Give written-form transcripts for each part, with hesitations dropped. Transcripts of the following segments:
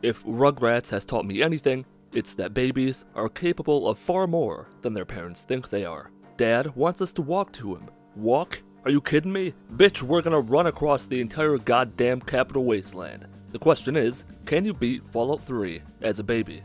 If Rugrats has taught me anything, it's that babies are capable of far more than their parents think they are. Dad wants us to walk to him. Walk? Are you kidding me? Bitch, we're gonna run across the entire goddamn capital wasteland. The question is, can you beat Fallout 3 as a baby?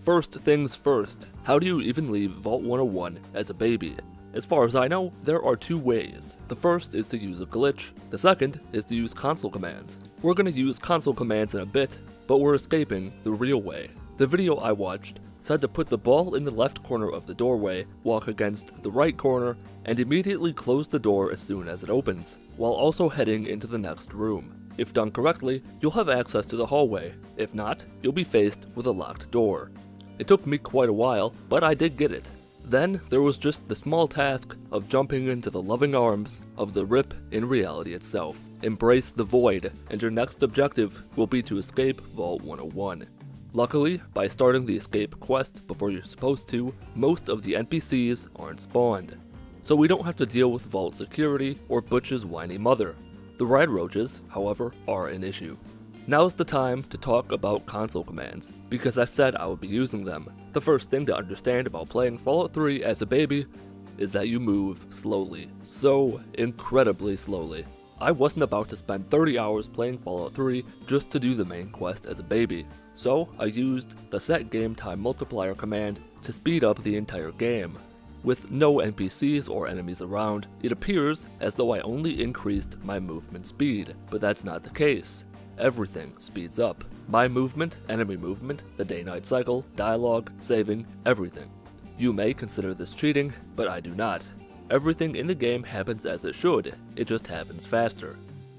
First things first, how do you even leave Vault 101 as a baby? As far as I know, there are two ways. The first is to use a glitch, the second is to use console commands. We're gonna use console commands in a bit, but we're escaping the real way. The video I watched said to put the ball in the left corner of the doorway, walk against the right corner, and immediately close the door as soon as it opens, while also heading into the next room. If done correctly, you'll have access to the hallway. If not, you'll be faced with a locked door. It took me quite a while, but I did get it. Then there was just the small task of jumping into the loving arms of the Rip in reality itself. Embrace the void, and your next objective will be to escape Vault 101. Luckily, by starting the escape quest before you're supposed to, most of the NPCs aren't spawned. So we don't have to deal with Vault security or Butch's whiny mother. The ride roaches, however, are an issue. Now's the time to talk about console commands, because I said I would be using them. The first thing to understand about playing Fallout 3 as a baby is that you move slowly. So incredibly slowly. I wasn't about to spend 30 hours playing Fallout 3 just to do the main quest as a baby. So I used the set game time multiplier command to speed up the entire game. With no NPCs or enemies around, it appears as though I only increased my movement speed, but that's not the case. Everything speeds up. My movement, enemy movement, the day-night cycle, dialogue, saving, everything. You may consider this cheating, but I do not. Everything in the game happens as it should, it just happens faster.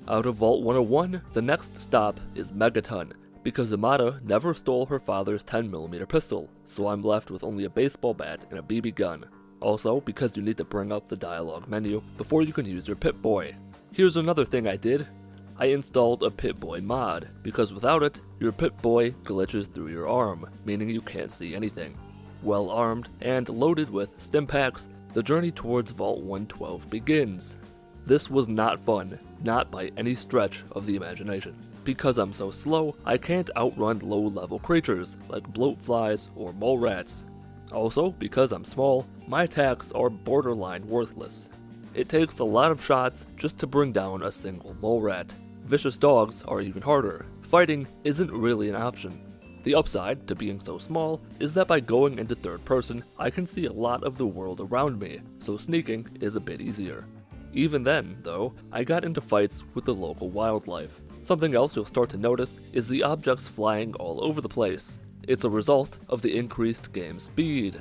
Out of Vault 101, the next stop is Megaton, because Amada never stole her father's 10mm pistol, so I'm left with only a baseball bat and a BB gun. Also, because you need to bring up the dialogue menu before you can use your Pip Boy. Here's another thing I did. I installed a Pip Boy mod, because without it, your Pip Boy glitches through your arm, meaning you can't see anything. Well armed and loaded with stim packs, the journey towards Vault 112 begins. This was not fun, not by any stretch of the imagination. Because I'm so slow, I can't outrun low-level creatures like bloatflies or mole rats. Also, because I'm small, my attacks are borderline worthless. It takes a lot of shots just to bring down a single mole rat. Vicious dogs are even harder. Fighting isn't really an option. The upside to being so small is that by going into third person, I can see a lot of the world around me, so sneaking is a bit easier. Even then, though, I got into fights with the local wildlife. Something else you'll start to notice is the objects flying all over the place. It's a result of the increased game speed.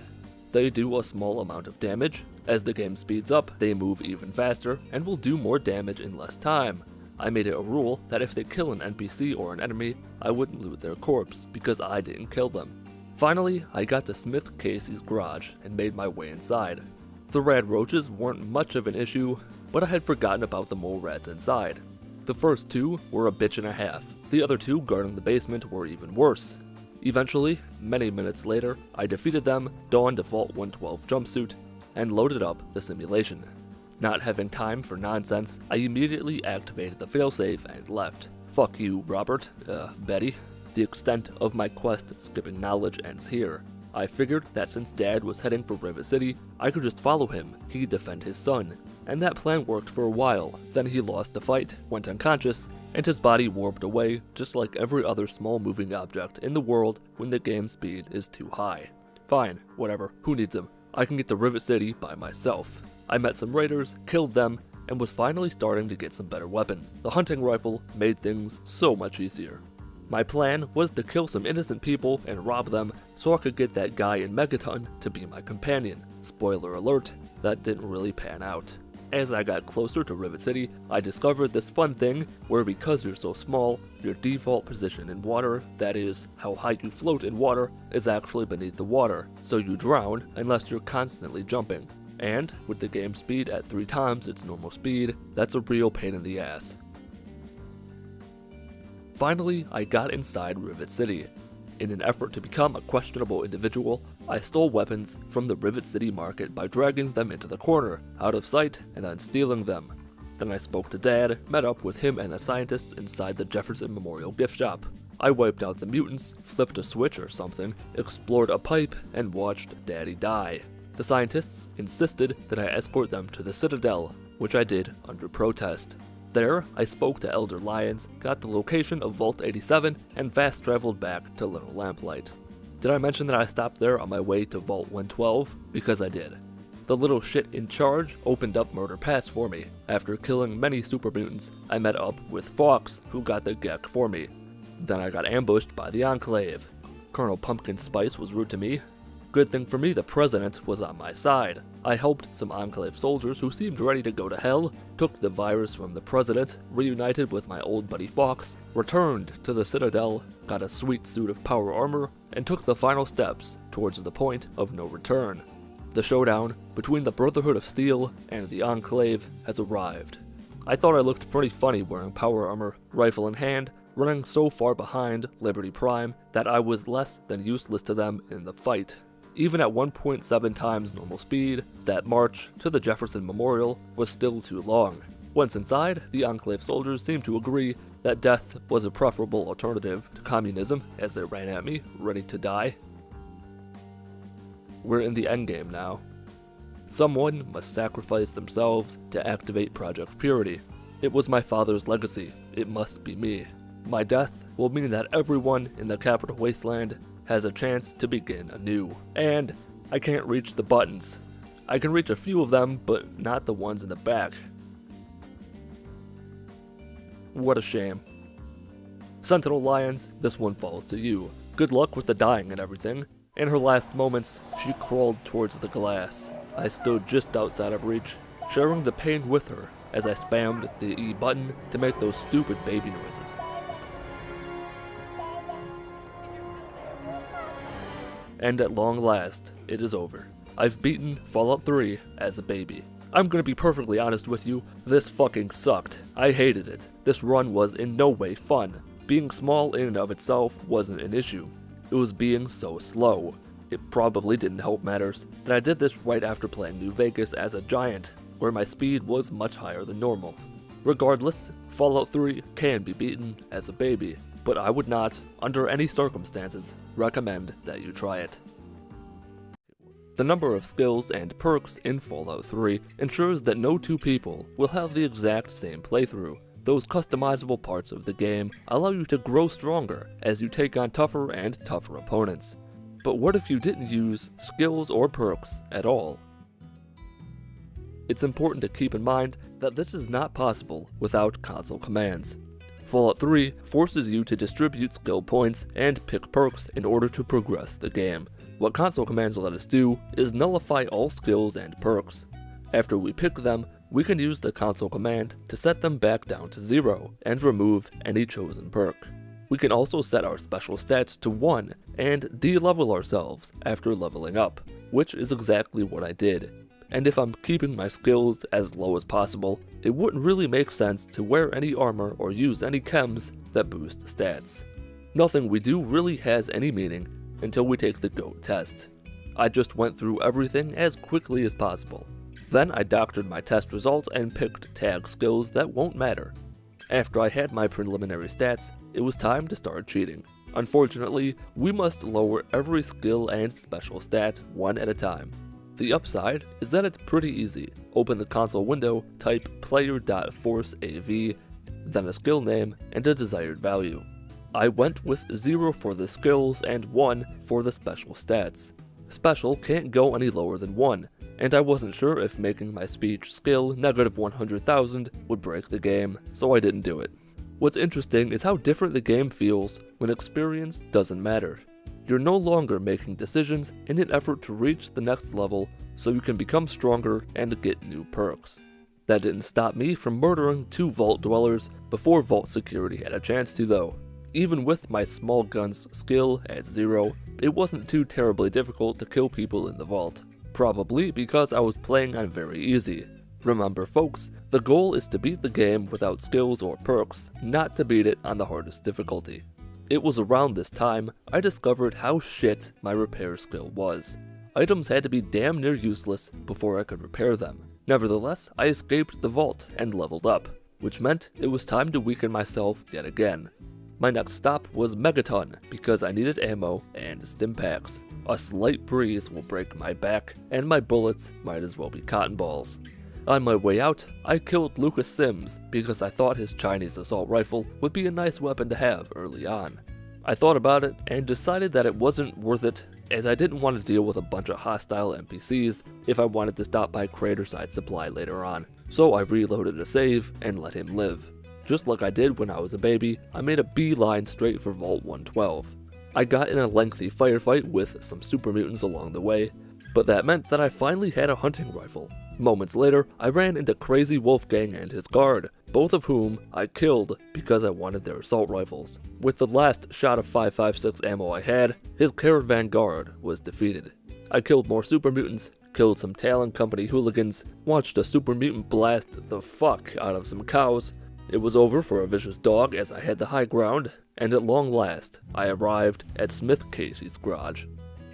They do a small amount of damage. As the game speeds up, they move even faster and will do more damage in less time. I made it a rule that if they kill an NPC or an enemy, I wouldn't loot their corpse because I didn't kill them. Finally, I got to Smith Casey's garage and made my way inside. The rad roaches weren't much of an issue, but I had forgotten about the mole rats inside. The first two were a bitch and a half. The other two guarding the basement were even worse. Eventually, many minutes later, I defeated them, donned a Vault 112 jumpsuit, and loaded up the simulation. Not having time for nonsense, I immediately activated the failsafe and left. Fuck you, Robert, Betty. The extent of my quest skipping knowledge ends here. I figured that since Dad was heading for Rivet City, I could just follow him, he'd defend his son. And that plan worked for a while. Then he lost the fight, went unconscious, and his body warped away just like every other small moving object in the world when the game speed is too high. Fine, whatever, who needs him? I can get to Rivet City by myself. I met some raiders, killed them, and was finally starting to get some better weapons. The hunting rifle made things so much easier. My plan was to kill some innocent people and rob them so I could get that guy in Megaton to be my companion. Spoiler alert, that didn't really pan out. As I got closer to Rivet City, I discovered this fun thing where because you're so small, your default position in water, that is, how high you float in water, is actually beneath the water, so you drown unless you're constantly jumping. And, with the game speed at 3 times its normal speed, that's a real pain in the ass. Finally, I got inside Rivet City. In an effort to become a questionable individual, I stole weapons from the Rivet City market by dragging them into the corner, out of sight, and then stealing them. Then I spoke to Dad, met up with him and the scientists inside the Jefferson Memorial gift shop. I wiped out the mutants, flipped a switch or something, explored a pipe, and watched Daddy die. The scientists insisted that I escort them to the Citadel, which I did under protest. There, I spoke to Elder Lyons, got the location of Vault 87, and fast traveled back to Little Lamplight. Did I mention that I stopped there on my way to Vault 112? Because I did. The little shit in charge opened up Murder Pass for me. After killing many super mutants, I met up with Fox, who got the Gek for me. Then I got ambushed by the Enclave. Colonel Pumpkin Spice was rude to me. Good thing for me, the President was on my side. I helped some Enclave soldiers who seemed ready to go to hell, took the virus from the President, reunited with my old buddy Fox, returned to the Citadel, got a sweet suit of power armor, and took the final steps towards the point of no return. The showdown between the Brotherhood of Steel and the Enclave has arrived. I thought I looked pretty funny wearing power armor, rifle in hand, running so far behind Liberty Prime that I was less than useless to them in the fight. Even at 1.7 times normal speed, that march to the Jefferson Memorial was still too long. Once inside, the Enclave soldiers seemed to agree that death was a preferable alternative to communism as they ran at me, ready to die. We're in the endgame now. Someone must sacrifice themselves to activate Project Purity. It was my father's legacy. It must be me. My death will mean that everyone in the Capital Wasteland has a chance to begin anew. And I can't reach the buttons. I can reach a few of them, but not the ones in the back. What a shame. Sentinel Lions, this one falls to you. Good luck with the dying and everything. In her last moments, she crawled towards the glass. I stood just outside of reach, sharing the pain with her as I spammed the E button to make those stupid baby noises. And at long last, it is over. I've beaten Fallout 3 as a baby. I'm gonna be perfectly honest with you, this fucking sucked. I hated it. This run was in no way fun. Being small in and of itself wasn't an issue. It was being so slow. It probably didn't help matters that I did this right after playing New Vegas as a giant, where my speed was much higher than normal. Regardless, Fallout 3 can be beaten as a baby, but I would not, under any circumstances, recommend that you try it. The number of skills and perks in Fallout 3 ensures that no two people will have the exact same playthrough. Those customizable parts of the game allow you to grow stronger as you take on tougher and tougher opponents. But what if you didn't use skills or perks at all? It's important to keep in mind that this is not possible without console commands. Fallout 3 forces you to distribute skill points and pick perks in order to progress the game. What console commands let us do is nullify all skills and perks. After we pick them, we can use the console command to set them back down to 0 and remove any chosen perk. We can also set our special stats to 1 and de-level ourselves after leveling up, which is exactly what I did. And if I'm keeping my skills as low as possible, it wouldn't really make sense to wear any armor or use any chems that boost stats. Nothing we do really has any meaning until we take the GOAT test. I just went through everything as quickly as possible. Then I doctored my test results and picked tag skills that won't matter. After I had my preliminary stats, it was time to start cheating. Unfortunately, we must lower every skill and special stat one at a time. The upside is that it's pretty easy. Open the console window, type player.forceAV, then a skill name and a desired value. I went with 0 for the skills and 1 for the special stats. Special can't go any lower than 1, and I wasn't sure if making my speech skill negative 100,000 would break the game, so I didn't do it. What's interesting is how different the game feels when experience doesn't matter. You're no longer making decisions in an effort to reach the next level so you can become stronger and get new perks. That didn't stop me from murdering 2 Vault Dwellers before Vault Security had a chance to though. Even with my small guns skill at 0, it wasn't too terribly difficult to kill people in the vault. Probably because I was playing on very easy. Remember folks, the goal is to beat the game without skills or perks, not to beat it on the hardest difficulty. It was around this time I discovered how shit my repair skill was. Items had to be damn near useless before I could repair them. Nevertheless, I escaped the vault and leveled up, which meant it was time to weaken myself yet again. My next stop was Megaton because I needed ammo and stim packs. A slight breeze will break my back, and my bullets might as well be cotton balls. On my way out, I killed Lucas Sims because I thought his Chinese assault rifle would be a nice weapon to have early on. I thought about it and decided that it wasn't worth it, as I didn't want to deal with a bunch of hostile NPCs if I wanted to stop by Craterside Supply later on. So I reloaded a save and let him live. Just like I did when I was a baby, I made a beeline straight for Vault 112. I got in a lengthy firefight with some super mutants along the way, but that meant that I finally had a hunting rifle. Moments later, I ran into Crazy Wolfgang and his guard, both of whom I killed because I wanted their assault rifles. With the last shot of 5.56 ammo I had, his caravan guard was defeated. I killed more super mutants, killed some Talon Company hooligans, watched a super mutant blast the fuck out of some cows. It was over for a vicious dog as I had the high ground, and at long last, I arrived at Smith Casey's garage.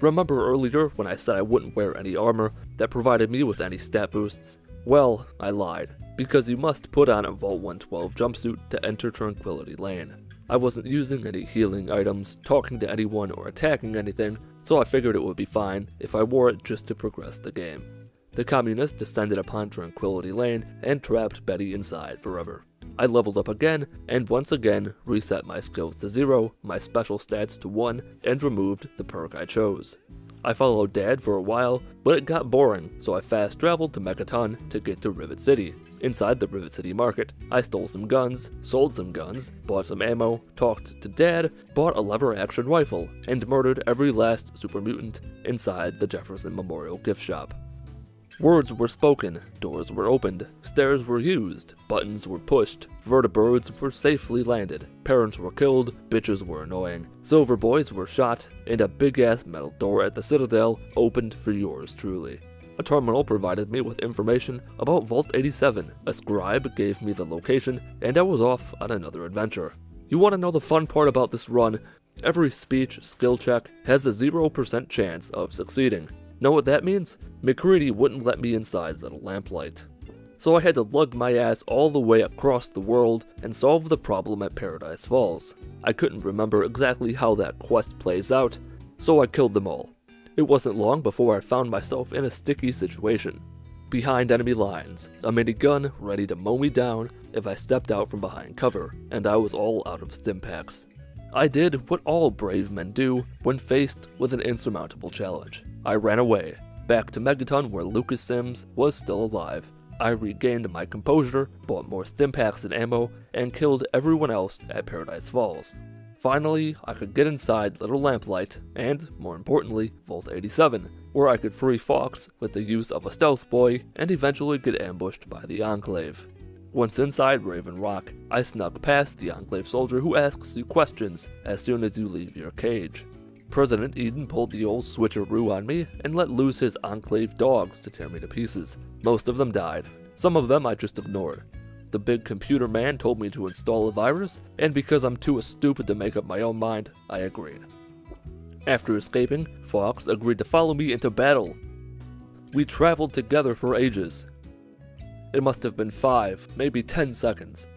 Remember earlier when I said I wouldn't wear any armor that provided me with any stat boosts? Well, I lied, because you must put on a Vault 112 jumpsuit to enter Tranquility Lane. I wasn't using any healing items, talking to anyone, or attacking anything, so I figured it would be fine if I wore it just to progress the game. The communists descended upon Tranquility Lane and trapped Betty inside forever. I leveled up again, and once again reset my skills to 0, my special stats to 1, and removed the perk I chose. I followed Dad for a while, but it got boring, so I fast traveled to Megaton to get to Rivet City. Inside the Rivet City market, I stole some guns, sold some guns, bought some ammo, talked to Dad, bought a lever-action rifle, and murdered every last super mutant inside the Jefferson Memorial gift shop. Words were spoken, doors were opened, stairs were used, buttons were pushed, vertibirds were safely landed, parents were killed, bitches were annoying, silver boys were shot, and a big-ass metal door at the Citadel opened for yours truly. A terminal provided me with information about Vault 87, a scribe gave me the location, and I was off on another adventure. You want to know the fun part about this run? Every speech skill check has a 0% chance of succeeding. Know what that means? McCready wouldn't let me inside the lamplight. So I had to lug my ass all the way across the world and solve the problem at Paradise Falls. I couldn't remember exactly how that quest plays out, so I killed them all. It wasn't long before I found myself in a sticky situation. Behind enemy lines, a minigun ready to mow me down if I stepped out from behind cover, and I was all out of stim packs. I did what all brave men do when faced with an insurmountable challenge. I ran away, back to Megaton where Lucas Sims was still alive. I regained my composure, bought more stim packs and ammo, and killed everyone else at Paradise Falls. Finally, I could get inside Little Lamplight, and, more importantly, Vault 87, where I could free Fox with the use of a stealth boy and eventually get ambushed by the Enclave. Once inside Raven Rock, I snuck past the Enclave soldier who asks you questions as soon as you leave your cage. President Eden pulled the old switcheroo on me and let loose his Enclave dogs to tear me to pieces. Most of them died. Some of them I just ignored. The big computer man told me to install a virus, and because I'm too stupid to make up my own mind, I agreed. After escaping, Fox agreed to follow me into battle. We traveled together for ages. It must have been 5, maybe 10 seconds.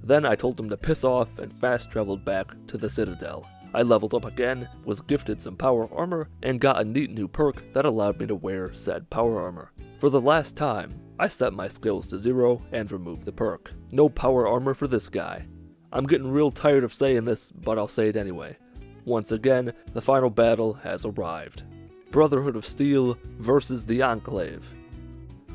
Then I told him to piss off and fast traveled back to the Citadel. I leveled up again, was gifted some power armor, and got a neat new perk that allowed me to wear said power armor. For the last time, I set my skills to 0 and removed the perk. No power armor for this guy. I'm getting real tired of saying this, but I'll say it anyway. Once again, the final battle has arrived. Brotherhood of Steel versus the Enclave.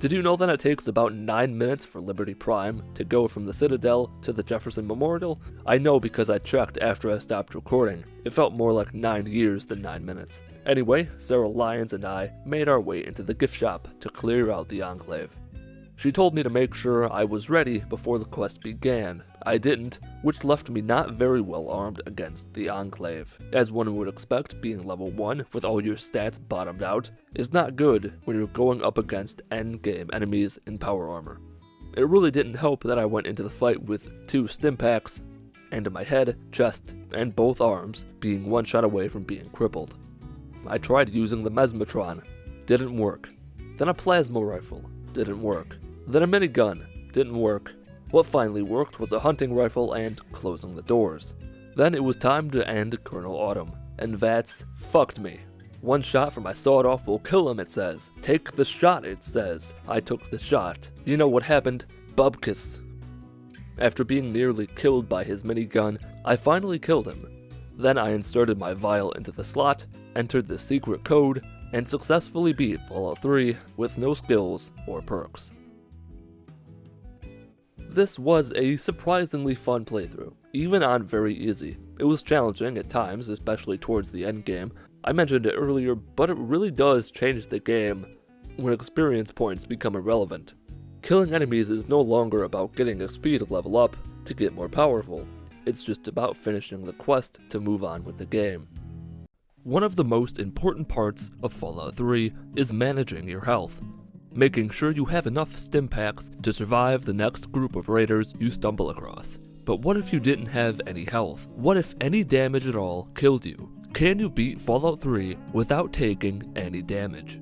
Did you know that it takes about 9 minutes for Liberty Prime to go from the Citadel to the Jefferson Memorial? I know because I checked after I stopped recording. It felt more like 9 years than 9 minutes. Anyway, Sarah Lyons and I made our way into the gift shop to clear out the Enclave. She told me to make sure I was ready before the quest began. I didn't, which left me not very well armed against the Enclave. As one would expect, being level 1 with all your stats bottomed out is not good when you're going up against endgame enemies in power armor. It really didn't help that I went into the fight with 2 stim packs, and my head, chest, and both arms being one shot away from being crippled. I tried using the Mesmetron. Didn't work. Then a plasma rifle. didn't work. Then a minigun, didn't work. What finally worked was a hunting rifle and closing the doors. Then it was time to end Colonel Autumn, and VATS fucked me. One shot from my sawed-off will kill him, it says. Take the shot, it says. I took the shot. You know what happened? Bubkiss. After being nearly killed by his minigun, I finally killed him. Then I inserted my vial into the slot, entered the secret code, and successfully beat Fallout 3 with no skills or perks. This was a surprisingly fun playthrough, even on very easy. It was challenging at times, especially towards the end game. I mentioned it earlier, but it really does change the game when experience points become irrelevant. Killing enemies is no longer about getting XP to level up to get more powerful. It's just about finishing the quest to move on with the game. One of the most important parts of Fallout 3 is managing your health. Making sure you have enough stim packs to survive the next group of raiders you stumble across. But what if you didn't have any health? What if any damage at all killed you? Can you beat Fallout 3 without taking any damage?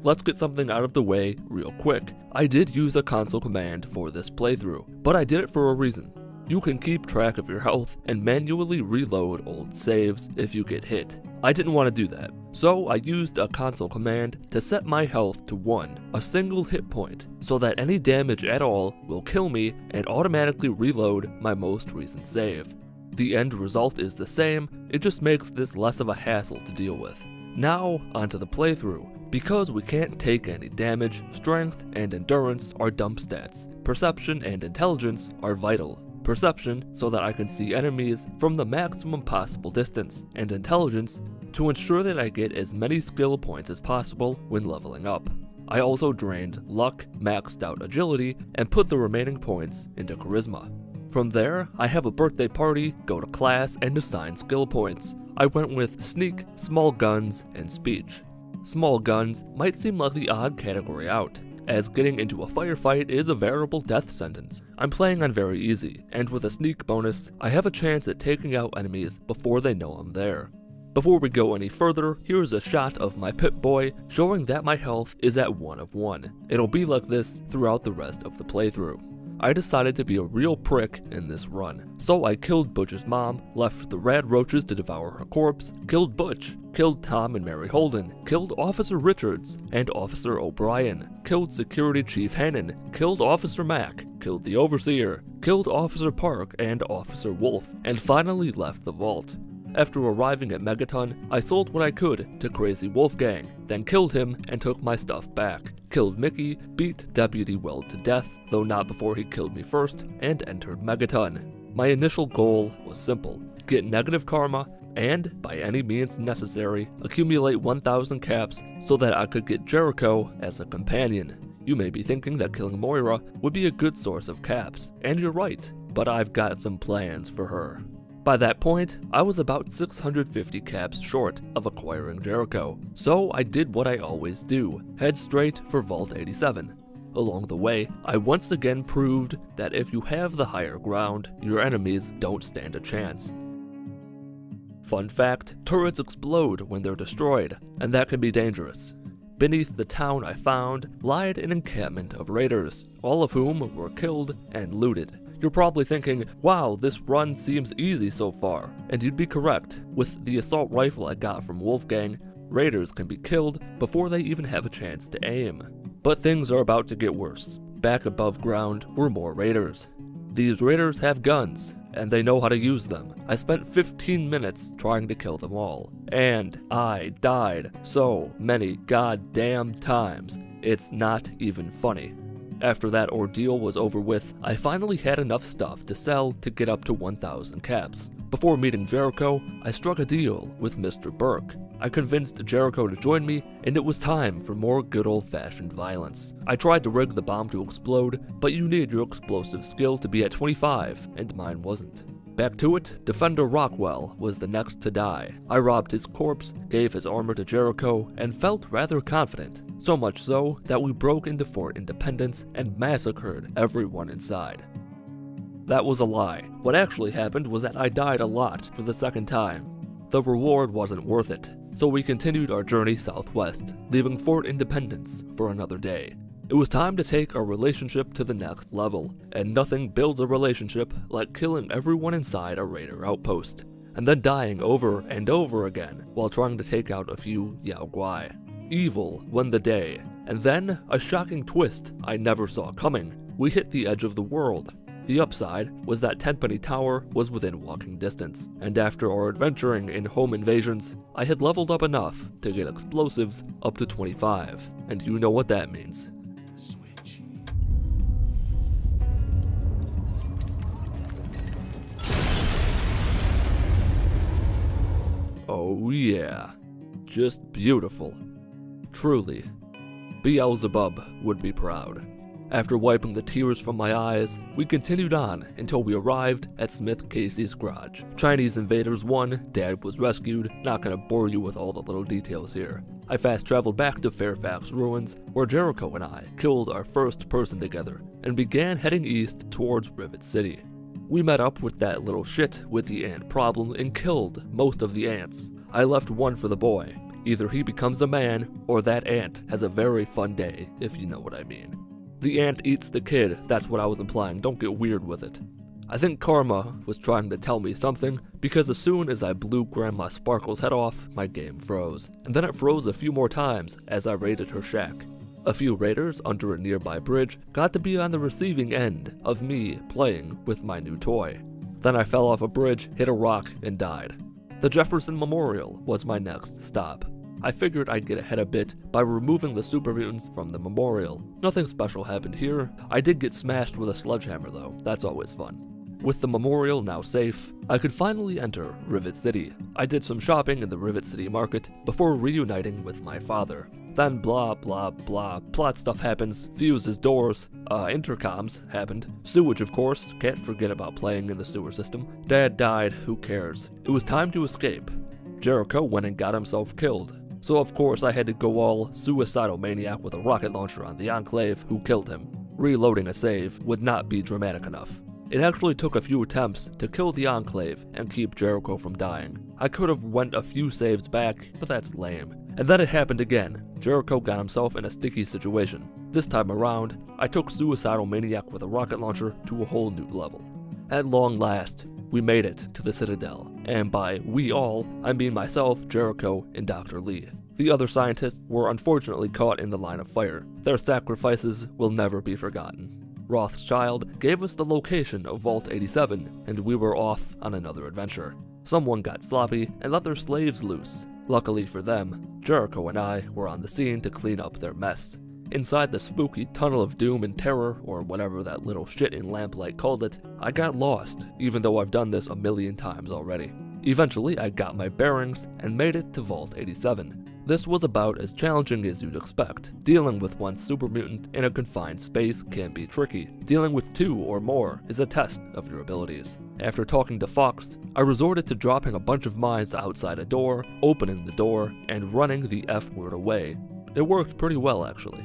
Let's get something out of the way real quick. I did use a console command for this playthrough, but I did it for a reason. You can keep track of your health and manually reload old saves if you get hit. I didn't want to do that, so I used a console command to set my health to 1, a single hit point, so that any damage at all will kill me and automatically reload my most recent save. The end result is the same, it just makes this less of a hassle to deal with. Now, onto the playthrough. Because we can't take any damage, strength and endurance are dump stats. Perception and intelligence are vital. Perception, so that I can see enemies from the maximum possible distance, and intelligence, to ensure that I get as many skill points as possible when leveling up. I also drained luck, maxed out agility, and put the remaining points into charisma. From there, I have a birthday party, go to class, and assign skill points. I went with sneak, small guns, and speech. Small guns might seem like the odd category out, as getting into a firefight is a variable death sentence. I'm playing on very easy, and with a sneak bonus, I have a chance at taking out enemies before they know I'm there. Before we go any further, here's a shot of my Pip Boy showing that my health is at 1 of 1. It'll be like this throughout the rest of the playthrough. I decided to be a real prick in this run, so I killed Butch's mom, left the rad roaches to devour her corpse, killed Butch, killed Tom and Mary Holden, killed Officer Richards and Officer O'Brien, killed Security Chief Hannon, killed Officer Mack, killed the Overseer, killed Officer Park and Officer Wolf, and finally left the vault. After arriving at Megaton, I sold what I could to Crazy Wolfgang, then killed him and took my stuff back. Killed Mickey, beat Deputy Weld to death, though not before he killed me first, and entered Megaton. My initial goal was simple: get negative karma, and, by any means necessary, accumulate 1,000 caps so that I could get Jericho as a companion. You may be thinking that killing Moira would be a good source of caps, and you're right, but I've got some plans for her. By that point, I was about 650 caps short of acquiring Jericho, so I did what I always do, head straight for Vault 87. Along the way, I once again proved that if you have the higher ground, your enemies don't stand a chance. Fun fact, turrets explode when they're destroyed, and that can be dangerous. Beneath the town I found lied an encampment of raiders, all of whom were killed and looted. You're probably thinking, wow, this run seems easy so far, and you'd be correct. With the assault rifle I got from Wolfgang, raiders can be killed before they even have a chance to aim. But things are about to get worse. Back above ground were more raiders. These raiders have guns, and they know how to use them. I spent 15 minutes trying to kill them all, and I died so many goddamn times. It's not even funny. After that ordeal was over with, I finally had enough stuff to sell to get up to 1,000 caps. Before meeting Jericho, I struck a deal with Mr. Burke. I convinced Jericho to join me, and it was time for more good old-fashioned violence. I tried to rig the bomb to explode, but you need your explosive skill to be at 25, and mine wasn't. Back to it, Defender Rockwell was the next to die. I robbed his corpse, gave his armor to Jericho, and felt rather confident. So much so that we broke into Fort Independence and massacred everyone inside. That was a lie. What actually happened was that I died a lot for the second time. The reward wasn't worth it, so we continued our journey southwest, leaving Fort Independence for another day. It was time to take our relationship to the next level, and nothing builds a relationship like killing everyone inside a raider outpost, and then dying over and over again while trying to take out a few Yao Guai. Evil won the day, and then a shocking twist I never saw coming. We hit the edge of the world. The upside was that Tenpenny Tower was within walking distance, and after our adventuring in home invasions, I had leveled up enough to get explosives up to 25, and you know what that means. Oh yeah, just beautiful. Truly, Beelzebub would be proud. After wiping the tears from my eyes, we continued on until we arrived at Smith Casey's garage. Chinese invaders won, Dad was rescued, not gonna bore you with all the little details here. I fast traveled back to Fairfax Ruins, where Jericho and I killed our first person together, and began heading east towards Rivet City. We met up with that little shit with the ant problem and killed most of the ants. I left one for the boy. Either he becomes a man, or that ant has a very fun day, if you know what I mean. The ant eats the kid, that's what I was implying, don't get weird with it. I think Karma was trying to tell me something, because as soon as I blew Grandma Sparkle's head off, my game froze. And then it froze a few more times as I raided her shack. A few raiders under a nearby bridge got to be on the receiving end of me playing with my new toy. Then I fell off a bridge, hit a rock, and died. The Jefferson Memorial was my next stop. I figured I'd get ahead a bit by removing the super mutants from the memorial. Nothing special happened here. I did get smashed with a sledgehammer though, that's always fun. With the memorial now safe, I could finally enter Rivet City. I did some shopping in the Rivet City market before reuniting with my father. Then blah blah blah, plot stuff happens, fuses, doors, intercoms happened, sewage of course, can't forget about playing in the sewer system. Dad died, who cares? It was time to escape. Jericho went and got himself killed. So of course I had to go all suicidal maniac with a rocket launcher on the Enclave who killed him. Reloading a save would not be dramatic enough. It actually took a few attempts to kill the Enclave and keep Jericho from dying. I could have went a few saves back, but that's lame. And then it happened again. Jericho got himself in a sticky situation. This time around, I took Suicidal Maniac with a rocket launcher to a whole new level. At long last, we made it to the Citadel, and by we all, I mean myself, Jericho, and Dr. Lee. The other scientists were unfortunately caught in the line of fire. Their sacrifices will never be forgotten. Rothschild gave us the location of Vault 87, and we were off on another adventure. Someone got sloppy and let their slaves loose. Luckily for them, Jericho and I were on the scene to clean up their mess. Inside the spooky tunnel of doom and terror, or whatever that little shit in Lamplight called it, I got lost, even though I've done this a million times already. Eventually, I got my bearings and made it to Vault 87. This was about as challenging as you'd expect. Dealing with one super mutant in a confined space can be tricky. Dealing with two or more is a test of your abilities. After talking to Fox, I resorted to dropping a bunch of mines outside a door, opening the door, and running the F word away. It worked pretty well, actually.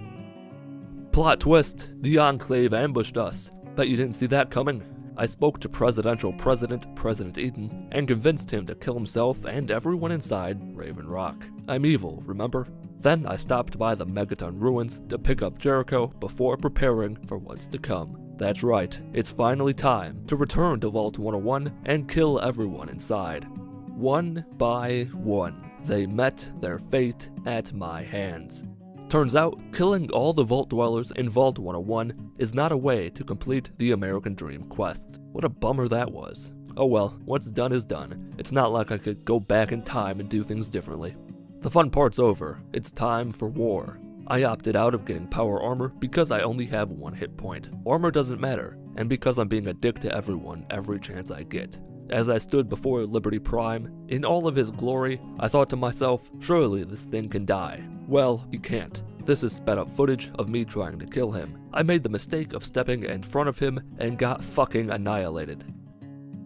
Plot twist, the Enclave ambushed us. Bet you didn't see that coming. I spoke to Presidential President Eden and convinced him to kill himself and everyone inside Raven Rock. I'm evil, remember? Then I stopped by the Megaton ruins to pick up Jericho before preparing for what's to come. That's right, it's finally time to return to Vault 101 and kill everyone inside. One by one, they met their fate at my hands. Turns out, killing all the Vault Dwellers in Vault 101 is not a way to complete the American Dream quest. What a bummer that was. Oh well, what's done is done. It's not like I could go back in time and do things differently. The fun part's over. It's time for war. I opted out of getting power armor because I only have one hit point. Armor doesn't matter, and because I'm being a dick to everyone every chance I get. As I stood before Liberty Prime, in all of his glory, I thought to myself, surely this thing can die. Well, he can't. This is sped up footage of me trying to kill him. I made the mistake of stepping in front of him and got fucking annihilated.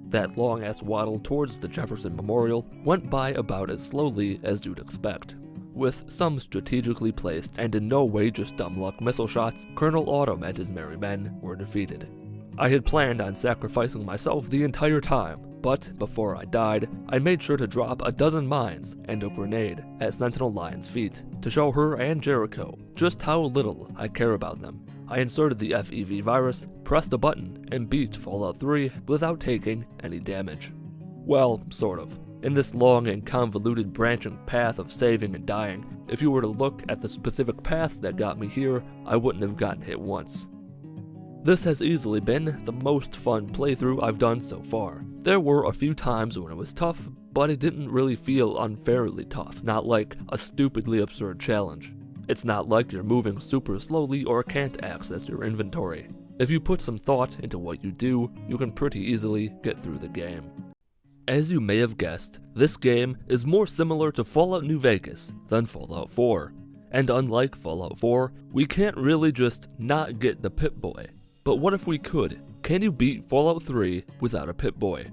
That long ass waddle towards the Jefferson Memorial went by about as slowly as you'd expect. With some strategically placed and in no way just dumb luck missile shots, Colonel Autumn and his merry men were defeated. I had planned on sacrificing myself the entire time, But before I died, I made sure to drop a dozen mines and a grenade at Sentinel Lion's feet to show her and Jericho just how little I care about them. I inserted the FEV virus, pressed a button, and beat Fallout 3 without taking any damage. Well, sort of. In this long and convoluted branching path of saving and dying, if you were to look at the specific path that got me here, I wouldn't have gotten hit once. This has easily been the most fun playthrough I've done so far. There were a few times when it was tough, but it didn't really feel unfairly tough, not like a stupidly absurd challenge. It's not like you're moving super slowly or can't access your inventory. If you put some thought into what you do, you can pretty easily get through the game. As you may have guessed, this game is more similar to Fallout New Vegas than Fallout 4. And unlike Fallout 4, we can't really just not get the Pip Boy. But what if we could? Can you beat Fallout 3 without a Pip Boy?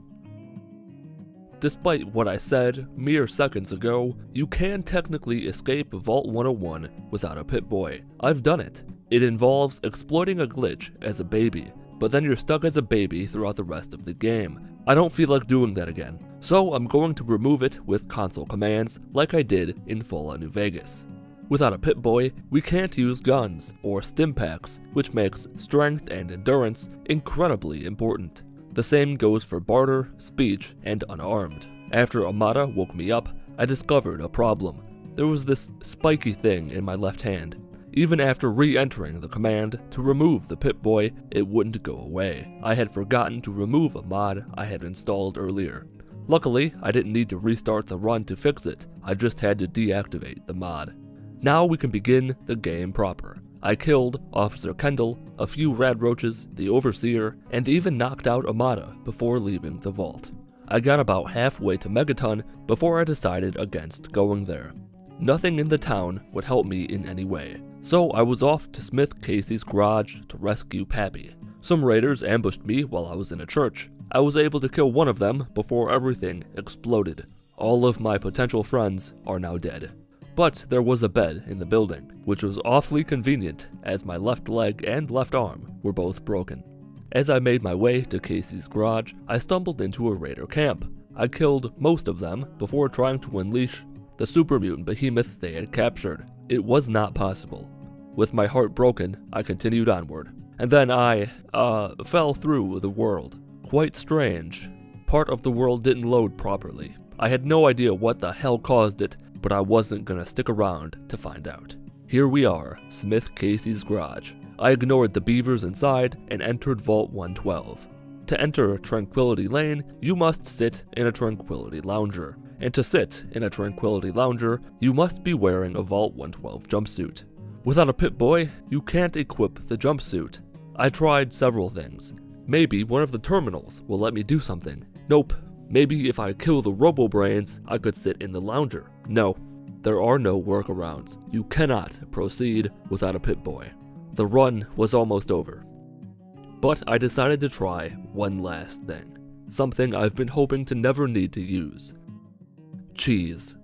Despite what I said mere seconds ago, you can technically escape Vault 101 without a Pip Boy. I've done it. It involves exploiting a glitch as a baby, but then you're stuck as a baby throughout the rest of the game. I don't feel like doing that again, so I'm going to remove it with console commands like I did in Fallout New Vegas. Without a Pip Boy, we can't use guns or stim packs, which makes strength and endurance incredibly important. The same goes for barter, speech, and unarmed. After Amada woke me up, I discovered a problem. There was this spiky thing in my left hand. Even after re-entering the command to remove the Pip Boy, it wouldn't go away. I had forgotten to remove a mod I had installed earlier. Luckily, I didn't need to restart the run to fix it. I just had to deactivate the mod. Now we can begin the game proper. I killed Officer Kendall, a few rad roaches, the Overseer, and even knocked out Amada before leaving the vault. I got about halfway to Megaton before I decided against going there. Nothing in the town would help me in any way, so I was off to Smith Casey's garage to rescue Pappy. Some raiders ambushed me while I was in a church. I was able to kill one of them before everything exploded. All of my potential friends are now dead. But there was a bed in the building, which was awfully convenient as my left leg and left arm were both broken. As I made my way to Casey's garage, I stumbled into a raider camp. I killed most of them before trying to unleash the super mutant behemoth they had captured. It was not possible. With my heart broken, I continued onward. And then I, fell through the world. Quite strange. Part of the world didn't load properly. I had no idea what the hell caused it, but I wasn't gonna stick around to find out. Here we are, Smith Casey's garage. I ignored the beavers inside and entered Vault 112. To enter Tranquility Lane, you must sit in a Tranquility Lounger. And to sit in a Tranquility Lounger, you must be wearing a Vault 112 jumpsuit. Without a Pip Boy, you can't equip the jumpsuit. I tried several things. Maybe one of the terminals will let me do something. Nope. Maybe if I kill the Robo-Brains, I could sit in the Lounger. No, there are no workarounds. You cannot proceed without a Pip Boy. The run was almost over. But I decided to try one last thing. Something I've been hoping to never need to use. Cheese.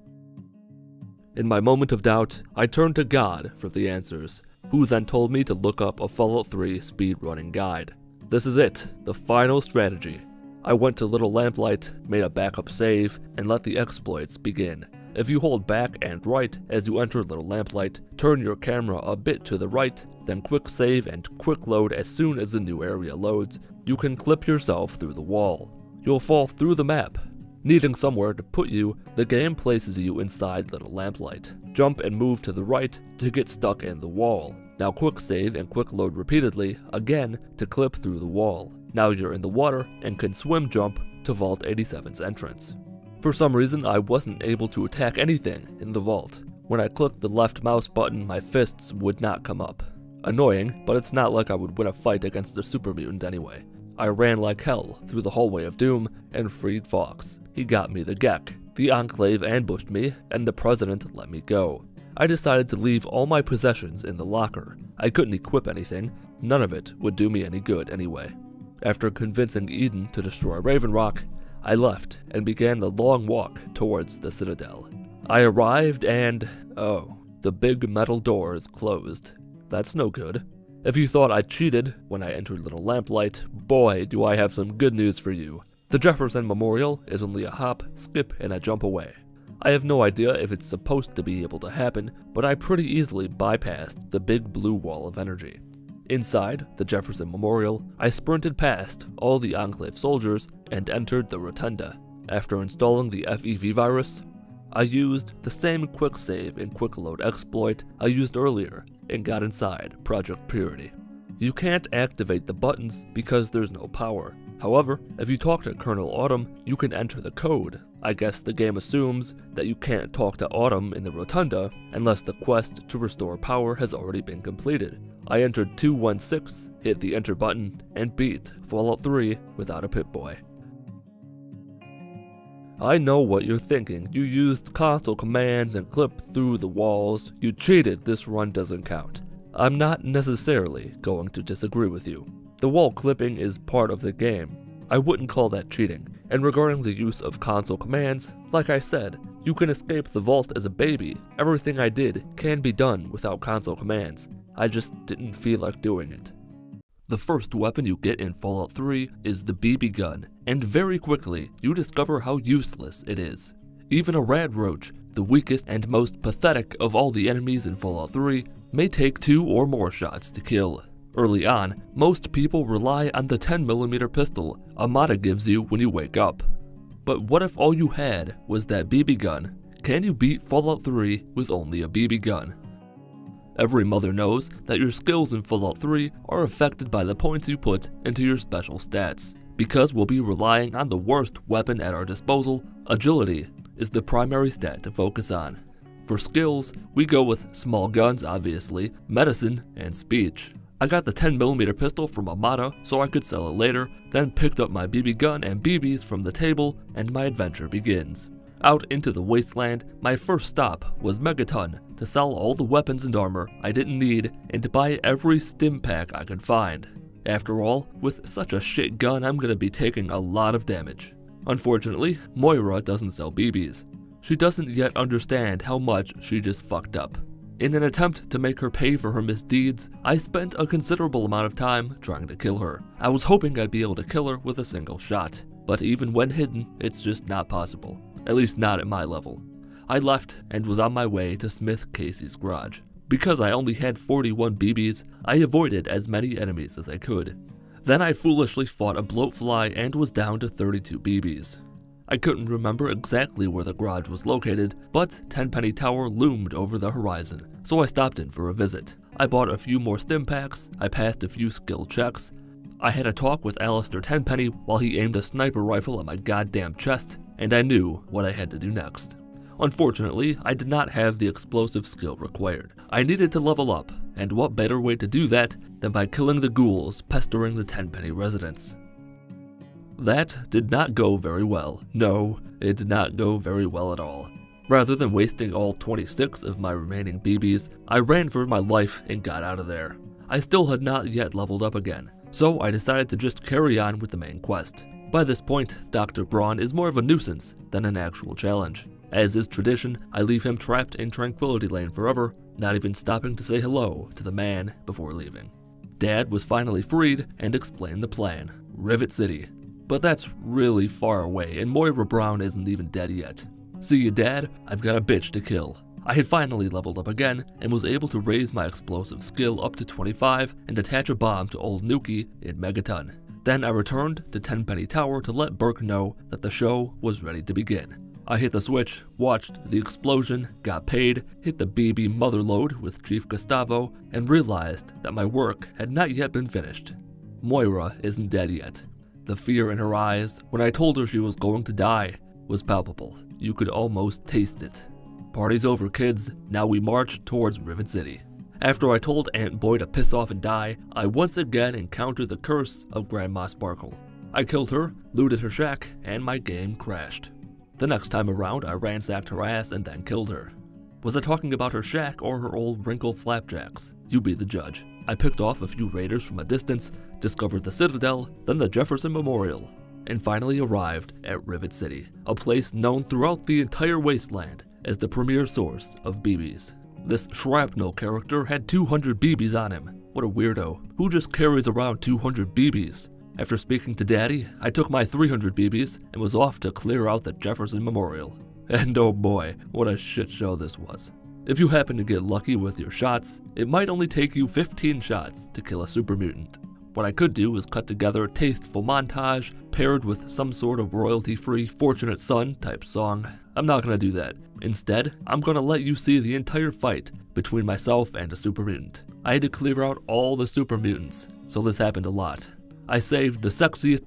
In my moment of doubt, I turned to God for the answers, who then told me to look up a Fallout 3 speedrunning guide. This is it, the final strategy. I went to Little Lamplight, made a backup save, and let the exploits begin. If you hold back and right as you enter Little Lamplight, turn your camera a bit to the right, then quick save and quick load as soon as the new area loads, you can clip yourself through the wall. You'll fall through the map. Needing somewhere to put you, the game places you inside Little Lamplight. Jump and move to the right to get stuck in the wall. Now quick save and quick load repeatedly, again, to clip through the wall. Now you're in the water and can swim jump to Vault 87's entrance. For some reason, I wasn't able to attack anything in the vault. When I clicked the left mouse button, my fists would not come up. Annoying, but it's not like I would win a fight against a super mutant anyway. I ran like hell through the hallway of doom and freed Fox. He got me the Gek. The Enclave ambushed me, and the President let me go. I decided to leave all my possessions in the locker. I couldn't equip anything. None of it would do me any good anyway. After convincing Eden to destroy Raven Rock, I left and began the long walk towards the Citadel. I arrived and, oh, the big metal doors closed. That's no good. If you thought I cheated when I entered Little Lamplight, boy, do I have some good news for you. The Jefferson Memorial is only a hop, skip, and a jump away. I have no idea if it's supposed to be able to happen, but I pretty easily bypassed the big blue wall of energy. Inside the Jefferson Memorial, I sprinted past all the Enclave soldiers and entered the Rotunda. After installing the FEV virus, I used the same quick save and quick load exploit I used earlier and got inside Project Purity. You can't activate the buttons because there's no power. However, if you talk to Colonel Autumn, you can enter the code. I guess the game assumes that you can't talk to Autumn in the Rotunda unless the quest to restore power has already been completed. I entered 216, hit the enter button, and beat Fallout 3 without a Pip Boy. I know what you're thinking. You used console commands and clipped through the walls. You cheated. This run doesn't count. I'm not necessarily going to disagree with you. The wall clipping is part of the game. I wouldn't call that cheating. And regarding the use of console commands, like I said, you can escape the vault as a baby. Everything I did can be done without console commands. I just didn't feel like doing it. The first weapon you get in Fallout 3 is the BB gun, and very quickly you discover how useless it is. Even a rad roach, the weakest and most pathetic of all the enemies in Fallout 3, may take 2 or more shots to kill. Early on, most people rely on the 10mm pistol Amada gives you when you wake up. But what if all you had was that BB gun? Can you beat Fallout 3 with only a BB gun? Every mother knows that your skills in Fallout 3 are affected by the points you put into your special stats. Because we'll be relying on the worst weapon at our disposal, agility is the primary stat to focus on. For skills, we go with small guns obviously, medicine, and speech. I got the 10mm pistol from Amada so I could sell it later, then picked up my BB gun and BBs from the table, and my adventure begins. Out into the wasteland, my first stop was Megaton to sell all the weapons and armor I didn't need and to buy every stim pack I could find. After all, with such a shit gun, I'm gonna be taking a lot of damage. Unfortunately, Moira doesn't sell BBs. She doesn't yet understand how much she just fucked up. In an attempt to make her pay for her misdeeds, I spent a considerable amount of time trying to kill her. I was hoping I'd be able to kill her with a single shot, but even when hidden, it's just not possible. At least not at my level. I left and was on my way to Smith Casey's garage. Because I only had 41 BBs, I avoided as many enemies as I could. Then I foolishly fought a bloatfly and was down to 32 BBs. I couldn't remember exactly where the garage was located, but Tenpenny Tower loomed over the horizon, so I stopped in for a visit. I bought a few more stim packs, I passed a few skill checks, I had a talk with Alistair Tenpenny while he aimed a sniper rifle at my goddamn chest, and I knew what I had to do next. Unfortunately, I did not have the explosive skill required. I needed to level up, and what better way to do that than by killing the ghouls pestering the Tenpenny residents. That did not go very well. No, it did not go very well at all. Rather than wasting all 26 of my remaining BBs, I ran for my life and got out of there. I still had not yet leveled up again, so I decided to just carry on with the main quest. By this point, Dr. Braun is more of a nuisance than an actual challenge. As is tradition, I leave him trapped in Tranquility Lane forever, not even stopping to say hello to the man before leaving. Dad was finally freed and explained the plan, Rivet City. But that's really far away and Moira Brown isn't even dead yet. See you, Dad, I've got a bitch to kill. I had finally leveled up again and was able to raise my explosive skill up to 25 and attach a bomb to Old Nuki in Megaton. Then I returned to Tenpenny Tower to let Burke know that the show was ready to begin. I hit the switch, watched the explosion, got paid, hit the BB motherlode with Chief Gustavo, and realized that my work had not yet been finished. Moira isn't dead yet. The fear in her eyes when I told her she was going to die was palpable. You could almost taste it. Party's over, kids. Now we march towards Rivet City. After I told Aunt Boy to piss off and die, I once again encountered the curse of Grandma Sparkle. I killed her, looted her shack, and my game crashed. The next time around, I ransacked her ass and then killed her. Was I talking about her shack or her old wrinkle flapjacks? You be the judge. I picked off a few raiders from a distance, discovered the Citadel, then the Jefferson Memorial, and finally arrived at Rivet City, a place known throughout the entire wasteland as the premier source of BBs. This Shrapnel character had 200 BBs on him. What a weirdo. Who just carries around 200 BBs? After speaking to Daddy, I took my 300 BBs and was off to clear out the Jefferson Memorial. And oh boy, what a shit show this was. If you happen to get lucky with your shots, it might only take you 15 shots to kill a super mutant. What I could do is cut together a tasteful montage paired with some sort of royalty-free Fortunate Son type song. I'm not gonna do that. Instead, I'm gonna let you see the entire fight between myself and a super mutant. I had to clear out all the super mutants, so this happened a lot. I saved the sexiest,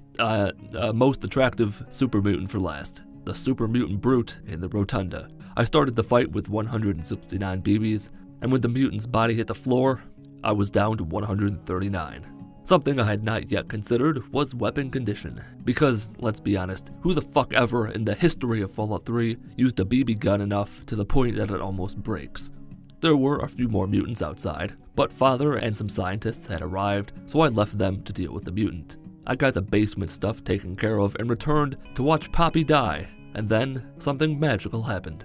most attractive super mutant for last, the super mutant brute in the rotunda. I started the fight with 169 BBs, and when the mutant's body hit the floor, I was down to 139. Something I had not yet considered was weapon condition, because, let's be honest, who the fuck ever in the history of Fallout 3 used a BB gun enough to the point that it almost breaks? There were a few more mutants outside, but Father and some scientists had arrived, so I left them to deal with the mutant. I got the basement stuff taken care of and returned to watch Poppy die, and then something magical happened.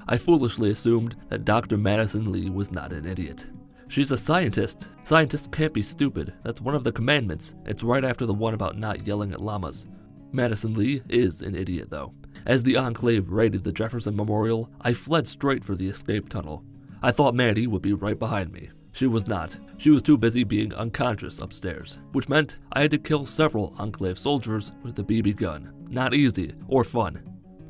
I foolishly assumed that Dr. Madison Lee was not an idiot. She's a scientist. Scientists can't be stupid. That's one of the commandments. It's right after the one about not yelling at llamas. Madison Lee is an idiot, though. As the Enclave raided the Jefferson Memorial, I fled straight for the escape tunnel. I thought Maddie would be right behind me. She was not. She was too busy being unconscious upstairs, which meant I had to kill several Enclave soldiers with the BB gun. Not easy or fun.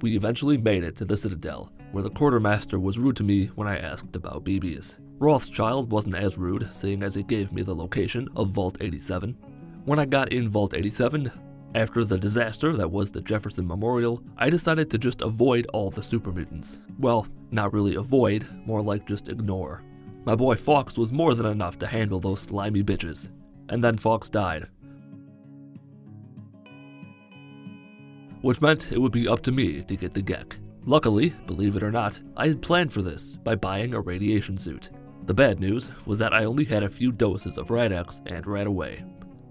We eventually made it to the Citadel, where the quartermaster was rude to me when I asked about BBs. Rothschild wasn't as rude, seeing as he gave me the location of Vault 87. When I got in Vault 87, after the disaster that was the Jefferson Memorial, I decided to just avoid all the super mutants. Well, not really avoid, more like just ignore. My boy Fox was more than enough to handle those slimy bitches. And then Fox died. Which meant it would be up to me to get the Gek. Luckily, believe it or not, I had planned for this by buying a radiation suit. The bad news was that I only had a few doses of Rad-X and ran away.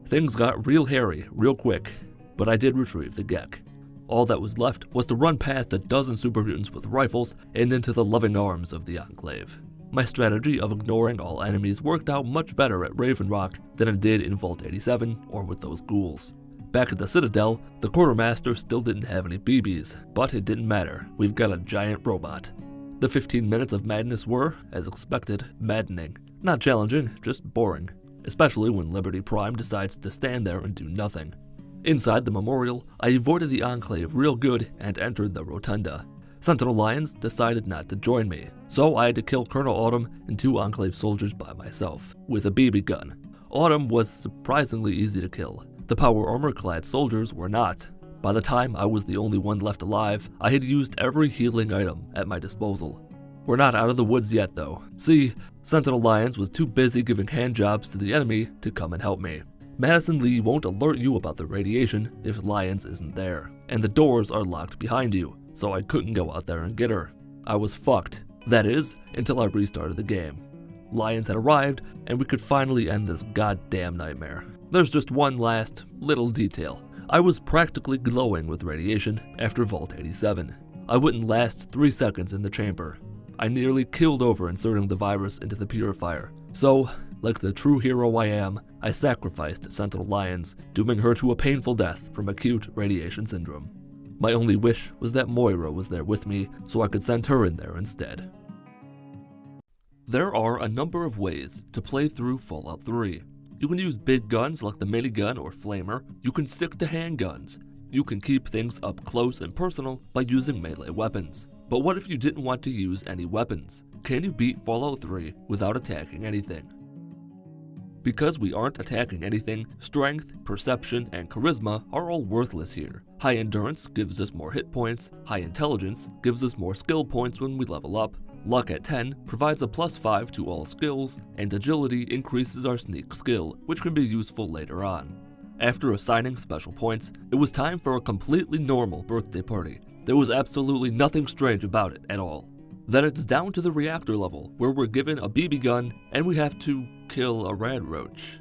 Things got real hairy real quick, but I did retrieve the Gek. All that was left was to run past a dozen super mutants with rifles and into the loving arms of the Enclave. My strategy of ignoring all enemies worked out much better at Raven Rock than it did in Vault 87 or with those ghouls. Back at the Citadel, the quartermaster still didn't have any BBs, but it didn't matter. We've got a giant robot. The 15 minutes of madness were, as expected, maddening. Not challenging, just boring. Especially when Liberty Prime decides to stand there and do nothing. Inside the memorial, I avoided the Enclave real good and entered the rotunda. Sentinel Lions decided not to join me, so I had to kill Colonel Autumn and 2 Enclave soldiers by myself, with a BB gun. Autumn was surprisingly easy to kill. The power armor-clad soldiers were not. By the time I was the only one left alive, I had used every healing item at my disposal. We're not out of the woods yet, though. See, Sentinel Lions was too busy giving handjobs to the enemy to come and help me. Madison Lee won't alert you about the radiation if Lions isn't there, and the doors are locked behind you, so I couldn't go out there and get her. I was fucked. That is, until I restarted the game. Lions had arrived, and we could finally end this goddamn nightmare. There's just one last little detail. I was practically glowing with radiation after Vault 87. I wouldn't last 3 seconds in the chamber. I nearly killed over inserting the virus into the purifier. So, like the true hero I am, I sacrificed Sentinel Lions, dooming her to a painful death from acute radiation syndrome. My only wish was that Moira was there with me, so I could send her in there instead. There are a number of ways to play through Fallout 3. You can use big guns like the minigun or flamer. You can stick to handguns. You can keep things up close and personal by using melee weapons. But what if you didn't want to use any weapons? Can you beat Fallout 3 without attacking anything? Because we aren't attacking anything, strength, perception, and charisma are all worthless here. High endurance gives us more hit points, high intelligence gives us more skill points when we level up, luck at 10 provides a +5 to all skills, and agility increases our sneak skill, which can be useful later on. After assigning special points, it was time for a completely normal birthday party. There was absolutely nothing strange about it at all. Then it's down to the reactor level, where we're given a BB gun and we have to kill a rad roach.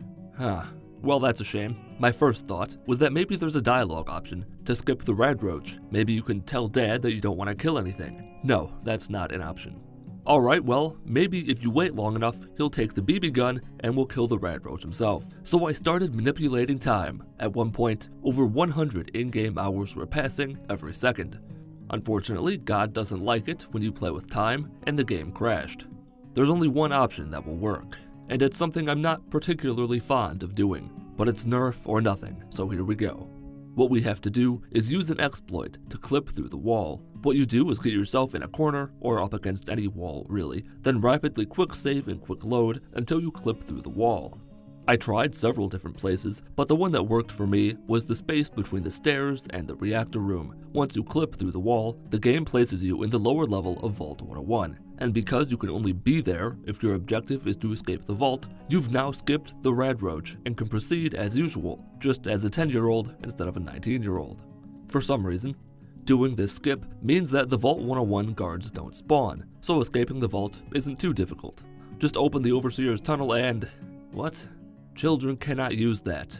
Well, that's a shame. My first thought was that maybe there's a dialogue option to skip the rad roach. Maybe you can tell Dad that you don't want to kill anything. No, that's not an option. Alright, well, maybe if you wait long enough, he'll take the BB gun and will kill the rad roach himself. So I started manipulating time. At one point, over 100 in-game hours were passing every second. Unfortunately, God doesn't like it when you play with time, and the game crashed. There's only one option that will work, and it's something I'm not particularly fond of doing, but it's nerf or nothing, so here we go. What we have to do is use an exploit to clip through the wall. What you do is get yourself in a corner, or up against any wall really, then rapidly quick save and quick load until you clip through the wall. I tried several different places, but the one that worked for me was the space between the stairs and the reactor room. Once you clip through the wall, the game places you in the lower level of Vault 101, and because you can only be there if your objective is to escape the vault, you've now skipped the rad roach and can proceed as usual, just as a 10-year-old instead of a 19-year-old. For some reason, doing this skip means that the Vault 101 guards don't spawn, so escaping the vault isn't too difficult. Just open the Overseer's tunnel and... what? Children cannot use that.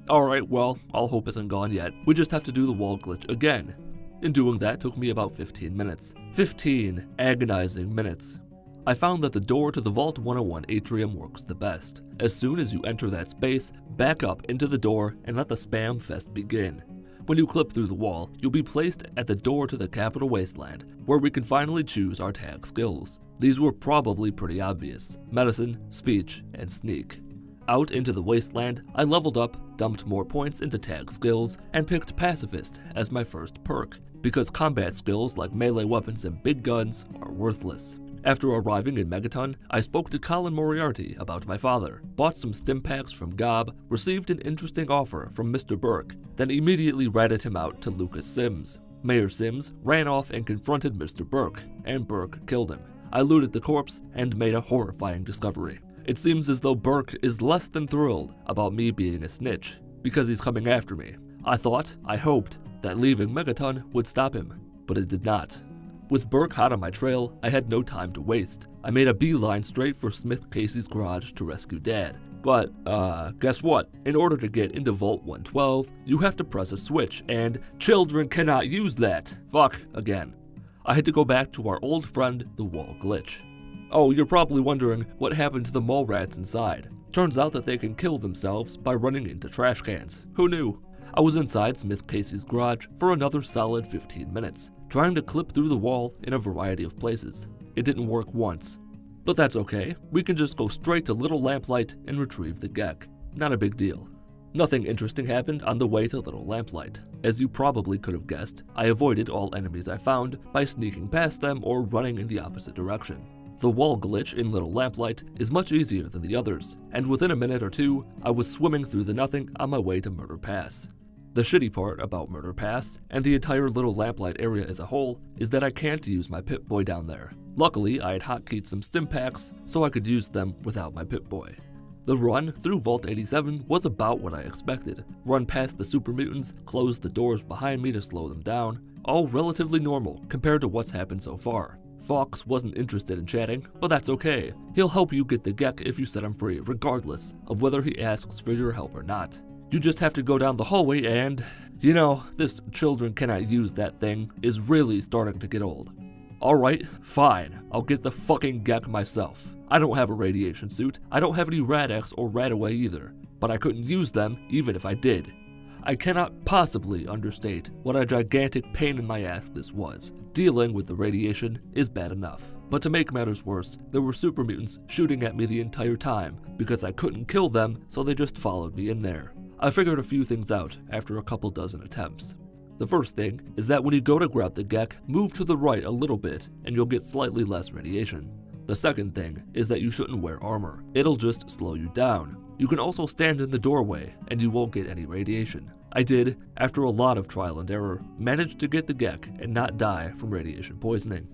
Alright, well, all hope isn't gone yet. We just have to do the wall glitch again. In doing that took me about 15 minutes. 15 agonizing minutes. I found that the door to the Vault 101 atrium works the best. As soon as you enter that space, back up into the door and let the spam fest begin. When you clip through the wall, you'll be placed at the door to the Capital Wasteland, where we can finally choose our tag skills. These were probably pretty obvious: medicine, speech, and sneak. Out into the wasteland, I leveled up, dumped more points into tag skills, and picked Pacifist as my first perk, because combat skills like melee weapons and big guns are worthless. After arriving in Megaton, I spoke to Colin Moriarty about my father, bought some stim packs from Gob, received an interesting offer from Mr. Burke, then immediately ratted him out to Lucas Sims. Mayor Sims ran off and confronted Mr. Burke, and Burke killed him. I looted the corpse and made a horrifying discovery. It seems as though Burke is less than thrilled about me being a snitch, because he's coming after me. I hoped, that leaving Megaton would stop him, but it did not. With Burke hot on my trail, I had no time to waste. I made a beeline straight for Smith Casey's garage to rescue Dad. But, guess what? In order to get into Vault 112, you have to press a switch, and children cannot use that. Fuck, again. I had to go back to our old friend, the wall glitch. Oh, you're probably wondering what happened to the mole rats inside. Turns out that they can kill themselves by running into trash cans. Who knew? I was inside Smith Casey's garage for another solid 15 minutes, trying to clip through the wall in a variety of places. It didn't work once. But that's okay, we can just go straight to Little Lamplight and retrieve the Gek. Not a big deal. Nothing interesting happened on the way to Little Lamplight. As you probably could have guessed, I avoided all enemies I found by sneaking past them or running in the opposite direction. The wall glitch in Little Lamplight is much easier than the others, and within a minute or two, I was swimming through the nothing on my way to Murder Pass. The shitty part about Murder Pass, and the entire Little Lamplight area as a whole, is that I can't use my Pip Boy down there. Luckily, I had hotkeyed some stim packs, so I could use them without my Pip Boy. The run through Vault 87 was about what I expected. Run past the super mutants, close the doors behind me to slow them down, all relatively normal compared to what's happened so far. Fox wasn't interested in chatting, but that's okay. He'll help you get the Gek if you set him free, regardless of whether he asks for your help or not. You just have to go down the hallway and, you know, this children cannot use that thing is really starting to get old. Alright, fine, I'll get the fucking Gek myself. I don't have a radiation suit, I don't have any Rad-X or Radaway either, but I couldn't use them even if I did. I cannot possibly understate what a gigantic pain in my ass this was. Dealing with the radiation is bad enough. But to make matters worse, there were super mutants shooting at me the entire time because I couldn't kill them, so they just followed me in there. I figured a few things out after a couple dozen attempts. The first thing is that when you go to grab the Gek, move to the right a little bit and you'll get slightly less radiation. The second thing is that you shouldn't wear armor. It'll just slow you down. You can also stand in the doorway and you won't get any radiation. I did, after a lot of trial and error, manage to get the Gek and not die from radiation poisoning.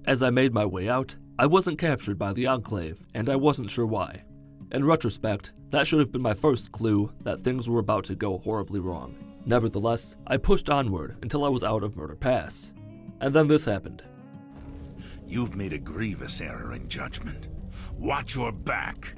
As I made my way out, I wasn't captured by the Enclave, and I wasn't sure why. In retrospect, that should have been my first clue that things were about to go horribly wrong. Nevertheless, I pushed onward until I was out of Murder Pass. And then this happened. You've made a grievous error in judgment. Watch your back.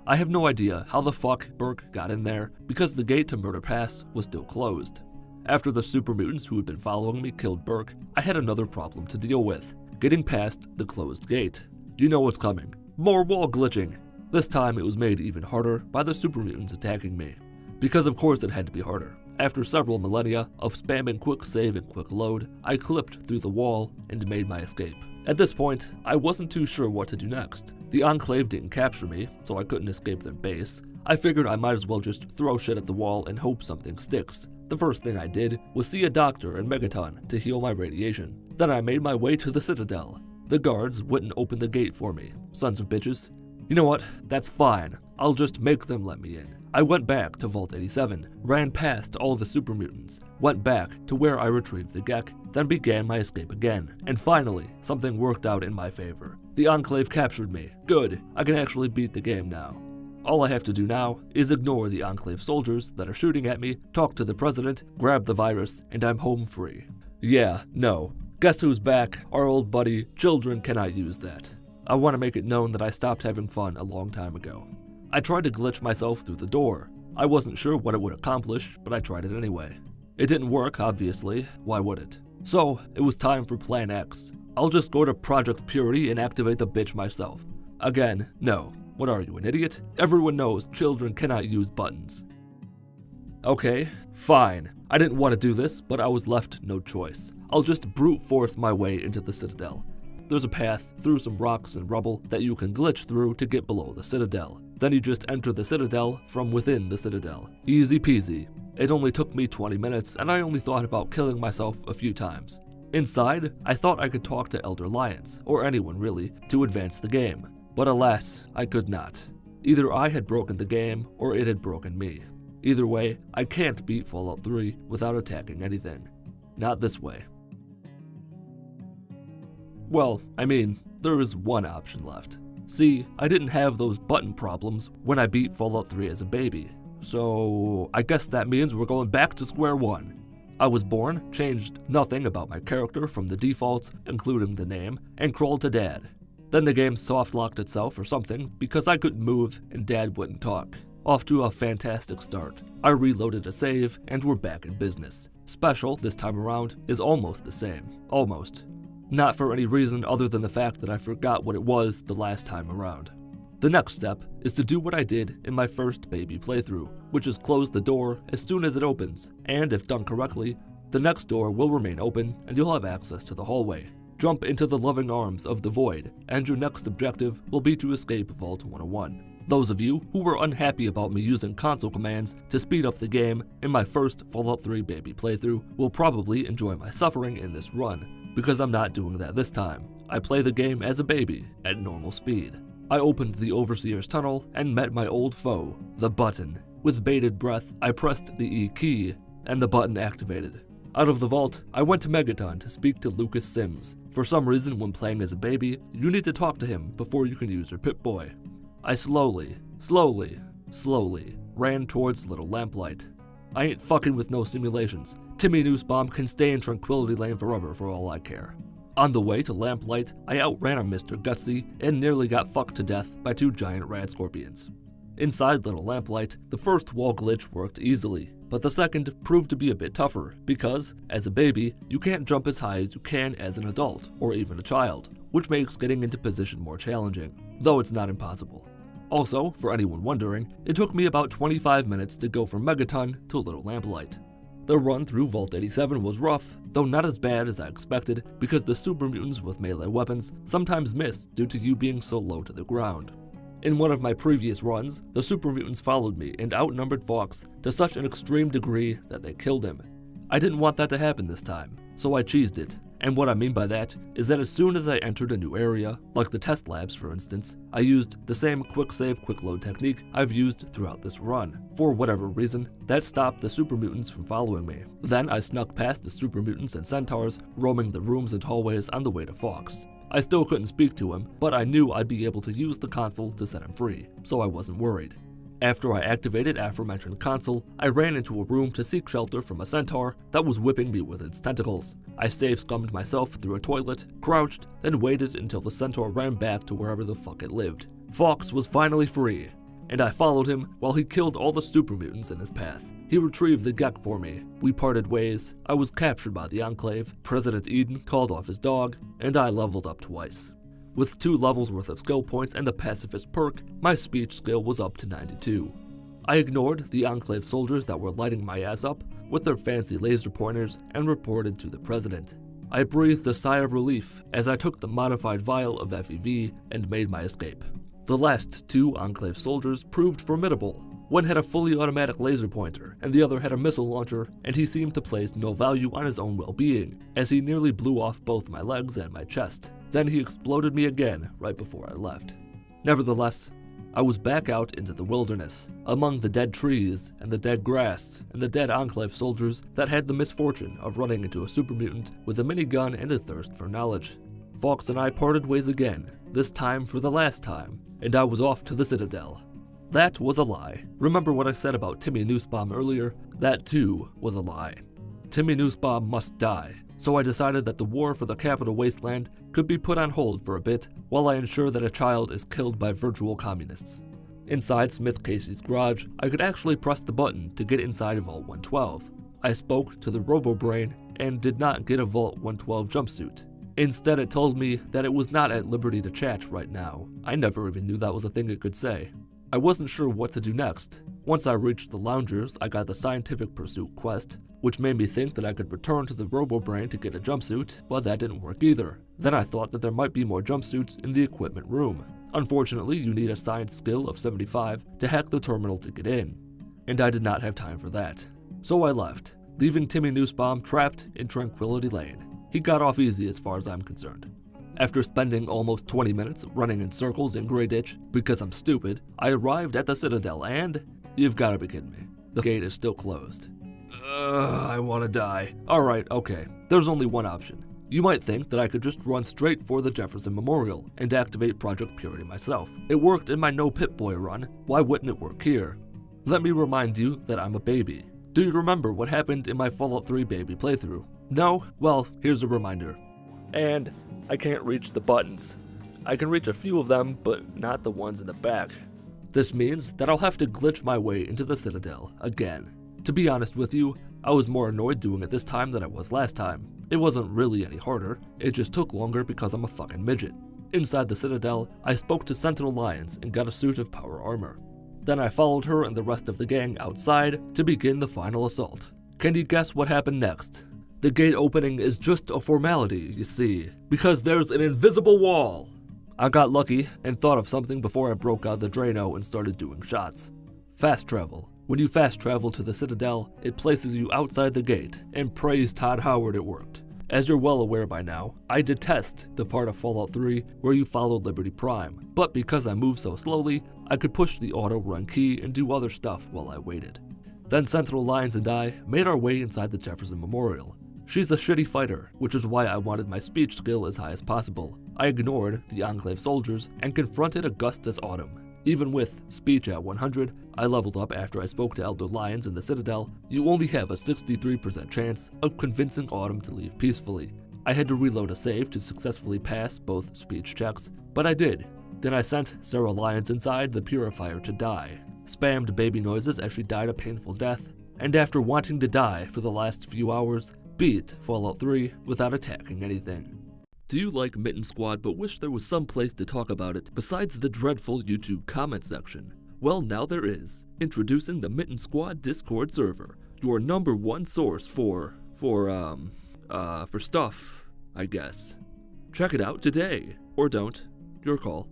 I have no idea how the fuck Burke got in there because the gate to Murder Pass was still closed. After the super mutants who had been following me killed Burke, I had another problem to deal with, getting past the closed gate. You know what's coming. More wall glitching. This time it was made even harder by the super mutants attacking me. Because of course it had to be harder. After several millennia of spamming quick save and quick load, I clipped through the wall and made my escape. At this point, I wasn't too sure what to do next. The Enclave didn't capture me, so I couldn't escape their base. I figured I might as well just throw shit at the wall and hope something sticks. The first thing I did was see a doctor in Megaton to heal my radiation. Then I made my way to the Citadel. The guards wouldn't open the gate for me, sons of bitches. You know what? That's fine. I'll just make them let me in. I went back to Vault 87, ran past all the super mutants, went back to where I retrieved the Gek, then began my escape again. And finally, something worked out in my favor. The Enclave captured me. Good, I can actually beat the game now. All I have to do now is ignore the Enclave soldiers that are shooting at me, talk to the president, grab the virus, and I'm home free. Yeah, no. Guess who's back? Our old buddy. Children cannot use that. I want to make it known that I stopped having fun a long time ago. I tried to glitch myself through the door. I wasn't sure what it would accomplish, but I tried it anyway. It didn't work, obviously. Why would it? So, it was time for Plan X. I'll just go to Project Purity and activate the bitch myself. Again, no. What are you, an idiot? Everyone knows children cannot use buttons. Okay, fine. I didn't want to do this, but I was left no choice. I'll just brute force my way into the Citadel. There's a path through some rocks and rubble that you can glitch through to get below the Citadel. Then you just enter the Citadel from within the Citadel. Easy peasy. It only took me 20 minutes, and I only thought about killing myself a few times. Inside, I thought I could talk to Elder Lions, or anyone really, to advance the game. But alas, I could not. Either I had broken the game, or it had broken me. Either way, I can't beat Fallout 3 without attacking anything. Not this way. Well, I mean, there is one option left. See, I didn't have those button problems when I beat Fallout 3 as a baby. So, I guess that means we're going back to square one. I was born, changed nothing about my character from the defaults, including the name, and crawled to Dad. Then the game soft-locked itself or something because I couldn't move and Dad wouldn't talk. Off to a fantastic start. I reloaded a save and we're back in business. Special, this time around, is almost the same. Almost. Not for any reason other than the fact that I forgot what it was the last time around. The next step is to do what I did in my first baby playthrough, which is close the door as soon as it opens, and if done correctly, the next door will remain open and you'll have access to the hallway. Jump into the loving arms of the void, and your next objective will be to escape Vault 101. Those of you who were unhappy about me using console commands to speed up the game in my first Fallout 3 baby playthrough will probably enjoy my suffering in this run, because I'm not doing that this time. I play the game as a baby, at normal speed. I opened the Overseer's tunnel and met my old foe, the button. With bated breath, I pressed the E key, and the button activated. Out of the vault, I went to Megaton to speak to Lucas Sims. For some reason, when playing as a baby, you need to talk to him before you can use your Pip Boy. I slowly ran towards Little Lamplight. I ain't fucking with no simulations. Timmy Nussbaum can stay in Tranquility Lane forever for all I care. On the way to Lamplight, I outran a Mr. Gutsy and nearly got fucked to death by 2 giant rad scorpions. Inside Little Lamplight, the first wall glitch worked easily, but the second proved to be a bit tougher because, as a baby, you can't jump as high as you can as an adult, or even a child, which makes getting into position more challenging, though it's not impossible. Also, for anyone wondering, it took me about 25 minutes to go from Megaton to Little Lamplight. The run through Vault 87 was rough, though not as bad as I expected because the super mutants with melee weapons sometimes missed due to you being so low to the ground. In one of my previous runs, the super mutants followed me and outnumbered Fox to such an extreme degree that they killed him. I didn't want that to happen this time, so I cheesed it. And what I mean by that is that as soon as I entered a new area, like the test labs for instance, I used the same quick save quick load technique I've used throughout this run. For whatever reason, that stopped the super mutants from following me. Then I snuck past the super mutants and centaurs, roaming the rooms and hallways on the way to Fox. I still couldn't speak to him, but I knew I'd be able to use the console to set him free, so I wasn't worried. After I activated aforementioned console, I ran into a room to seek shelter from a centaur that was whipping me with its tentacles. I scummed myself through a toilet, crouched, then waited until the centaur ran back to wherever the fuck it lived. Fox was finally free, and I followed him while he killed all the super mutants in his path. He retrieved the Gek for me. We parted ways. I was captured by the Enclave, President Eden called off his dog, and I leveled up twice. With 2 levels worth of skill points and the pacifist perk, my speech skill was up to 92. I ignored the Enclave soldiers that were lighting my ass up with their fancy laser pointers and reported to the president. I breathed a sigh of relief as I took the modified vial of FEV and made my escape. The last 2 Enclave soldiers proved formidable. One had a fully automatic laser pointer, and the other had a missile launcher, and he seemed to place no value on his own well-being, as he nearly blew off both my legs and my chest. Then he exploded me again right before I left. Nevertheless, I was back out into the wilderness, among the dead trees and the dead grass and the dead Enclave soldiers that had the misfortune of running into a super mutant with a minigun and a thirst for knowledge. Fox and I parted ways again, this time for the last time, and I was off to the Citadel. That was a lie. Remember what I said about Timmy Nussbaum earlier? That too was a lie. Timmy Nussbaum must die, so I decided that the war for the capital wasteland could be put on hold for a bit while I ensure that a child is killed by virtual communists. Inside Smith Casey's garage, I could actually press the button to get inside of Vault 112. I spoke to the RoboBrain and did not get a Vault 112 jumpsuit. Instead, it told me that it was not at liberty to chat right now. I never even knew that was a thing it could say. I wasn't sure what to do next. Once I reached the loungers, I got the Scientific Pursuit quest, which made me think that I could return to the RoboBrain to get a jumpsuit, but that didn't work either. Then I thought that there might be more jumpsuits in the equipment room. Unfortunately, you need a science skill of 75 to hack the terminal to get in, and I did not have time for that. So I left, leaving Timmy Nussbaum trapped in Tranquility Lane. He got off easy as far as I'm concerned. After spending almost 20 minutes running in circles in Grey Ditch because I'm stupid, I arrived at the Citadel and... You've gotta be kidding me. The gate is still closed. I wanna die. Alright, okay. There's only one option. You might think that I could just run straight for the Jefferson Memorial and activate Project Purity myself. It worked in my No Pip Boy run, why wouldn't it work here? Let me remind you that I'm a baby. Do you remember what happened in my Fallout 3 baby playthrough? No? Well, here's a reminder. And I can't reach the buttons. I can reach a few of them, but not the ones in the back. This means that I'll have to glitch my way into the Citadel again. To be honest with you, I was more annoyed doing it this time than I was last time. It wasn't really any harder, it just took longer because I'm a fucking midget. Inside the Citadel, I spoke to Sentinel Lyons and got a suit of power armor. Then I followed her and the rest of the gang outside to begin the final assault. Can you guess what happened next? The gate opening is just a formality, you see, because there's an invisible wall. I got lucky and thought of something before I broke out the Drano and started doing shots. Fast travel. When you fast travel to the Citadel, it places you outside the gate, and praise Todd Howard it worked. As you're well aware by now, I detest the part of Fallout 3 where you follow Liberty Prime, but because I moved so slowly, I could push the auto-run key and do other stuff while I waited. Then Sentinel Lyons and I made our way inside the Jefferson Memorial. She's a shitty fighter, which is why I wanted my speech skill as high as possible. I ignored the Enclave soldiers and confronted Augustus Autumn. Even with speech at 100, I leveled up after I spoke to Elder Lyons in the Citadel. You only have a 63% chance of convincing Autumn to leave peacefully. I had to reload a save to successfully pass both speech checks, but I did. Then I sent Sarah Lyons inside the purifier to die, spammed baby noises as she died a painful death, and after wanting to die for the last few hours, beat Fallout 3 without attacking anything. Do you like Mitten Squad but wish there was some place to talk about it besides the dreadful YouTube comment section? Well, now there is. Introducing the Mitten Squad Discord server, your #1 source for stuff, I guess. Check it out today, or don't, your call.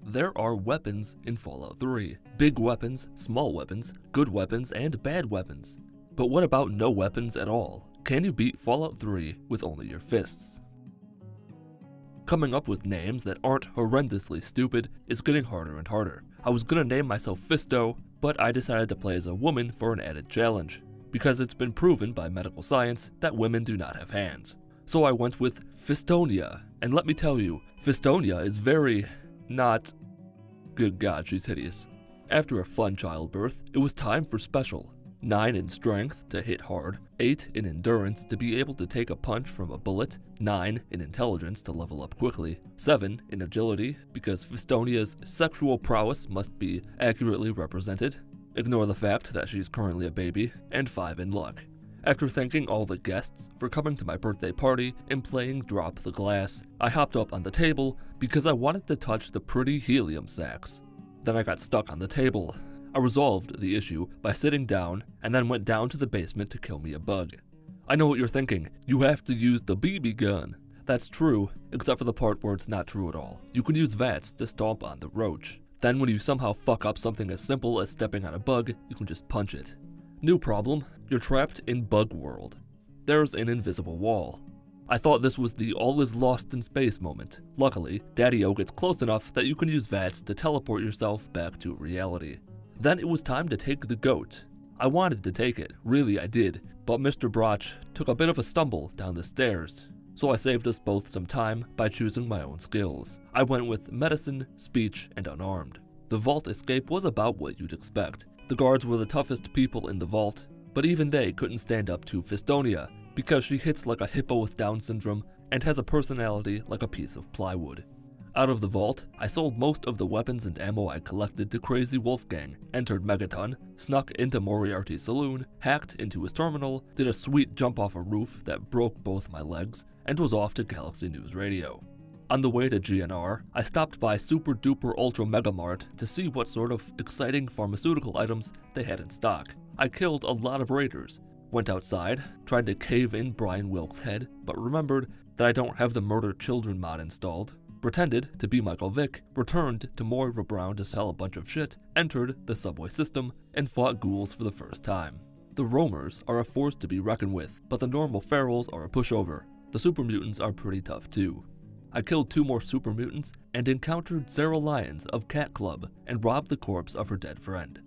There are weapons in Fallout 3. Big weapons, small weapons, good weapons, and bad weapons. But what about no weapons at all? Can you beat Fallout 3 with only your fists? Coming up with names that aren't horrendously stupid is getting harder and harder. I was gonna name myself Fisto, but I decided to play as a woman for an added challenge, because it's been proven by medical science that women do not have hands. So I went with Fistonia, and let me tell you, Fistonia is very not... Good God, she's hideous. After a fun childbirth, it was time for special. 9 in strength to hit hard, 8 in endurance to be able to take a punch from a bullet, 9 in intelligence to level up quickly, 7 in agility because Fistonia's sexual prowess must be accurately represented, ignore the fact that she's currently a baby, and 5 in luck. After thanking all the guests for coming to my birthday party and playing Drop the Glass, I hopped up on the table because I wanted to touch the pretty helium sacks. Then I got stuck on the table. I resolved the issue by sitting down and then went down to the basement to kill me a bug. I know what you're thinking, you have to use the BB gun. That's true, except for the part where it's not true at all. You can use VATS to stomp on the roach. Then when you somehow fuck up something as simple as stepping on a bug, you can just punch it. New problem, you're trapped in bug world. There's an invisible wall. I thought this was the all is lost in space moment. Luckily, Daddy-O gets close enough that you can use VATS to teleport yourself back to reality. Then it was time to take the goat. I wanted to take it, really I did, but Mr. Broch took a bit of a stumble down the stairs. So I saved us both some time by choosing my own skills. I went with medicine, speech, and unarmed. The vault escape was about what you'd expect. The guards were the toughest people in the vault, but even they couldn't stand up to Fistonia because she hits like a hippo with Down syndrome and has a personality like a piece of plywood. Out of the vault, I sold most of the weapons and ammo I collected to Crazy Wolfgang, entered Megaton, snuck into Moriarty's saloon, hacked into his terminal, did a sweet jump off a roof that broke both my legs, and was off to Galaxy News Radio. On the way to GNR, I stopped by Super Duper Ultra Mega Mart to see what sort of exciting pharmaceutical items they had in stock. I killed a lot of raiders, went outside, tried to cave in Brian Wilkes' head, but remembered that I don't have the Murder Children mod installed, pretended to be Michael Vick, returned to Moira Brown to sell a bunch of shit, entered the subway system, and fought ghouls for the first time. The roamers are a force to be reckoned with, but the normal ferals are a pushover. The super mutants are pretty tough too. I killed 2 more super mutants and encountered Sarah Lyons of Cat Club and robbed the corpse of her dead friend.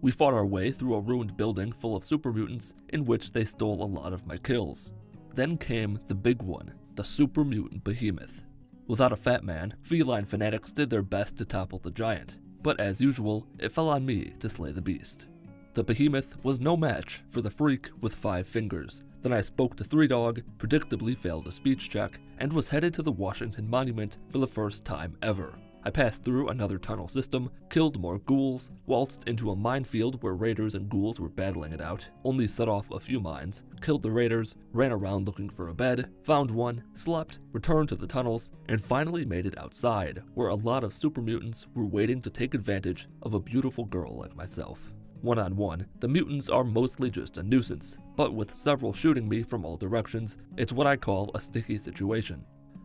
We fought our way through a ruined building full of super mutants in which they stole a lot of my kills. Then came the big one, the super mutant behemoth. Without a fat man, feline fanatics did their best to topple the giant, but as usual, it fell on me to slay the beast. The behemoth was no match for the freak with 5 fingers. Then I spoke to Three Dog, predictably failed a speech check, and was headed to the Washington Monument for the first time ever. I passed through another tunnel system, killed more ghouls, waltzed into a minefield where raiders and ghouls were battling it out, only set off a few mines, killed the raiders, ran around looking for a bed, found one, slept, returned to the tunnels, and finally made it outside, where a lot of super mutants were waiting to take advantage of a beautiful girl like myself. One-on-one, the mutants are mostly just a nuisance, but with several shooting me from all directions, it's what I call a sticky situation.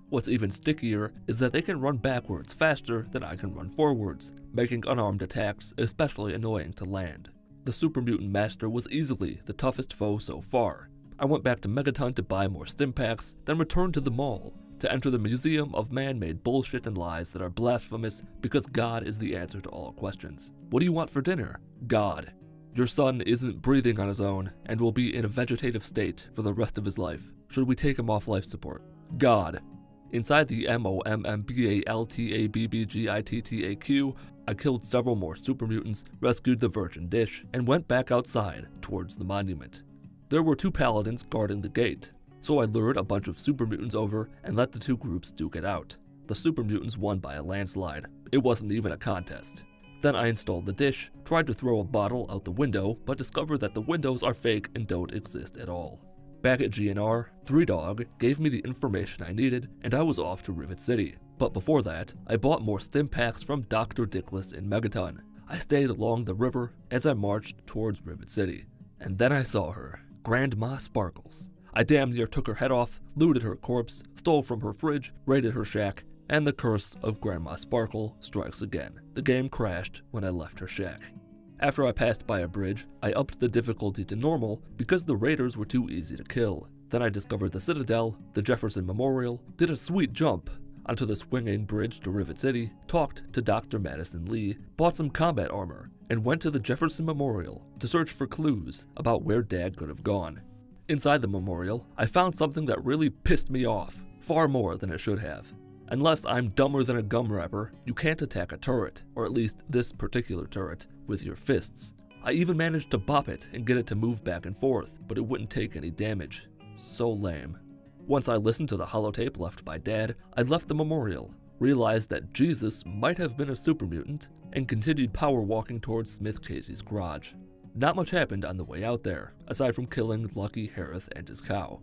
What's even stickier is that they can run backwards faster than I can run forwards, making unarmed attacks especially annoying to land. The Super Mutant Master was easily the toughest foe so far. I went back to Megaton to buy more stim packs, then returned to the mall to enter the Museum of Man-Made Bullshit and Lies that are blasphemous because God is the answer to all questions. What do you want for dinner? God. Your son isn't breathing on his own and will be in a vegetative state for the rest of his life. Should we take him off life support? God. Inside the MOMMBALTABBGITTAQ, I killed several more super mutants, rescued the virgin dish, and went back outside towards the monument. There were 2 paladins guarding the gate, so I lured a bunch of super mutants over and let the 2 groups duke it out. The super mutants won by a landslide. It wasn't even a contest. Then I installed the dish, tried to throw a bottle out the window, but discovered that the windows are fake and don't exist at all. Back at GNR, Three Dog gave me the information I needed, and I was off to Rivet City. But before that, I bought more stim packs from Dr. Dickless in Megaton. I stayed along the river as I marched towards Rivet City. And then I saw her, Grandma Sparkles. I damn near took her head off, looted her corpse, stole from her fridge, raided her shack, and the curse of Grandma Sparkle strikes again. The game crashed when I left her shack. After I passed by a bridge, I upped the difficulty to normal because the raiders were too easy to kill. Then I discovered the Citadel, the Jefferson Memorial, did a sweet jump onto the swinging bridge to Rivet City, talked to Dr. Madison Lee, bought some combat armor, and went to the Jefferson Memorial to search for clues about where Dad could have gone. Inside the memorial, I found something that really pissed me off, far more than it should have. Unless I'm dumber than a gum wrapper, you can't attack a turret, or at least this particular turret, with your fists. I even managed to bop it and get it to move back and forth, but it wouldn't take any damage. So lame. Once I listened to the holotape left by Dad, I left the memorial, realized that Jesus might have been a super mutant, and continued power walking towards Smith Casey's garage. Not much happened on the way out there, aside from killing Lucky Harith and his cow.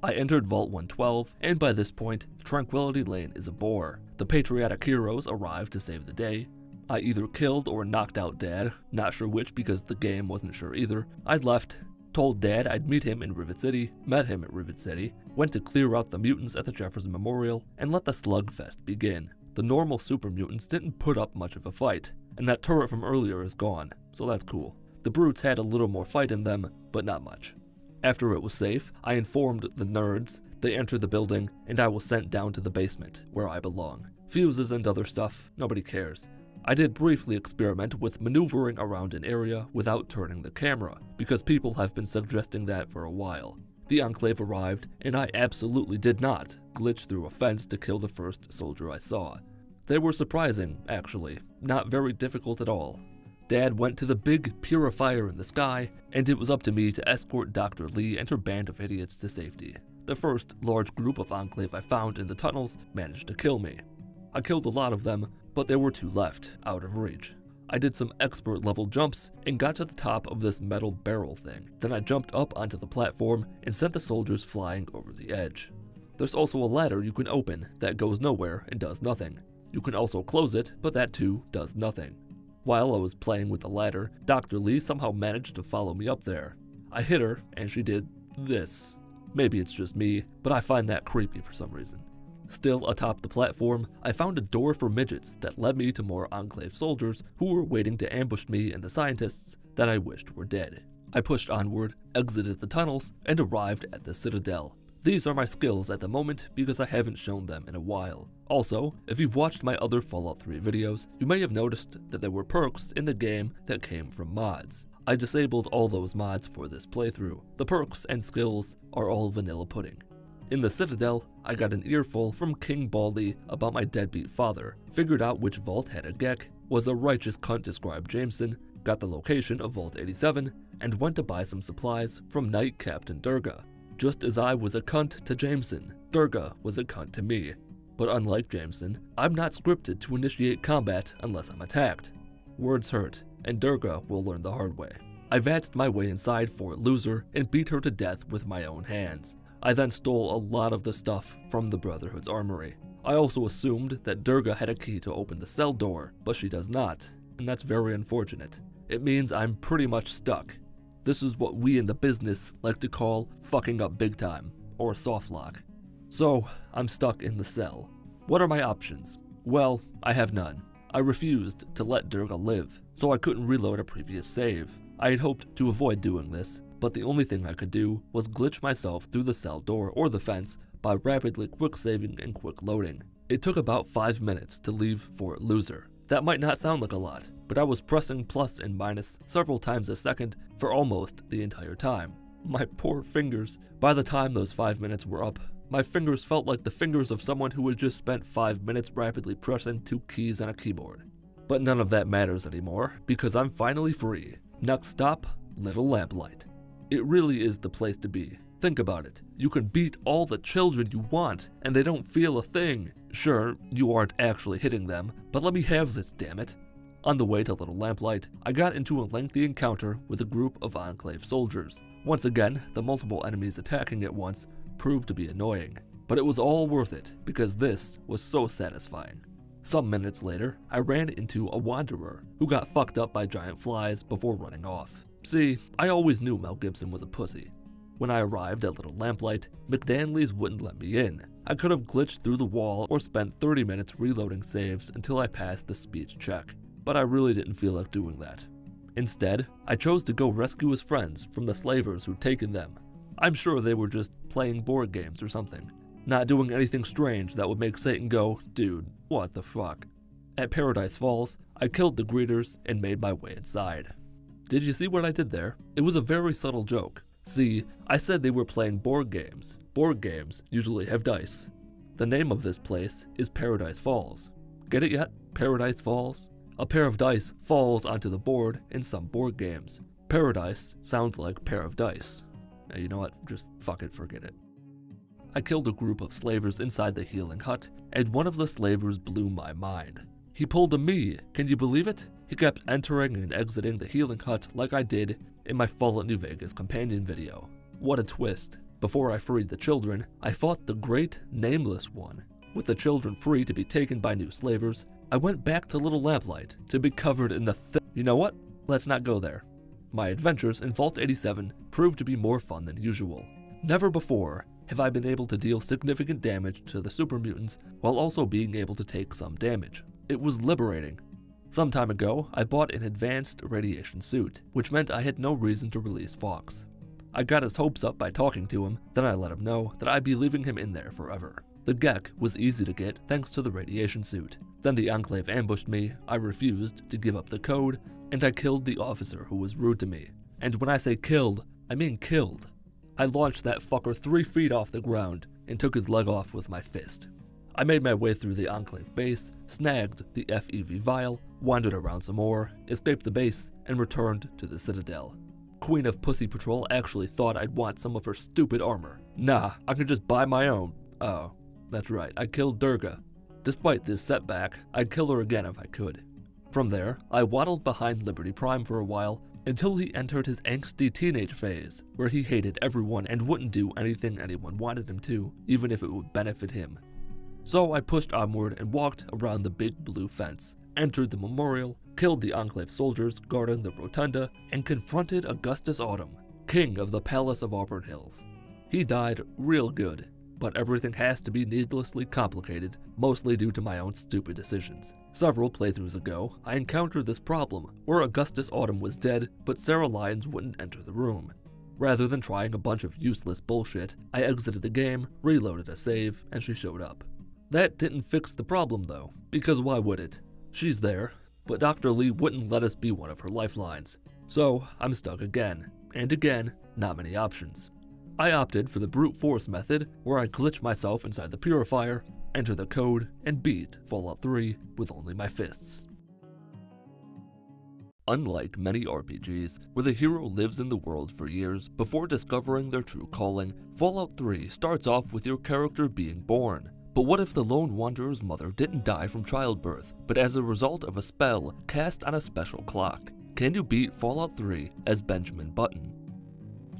I entered Vault 112, and by this point, Tranquility Lane is a bore. The patriotic heroes arrived to save the day. I either killed or knocked out Dad, not sure which because the game wasn't sure either. I left, told Dad I'd meet him in Rivet City, met him at Rivet City, went to clear out the mutants at the Jefferson Memorial, and let the slugfest begin. The normal super mutants didn't put up much of a fight, and that turret from earlier is gone, so that's cool. The brutes had a little more fight in them, but not much. After it was safe, I informed the nerds, they entered the building, and I was sent down to the basement, where I belong. Fuses and other stuff, nobody cares. I did briefly experiment with maneuvering around an area without turning the camera, because people have been suggesting that for a while. The Enclave arrived, and I absolutely did not glitch through a fence to kill the first soldier I saw. They were surprising, actually, not very difficult at all. Dad went to the big purifier in the sky, and it was up to me to escort Dr. Lee and her band of idiots to safety. The first large group of Enclave I found in the tunnels managed to kill me. I killed a lot of them, but there were 2 left, out of reach. I did some expert level jumps and got to the top of this metal barrel thing. Then I jumped up onto the platform and sent the soldiers flying over the edge. There's also a ladder you can open that goes nowhere and does nothing. You can also close it, but that too does nothing. While I was playing with the ladder, Dr. Lee somehow managed to follow me up there. I hit her, and she did this. Maybe it's just me, but I find that creepy for some reason. Still atop the platform, I found a door for midgets that led me to more Enclave soldiers who were waiting to ambush me and the scientists that I wished were dead. I pushed onward, exited the tunnels, and arrived at the Citadel. These are my skills at the moment because I haven't shown them in a while. Also, if you've watched my other Fallout 3 videos, you may have noticed that there were perks in the game that came from mods. I disabled all those mods for this playthrough. The perks and skills are all vanilla pudding. In the Citadel, I got an earful from King Baldy about my deadbeat father, figured out which vault had a Gek, was a righteous cunt to scribe Jameson, got the location of Vault 87, and went to buy some supplies from Knight Captain Durga. Just as I was a cunt to Jameson, Durga was a cunt to me. But unlike Jameson, I'm not scripted to initiate combat unless I'm attacked. Words hurt, and Durga will learn the hard way. I VATS'd my way inside Fort Loser and beat her to death with my own hands. I then stole a lot of the stuff from the Brotherhood's armory. I also assumed that Durga had a key to open the cell door, but she does not, and that's very unfortunate. It means I'm pretty much stuck. This is what we in the business like to call fucking up big time, or soft lock. So, I'm stuck in the cell. What are my options? Well, I have none. I refused to let Durga live, so I couldn't reload a previous save. I had hoped to avoid doing this, but the only thing I could do was glitch myself through the cell door or the fence by rapidly quick saving and quick loading. It took about 5 minutes to leave Fort Loser. That might not sound like a lot, but I was pressing plus and minus several times a second for almost the entire time. My poor fingers. By the time those 5 minutes were up, my fingers felt like the fingers of someone who had just spent 5 minutes rapidly pressing 2 keys on a keyboard. But none of that matters anymore, because I'm finally free. Next stop, Little Lamplight. It really is the place to be. Think about it. You can beat all the children you want, and they don't feel a thing. Sure, you aren't actually hitting them, but let me have this, damn it. On the way to Little Lamplight, I got into a lengthy encounter with a group of Enclave soldiers. Once again, the multiple enemies attacking at once proved to be annoying, but it was all worth it because this was so satisfying. Some minutes later, I ran into a wanderer who got fucked up by giant flies before running off. See, I always knew Mel Gibson was a pussy. When I arrived at Little Lamplight, McDanley's wouldn't let me in. I could have glitched through the wall or spent 30 minutes reloading saves until I passed the speech check, but I really didn't feel like doing that. Instead, I chose to go rescue his friends from the slavers who'd taken them. I'm sure they were just playing board games or something, not doing anything strange that would make Satan go, dude, what the fuck. At Paradise Falls, I killed the greeters and made my way inside. Did you see what I did there? It was a very subtle joke. See, I said they were playing board games. Board games usually have dice. The name of this place is Paradise Falls. Get it yet? Paradise Falls? A pair of dice falls onto the board in some board games. Paradise sounds like pair of dice. Now, you know what? Just fuck it, forget it. I killed a group of slavers inside the healing hut, and one of the slavers blew my mind. He pulled a me, can you believe it? He kept entering and exiting the healing hut like I did in my Fallout New Vegas companion video. What a twist. Before I freed the children, I fought the Great Nameless One. With the children free to be taken by new slavers, I went back to Little Lamplight to be covered in the You know what? Let's not go there. My adventures in Vault 87 proved to be more fun than usual. Never before have I been able to deal significant damage to the super mutants while also being able to take some damage. It was liberating. Some time ago, I bought an advanced radiation suit, which meant I had no reason to release Fox. I got his hopes up by talking to him, then I let him know that I'd be leaving him in there forever. The Gek was easy to get thanks to the radiation suit. Then the Enclave ambushed me, I refused to give up the code, and I killed the officer who was rude to me. And when I say killed, I mean killed. I launched that fucker 3 feet off the ground and took his leg off with my fist. I made my way through the Enclave base, snagged the FEV vial, wandered around some more, escaped the base, and returned to the Citadel. Queen of Pussy Patrol actually thought I'd want some of her stupid armor. Nah, I could just buy my own. Oh, that's right, I killed Durga. Despite this setback, I'd kill her again if I could. From there, I waddled behind Liberty Prime for a while, until he entered his angsty teenage phase, where he hated everyone and wouldn't do anything anyone wanted him to, even if it would benefit him. So I pushed onward and walked around the big blue fence, entered the memorial, killed the Enclave soldiers guarding the rotunda, and confronted Augustus Autumn, king of the Palace of Auburn Hills. He died real good, but everything has to be needlessly complicated, mostly due to my own stupid decisions. Several playthroughs ago, I encountered this problem, where Augustus Autumn was dead, but Sarah Lyons wouldn't enter the room. Rather than trying a bunch of useless bullshit, I exited the game, reloaded a save, and she showed up. That didn't fix the problem though, because why would it? She's there, but Dr. Lee wouldn't let us be one of her lifelines. So I'm stuck again, and again, not many options. I opted for the brute force method, where I glitch myself inside the purifier, enter the code, and beat Fallout 3 with only my fists. Unlike many RPGs, where the hero lives in the world for years before discovering their true calling, Fallout 3 starts off with your character being born. But what if the lone wanderer's mother didn't die from childbirth, but as a result of a spell cast on a special clock? Can you beat Fallout 3 as Benjamin Button?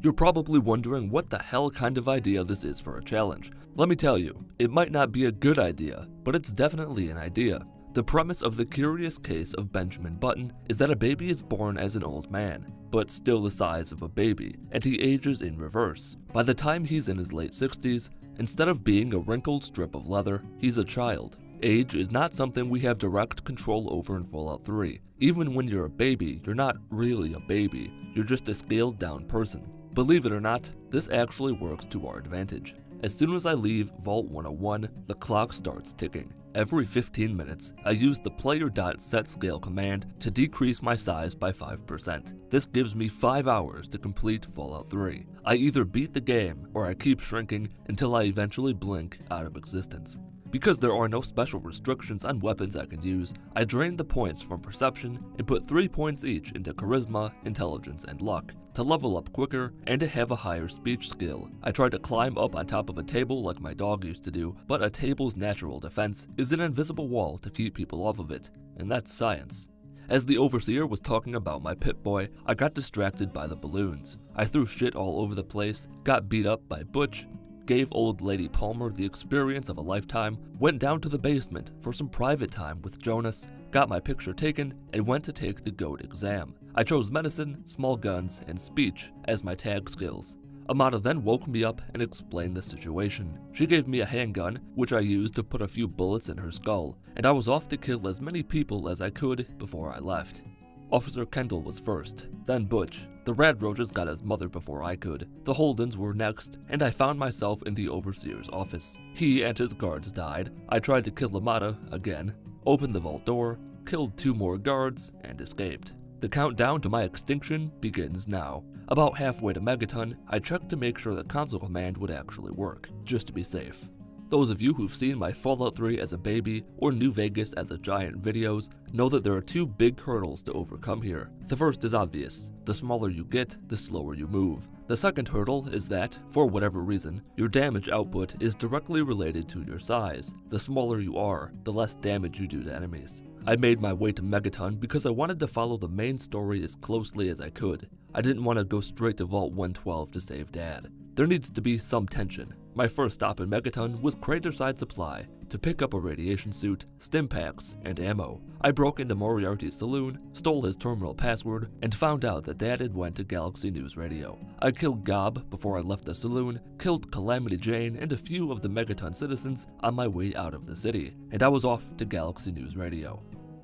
You're probably wondering what the hell kind of idea this is for a challenge. Let me tell you, it might not be a good idea, but it's definitely an idea. The premise of the curious case of Benjamin Button is that a baby is born as an old man, but still the size of a baby, and he ages in reverse. By the time he's in his late 60s, instead of being a wrinkled strip of leather, he's a child. Age is not something we have direct control over in Fallout 3. Even when you're a baby, you're not really a baby, you're just a scaled down person. Believe it or not, this actually works to our advantage. As soon as I leave Vault 101, the clock starts ticking. Every 15 minutes, I use the player.setScale command to decrease my size by 5%. This gives me 5 hours to complete Fallout 3. I either beat the game, or I keep shrinking until I eventually blink out of existence. Because there are no special restrictions on weapons I can use, I drain the points from perception and put 3 points each into charisma, intelligence, and luck, to level up quicker and to have a higher speech skill. I try to climb up on top of a table like my dog used to do, but a table's natural defense is an invisible wall to keep people off of it, and that's science. As the Overseer was talking about my Pip Boy, I got distracted by the balloons. I threw shit all over the place, got beat up by Butch, gave old lady Palmer the experience of a lifetime, went down to the basement for some private time with Jonas, got my picture taken, and went to take the GOAT exam. I chose medicine, small guns, and speech as my tag skills. Amata then woke me up and explained the situation. She gave me a handgun, which I used to put a few bullets in her skull, and I was off to kill as many people as I could before I left. Officer Kendall was first, then Butch. The Rad Roaches got his mother before I could. The Holdens were next, and I found myself in the Overseer's office. He and his guards died. I tried to kill Amata again, opened the vault door, killed 2 more guards, and escaped. The countdown to my extinction begins now. About halfway to Megaton, I checked to make sure the console command would actually work, just to be safe. Those of you who've seen my Fallout 3 as a baby or New Vegas as a giant videos know that there are two big hurdles to overcome here. The first is obvious. The smaller you get, the slower you move. The second hurdle is that, for whatever reason, your damage output is directly related to your size. The smaller you are, the less damage you do to enemies. I made my way to Megaton because I wanted to follow the main story as closely as I could. I didn't want to go straight to Vault 112 to save Dad. There needs to be some tension. My first stop in Megaton was Craterside Supply to pick up a radiation suit, stim packs, and ammo. I broke into Moriarty's saloon, stole his terminal password, and found out that Dad had went to Galaxy News Radio. I killed Gob before I left the saloon, killed Calamity Jane and a few of the Megaton citizens on my way out of the city, and I was off to Galaxy News Radio.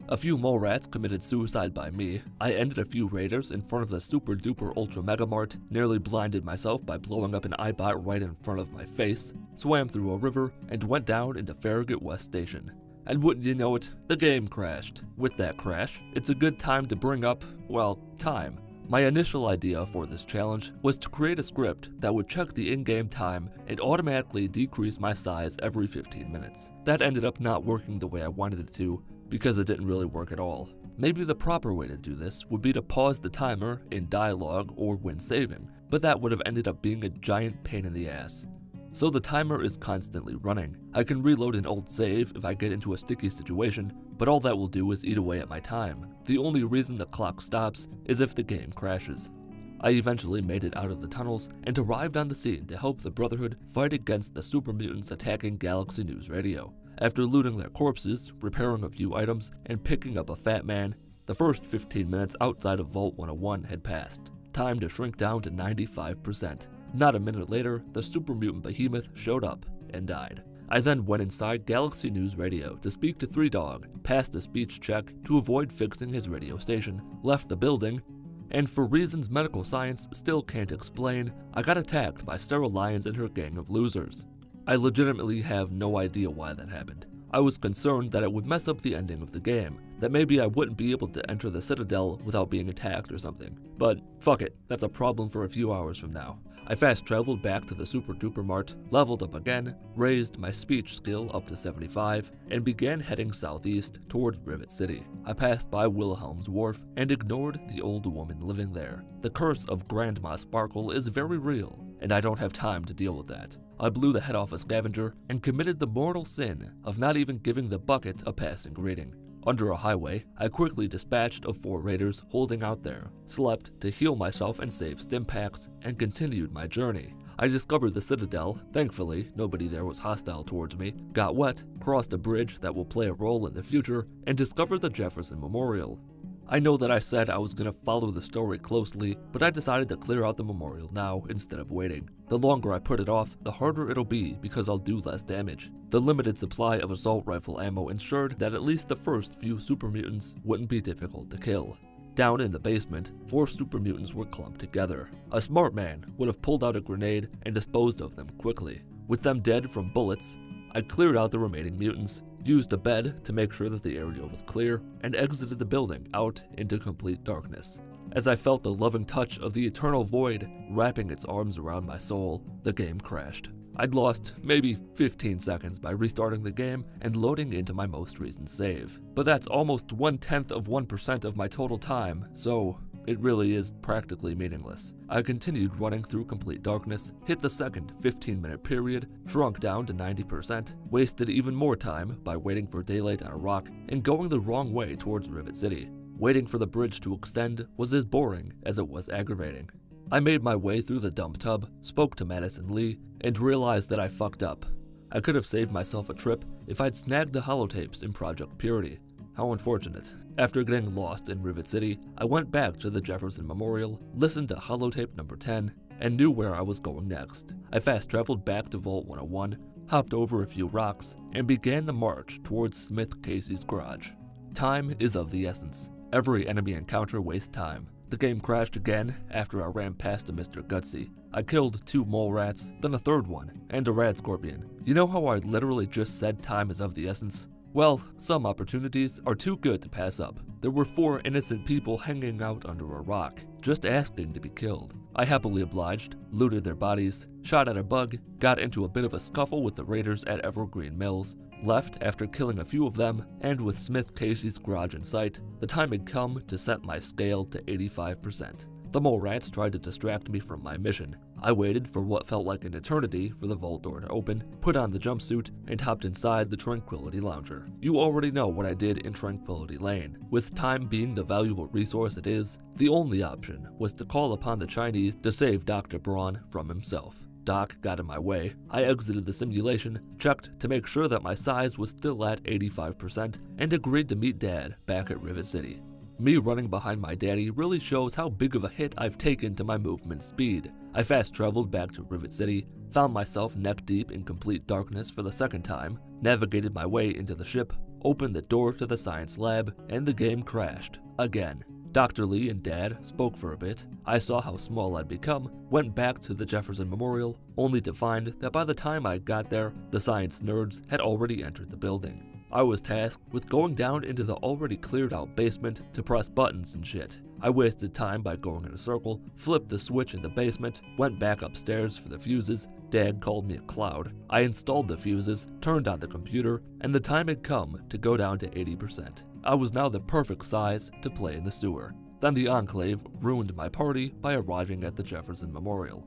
A few mole rats committed suicide by me. I ended a few raiders in front of the super duper ultra mega mart, nearly blinded myself by blowing up an iBot right in front of my face, swam through a river, and went down into Farragut West Station. And wouldn't you know it, the game crashed. With that crash, it's a good time to bring up, well, time. My initial idea for this challenge was to create a script that would check the in-game time and automatically decrease my size every 15 minutes. That ended up not working the way I wanted it to, because it didn't really work at all. Maybe the proper way to do this would be to pause the timer in dialogue or when saving, but that would have ended up being a giant pain in the ass. So the timer is constantly running. I can reload an old save if I get into a sticky situation, but all that will do is eat away at my time. The only reason the clock stops is if the game crashes. I eventually made it out of the tunnels and arrived on the scene to help the Brotherhood fight against the super mutants attacking Galaxy News Radio. After looting their corpses, repairing a few items, and picking up a fat man, the first 15 minutes outside of Vault 101 had passed. Time to shrink down to 95%. Not a minute later, the super mutant behemoth showed up and died. I then went inside Galaxy News Radio to speak to 3Dog, passed a speech check to avoid fixing his radio station, left the building, and for reasons medical science still can't explain, I got attacked by Sarah Lyons and her gang of losers. I legitimately have no idea why that happened. I was concerned that it would mess up the ending of the game, that maybe I wouldn't be able to enter the Citadel without being attacked or something. But fuck it, that's a problem for a few hours from now. I fast traveled back to the Super Duper Mart, leveled up again, raised my speech skill up to 75, and began heading southeast towards Rivet City. I passed by Wilhelm's Wharf and ignored the old woman living there. The curse of Grandma Sparkle is very real, and I don't have time to deal with that. I blew the head off a scavenger and committed the mortal sin of not even giving the bucket a passing greeting. Under a highway, I quickly dispatched of 4 raiders holding out there, slept to heal myself and save stim packs, and continued my journey. I discovered the Citadel, thankfully nobody there was hostile towards me, got wet, crossed a bridge that will play a role in the future, and discovered the Jefferson Memorial. I know that I said I was going to follow the story closely, but I decided to clear out the memorial now instead of waiting. The longer I put it off, the harder it'll be because I'll do less damage. The limited supply of assault rifle ammo ensured that at least the first few super mutants wouldn't be difficult to kill. Down in the basement, 4 super mutants were clumped together. A smart man would have pulled out a grenade and disposed of them quickly. With them dead from bullets, I cleared out the remaining mutants, used a bed to make sure that the area was clear, and exited the building out into complete darkness. As I felt the loving touch of the eternal void wrapping its arms around my soul, the game crashed. I'd lost maybe 15 seconds by restarting the game and loading into my most recent save. But that's almost 0.1% of my total time, so it really is practically meaningless. I continued running through complete darkness, hit the second 15-minute period, shrunk down to 90%, wasted even more time by waiting for daylight on a rock, and going the wrong way towards Rivet City. Waiting for the bridge to extend was as boring as it was aggravating. I made my way through the dump tub, spoke to Madison Lee, and realized that I fucked up. I could have saved myself a trip if I'd snagged the holotapes in Project Purity. How unfortunate. After getting lost in Rivet City, I went back to the Jefferson Memorial, listened to holotape number 10, and knew where I was going next. I fast traveled back to Vault 101, hopped over a few rocks, and began the march towards Smith Casey's garage. Time is of the essence. Every enemy encounter wastes time. The game crashed again after I ran past a Mr. Gutsy. I killed 2 mole rats, then a third one, and a rad scorpion. You know how I literally just said time is of the essence? Well, some opportunities are too good to pass up. There were 4 innocent people hanging out under a rock, just asking to be killed. I happily obliged, looted their bodies, shot at a bug, got into a bit of a scuffle with the raiders at Evergreen Mills, left after killing a few of them, and with Smith Casey's garage in sight, the time had come to set my scale to 85%. The mole rats tried to distract me from my mission. I waited for what felt like an eternity for the vault door to open, put on the jumpsuit, and hopped inside the Tranquility Lounger. You already know what I did in Tranquility Lane. With time being the valuable resource it is, the only option was to call upon the Chinese to save Dr. Braun from himself. Doc got in my way. I exited the simulation, checked to make sure that my size was still at 85%, and agreed to meet Dad back at Rivet City. Me running behind my daddy really shows how big of a hit I've taken to my movement speed. I fast traveled back to Rivet City, found myself neck deep in complete darkness for the second time, navigated my way into the ship, opened the door to the science lab, and the game crashed. Again. Dr. Lee and Dad spoke for a bit. I saw how small I'd become, went back to the Jefferson Memorial, only to find that by the time I got there, the science nerds had already entered the building. I was tasked with going down into the already cleared out basement to press buttons and shit. I wasted time by going in a circle, flipped the switch in the basement, went back upstairs for the fuses. Dad called me a cloud. I installed the fuses, turned on the computer, and the time had come to go down to 80%. I was now the perfect size to play in the sewer. Then the Enclave ruined my party by arriving at the Jefferson Memorial.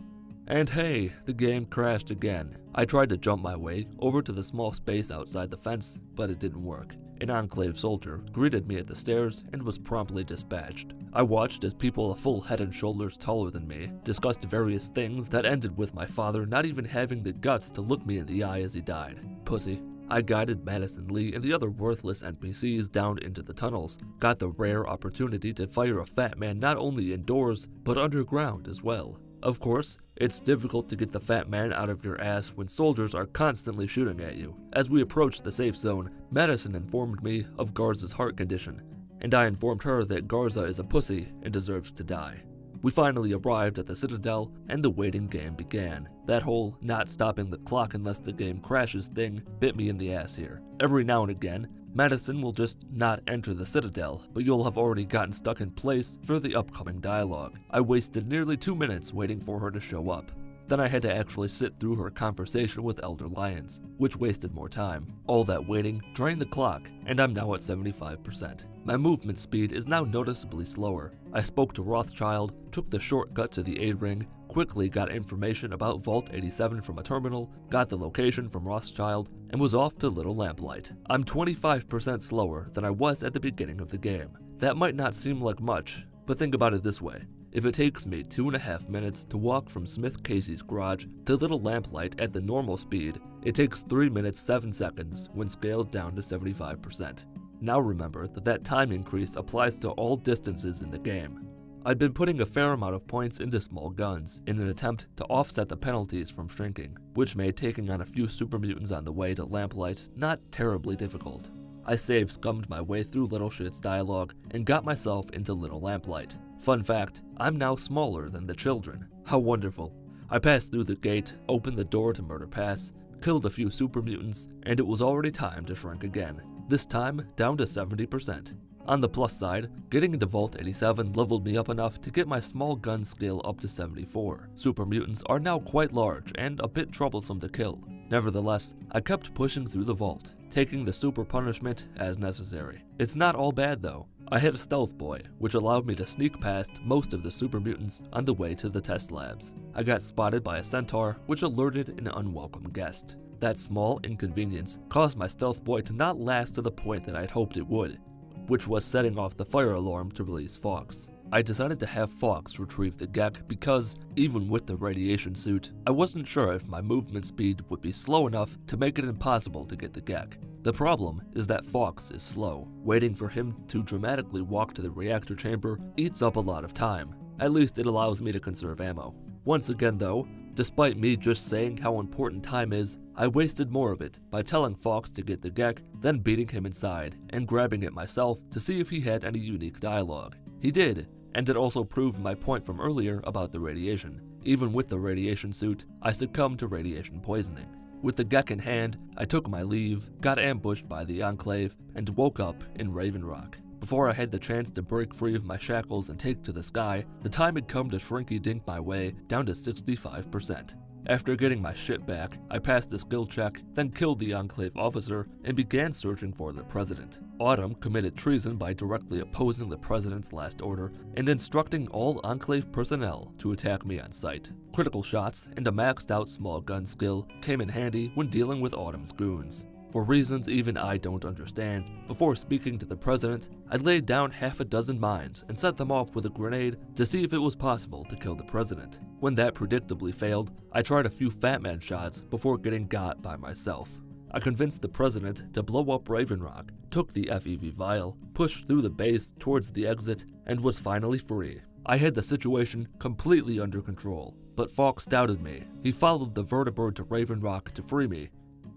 And hey, the game crashed again. I tried to jump my way over to the small space outside the fence, but it didn't work. An Enclave soldier greeted me at the stairs and was promptly dispatched. I watched as people a full head and shoulders taller than me discussed various things that ended with my father not even having the guts to look me in the eye as he died. Pussy. I guided Madison Lee and the other worthless NPCs down into the tunnels, got the rare opportunity to fire a fat man not only indoors, but underground as well. Of course, it's difficult to get the fat man out of your ass when soldiers are constantly shooting at you. As we approached the safe zone, Madison informed me of Garza's heart condition, and I informed her that Garza is a pussy and deserves to die. We finally arrived at the Citadel, and the waiting game began. That whole not stopping the clock unless the game crashes thing bit me in the ass here. Every now and again, Madison will just not enter the Citadel, but you'll have already gotten stuck in place for the upcoming dialogue. I wasted nearly 2 minutes waiting for her to show up. Then I had to actually sit through her conversation with Elder Lyons, which wasted more time. All that waiting drained the clock, and I'm now at 75%. My movement speed is now noticeably slower. I spoke to Rothschild, took the shortcut to the A-Ring, quickly got information about Vault 87 from a terminal, got the location from Rothschild, and was off to Little Lamplight. I'm 25% slower than I was at the beginning of the game. That might not seem like much, but think about it this way. If it takes me 2.5 minutes to walk from Smith Casey's garage to Little Lamplight at the normal speed, it takes 3 minutes 7 seconds when scaled down to 75%. Now remember that time increase applies to all distances in the game. I'd been putting a fair amount of points into small guns in an attempt to offset the penalties from shrinking, which made taking on a few super mutants on the way to Lamplight not terribly difficult. I scummed my way through Little Shit's dialogue and got myself into Little Lamplight. Fun fact, I'm now smaller than the children. How wonderful. I passed through the gate, opened the door to Murder Pass, killed a few super mutants, and it was already time to shrink again. This time, down to 70%. On the plus side, getting into Vault 87 leveled me up enough to get my small gun scale up to 74. Super mutants are now quite large and a bit troublesome to kill. Nevertheless, I kept pushing through the vault, taking the super punishment as necessary. It's not all bad though. I hit a stealth boy, which allowed me to sneak past most of the super mutants on the way to the test labs. I got spotted by a centaur, which alerted an unwelcome guest. That small inconvenience caused my stealth boy to not last to the point that I'd hoped it would, which was setting off the fire alarm to release Fox. I decided to have Fox retrieve the Gek because, even with the radiation suit, I wasn't sure if my movement speed would be slow enough to make it impossible to get the Gek. The problem is that Fox is slow. Waiting for him to dramatically walk to the reactor chamber eats up a lot of time. At least it allows me to conserve ammo. Once again though, despite me just saying how important time is, I wasted more of it by telling Fox to get the Gek, then beating him inside, and grabbing it myself to see if he had any unique dialogue. He did, and it also proved my point from earlier about the radiation. Even with the radiation suit, I succumbed to radiation poisoning. With the Gek in hand, I took my leave, got ambushed by the Enclave, and woke up in Raven Rock. Before I had the chance to break free of my shackles and take to the sky, the time had come to shrinky-dink my way down to 65%. After getting my shit back, I passed the skill check, then killed the Enclave officer, and began searching for the president. Autumn committed treason by directly opposing the president's last order and instructing all Enclave personnel to attack me on sight. Critical shots and a maxed out small gun skill came in handy when dealing with Autumn's goons. For reasons even I don't understand, before speaking to the president, I laid down half a dozen mines and set them off with a grenade to see if it was possible to kill the president. When that predictably failed, I tried a few Fat Man shots before getting got by myself. I convinced the president to blow up Raven Rock, took the FEV vial, pushed through the base towards the exit, and was finally free. I had the situation completely under control, but Fawkes doubted me. He followed the vertibird to Raven Rock to free me.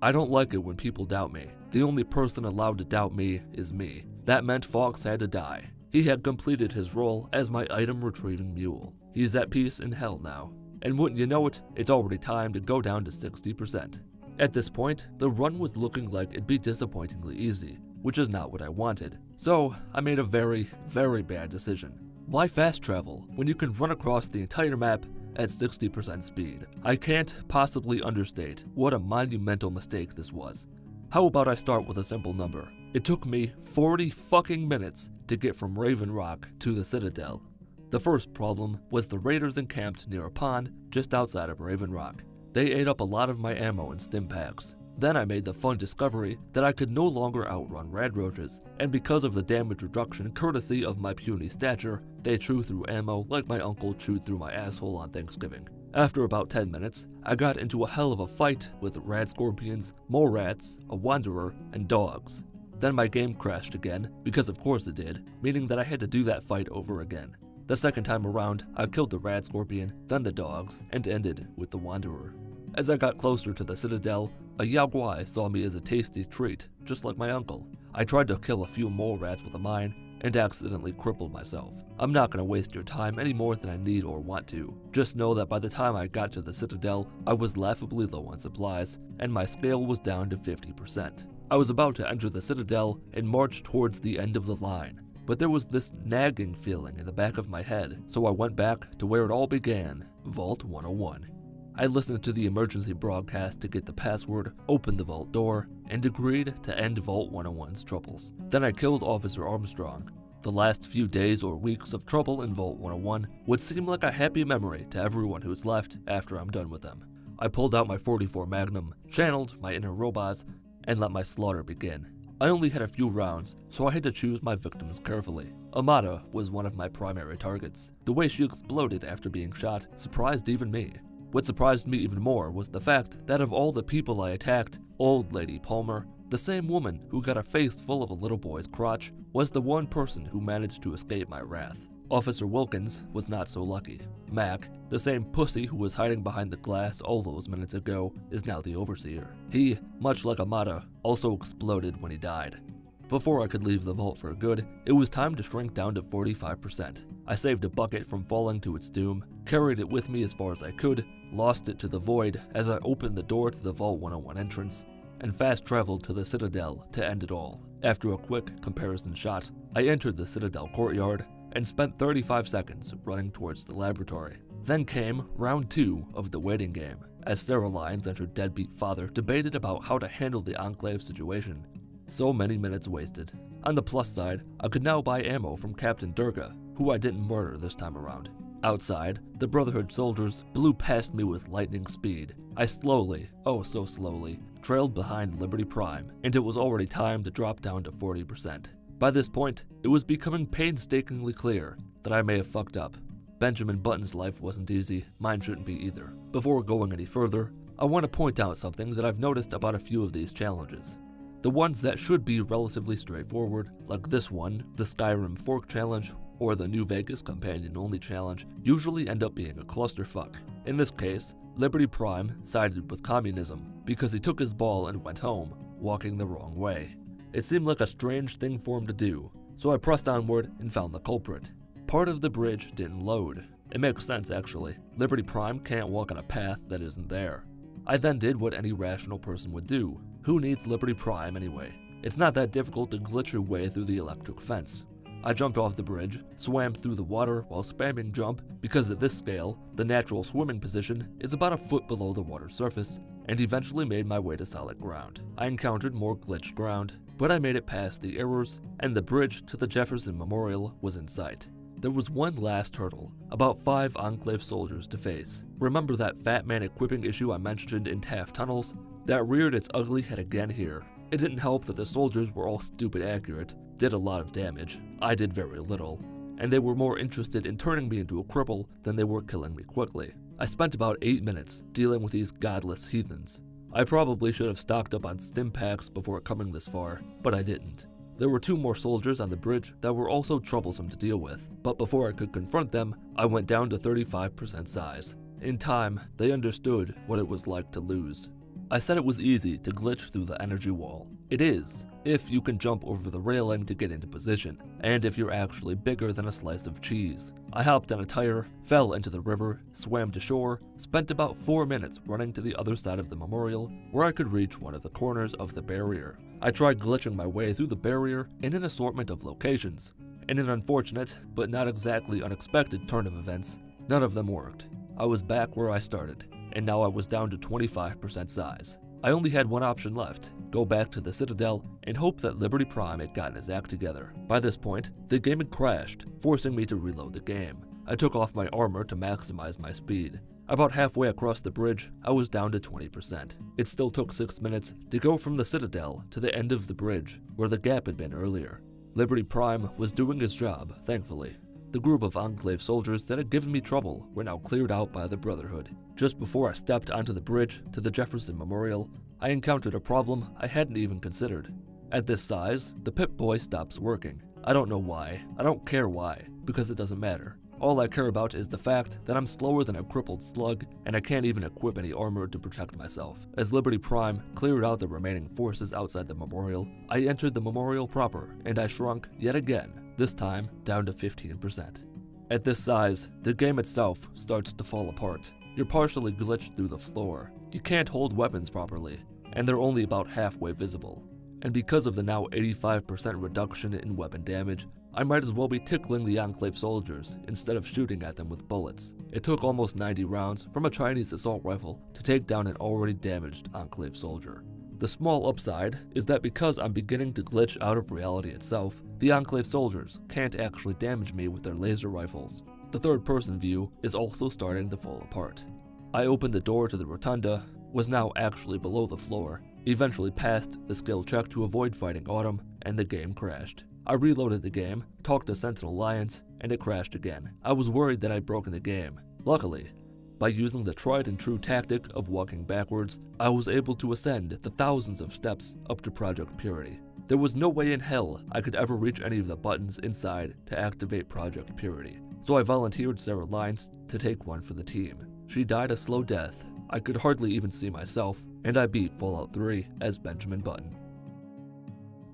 I don't like it when people doubt me. The only person allowed to doubt me is me. That meant Fawkes had to die. He had completed his role as my item retrieving mule. He's at peace in hell now. And wouldn't you know it, it's already time to go down to 60%. At this point, the run was looking like it'd be disappointingly easy, which is not what I wanted. So I made a very, very bad decision. Why fast travel when you can run across the entire map at 60% speed? I can't possibly understate what a monumental mistake this was. How about I start with a simple number? It took me 40 fucking minutes to get from Raven Rock to the Citadel. The first problem was the raiders encamped near a pond just outside of Raven Rock. They ate up a lot of my ammo and stim packs. Then I made the fun discovery that I could no longer outrun radroaches, and because of the damage reduction courtesy of my puny stature, they chew through ammo like my uncle chewed through my asshole on Thanksgiving. After about 10 minutes, I got into a hell of a fight with rad scorpions, more rats, a wanderer, and dogs. Then my game crashed again, because of course it did, meaning that I had to do that fight over again. The second time around, I killed the rad scorpion, then the dogs, and ended with the wanderer. As I got closer to the Citadel, a Yaguai saw me as a tasty treat, just like my uncle. I tried to kill a few more rats with a mine, and accidentally crippled myself. I'm not going to waste your time any more than I need or want to. Just know that by the time I got to the Citadel, I was laughably low on supplies, and my scale was down to 50%. I was about to enter the Citadel and march towards the end of the line, but there was this nagging feeling in the back of my head, so I went back to where it all began, Vault 101. I listened to the emergency broadcast to get the password, opened the vault door, and agreed to end Vault 101's troubles. Then I killed Officer Armstrong. The last few days or weeks of trouble in Vault 101 would seem like a happy memory to everyone who's left after I'm done with them. I pulled out my .44 Magnum, channeled my inner robots, and let my slaughter begin. I only had a few rounds, so I had to choose my victims carefully. Amada was one of my primary targets. The way she exploded after being shot surprised even me. What surprised me even more was the fact that of all the people I attacked, Old Lady Palmer, the same woman who got a face full of a little boy's crotch, was the one person who managed to escape my wrath. Officer Wilkins was not so lucky. Mac, the same pussy who was hiding behind the glass all those minutes ago, is now the overseer. He, much like Amada, also exploded when he died. Before I could leave the vault for good, it was time to shrink down to 45%. I saved a bucket from falling to its doom, carried it with me as far as I could, lost it to the void as I opened the door to the Vault 101 entrance, and fast traveled to the Citadel to end it all. After a quick comparison shot, I entered the Citadel courtyard and spent 35 seconds running towards the laboratory. Then came round 2 of the waiting game, as Sarah Lyons and her deadbeat father debated about how to handle the Enclave situation. So many minutes wasted. On the plus side, I could now buy ammo from Captain Durga, who I didn't murder this time around. Outside, the Brotherhood soldiers blew past me with lightning speed. I slowly, oh so slowly, trailed behind Liberty Prime, and it was already time to drop down to 40%. By this point, it was becoming painstakingly clear that I may have fucked up. Benjamin Button's life wasn't easy, mine shouldn't be either. Before going any further, I want to point out something that I've noticed about a few of these challenges. The ones that should be relatively straightforward, like this one, the Skyrim Fork Challenge, or the New Vegas Companion Only Challenge, usually end up being a clusterfuck. In this case, Liberty Prime sided with communism because he took his ball and went home, walking the wrong way. It seemed like a strange thing for him to do, so I pressed onward and found the culprit. Part of the bridge didn't load. It makes sense actually. Liberty Prime can't walk on a path that isn't there. I then did what any rational person would do. Who needs Liberty Prime anyway? It's not that difficult to glitch your way through the electric fence. I jumped off the bridge, swam through the water while spamming jump because at this scale, the natural swimming position is about a foot below the water surface, and eventually made my way to solid ground. I encountered more glitched ground, but I made it past the errors, and the bridge to the Jefferson Memorial was in sight. There was one last hurdle, about 5 Enclave soldiers to face. Remember that Fat Man equipping issue I mentioned in Taft Tunnels? That reared its ugly head again here. It didn't help that the soldiers were all stupid accurate, did a lot of damage, I did very little, and they were more interested in turning me into a cripple than they were killing me quickly. I spent about 8 minutes dealing with these godless heathens. I probably should have stocked up on stim packs before coming this far, but I didn't. There were 2 more soldiers on the bridge that were also troublesome to deal with, but before I could confront them, I went down to 35% size. In time, they understood what it was like to lose. I said it was easy to glitch through the energy wall. It is, if you can jump over the railing to get into position, and if you're actually bigger than a slice of cheese. I hopped on a tire, fell into the river, swam to shore, spent about 4 minutes running to the other side of the memorial where I could reach one of the corners of the barrier. I tried glitching my way through the barrier in an assortment of locations. In an unfortunate, but not exactly unexpected turn of events, none of them worked. I was back where I started, and now I was down to 25% size. I only had one option left, go back to the Citadel and hope that Liberty Prime had gotten his act together. By this point, the game had crashed, forcing me to reload the game. I took off my armor to maximize my speed. About halfway across the bridge, I was down to 20%. It still took 6 minutes to go from the Citadel to the end of the bridge, where the gap had been earlier. Liberty Prime was doing his job, thankfully. The group of Enclave soldiers that had given me trouble were now cleared out by the Brotherhood. Just before I stepped onto the bridge to the Jefferson Memorial, I encountered a problem I hadn't even considered. At this size, the Pip Boy stops working. I don't know why. I don't care why, because it doesn't matter. All I care about is the fact that I'm slower than a crippled slug, and I can't even equip any armor to protect myself. As Liberty Prime cleared out the remaining forces outside the memorial, I entered the memorial proper, and I shrunk yet again, this time down to 15%. At this size, the game itself starts to fall apart. You're partially glitched through the floor. You can't hold weapons properly, and they're only about halfway visible. And because of the now 85% reduction in weapon damage, I might as well be tickling the Enclave soldiers instead of shooting at them with bullets. It took almost 90 rounds from a Chinese assault rifle to take down an already damaged Enclave soldier. The small upside is that because I'm beginning to glitch out of reality itself, the Enclave soldiers can't actually damage me with their laser rifles. The third-person view is also starting to fall apart. I opened the door to the rotunda, was now actually below the floor, eventually passed the skill check to avoid fighting Autumn, and the game crashed. I reloaded the game, talked to Sentinel Alliance, and it crashed again. I was worried that I'd broken the game. Luckily, by using the tried and true tactic of walking backwards, I was able to ascend the thousands of steps up to Project Purity. There was no way in hell I could ever reach any of the buttons inside to activate Project Purity, so I volunteered Sarah Lines to take one for the team. She died a slow death. I could hardly even see myself, and I beat Fallout 3 as Benjamin Button.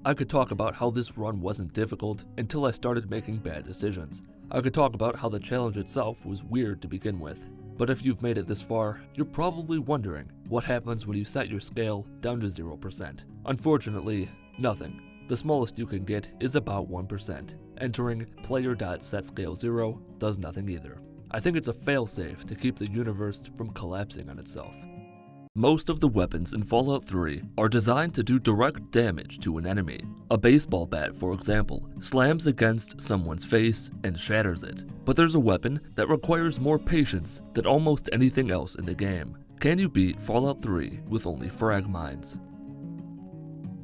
I could talk about how this run wasn't difficult until I started making bad decisions. I could talk about how the challenge itself was weird to begin with. But if you've made it this far, you're probably wondering what happens when you set your scale down to 0%. Unfortunately, nothing. The smallest you can get is about 1%. Entering player.setScale0 does nothing either. I think it's a failsafe to keep the universe from collapsing on itself. Most of the weapons in Fallout 3 are designed to do direct damage to an enemy. A baseball bat, for example, slams against someone's face and shatters it. But there's a weapon that requires more patience than almost anything else in the game. Can you beat Fallout 3 with only frag mines?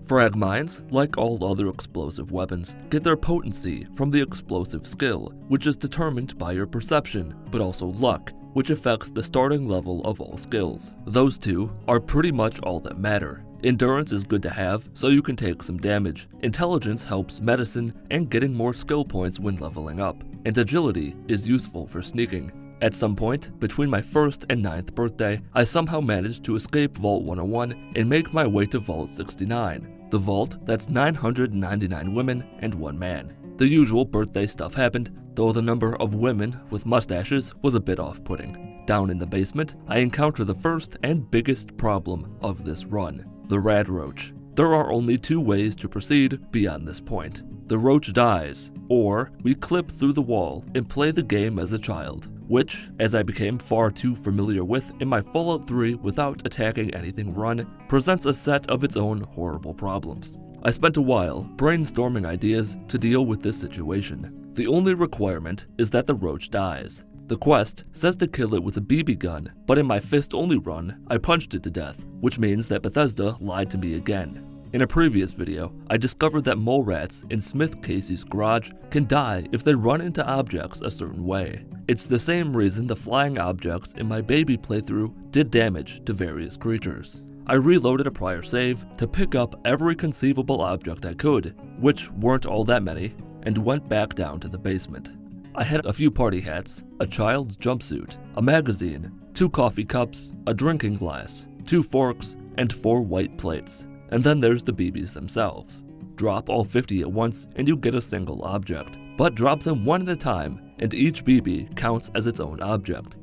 Frag mines, like all other explosive weapons, get their potency from the explosive skill, which is determined by your perception, but also luck, which affects the starting level of all skills. Those two are pretty much all that matter. Endurance is good to have, so you can take some damage. Intelligence helps medicine and getting more skill points when leveling up. And agility is useful for sneaking. At some point, between my 1st and 9th birthday, I somehow managed to escape Vault 101 and make my way to Vault 69. The vault that's 999 women and 1 man. The usual birthday stuff happened, though the number of women with mustaches was a bit off-putting. Down in the basement, I encounter the first and biggest problem of this run, the rad roach. There are only two ways to proceed beyond this point. The roach dies, or we clip through the wall and play the game as a child, which, as I became far too familiar with in my Fallout 3 without attacking anything run, presents a set of its own horrible problems. I spent a while brainstorming ideas to deal with this situation. The only requirement is that the roach dies. The quest says to kill it with a BB gun, but in my fist-only run, I punched it to death, which means that Bethesda lied to me again. In a previous video, I discovered that mole rats in Smith Casey's garage can die if they run into objects a certain way. It's the same reason the flying objects in my baby playthrough did damage to various creatures. I reloaded a prior save to pick up every conceivable object I could, which weren't all that many, and went back down to the basement. I had a few party hats, a child's jumpsuit, a magazine, 2 coffee cups, a drinking glass, 2 forks, and 4 white plates. And then there's the BBs themselves. Drop all 50 at once and you get a single object, but drop them one at a time and each BB counts as its own object.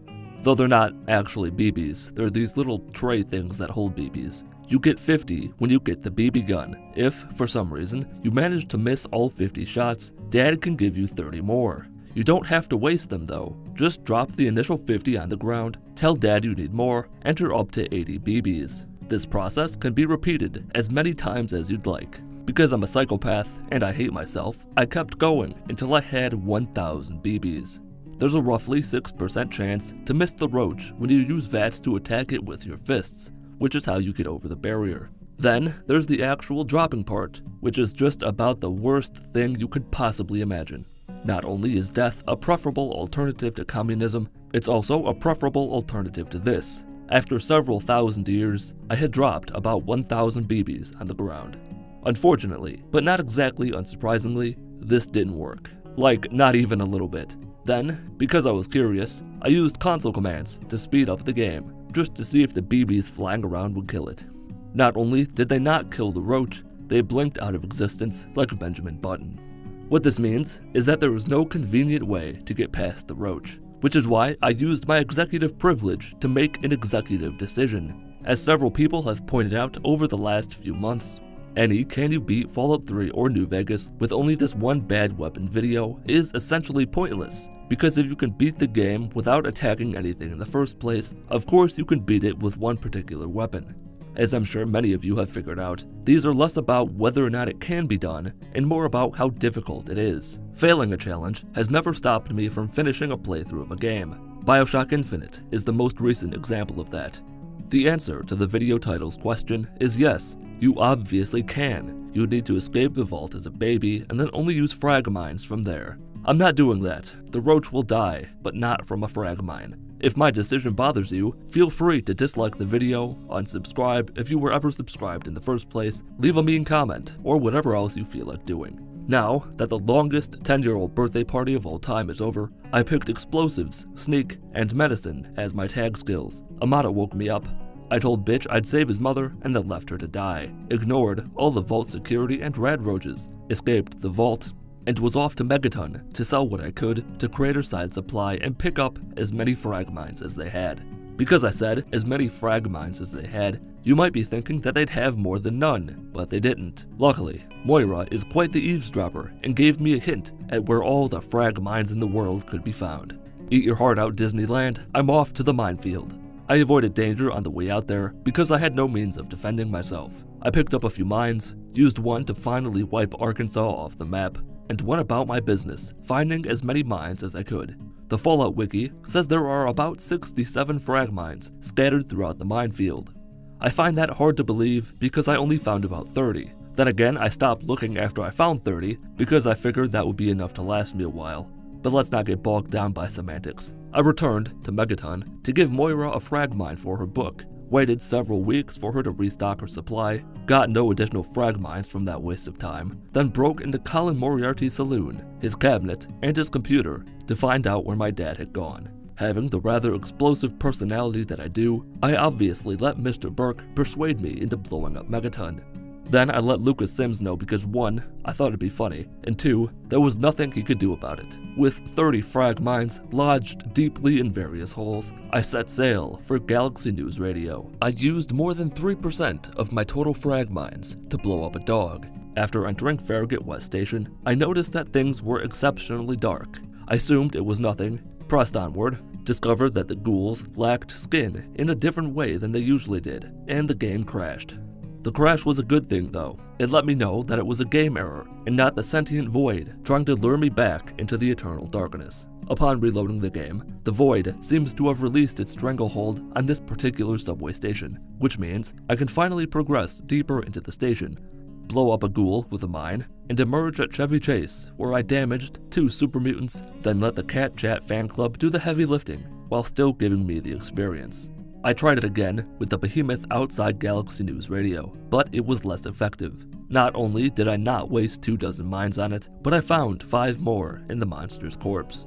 Though they're not actually BBs, they're these little tray things that hold BBs. You get 50 when you get the BB gun. If, for some reason, you manage to miss all 50 shots, Dad can give you 30 more. You don't have to waste them though. Just drop the initial 50 on the ground, tell Dad you need more, enter up to 80 BBs. This process can be repeated as many times as you'd like. Because I'm a psychopath and I hate myself, I kept going until I had 1,000 BBs. There's a roughly 6% chance to miss the roach when you use VATS to attack it with your fists, which is how you get over the barrier. Then there's the actual dropping part, which is just about the worst thing you could possibly imagine. Not only is death a preferable alternative to communism, it's also a preferable alternative to this. After several thousand years, I had dropped about 1,000 BBs on the ground. Unfortunately, but not exactly unsurprisingly, this didn't work. Like, not even a little bit. Then, because I was curious, I used console commands to speed up the game, just to see if the BBs flying around would kill it. Not only did they not kill the roach, they blinked out of existence like a Benjamin Button. What this means is that there was no convenient way to get past the roach, which is why I used my executive privilege to make an executive decision. As several people have pointed out over the last few months, any Can You Beat Fallout 3 or New Vegas with only this one bad weapon video is essentially pointless, because if you can beat the game without attacking anything in the first place, of course you can beat it with one particular weapon. As I'm sure many of you have figured out, these are less about whether or not it can be done, and more about how difficult it is. Failing a challenge has never stopped me from finishing a playthrough of a game. BioShock Infinite is the most recent example of that. The answer to the video title's question is yes, you obviously can. You need to escape the vault as a baby and then only use frag mines from there. I'm not doing that. The roach will die, but not from a frag mine. If my decision bothers you, feel free to dislike the video, unsubscribe if you were ever subscribed in the first place, leave a mean comment, or whatever else you feel like doing. Now that the longest 10-year-old birthday party of all time is over, I picked explosives, sneak, and medicine as my tag skills. Amada woke me up. I told Bitch I'd save his mother and then left her to die, ignored all the vault security and rad roaches, escaped the vault, and was off to Megaton to sell what I could to Crater Side Supply and pick up as many frag mines as they had. Because I said as many frag mines as they had, you might be thinking that they'd have more than none, but they didn't. Luckily, Moira is quite the eavesdropper and gave me a hint at where all the frag mines in the world could be found. Eat your heart out, Disneyland, I'm off to the minefield. I avoided danger on the way out there because I had no means of defending myself. I picked up a few mines, used one to finally wipe Arkansas off the map, and went about my business, finding as many mines as I could. The Fallout Wiki says there are about 67 frag mines scattered throughout the minefield. I find that hard to believe because I only found about 30. Then again, I stopped looking after I found 30 because I figured that would be enough to last me a while. But let's not get bogged down by semantics. I returned to Megaton to give Moira a frag mine for her book, waited several weeks for her to restock her supply, got no additional frag mines from that waste of time, then broke into Colin Moriarty's saloon, his cabinet, and his computer to find out where my dad had gone. Having the rather explosive personality that I do, I obviously let Mr. Burke persuade me into blowing up Megaton. Then I let Lucas Sims know because 1, I thought it'd be funny, and 2, there was nothing he could do about it. With 30 frag mines lodged deeply in various holes, I set sail for Galaxy News Radio. I used more than 3% of my total frag mines to blow up a dog. After entering Farragut West Station, I noticed that things were exceptionally dark. I assumed it was nothing, pressed onward, discovered that the ghouls lacked skin in a different way than they usually did, and the game crashed. The crash was a good thing though. It let me know that it was a game error and not the sentient void trying to lure me back into the eternal darkness. Upon reloading the game, the void seems to have released its stranglehold on this particular subway station, which means I can finally progress deeper into the station, blow up a ghoul with a mine, and emerge at Chevy Chase, where I damaged 2 super mutants, then let the Cat Chat fan club do the heavy lifting, while still giving me the experience. I tried it again with the behemoth outside Galaxy News Radio, but it was less effective. Not only did I not waste 24 mines on it, but I found 5 more in the monster's corpse.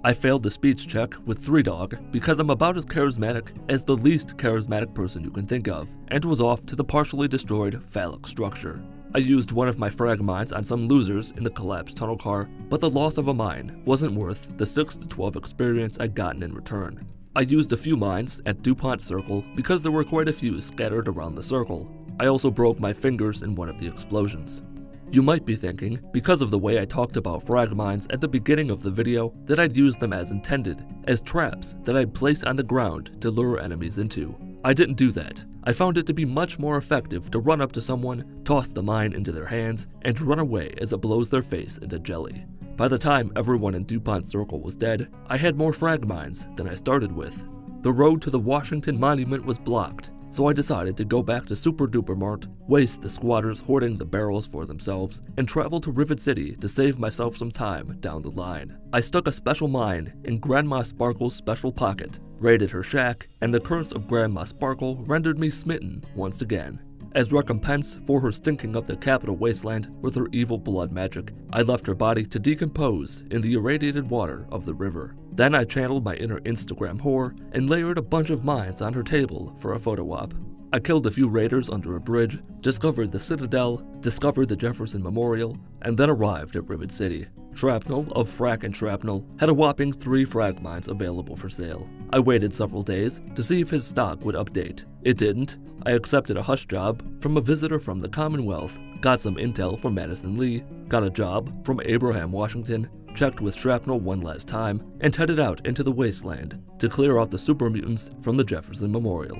I failed the speech check with 3 Dog because I'm about as charismatic as the least charismatic person you can think of, and was off to the partially destroyed phallic structure. I used one of my frag mines on some losers in the collapsed tunnel car, but the loss of a mine wasn't worth the 6 to 12 experience I'd gotten in return. I used a few mines at DuPont Circle because there were quite a few scattered around the circle. I also broke my fingers in one of the explosions. You might be thinking, because of the way I talked about frag mines at the beginning of the video, that I'd use them as intended, as traps that I'd place on the ground to lure enemies into. I didn't do that. I found it to be much more effective to run up to someone, toss the mine into their hands, and run away as it blows their face into jelly. By the time everyone in DuPont Circle was dead, I had more frag mines than I started with. The road to the Washington Monument was blocked, so I decided to go back to Super Duper Mart, waste the squatters hoarding the barrels for themselves, and travel to Rivet City to save myself some time down the line. I stuck a special mine in Grandma Sparkle's special pocket, raided her shack, and the curse of Grandma Sparkle rendered me smitten once again. As recompense for her stinking up the capital wasteland with her evil blood magic, I left her body to decompose in the irradiated water of the river. Then I channeled my inner Instagram whore and layered a bunch of mines on her table for a photo op. I killed a few raiders under a bridge, discovered the Citadel, discovered the Jefferson Memorial, and then arrived at Rivet City. Shrapnel of Frack and Shrapnel had a whopping 3 frag mines available for sale. I waited several days to see if his stock would update. It didn't. I accepted a hush job from a visitor from the Commonwealth, got some intel from Madison Lee, got a job from Abraham Washington, checked with Shrapnel one last time, and headed out into the wasteland to clear out the super mutants from the Jefferson Memorial.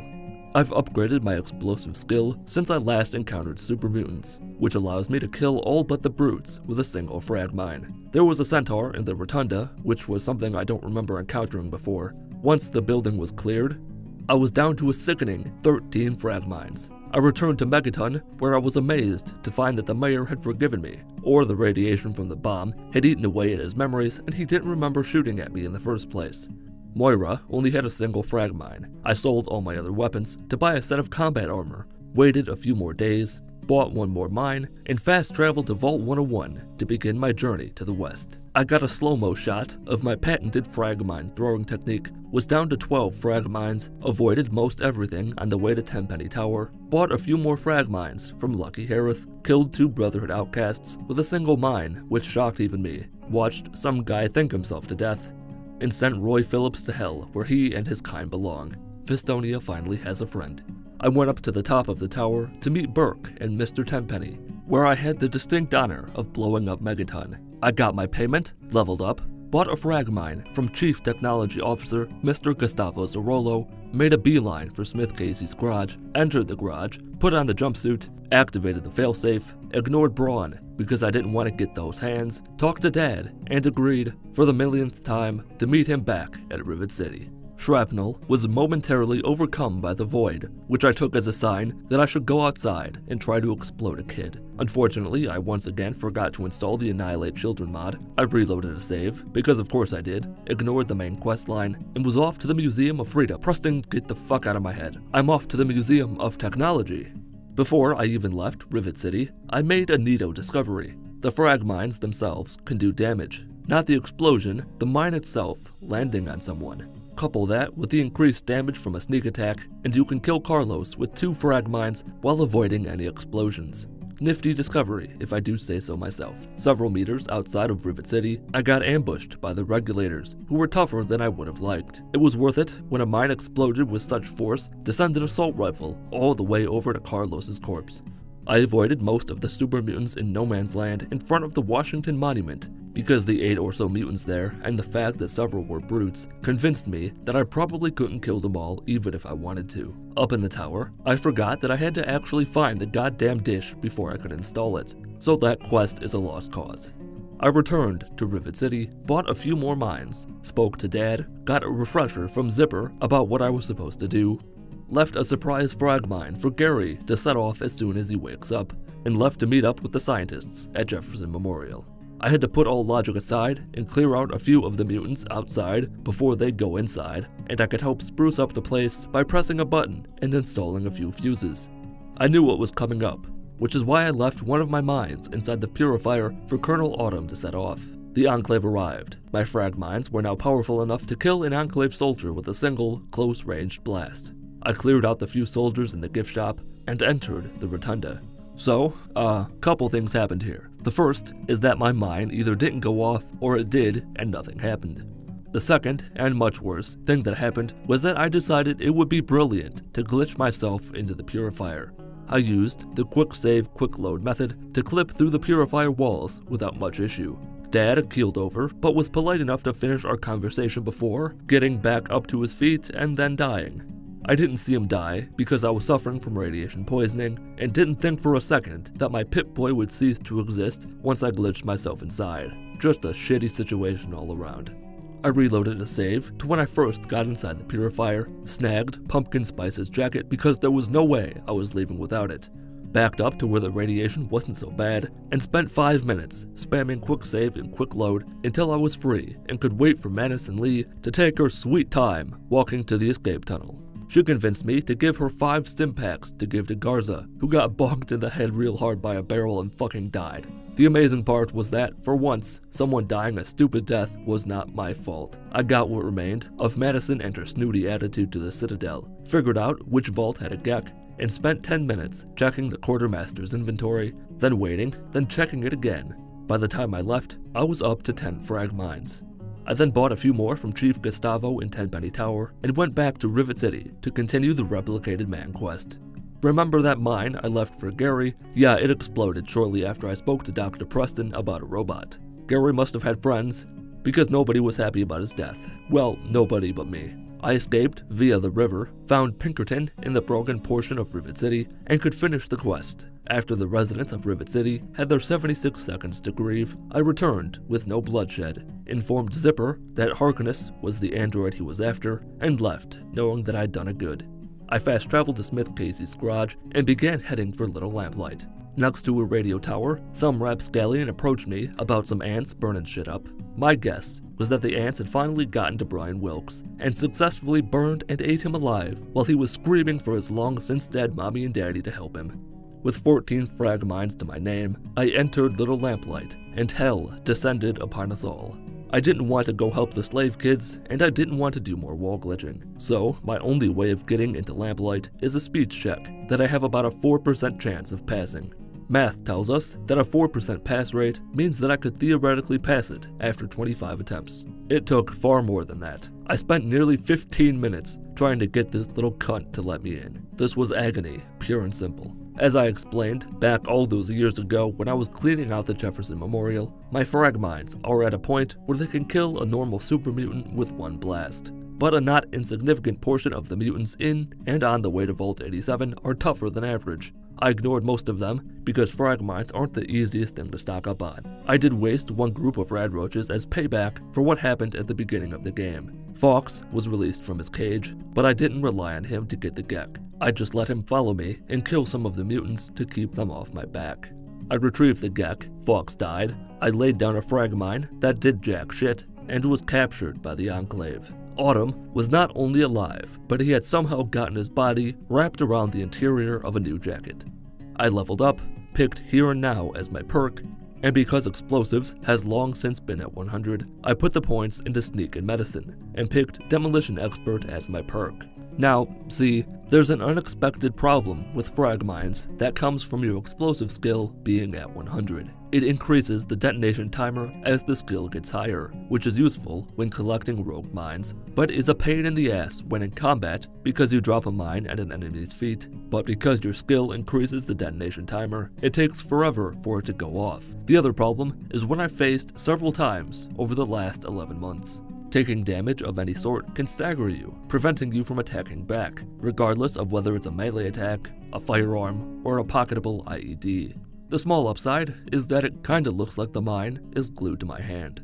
I've upgraded my explosive skill since I last encountered super mutants, which allows me to kill all but the brutes with a single frag mine. There was a centaur in the rotunda, which was something I don't remember encountering before. Once the building was cleared, I was down to a sickening 13 frag mines. I returned to Megaton, where I was amazed to find that the mayor had forgiven me, or the radiation from the bomb had eaten away at his memories and he didn't remember shooting at me in the first place. Moira only had a single frag mine. I sold all my other weapons to buy a set of combat armor, waited a few more days, bought one more mine, and fast traveled to Vault 101 to begin my journey to the west. I got a slow-mo shot of my patented frag mine throwing technique, was down to 12 frag mines, avoided most everything on the way to Tenpenny Tower, bought a few more frag mines from Lucky Harith, killed 2 Brotherhood outcasts with a single mine, which shocked even me, watched some guy think himself to death, and sent Roy Phillips to hell where he and his kind belong. Fistonia finally has a friend. I went up to the top of the tower to meet Burke and Mr. Tenpenny, where I had the distinct honor of blowing up Megaton. I got my payment, leveled up, bought a frag mine from Chief Technology Officer Mr. Gustavo Zarolo, made a beeline for Smith Casey's garage, entered the garage, put on the jumpsuit, activated the failsafe, ignored Braun because I didn't want to get those hands, talked to Dad, and agreed, for the millionth time, to meet him back at Rivet City. Shrapnel was momentarily overcome by the void, which I took as a sign that I should go outside and try to explode a kid. Unfortunately, I once again forgot to install the Annihilate Children mod. I reloaded a save, because of course I did, ignored the main questline, and was off to the Museum of Frida. Preston, get the fuck out of my head. I'm off to the Museum of Technology. Before I even left Rivet City, I made a neato discovery. The frag mines themselves can do damage, not the explosion, the mine itself landing on someone. Couple that with the increased damage from a sneak attack, and you can kill Carlos with 2 frag mines while avoiding any explosions. nifty discovery, if I do say so myself. Several meters outside of Rivet City, I got ambushed by the regulators, who were tougher than I would have liked. It was worth it when a mine exploded with such force to send an assault rifle all the way over to Carlos's corpse. I avoided most of the super mutants in no man's land in front of the Washington Monument, because the 8 or so mutants there, and the fact that several were brutes, convinced me that I probably couldn't kill them all even if I wanted to. Up in the tower, I forgot that I had to actually find the goddamn dish before I could install it, so that quest is a lost cause. I returned to Rivet City, bought a few more mines, spoke to Dad, got a refresher from Zipper about what I was supposed to do, left a surprise frag mine for Gary to set off as soon as he wakes up, and left to meet up with the scientists at Jefferson Memorial. I had to put all logic aside and clear out a few of the mutants outside before they go inside, and I could help spruce up the place by pressing a button and installing a few fuses. I knew what was coming up, which is why I left one of my mines inside the purifier for Colonel Autumn to set off. The Enclave arrived. My frag mines were now powerful enough to kill an Enclave soldier with a single, close-ranged blast. I cleared out the few soldiers in the gift shop and entered the rotunda. So, couple things happened here. The first is that my mine either didn't go off or it did and nothing happened. The second, and much worse, thing that happened was that I decided it would be brilliant to glitch myself into the purifier. I used the quick save quick load method to clip through the purifier walls without much issue. Dad keeled over, but was polite enough to finish our conversation before getting back up to his feet and then dying. I didn't see him die because I was suffering from radiation poisoning and didn't think for a second that my Pip Boy would cease to exist once I glitched myself inside. Just a shitty situation all around. I reloaded a save to when I first got inside the purifier, snagged Pumpkin Spice's jacket because there was no way I was leaving without it, backed up to where the radiation wasn't so bad, and spent 5 minutes spamming quick save and quick load until I was free and could wait for Madison Lee to take her sweet time walking to the escape tunnel. She convinced me to give her 5 stim packs to give to Garza, who got bonked in the head real hard by a barrel and fucking died. The amazing part was that, for once, someone dying a stupid death was not my fault. I got what remained of Madison and her snooty attitude to the Citadel, figured out which vault had a Gek, and spent 10 minutes checking the quartermaster's inventory, then waiting, then checking it again. By the time I left, I was up to 10 frag mines. I then bought a few more from Chief Gustavo in Tenpenny Tower and went back to Rivet City to continue the replicated man quest. Remember that mine I left for Gary? Yeah, it exploded shortly after I spoke to Dr. Preston about a robot. Gary must have had friends, because nobody was happy about his death. Well, nobody but me. I escaped via the river, found Pinkerton in the broken portion of Rivet City, and could finish the quest. After the residents of Rivet City had their 76 seconds to grieve, I returned with no bloodshed, informed Zipper that Harkness was the android he was after, and left, knowing that I'd done a good. I fast-traveled to Smith Casey's garage and began heading for Little Lamplight. Next to a radio tower, some rapscallion approached me about some ants burning shit up. My guess was that the ants had finally gotten to Brian Wilkes and successfully burned and ate him alive while he was screaming for his long-since-dead mommy and daddy to help him. With 14 frag mines to my name, I entered Little Lamplight, and hell descended upon us all. I didn't want to go help the slave kids, and I didn't want to do more wall glitching. So, my only way of getting into Lamplight is a speech check that I have about a 4% chance of passing. Math tells us that a 4% pass rate means that I could theoretically pass it after 25 attempts. It took far more than that. I spent nearly 15 minutes trying to get this little cunt to let me in. This was agony, pure and simple. As I explained back all those years ago when I was cleaning out the Jefferson Memorial, my frag mines are at a point where they can kill a normal super mutant with one blast. But a not insignificant portion of the mutants in and on the way to Vault 87 are tougher than average. I ignored most of them because frag mines aren't the easiest thing to stock up on. I did waste one group of rad roaches as payback for what happened at the beginning of the game. Fox was released from his cage, but I didn't rely on him to get the Gek. I just let him follow me and kill some of the mutants to keep them off my back. I retrieved the Gek, Fox died, I laid down a frag mine that did jack shit, and was captured by the Enclave. Autumn was not only alive, but he had somehow gotten his body wrapped around the interior of a new jacket. I leveled up, picked Here and Now as my perk, and because Explosives has long since been at 100, I put the points into Sneak and Medicine, and picked Demolition Expert as my perk. Now, see, there's an unexpected problem with frag mines that comes from your explosive skill being at 100. It increases the detonation timer as the skill gets higher, which is useful when collecting rogue mines, but is a pain in the ass when in combat because you drop a mine at an enemy's feet, but because your skill increases the detonation timer, it takes forever for it to go off. The other problem is one I faced several times over the last 11 months. Taking damage of any sort can stagger you, preventing you from attacking back, regardless of whether it's a melee attack, a firearm, or a pocketable IED. The small upside is that it kinda looks like the mine is glued to my hand.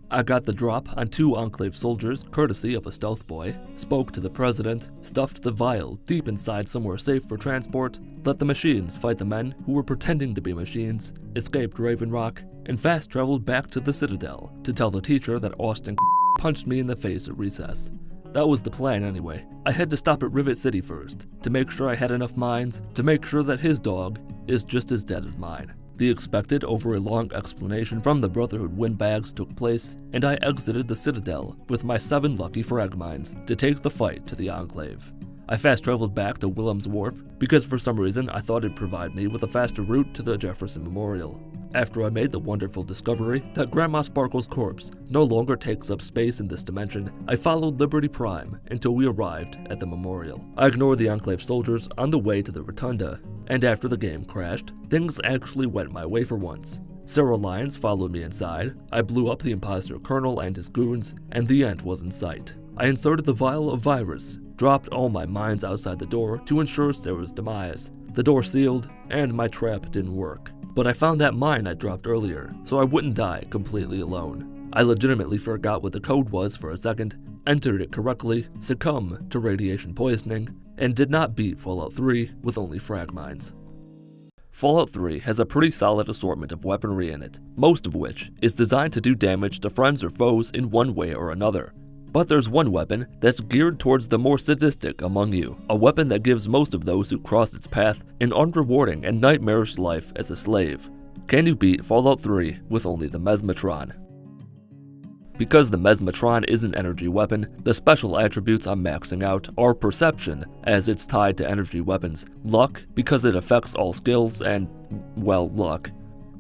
I got the drop on 2 Enclave soldiers courtesy of a stealth boy, spoke to the president, stuffed the vial deep inside somewhere safe for transport, let the machines fight the men who were pretending to be machines, escaped Raven Rock, and fast traveled back to the Citadel to tell the teacher that Austin punched me in the face at recess. That was the plan anyway. I had to stop at Rivet City first, to make sure I had enough mines, to make sure that his dog is just as dead as mine. The expected over a long explanation from the Brotherhood windbags took place, and I exited the Citadel with my 7 lucky frag mines to take the fight to the Enclave. I fast traveled back to Willem's Wharf because for some reason I thought it'd provide me with a faster route to the Jefferson Memorial. After I made the wonderful discovery that Grandma Sparkle's corpse no longer takes up space in this dimension, I followed Liberty Prime until we arrived at the memorial. I ignored the Enclave soldiers on the way to the Rotunda, and after the game crashed, things actually went my way for once. Several lions followed me inside, I blew up the imposter colonel and his goons, and the end was in sight. I inserted the vial of virus, dropped all my mines outside the door to ensure Sarah's demise. The door sealed, and my trap didn't work. But I found that mine I dropped earlier, so I wouldn't die completely alone. I legitimately forgot what the code was for a second, entered it correctly, succumbed to radiation poisoning, and did not beat Fallout 3 with only frag mines. Fallout 3 has a pretty solid assortment of weaponry in it, most of which is designed to do damage to friends or foes in one way or another. But there's one weapon that's geared towards the more sadistic among you, a weapon that gives most of those who cross its path an unrewarding and nightmarish life as a slave. Can you beat Fallout 3 with only the Mesmetron? Because the Mesmetron is an energy weapon, the special attributes I'm maxing out are Perception, as it's tied to energy weapons, Luck, because it affects all skills and, well, luck,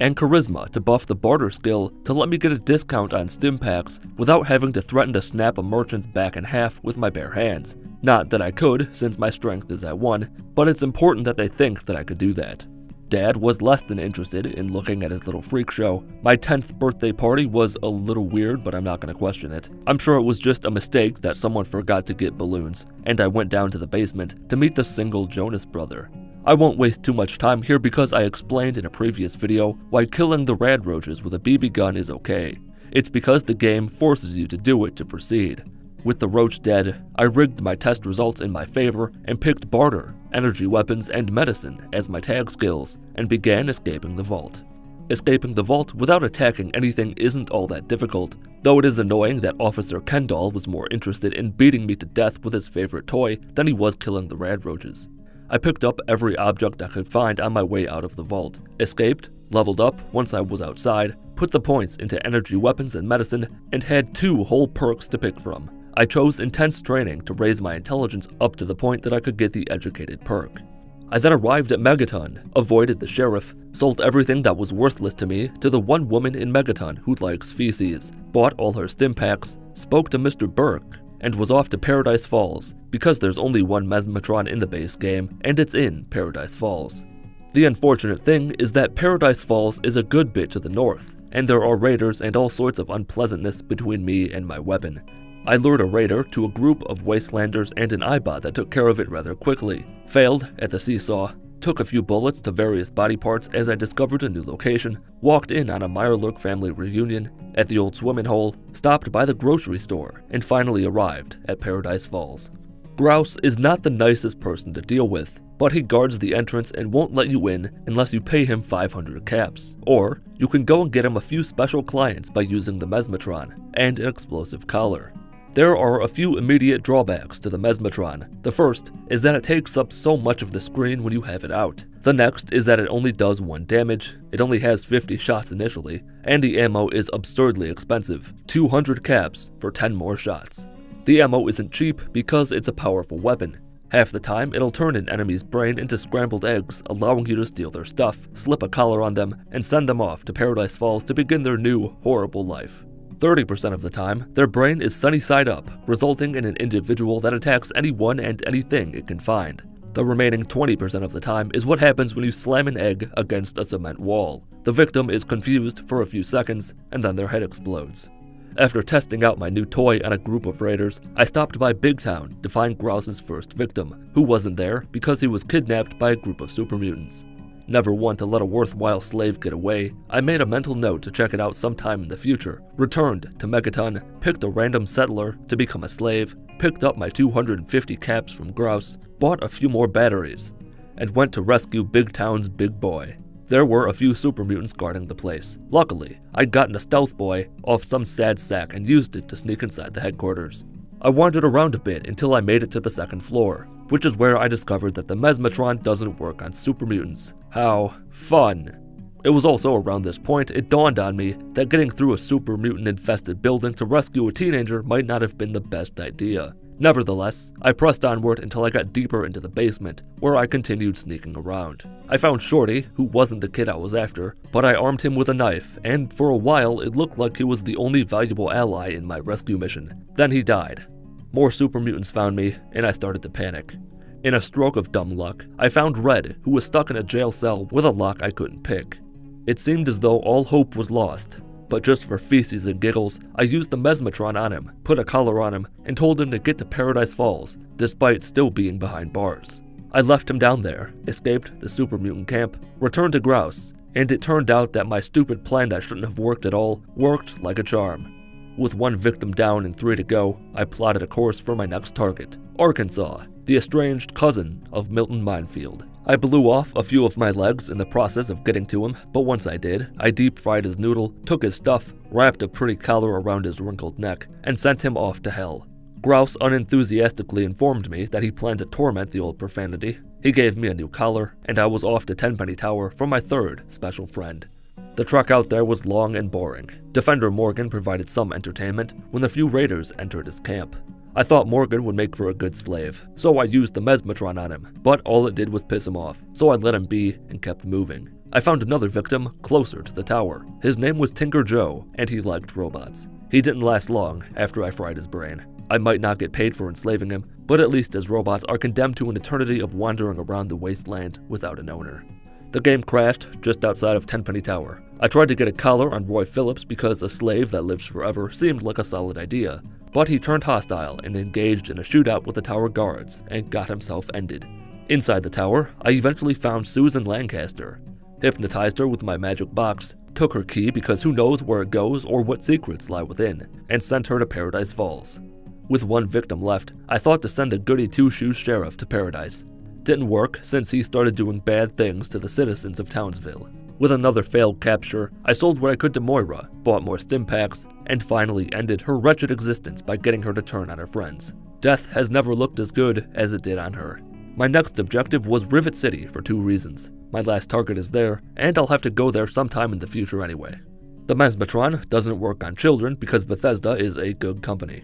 and Charisma to buff the barter skill to let me get a discount on stim packs without having to threaten to snap a merchant's back in half with my bare hands. Not that I could, since my strength is at 1, but it's important that they think that I could do that. Dad was less than interested in looking at his little freak show. My 10th birthday party was a little weird, but I'm not going to question it. I'm sure it was just a mistake that someone forgot to get balloons, and I went down to the basement to meet the single Jonas brother. I won't waste too much time here because I explained in a previous video why killing the rad roaches with a BB gun is okay. It's because the game forces you to do it to proceed. With the roach dead, I rigged my test results in my favor and picked barter, energy weapons, and medicine as my tag skills, and began escaping the vault. Escaping the vault without attacking anything isn't all that difficult, though it is annoying that Officer Kendall was more interested in beating me to death with his favorite toy than he was killing the rad roaches. I picked up every object I could find on my way out of the vault, escaped, leveled up once I was outside, put the points into energy weapons and medicine, and had 2 whole perks to pick from. I chose intense training to raise my intelligence up to the point that I could get the educated perk. I then arrived at Megaton, avoided the sheriff, sold everything that was worthless to me to the one woman in Megaton who likes feces, bought all her stim packs, spoke to Mr. Burke, and was off to Paradise Falls, because there's only one Mesmetron in the base game, and it's in Paradise Falls. The unfortunate thing is that Paradise Falls is a good bit to the north, and there are raiders and all sorts of unpleasantness between me and my weapon. I lured a raider to a group of wastelanders and an Ibot that took care of it rather quickly, failed at the seesaw, took a few bullets to various body parts as I discovered a new location, walked in on a Mirelurk family reunion, at the old swimming hole, stopped by the grocery store, and finally arrived at Paradise Falls. Grouse is not the nicest person to deal with, but he guards the entrance and won't let you in unless you pay him 500 caps. Or, you can go and get him a few special clients by using the Mesmetron and an explosive collar. There are a few immediate drawbacks to the Mesmetron. The first is that it takes up so much of the screen when you have it out. The next is that it only does 1 damage, it only has 50 shots initially, and the ammo is absurdly expensive, 200 caps for 10 more shots. The ammo isn't cheap because it's a powerful weapon. Half the time, it'll turn an enemy's brain into scrambled eggs, allowing you to steal their stuff, slip a collar on them, and send them off to Paradise Falls to begin their new, horrible life. 30% of the time, their brain is sunny side up, resulting in an individual that attacks anyone and anything it can find. The remaining 20% of the time is what happens when you slam an egg against a cement wall. The victim is confused for a few seconds, and then their head explodes. After testing out my new toy on a group of raiders, I stopped by Big Town to find Grouse's first victim, who wasn't there because he was kidnapped by a group of super mutants. Never one to let a worthwhile slave get away, I made a mental note to check it out sometime in the future, returned to Megaton, picked a random settler to become a slave, picked up my 250 caps from Grouse, bought a few more batteries, and went to rescue Big Town's big boy. There were a few super mutants guarding the place. Luckily, I'd gotten a stealth boy off some sad sack and used it to sneak inside the headquarters. I wandered around a bit until I made it to the second floor, which is where I discovered that the Mesmetron doesn't work on super mutants. How fun! It was also around this point it dawned on me that getting through a super mutant infested building to rescue a teenager might not have been the best idea. Nevertheless, I pressed onward until I got deeper into the basement, where I continued sneaking around. I found Shorty, who wasn't the kid I was after, but I armed him with a knife, and for a while it looked like he was the only valuable ally in my rescue mission. Then he died. More super mutants found me, and I started to panic. In a stroke of dumb luck, I found Red, who was stuck in a jail cell with a lock I couldn't pick. It seemed as though all hope was lost, but just for feces and giggles, I used the Mesmetron on him, put a collar on him, and told him to get to Paradise Falls, despite still being behind bars. I left him down there, escaped the super mutant camp, returned to Grouse, and it turned out that my stupid plan that shouldn't have worked at all worked like a charm. With one victim down and 3 to go, I plotted a course for my next target, Arkansas, the estranged cousin of Milton Minefield. I blew off a few of my legs in the process of getting to him, but once I did, I deep-fried his noodle, took his stuff, wrapped a pretty collar around his wrinkled neck, and sent him off to hell. Grouse unenthusiastically informed me that he planned to torment the old profanity. He gave me a new collar, and I was off to Tenpenny Tower for my third special friend. The trek out there was long and boring. Defender Morgan provided some entertainment when the few raiders entered his camp. I thought Morgan would make for a good slave, so I used the Mesmetron on him, but all it did was piss him off, so I let him be and kept moving. I found another victim closer to the tower. His name was Tinker Joe, and he liked robots. He didn't last long after I fried his brain. I might not get paid for enslaving him, but at least his robots are condemned to an eternity of wandering around the wasteland without an owner. The game crashed just outside of Tenpenny Tower. I tried to get a collar on Roy Phillips because a slave that lives forever seemed like a solid idea, but he turned hostile and engaged in a shootout with the tower guards and got himself ended. Inside the tower, I eventually found Susan Lancaster, hypnotized her with my magic box, took her key because who knows where it goes or what secrets lie within, and sent her to Paradise Falls. With one victim left, I thought to send the goody two-shoes sheriff to Paradise. Didn't work since he started doing bad things to the citizens of Townsville. With another failed capture, I sold what I could to Moira, bought more stim packs, and finally ended her wretched existence by getting her to turn on her friends. Death has never looked as good as it did on her. My next objective was Rivet City for 2 reasons. My last target is there, and I'll have to go there sometime in the future anyway. The Mesmetron doesn't work on children because Bethesda is a good company.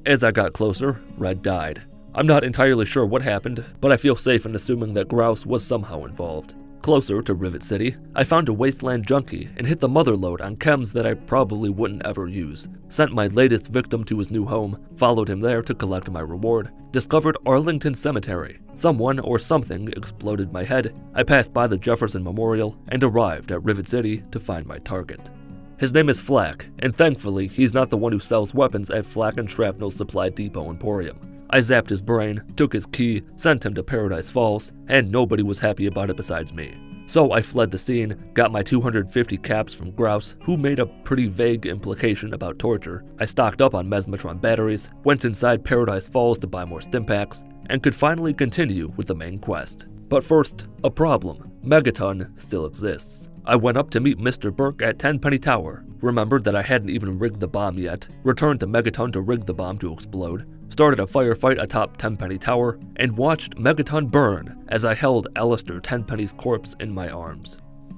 As I got closer, Red died. I'm not entirely sure what happened, but I feel safe in assuming that Grouse was somehow involved. Closer to Rivet City, I found a wasteland junkie and hit the mother lode on chems that I probably wouldn't ever use. Sent my latest victim to his new home, followed him there to collect my reward, discovered Arlington Cemetery. Someone or something exploded my head. I passed by the Jefferson Memorial and arrived at Rivet City to find my target. His name is Flak, and thankfully he's not the one who sells weapons at Flak and Shrapnel Supply Depot Emporium. I zapped his brain, took his key, sent him to Paradise Falls, and nobody was happy about it besides me. So I fled the scene, got my 250 caps from Grouse, who made a pretty vague implication about torture. I stocked up on Mesmetron batteries, went inside Paradise Falls to buy more stim packs, and could finally continue with the main quest. But first, a problem. Megaton still exists. I went up to meet Mr. Burke at Tenpenny Tower, remembered that I hadn't even rigged the bomb yet, returned to Megaton to rig the bomb to explode, started a firefight atop Tenpenny Tower, and watched Megaton burn as I held Alistair Tenpenny's corpse in my arms.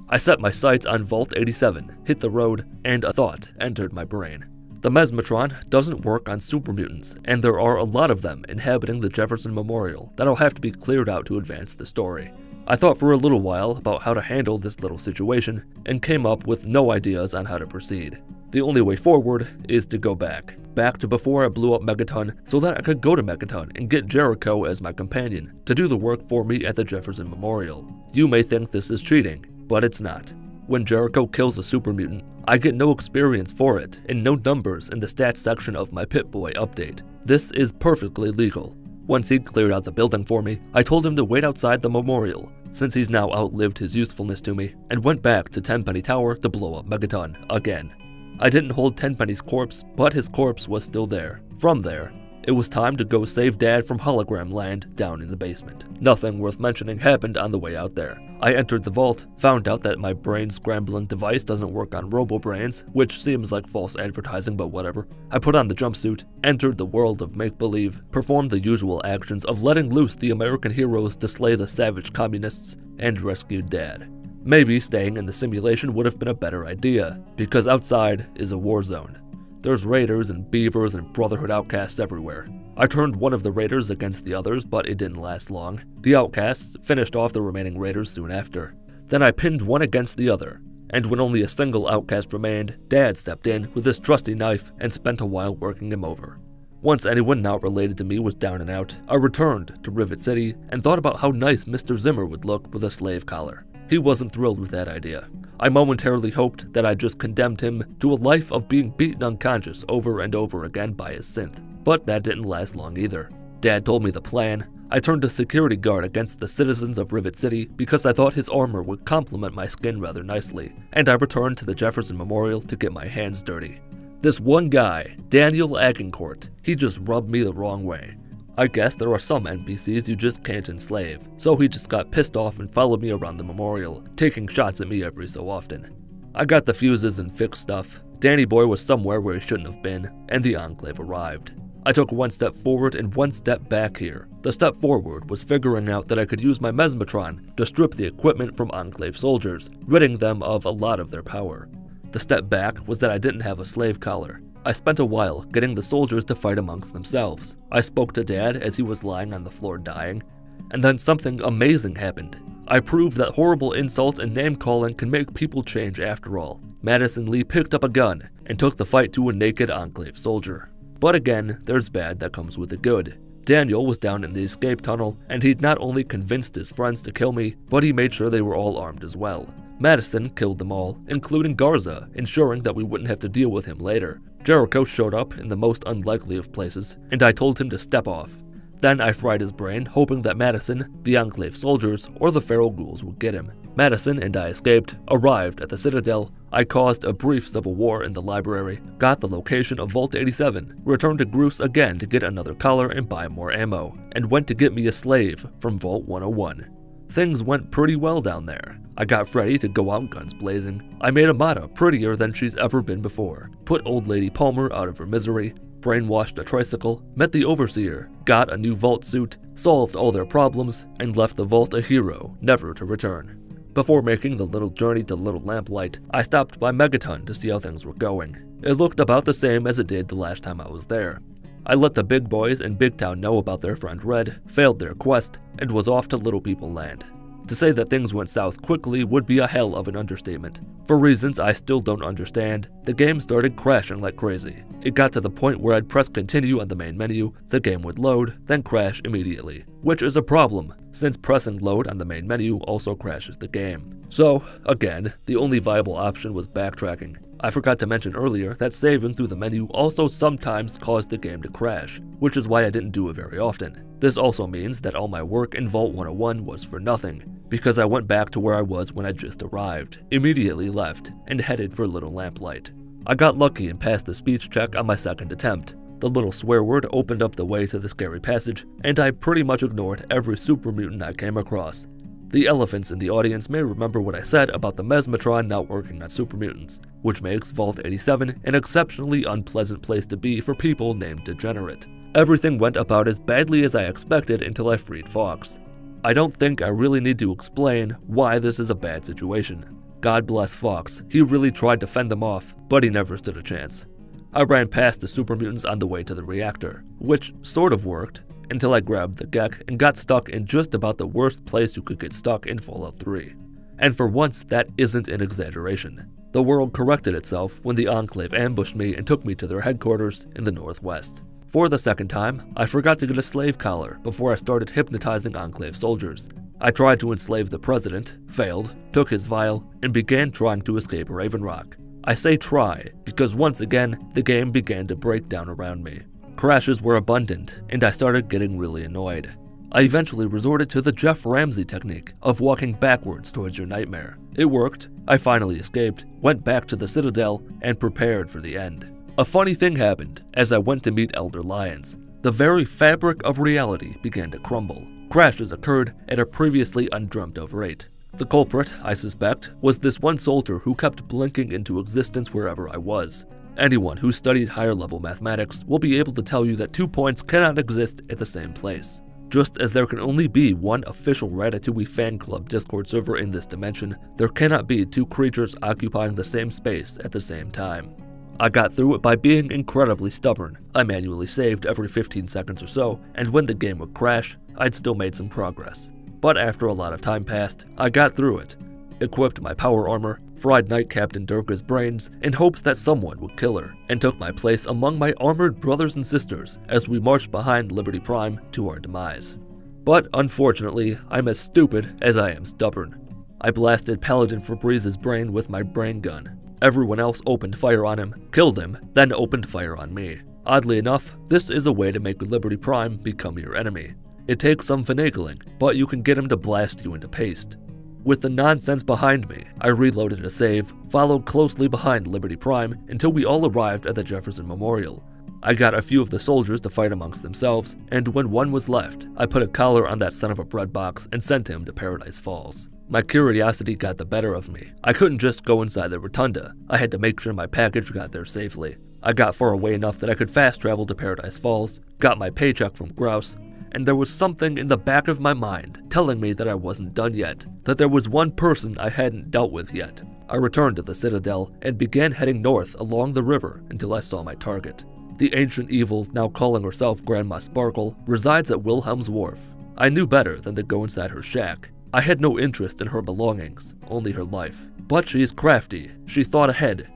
I set my sights on Vault 87, hit the road, and a thought entered my brain. The Mesmetron doesn't work on super mutants, and there are a lot of them inhabiting the Jefferson Memorial that'll have to be cleared out to advance the story. I thought for a little while about how to handle this little situation, and came up with no ideas on how to proceed. The only way forward is to go back to before I blew up Megaton so that I could go to Megaton and get Jericho as my companion to do the work for me at the Jefferson Memorial. You may think this is cheating, but it's not. When Jericho kills a super mutant, I get no experience for it and no numbers in the stats section of my Pip Boy update. This is perfectly legal. Once he'd cleared out the building for me, I told him to wait outside the memorial, since he's now outlived his usefulness to me, and went back to Tenpenny Tower to blow up Megaton again. I didn't hold Tenpenny's corpse, but his corpse was still there. From there, it was time to go save Dad from hologram land down in the basement. Nothing worth mentioning happened on the way out there. I entered the vault, found out that my brain-scrambling device doesn't work on robo-brains, which seems like false advertising, but whatever. I put on the jumpsuit, entered the world of make-believe, performed the usual actions of letting loose the American heroes to slay the savage communists, and rescued Dad. Maybe staying in the simulation would have been a better idea, because outside is a war zone. There's raiders and beavers and Brotherhood outcasts everywhere. I turned one of the raiders against the others, but it didn't last long. The outcasts finished off the remaining raiders soon after. Then I pinned one against the other, and when only a single outcast remained, Dad stepped in with his trusty knife and spent a while working him over. Once anyone not related to me was down and out, I returned to Rivet City and thought about how nice Mr. Zimmer would look with a slave collar. He wasn't thrilled with that idea. I momentarily hoped that I just condemned him to a life of being beaten unconscious over and over again by his synth, but that didn't last long either. Dad told me the plan. I turned a security guard against the citizens of Rivet City because I thought his armor would complement my skin rather nicely, and I returned to the Jefferson Memorial to get my hands dirty. This one guy, Daniel Agincourt, he just rubbed me the wrong way. I guess there are some NPCs you just can't enslave, so he just got pissed off and followed me around the memorial, taking shots at me every so often. I got the fuses and fixed stuff. Danny Boy was somewhere where he shouldn't have been, and the Enclave arrived. I took one step forward and one step back here. The step forward was figuring out that I could use my Mesmetron to strip the equipment from Enclave soldiers, ridding them of a lot of their power. The step back was that I didn't have a slave collar. I spent a while getting the soldiers to fight amongst themselves. I spoke to Dad as he was lying on the floor dying, and then something amazing happened. I proved that horrible insult and name-calling can make people change after all. Madison Lee picked up a gun and took the fight to a naked Enclave soldier. But again, there's bad that comes with the good. Daniel was down in the escape tunnel, and he'd not only convinced his friends to kill me, but he made sure they were all armed as well. Madison killed them all, including Garza, ensuring that we wouldn't have to deal with him later. Jericho showed up in the most unlikely of places, and I told him to step off. Then I fried his brain, hoping that Madison, the Enclave soldiers, or the feral ghouls would get him. Madison and I escaped, arrived at the Citadel. I caused a brief civil war in the library, got the location of Vault 87, returned to Groose again to get another collar and buy more ammo, and went to get me a slave from Vault 101. Things went pretty well down there. I got Freddy to go out guns blazing. I made Amata prettier than she's ever been before, put Old Lady Palmer out of her misery, brainwashed a tricycle, met the Overseer, got a new Vault suit, solved all their problems, and left the Vault a hero, never to return. Before making the little journey to Little Lamplight, I stopped by Megaton to see how things were going. It looked about the same as it did the last time I was there. I let the big boys in Big Town know about their friend Red, failed their quest, and was off to Little People Land. To say that things went south quickly would be a hell of an understatement. For reasons I still don't understand, the game started crashing like crazy. It got to the point where I'd press continue on the main menu, the game would load, then crash immediately, which is a problem, since pressing load on the main menu also crashes the game. So, again, the only viable option was backtracking. I forgot to mention earlier that saving through the menu also sometimes caused the game to crash, which is why I didn't do it very often. This also means that all my work in Vault 101 was for nothing, because I went back to where I was when I just arrived, immediately left, and headed for Little Lamplight. I got lucky and passed the speech check on my second attempt. The little swear word opened up the way to the scary passage, and I pretty much ignored every super mutant I came across. The elephants in the audience may remember what I said about the Mesmetron not working on super mutants, which makes Vault 87 an exceptionally unpleasant place to be for people named Degenerate. Everything went about as badly as I expected until I freed Fox. I don't think I really need to explain why this is a bad situation. God bless Fox, he really tried to fend them off, but he never stood a chance. I ran past the super mutants on the way to the reactor, which sort of worked, until I grabbed the Gek and got stuck in just about the worst place you could get stuck in Fallout 3. And for once, that isn't an exaggeration. The world corrected itself when the Enclave ambushed me and took me to their headquarters in the northwest. For the second time, I forgot to get a slave collar before I started hypnotizing Enclave soldiers. I tried to enslave the president, failed, took his vial, and began trying to escape Raven Rock. I say try, because once again, the game began to break down around me. Crashes were abundant, and I started getting really annoyed. I eventually resorted to the Jeff Ramsey technique of walking backwards towards your nightmare. It worked, I finally escaped, went back to the Citadel, and prepared for the end. A funny thing happened as I went to meet Elder Lyons. The very fabric of reality began to crumble. Crashes occurred at a previously undreamt of rate. The culprit, I suspect, was this one soldier who kept blinking into existence wherever I was. Anyone who studied higher-level mathematics will be able to tell you that 2 points cannot exist at the same place. Just as there can only be one official Ratatouille fan club Discord server in this dimension, there cannot be 2 creatures occupying the same space at the same time. I got through it by being incredibly stubborn. I manually saved every 15 seconds or so, and when the game would crash, I'd still made some progress. But after a lot of time passed, I got through it. Equipped my power armor, fried Knight Captain Durka's brains in hopes that someone would kill her, and took my place among my armored brothers and sisters as we marched behind Liberty Prime to our demise. But unfortunately, I'm as stupid as I am stubborn. I blasted Paladin Febrez's brain with my brain gun. Everyone else opened fire on him, killed him, then opened fire on me. Oddly enough, this is a way to make Liberty Prime become your enemy. It takes some finagling, but you can get him to blast you into paste. With the nonsense behind me, I reloaded a save, followed closely behind Liberty Prime until we all arrived at the Jefferson Memorial. I got a few of the soldiers to fight amongst themselves, and when one was left, I put a collar on that son of a bread box and sent him to Paradise Falls. My curiosity got the better of me. I couldn't just go inside the rotunda. I had to make sure my package got there safely. I got far away enough that I could fast travel to Paradise Falls, got my paycheck from Grouse, and there was something in the back of my mind telling me that I wasn't done yet, that there was one person I hadn't dealt with yet. I returned to the Citadel and began heading north along the river until I saw my target. The ancient evil, now calling herself Grandma Sparkle, resides at Wilhelm's Wharf. I knew better than to go inside her shack. I had no interest in her belongings, only her life. But she's crafty. She thought ahead.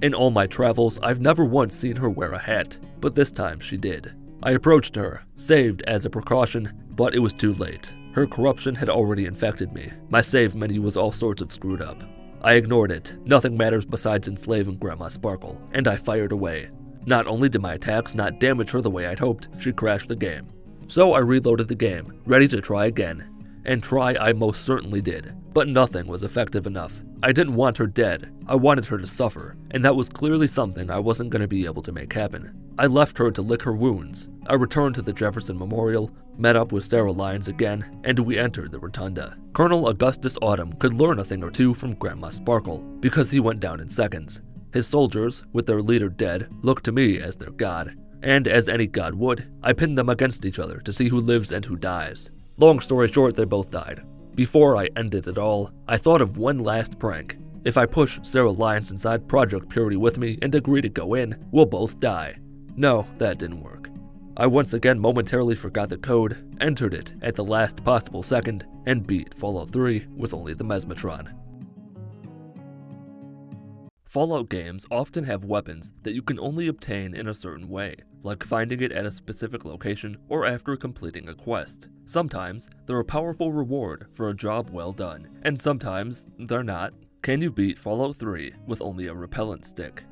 In all my travels, I've never once seen her wear a hat, but this time she did. I approached her, saved as a precaution, but it was too late. Her corruption had already infected me. My save menu was all sorts of screwed up. I ignored it. Nothing matters besides enslaving Grandma Sparkle, and I fired away. Not only did my attacks not damage her the way I'd hoped, she crashed the game. So I reloaded the game, ready to try again. And try I most certainly did, but nothing was effective enough. I didn't want her dead, I wanted her to suffer, and that was clearly something I wasn't going to be able to make happen. I left her to lick her wounds. I returned to the Jefferson Memorial, met up with Sarah Lyons again, and we entered the rotunda. Colonel Augustus Autumn could learn a thing or two from Grandma Sparkle, because he went down in seconds. His soldiers, with their leader dead, looked to me as their god. And as any god would, I pinned them against each other to see who lives and who dies. Long story short, they both died. Before I ended it all, I thought of one last prank. If I push Sarah Lyons inside Project Purity with me and agree to go in, we'll both die. No, that didn't work. I once again momentarily forgot the code, entered it at the last possible second, and beat Fallout 3 with only the Mesmetron. Fallout games often have weapons that you can only obtain in a certain way, like finding it at a specific location or after completing a quest. Sometimes they're a powerful reward for a job well done, and sometimes they're not. Can you beat Fallout 3 with only a repellent stick?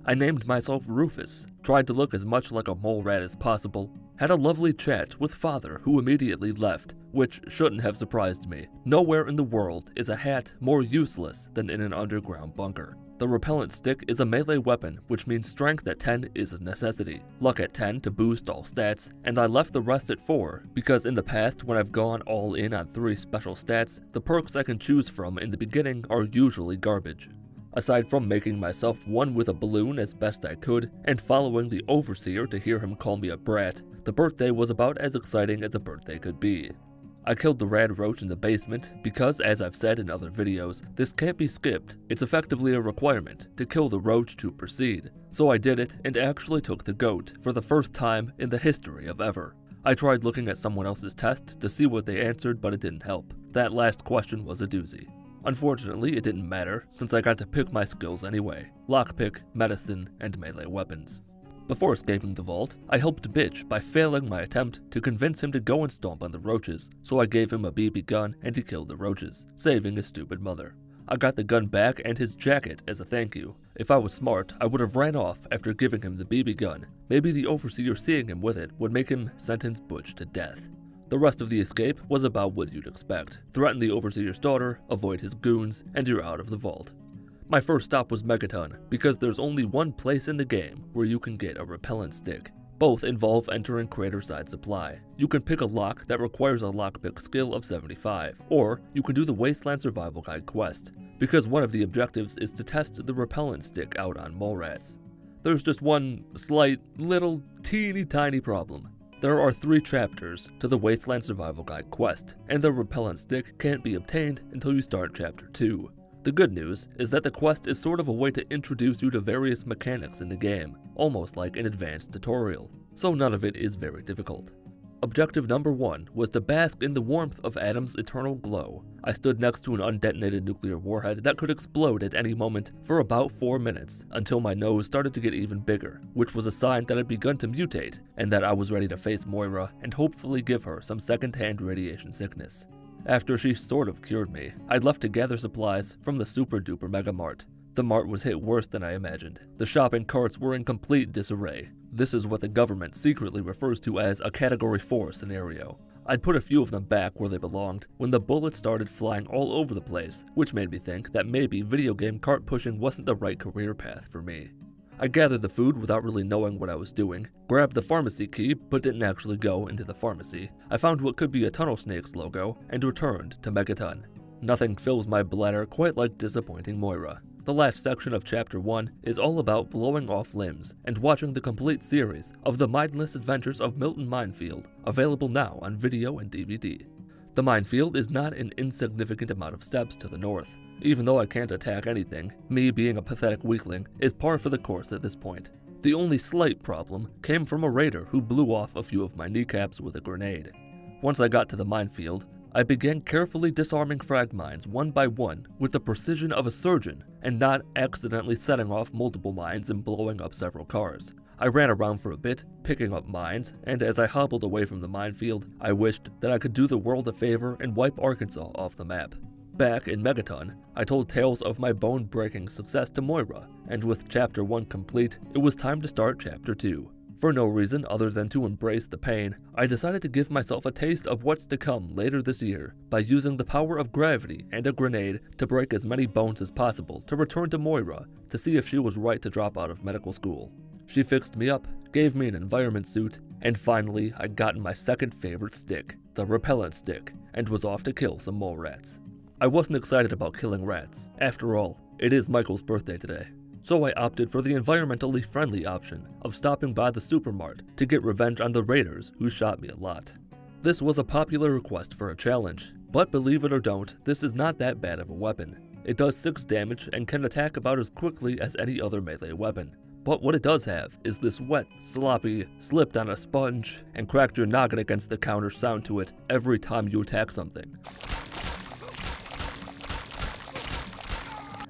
I named myself Rufus, tried to look as much like a mole rat as possible, had a lovely chat with Father who immediately left, which shouldn't have surprised me. Nowhere in the world is a hat more useless than in an underground bunker. The repellent stick is a melee weapon, which means strength at 10 is a necessity, luck at 10 to boost all stats, and I left the rest at 4, because in the past when I've gone all in on 3 special stats, the perks I can choose from in the beginning are usually garbage. Aside from making myself one with a balloon as best I could, and following the Overseer to hear him call me a brat, the birthday was about as exciting as a birthday could be. I killed the rad roach in the basement because, as I've said in other videos, this can't be skipped. It's effectively a requirement to kill the roach to proceed. So I did it and actually took the goat for the first time in the history of ever. I tried looking at someone else's test to see what they answered, but it didn't help. That last question was a doozy. Unfortunately, it didn't matter since I got to pick my skills anyway: lockpick, medicine, and melee weapons. Before escaping the vault, I helped Bitch by failing my attempt to convince him to go and stomp on the roaches, so I gave him a BB gun and he killed the roaches, saving his stupid mother. I got the gun back and his jacket as a thank you. If I was smart, I would have ran off after giving him the BB gun. Maybe the overseer seeing him with it would make him sentence Butch to death. The rest of the escape was about what you'd expect. Threaten the overseer's daughter, avoid his goons, and you're out of the vault. My first stop was Megaton, because there's only one place in the game where you can get a repellent stick. Both involve entering Craterside Supply. You can pick a lock that requires a lockpick skill of 75, or you can do the Wasteland Survival Guide quest, because one of the objectives is to test the repellent stick out on mole rats. There's just one slight, little, teeny tiny problem. There are 3 chapters to the Wasteland Survival Guide quest, and the repellent stick can't be obtained until you start chapter 2. The good news is that the quest is sort of a way to introduce you to various mechanics in the game, almost like an advanced tutorial, so none of it is very difficult. Objective number 1 was to bask in the warmth of Adam's eternal glow. I stood next to an undetonated nuclear warhead that could explode at any moment for about 4 minutes, until my nose started to get even bigger, which was a sign that I'd begun to mutate, and that I was ready to face Moira and hopefully give her some second-hand radiation sickness. After she sort of cured me, I'd left to gather supplies from the super duper mega mart. The mart was hit worse than I imagined. The shopping carts were in complete disarray. This is what the government secretly refers to as a Category 4 scenario. I'd put a few of them back where they belonged when the bullets started flying all over the place, which made me think that maybe video game cart pushing wasn't the right career path for me. I gathered the food without really knowing what I was doing, grabbed the pharmacy key but didn't actually go into the pharmacy. I found what could be a Tunnel Snake's logo and returned to Megaton. Nothing fills my bladder quite like disappointing Moira. The last section of Chapter 1 is all about blowing off limbs and watching the complete series of The Mindless Adventures of Milton Minefield, available now on video and DVD. The minefield is not an insignificant amount of steps to the north. Even though I can't attack anything, me being a pathetic weakling is par for the course at this point. The only slight problem came from a raider who blew off a few of my kneecaps with a grenade. Once I got to the minefield, I began carefully disarming frag mines one by one with the precision of a surgeon and not accidentally setting off multiple mines and blowing up several cars. I ran around for a bit, picking up mines, and as I hobbled away from the minefield, I wished that I could do the world a favor and wipe Arkansas off the map. Back in Megaton, I told tales of my bone-breaking success to Moira, and with Chapter 1 complete, it was time to start Chapter 2. For no reason other than to embrace the pain, I decided to give myself a taste of what's to come later this year by using the power of gravity and a grenade to break as many bones as possible to return to Moira to see if she was right to drop out of medical school. She fixed me up, gave me an environment suit, and finally I'd gotten my second favorite stick, the repellent stick, and was off to kill some mole rats. I wasn't excited about killing rats. After all, it is Michael's birthday today. So I opted for the environmentally friendly option of stopping by the supermart to get revenge on the raiders who shot me a lot. This was a popular request for a challenge, but believe it or don't, this is not that bad of a weapon. It does 6 damage and can attack about as quickly as any other melee weapon. But what it does have is this wet, sloppy, slipped on a sponge, and cracked your noggin against the counter sound to it every time you attack something.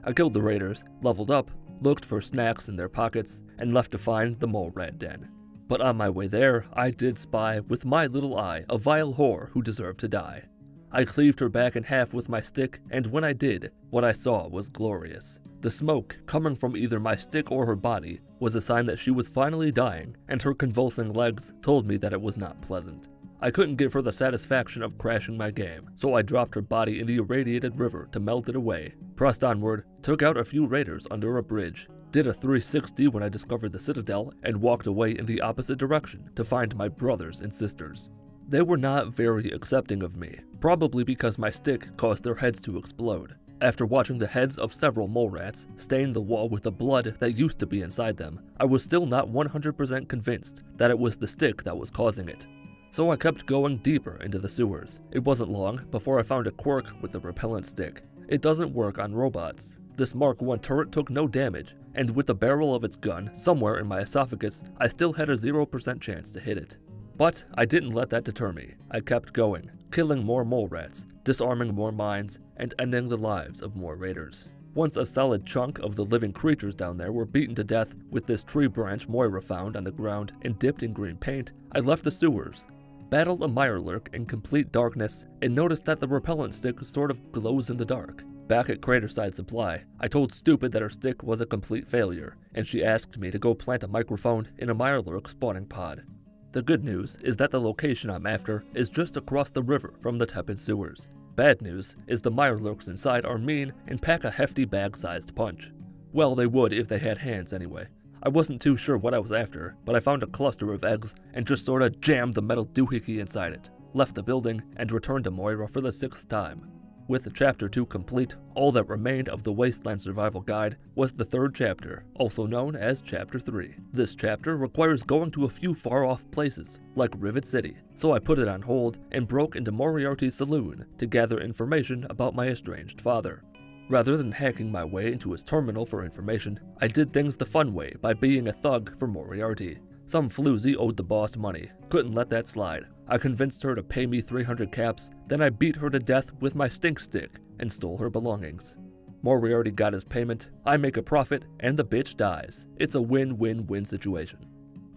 I killed the raiders, leveled up, looked for snacks in their pockets, and left to find the mole rat den. But on my way there, I did spy with my little eye a vile whore who deserved to die. I cleaved her back in half with my stick, and when I did, what I saw was glorious. The smoke, coming from either my stick or her body, was a sign that she was finally dying, and her convulsing legs told me that it was not pleasant. I couldn't give her the satisfaction of crashing my game, so I dropped her body in the irradiated river to melt it away, pressed onward, took out a few raiders under a bridge, did a 360 when I discovered the citadel, and walked away in the opposite direction to find my brothers and sisters. They were not very accepting of me, probably because my stick caused their heads to explode. After watching the heads of several mole rats stain the wall with the blood that used to be inside them, I was still not 100% convinced that it was the stick that was causing it. so I kept going deeper into the sewers. It wasn't long before I found a quirk with the repellent stick. It doesn't work on robots. This Mark I turret took no damage, and with the barrel of its gun somewhere in my esophagus, I still had a 0% chance to hit it. But I didn't let that deter me. I kept going, killing more mole rats, disarming more mines, and ending the lives of more raiders. Once a solid chunk of the living creatures down there were beaten to death with this tree branch Moira found on the ground and dipped in green paint, I left the sewers, battled a mirelurk in complete darkness, and noticed that the repellent stick sort of glows in the dark. Back at Craterside Supply, I told Stupid that her stick was a complete failure, and she asked me to go plant a microphone in a mirelurk spawning pod. The good news is that the location I'm after is just across the river from the tepid sewers. Bad news is the mirelurks inside are mean and pack a hefty bag-sized punch. Well, they would if they had hands anyway. I wasn't too sure what I was after, but I found a cluster of eggs and just sorta jammed the metal doohickey inside it, left the building, and returned to Moira for the 6th time. With Chapter 2 complete, all that remained of the Wasteland Survival Guide was the 3rd chapter, also known as Chapter 3. This chapter requires going to a few far-off places, like Rivet City, so I put it on hold and broke into Moriarty's saloon to gather information about my estranged father. Rather than hacking my way into his terminal for information, I did things the fun way by being a thug for Moriarty. Some floozy owed the boss money, couldn't let that slide. I convinced her to pay me 300 caps, then I beat her to death with my stink stick and stole her belongings. Moriarty got his payment, I make a profit, and the bitch dies. It's a win-win-win situation.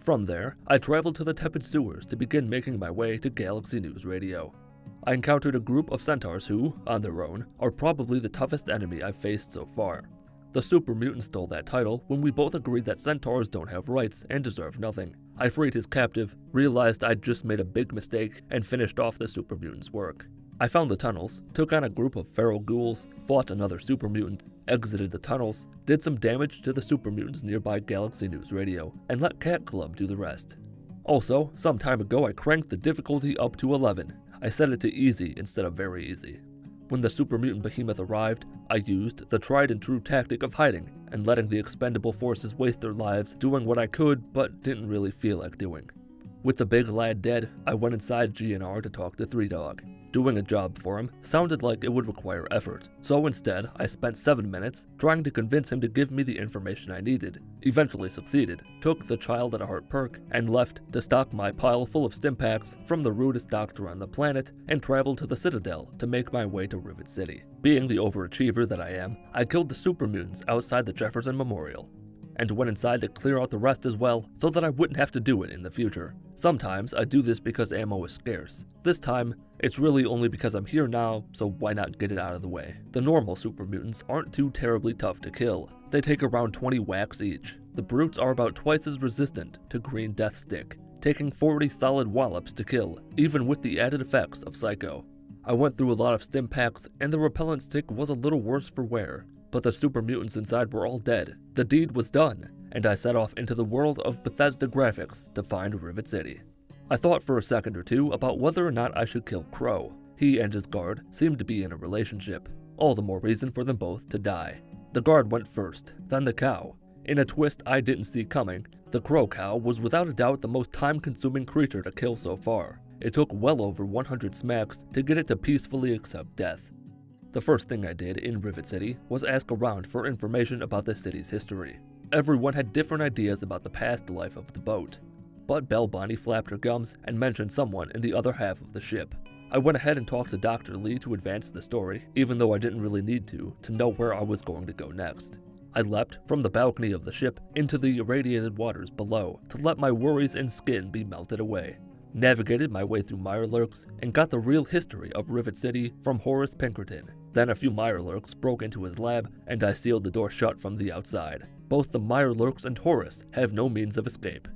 From there, I traveled to the tepid sewers to begin making my way to Galaxy News Radio. I encountered a group of centaurs who, on their own, are probably the toughest enemy I've faced so far. The super mutant stole that title when we both agreed that centaurs don't have rights and deserve nothing. I freed his captive, realized I'd just made a big mistake, and finished off the super mutant's work. I found the tunnels, took on a group of feral ghouls, fought another super mutant, exited the tunnels, did some damage to the super mutant's nearby Galaxy News Radio, and let Cat Club do the rest. Also, some time ago I cranked the difficulty up to 11. I set it to easy instead of very easy. When the super mutant behemoth arrived, I used the tried and true tactic of hiding and letting the expendable forces waste their lives doing what I could but didn't really feel like doing. With the big lad dead, I went inside GNR to talk to Three Dog. Doing a job for him sounded like it would require effort, so instead I spent 7 minutes trying to convince him to give me the information I needed, eventually succeeded, took the Child at a Heart perk, and left to stock my pile full of stim packs from the rudest doctor on the planet and traveled to the Citadel to make my way to Rivet City. Being the overachiever that I am, I killed the super mutants outside the Jefferson Memorial, and went inside to clear out the rest as well so that I wouldn't have to do it in the future. Sometimes I do this because ammo is scarce. This time, it's really only because I'm here now, so why not get it out of the way. The normal super mutants aren't too terribly tough to kill. They take around 20 whacks each. The brutes are about twice as resistant to green death stick, taking 40 solid wallops to kill, even with the added effects of Psycho. I went through a lot of stim packs, and the repellent stick was a little worse for wear, but the super mutants inside were all dead. The deed was done, and I set off into the world of Bethesda graphics to find Rivet City. I thought for a second or two about whether or not I should kill Crow. He and his guard seemed to be in a relationship. All the more reason for them both to die. The guard went first, then the cow. In a twist I didn't see coming, the Crow cow was without a doubt the most time-consuming creature to kill so far. It took well over 100 smacks to get it to peacefully accept death. The first thing I did in Rivet City was ask around for information about the city's history. Everyone had different ideas about the past life of the boat, but Belle Bonnie flapped her gums and mentioned someone in the other half of the ship. I went ahead and talked to Dr. Lee to advance the story, even though I didn't really need to know where I was going to go next. I leapt from the balcony of the ship into the irradiated waters below to let my worries and skin be melted away. Navigated my way through Mirelurks and got the real history of Rivet City from Horace Pinkerton. Then a few Mirelurks broke into his lab and I sealed the door shut from the outside. Both the Mirelurks and Horace have no means of escape.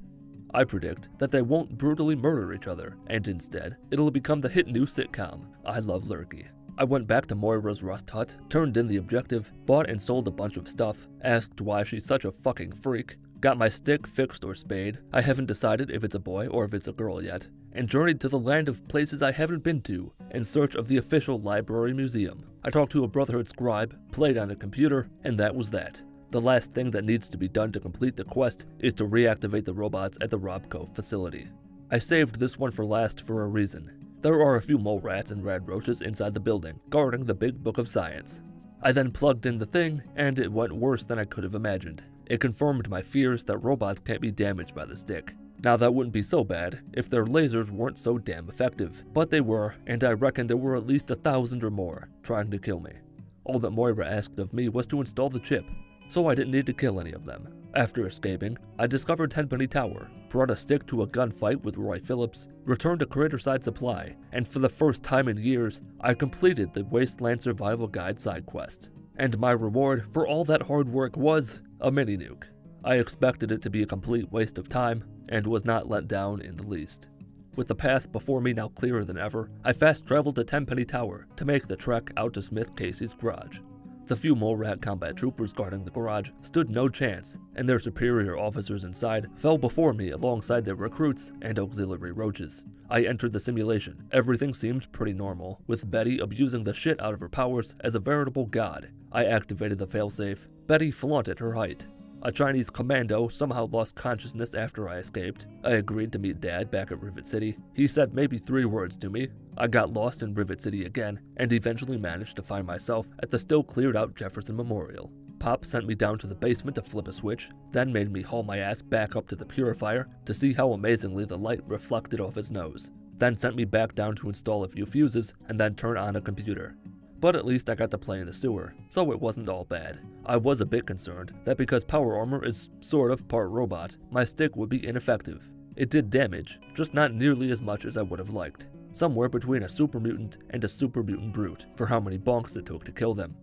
I predict that they won't brutally murder each other, and instead, it'll become the hit new sitcom, I Love Lurky. I went back to Moira's rust hut, turned in the objective, bought and sold a bunch of stuff, asked why she's such a fucking freak, got my stick fixed or spayed, I haven't decided if it's a boy or if it's a girl yet, and journeyed to the land of places I haven't been to, in search of the official library museum. I talked to a Brotherhood scribe, played on a computer, and that was that. The last thing that needs to be done to complete the quest is to reactivate the robots at the Robco facility. I saved this one for last for a reason. There are a few mole rats and rad roaches inside the building, guarding the big book of science. I then plugged in the thing, and it went worse than I could have imagined. It confirmed my fears that robots can't be damaged by the stick. Now that wouldn't be so bad if their lasers weren't so damn effective, but they were, and I reckon there were at least 1,000 or more trying to kill me. All that Moira asked of me was to install the chip, so I didn't need to kill any of them. After escaping, I discovered Tenpenny Tower, brought a stick to a gunfight with Roy Phillips, returned to Craterside Supply, and for the first time in years, I completed the Wasteland Survival Guide side quest. And my reward for all that hard work was a mini-nuke. I expected it to be a complete waste of time, and was not let down in the least. With the path before me now clearer than ever, I fast-traveled to Tenpenny Tower to make the trek out to Smith Casey's garage. The few mole rat combat troopers guarding the garage stood no chance, and their superior officers inside fell before me alongside their recruits and auxiliary roaches. I entered the simulation. Everything seemed pretty normal, with Betty abusing the shit out of her powers as a veritable god. I activated the failsafe. Betty flaunted her height. A Chinese commando somehow lost consciousness after I escaped. I agreed to meet Dad back at Rivet City. He said maybe 3 words to me. I got lost in Rivet City again, and eventually managed to find myself at the still cleared out Jefferson Memorial. Pop sent me down to the basement to flip a switch, then made me haul my ass back up to the purifier to see how amazingly the light reflected off his nose. Then sent me back down to install a few fuses, and then turn on a computer. But at least I got to play in the sewer, so it wasn't all bad. I was a bit concerned that because power armor is sort of part robot, my stick would be ineffective. It did damage, just not nearly as much as I would have liked. Somewhere between a super mutant and a super mutant brute for how many bonks it took to kill them.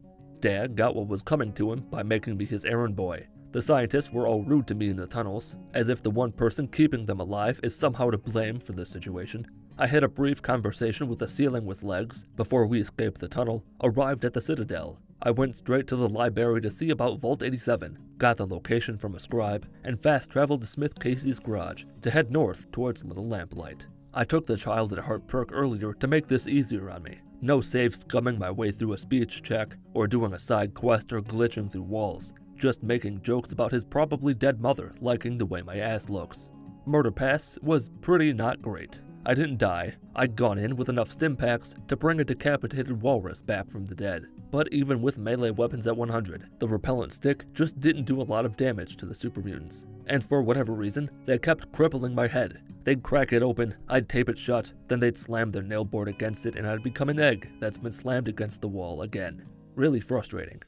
Dad got what was coming to him by making me his errand boy. The scientists were all rude to me in the tunnels, as if the one person keeping them alive is somehow to blame for this situation. I had a brief conversation with the ceiling with legs before we escaped the tunnel, arrived at the Citadel. I went straight to the library to see about Vault 87, got the location from a scribe, and fast-traveled to Smith Casey's garage to head north towards Little Lamplight. I took the Child at Heart perk earlier to make this easier on me. No save scumming my way through a speech check, or doing a side quest or glitching through walls. Just making jokes about his probably dead mother liking the way my ass looks. Murder Pass was pretty not great. I didn't die. I'd gone in with enough stim packs to bring a decapitated walrus back from the dead. But even with melee weapons at 100, the repellent stick just didn't do a lot of damage to the super mutants. And for whatever reason, they kept crippling my head. They'd crack it open, I'd tape it shut, then they'd slam their nail board against it and I'd become an egg that's been slammed against the wall again. Really frustrating.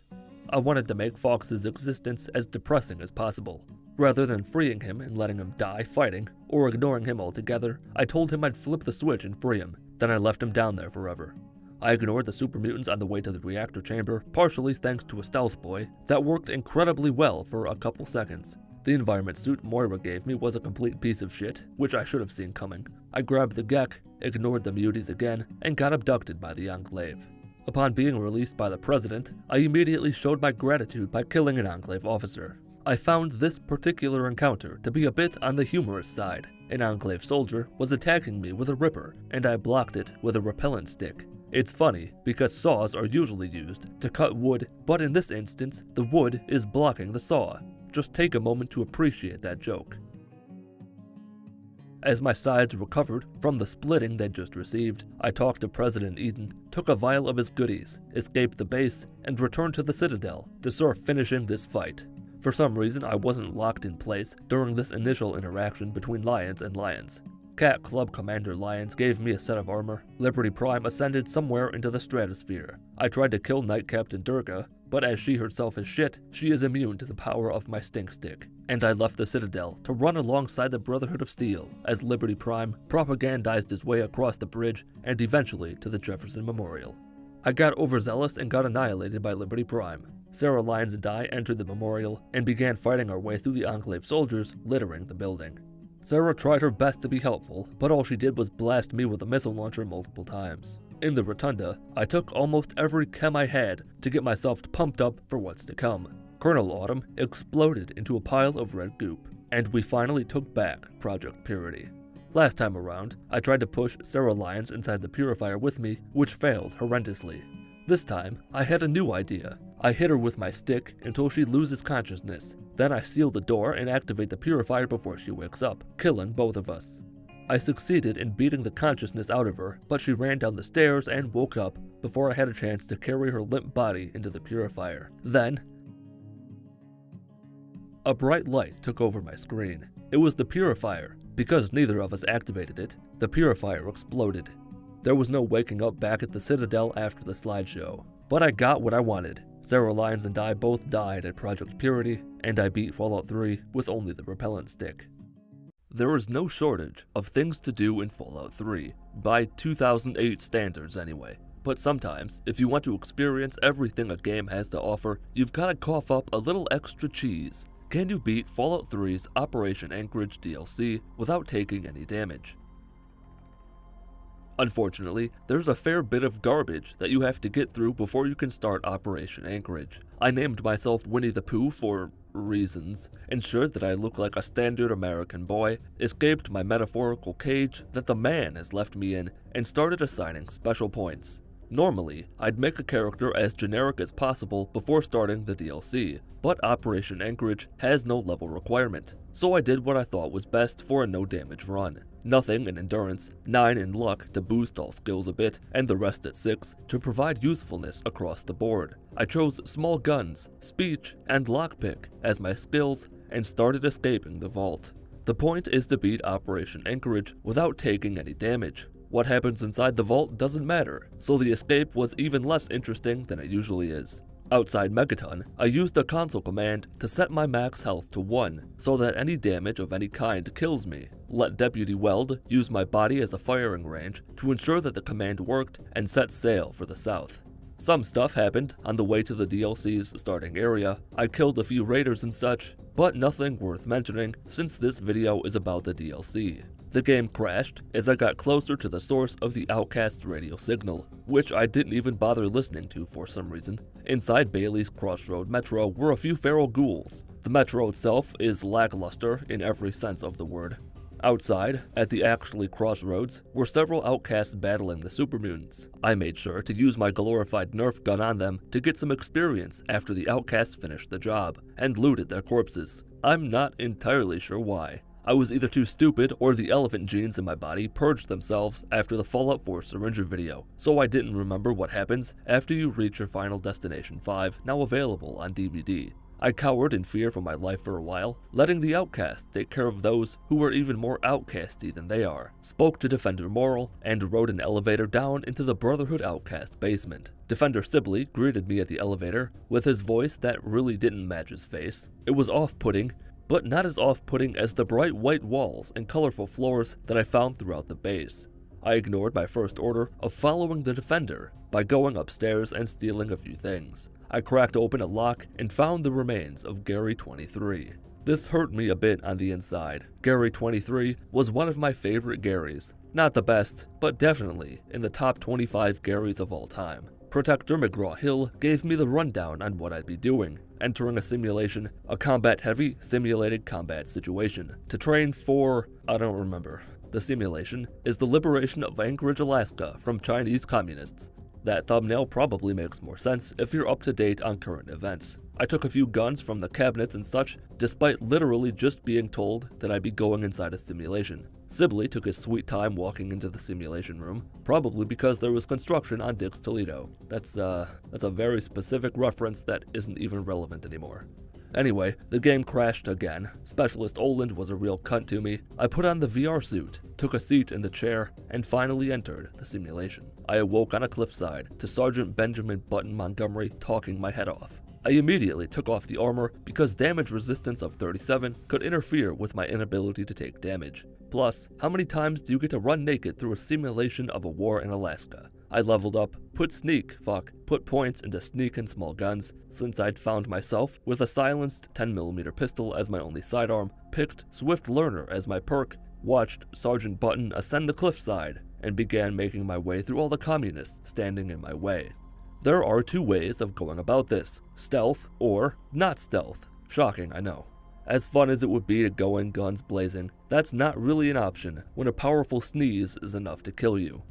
I wanted to make Fox's existence as depressing as possible. Rather than freeing him and letting him die fighting, or ignoring him altogether, I told him I'd flip the switch and free him. Then I left him down there forever. I ignored the super mutants on the way to the reactor chamber, partially thanks to a stealth boy that worked incredibly well for a couple seconds. The environment suit Moira gave me was a complete piece of shit, which I should have seen coming. I grabbed the Gek, ignored the muties again, and got abducted by the Enclave. Upon being released by the President, I immediately showed my gratitude by killing an Enclave officer. I found this particular encounter to be a bit on the humorous side. An Enclave soldier was attacking me with a ripper, and I blocked it with a repellent stick. It's funny, because saws are usually used to cut wood, but in this instance, the wood is blocking the saw. Just take a moment to appreciate that joke. As my sides recovered from the splitting they'd just received, I talked to President Eden, took a vial of his goodies, escaped the base, and returned to the Citadel to start finishing this fight. For some reason, I wasn't locked in place during this initial interaction between Lions and Lions. Cat Club Commander Lions gave me a set of armor. Liberty Prime ascended somewhere into the stratosphere. I tried to kill Knight Captain Durga, but as she herself is shit, she is immune to the power of my stink stick. And I left the Citadel to run alongside the Brotherhood of Steel as Liberty Prime propagandized his way across the bridge and eventually to the Jefferson Memorial. I got overzealous and got annihilated by Liberty Prime. Sarah Lyons and I entered the memorial and began fighting our way through the Enclave soldiers littering the building. Sarah tried her best to be helpful, but all she did was blast me with a missile launcher multiple times. In the rotunda, I took almost every chem I had to get myself pumped up for what's to come. Colonel Autumn exploded into a pile of red goop, and we finally took back Project Purity. Last time around, I tried to push Sarah Lyons inside the purifier with me, which failed horrendously. This time, I had a new idea. I hit her with my stick until she loses consciousness. Then I seal the door and activate the purifier before she wakes up, killing both of us. I succeeded in beating the consciousness out of her, but she ran down the stairs and woke up before I had a chance to carry her limp body into the purifier. Then, a bright light took over my screen. It was the purifier. Because neither of us activated it, the purifier exploded. There was no waking up back at the Citadel after the slideshow. But I got what I wanted. Sarah Lyons and I both died at Project Purity, and I beat Fallout 3 with only the repellent stick. There is no shortage of things to do in Fallout 3, by 2008 standards anyway. But sometimes, if you want to experience everything a game has to offer, you've gotta cough up a little extra cheese. Can you beat Fallout 3's Operation Anchorage DLC without taking any damage? Unfortunately, there's a fair bit of garbage that you have to get through before you can start Operation Anchorage. I named myself Winnie the Pooh for reasons, ensured that I look like a standard American boy, escaped my metaphorical cage that the man has left me in, and started assigning special points. Normally, I'd make a character as generic as possible before starting the DLC, but Operation Anchorage has no level requirement, so I did what I thought was best for a no-damage run. Nothing in Endurance, 9 in Luck to boost all skills a bit, and the rest at 6 to provide usefulness across the board. I chose Small Guns, Speech, and Lockpick as my skills and started escaping the vault. The point is to beat Operation Anchorage without taking any damage. What happens inside the vault doesn't matter, so the escape was even less interesting than it usually is. Outside Megaton, I used a console command to set my max health to 1, so that any damage of any kind kills me. Let Deputy Weld use my body as a firing range to ensure that the command worked, and set sail for the south. Some stuff happened on the way to the DLC's starting area. I killed a few raiders and such, but nothing worth mentioning since this video is about the DLC. The game crashed as I got closer to the source of the Outcast's radio signal, which I didn't even bother listening to for some reason. Inside Bailey's Crossroad Metro were a few feral ghouls. The metro itself is lackluster in every sense of the word. Outside, at the actually crossroads, were several outcasts battling the supermutants. I made sure to use my glorified Nerf gun on them to get some experience after the outcasts finished the job, and looted their corpses. I'm not entirely sure why. I was either too stupid or the elephant genes in my body purged themselves after the Fallout 4 Syringer video, so I didn't remember what happens after you reach your final destination 5, now available on DVD. I cowered in fear for my life for a while, letting the outcasts take care of those who were even more outcasty than they are, spoke to Defender Moral, and rode an elevator down into the Brotherhood Outcast basement. Defender Sibley greeted me at the elevator with his voice that really didn't match his face. It was off-putting, but not as off-putting as the bright white walls and colorful floors that I found throughout the base. I ignored my first order of following the Defender by going upstairs and stealing a few things. I cracked open a lock and found the remains of Gary 23. This hurt me a bit on the inside. Gary 23 was one of my favorite Garys. Not the best, but definitely in the top 25 Garys of all time. Protector McGraw-Hill gave me the rundown on what I'd be doing, entering a simulation, a combat-heavy simulated combat situation, to train for, I don't remember. The simulation is the liberation of Anchorage, Alaska from Chinese communists. That thumbnail probably makes more sense if you're up to date on current events. I took a few guns from the cabinets and such, despite literally just being told that I'd be going inside a simulation. Sibley took his sweet time walking into the simulation room, probably because there was construction on Dick's Toledo. That's a very specific reference that isn't even relevant anymore. Anyway, the game crashed again. Specialist Oland was a real cunt to me. I put on the VR suit, took a seat in the chair, and finally entered the simulation. I awoke on a cliffside to Sergeant Benjamin Button Montgomery talking my head off. I immediately took off the armor because damage resistance of 37 could interfere with my inability to take damage. Plus, how many times do you get to run naked through a simulation of a war in Alaska? I leveled up, put points into sneak and small guns, since I'd found myself with a silenced 10mm pistol as my only sidearm, picked Swift Learner as my perk, watched Sergeant Button ascend the cliffside, and began making my way through all the communists standing in my way. There are two ways of going about this, stealth or not stealth. Shocking, I know. As fun as it would be to go in guns blazing, that's not really an option when a powerful sneeze is enough to kill you.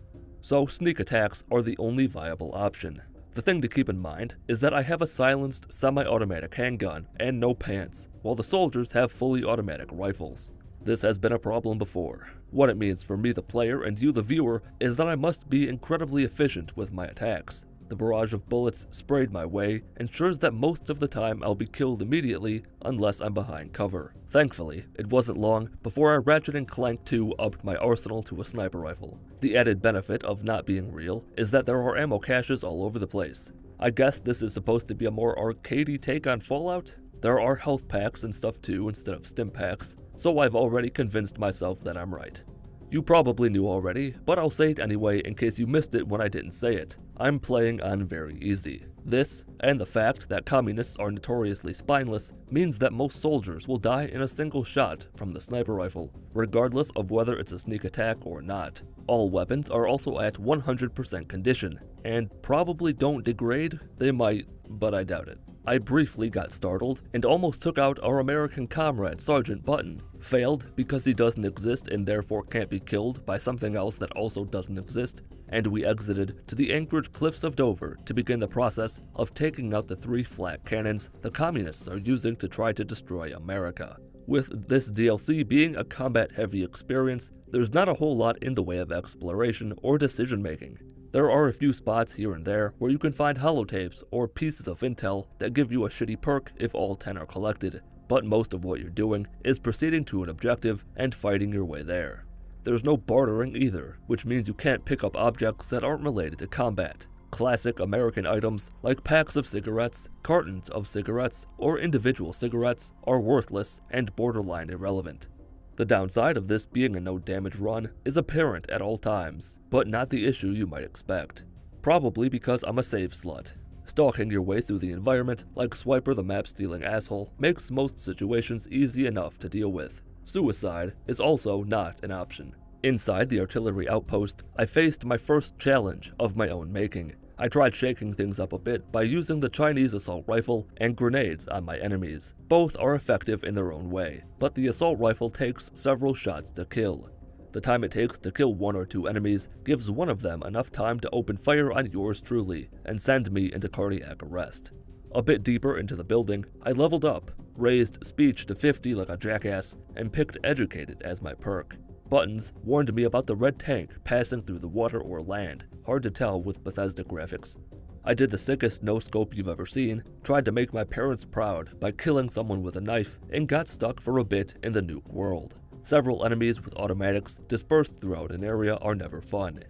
So sneak attacks are the only viable option. The thing to keep in mind is that I have a silenced semi-automatic handgun and no pants, while the soldiers have fully automatic rifles. This has been a problem before. What it means for me the player and you the viewer is that I must be incredibly efficient with my attacks. The barrage of bullets sprayed my way ensures that most of the time I'll be killed immediately unless I'm behind cover. Thankfully, it wasn't long before I Ratchet & Clank 2 upped my arsenal to a sniper rifle. The added benefit of not being real is that there are ammo caches all over the place. I guess this is supposed to be a more arcadey take on Fallout? There are health packs and stuff too instead of stim packs, so I've already convinced myself that I'm right. You probably knew already, but I'll say it anyway in case you missed it when I didn't say it. I'm playing on very easy. This, and the fact that communists are notoriously spineless, means that most soldiers will die in a single shot from the sniper rifle, regardless of whether it's a sneak attack or not. All weapons are also at 100% condition, and probably don't degrade. They might, but I doubt it. I briefly got startled and almost took out our American comrade, Sergeant Button. Failed because he doesn't exist and therefore can't be killed by something else that also doesn't exist, and we exited to the Anchorage cliffs of Dover to begin the process of taking out the 3 flak cannons the communists are using to try to destroy America. With this DLC being a combat-heavy experience, there's not a whole lot in the way of exploration or decision-making. There are a few spots here and there where you can find holotapes or pieces of intel that give you a shitty perk if all 10 are collected, but most of what you're doing is proceeding to an objective and fighting your way there. There's no bartering either, which means you can't pick up objects that aren't related to combat. Classic American items like packs of cigarettes, cartons of cigarettes, or individual cigarettes are worthless and borderline irrelevant. The downside of this being a no damage run is apparent at all times, but not the issue you might expect. Probably because I'm a save slut. Stalking your way through the environment like Swiper the map-stealing asshole makes most situations easy enough to deal with. Suicide is also not an option. Inside the artillery outpost, I faced my first challenge of my own making. I tried shaking things up a bit by using the Chinese assault rifle and grenades on my enemies. Both are effective in their own way, but the assault rifle takes several shots to kill. The time it takes to kill 1 or 2 enemies gives one of them enough time to open fire on yours truly and send me into cardiac arrest. A bit deeper into the building, I leveled up, raised speech to 50 like a jackass, and picked educated as my perk. Buttons warned me about the red tank passing through the water or land, hard to tell with Bethesda graphics. I did the sickest no-scope you've ever seen, tried to make my parents proud by killing someone with a knife, and got stuck for a bit in the nuke world. Several enemies with automatics dispersed throughout an area are never fun.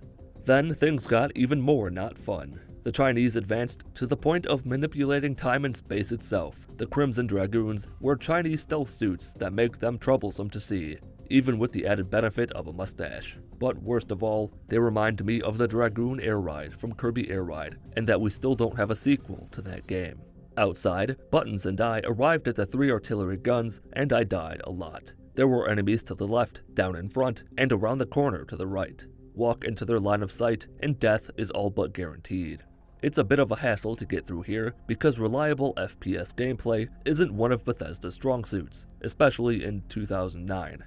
Then things got even more not fun. The Chinese advanced to the point of manipulating time and space itself. The Crimson Dragoons wear Chinese stealth suits that make them troublesome to see, even with the added benefit of a mustache. But worst of all, they remind me of the Dragoon Air Ride from Kirby Air Ride, and that we still don't have a sequel to that game. Outside, Buttons and I arrived at the 3 artillery guns, and I died a lot. There were enemies to the left, down in front, and around the corner to the right. Walk into their line of sight, and death is all but guaranteed. It's a bit of a hassle to get through here because reliable FPS gameplay isn't one of Bethesda's strong suits, especially in 2009.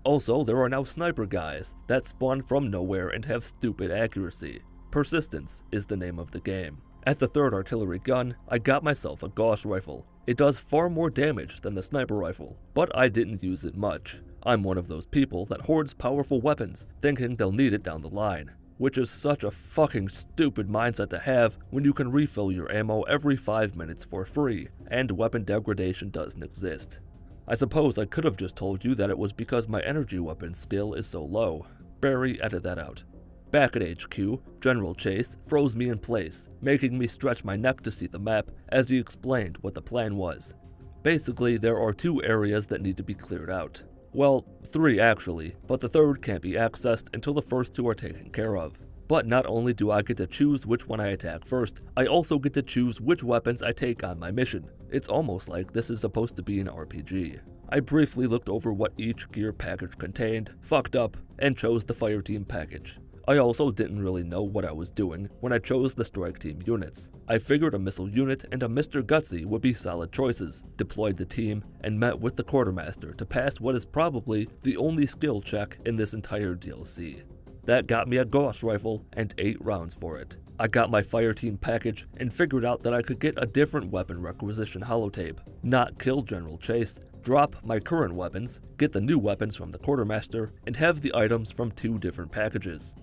Also, there are now sniper guys that spawn from nowhere and have stupid accuracy. Persistence is the name of the game. At the 3rd artillery gun, I got myself a Gauss rifle. It does far more damage than the sniper rifle, but I didn't use it much. I'm one of those people that hoards powerful weapons, thinking they'll need it down the line, which is such a fucking stupid mindset to have when you can refill your ammo every 5 minutes for free, and weapon degradation doesn't exist. I suppose I could have just told you that it was because my energy weapon skill is so low. Barry, edit that out. Back at HQ, General Chase froze me in place, making me stretch my neck to see the map as he explained what the plan was. Basically, there are 2 areas that need to be cleared out. Well, 3 actually, but the 3rd can't be accessed until the first 2 are taken care of. But not only do I get to choose which one I attack first, I also get to choose which weapons I take on my mission. It's almost like this is supposed to be an RPG. I briefly looked over what each gear package contained, fucked up, and chose the Fireteam package. I also didn't really know what I was doing when I chose the Strike Team units. I figured a missile unit and a Mr. Gutsy would be solid choices, deployed the team, and met with the quartermaster to pass what is probably the only skill check in this entire DLC. That got me a Gauss rifle and 8 rounds for it. I got my Fireteam package and figured out that I could get a different weapon requisition holotape. Not kill General Chase, drop my current weapons, get the new weapons from the quartermaster, and have the items from 2 different packages.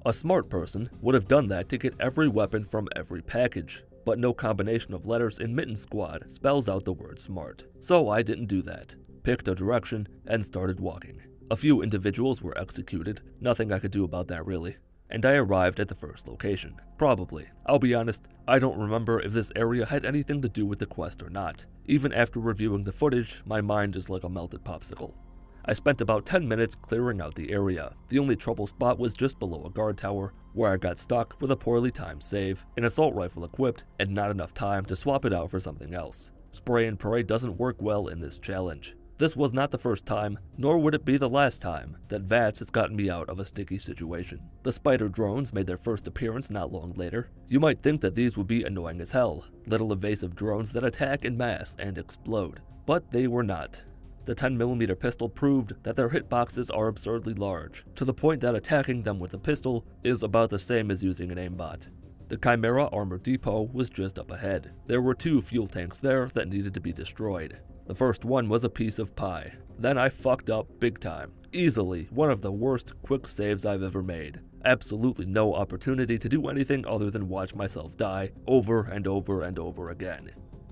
A smart person would have done that to get every weapon from every package, but no combination of letters in Mitten Squad spells out the word smart. So I didn't do that, picked a direction, and started walking. A few individuals were executed, nothing I could do about that really, and I arrived at the first location. Probably. I'll be honest, I don't remember if this area had anything to do with the quest or not. Even after reviewing the footage, my mind is like a melted popsicle. I spent about 10 minutes clearing out the area. The only trouble spot was just below a guard tower, where I got stuck with a poorly timed save, an assault rifle equipped, and not enough time to swap it out for something else. Spray and pray doesn't work well in this challenge. This was not the first time, nor would it be the last time, that VATS has gotten me out of a sticky situation. The spider drones made their first appearance not long later. You might think that these would be annoying as hell, little evasive drones that attack en masse and explode, but they were not. The 10mm pistol proved that their hitboxes are absurdly large, to the point that attacking them with a pistol is about the same as using an aimbot. The Chimera armor depot was just up ahead. There were 2 fuel tanks there that needed to be destroyed. The first one was a piece of pie. Then I fucked up big time. Easily one of the worst quick saves I've ever made. Absolutely no opportunity to do anything other than watch myself die over and over and over again.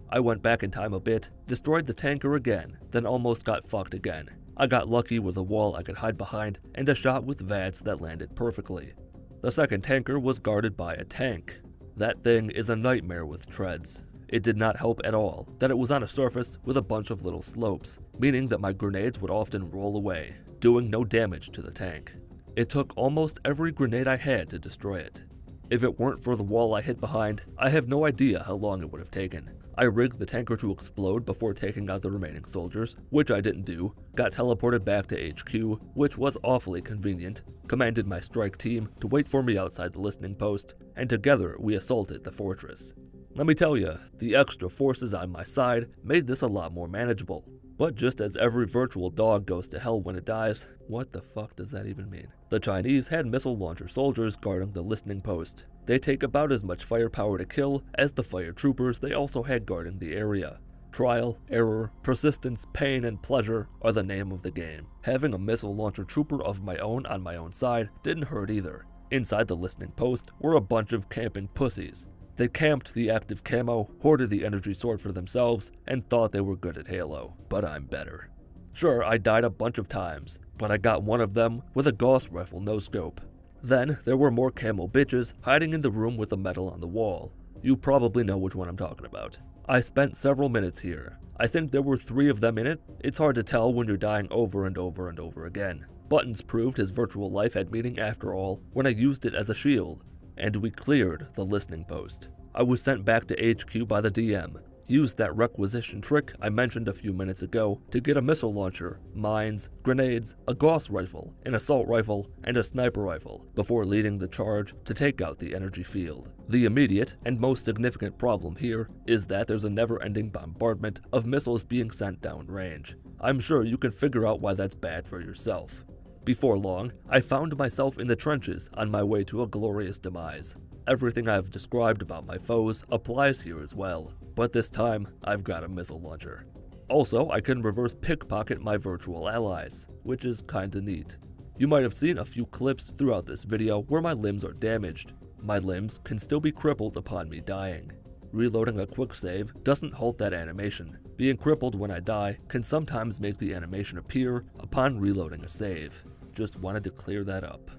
I went back in time a bit, destroyed the tanker again, then almost got fucked again. I got lucky with a wall I could hide behind and a shot with VATS that landed perfectly. The second tanker was guarded by a tank. That thing is a nightmare with treads. It did not help at all that it was on a surface with a bunch of little slopes, meaning that my grenades would often roll away, doing no damage to the tank. It took almost every grenade I had to destroy it. If it weren't for the wall I hid behind, I have no idea how long it would have taken. I rigged the tanker to explode before taking out the remaining soldiers, which I didn't do, got teleported back to HQ, which was awfully convenient, commanded my strike team to wait for me outside the listening post, and together we assaulted the fortress. Let me tell you, the extra forces on my side made this a lot more manageable. But just as every virtual dog goes to hell when it dies, what the fuck does that even mean? The Chinese had missile launcher soldiers guarding the listening post. They take about as much firepower to kill as the fire troopers they also had guarding the area. Trial, error, persistence, pain, and pleasure are the name of the game. Having a missile launcher trooper of my own on my own side didn't hurt either. Inside the listening post were a bunch of camping pussies. They camped the active camo, hoarded the energy sword for themselves, and thought they were good at Halo. But I'm better. Sure, I died a bunch of times, but I got one of them with a Gauss rifle no-scope. Then, there were more camo bitches hiding in the room with the metal on the wall. You probably know which one I'm talking about. I spent several minutes here. I think there were 3 of them in it. It's hard to tell when you're dying over and over and over again. Buttons proved his virtual life had meaning after all when I used it as a shield, and we cleared the listening post. I was sent back to HQ by the DM, used that requisition trick I mentioned a few minutes ago to get a missile launcher, mines, grenades, a Gauss rifle, an assault rifle, and a sniper rifle, before leading the charge to take out the energy field. The immediate and most significant problem here is that there's a never-ending bombardment of missiles being sent downrange. I'm sure you can figure out why that's bad for yourself. Before long, I found myself in the trenches on my way to a glorious demise. Everything I've described about my foes applies here as well, but this time I've got a missile launcher. Also, I can reverse pickpocket my virtual allies, which is kinda neat. You might have seen a few clips throughout this video where my limbs are damaged. My limbs can still be crippled upon me dying. Reloading a quick save doesn't halt that animation. Being crippled when I die can sometimes make the animation appear upon reloading a save. Just wanted to clear that up.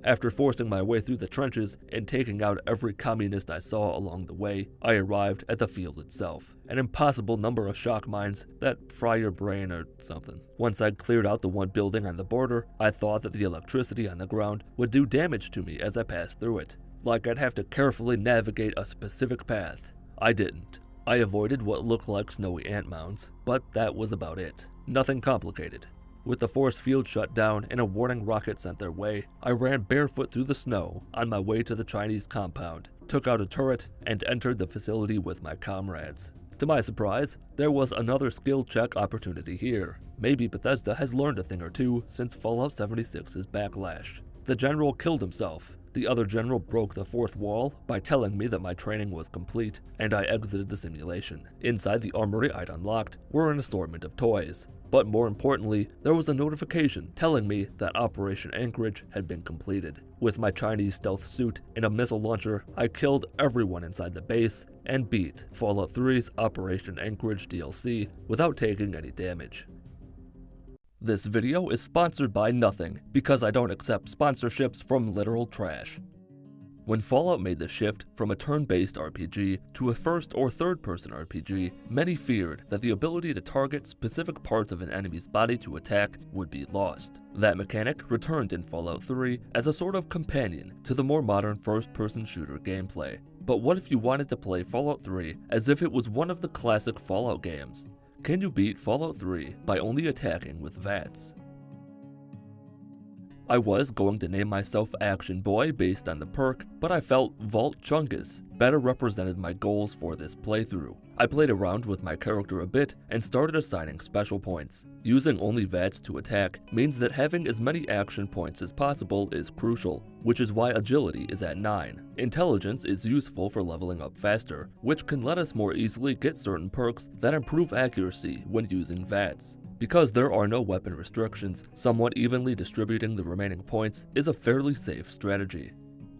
After forcing my way through the trenches and taking out every communist I saw along the way, I arrived at the field itself. An impossible number of shock mines that fry your brain or something. Once I'd cleared out the one building on the border, I thought that the electricity on the ground would do damage to me as I passed through it. Like I'd have to carefully navigate a specific path. I didn't. I avoided what looked like snowy ant mounds, but that was about it. Nothing complicated. With the force field shut down and a warning rocket sent their way, I ran barefoot through the snow on my way to the Chinese compound, took out a turret, and entered the facility with my comrades. To my surprise, there was another skill check opportunity here. Maybe Bethesda has learned a thing or two since Fallout 76's Backlash. The general killed himself, The other general broke the fourth wall by telling me that my training was complete, and I exited the simulation. Inside the armory I'd unlocked were an assortment of toys. But more importantly, there was a notification telling me that Operation Anchorage had been completed. With my Chinese stealth suit and a missile launcher, I killed everyone inside the base and beat Fallout 3's Operation Anchorage DLC without taking any damage. This video is sponsored by nothing, because I don't accept sponsorships from literal trash. When Fallout made the shift from a turn-based RPG to a first or third-person RPG, many feared that the ability to target specific parts of an enemy's body to attack would be lost. That mechanic returned in Fallout 3 as a sort of companion to the more modern first-person shooter gameplay. But what if you wanted to play Fallout 3 as if it was one of the classic Fallout games? Can you beat Fallout 3 by only attacking with VATS? I was going to name myself Action Boy based on the perk, but I felt Vault Chungus better represented my goals for this playthrough. I played around with my character a bit and started assigning special points. Using only VATS to attack means that having as many action points as possible is crucial, which is why agility is at 9. Intelligence is useful for leveling up faster, which can let us more easily get certain perks that improve accuracy when using VATS. Because there are no weapon restrictions, somewhat evenly distributing the remaining points is a fairly safe strategy.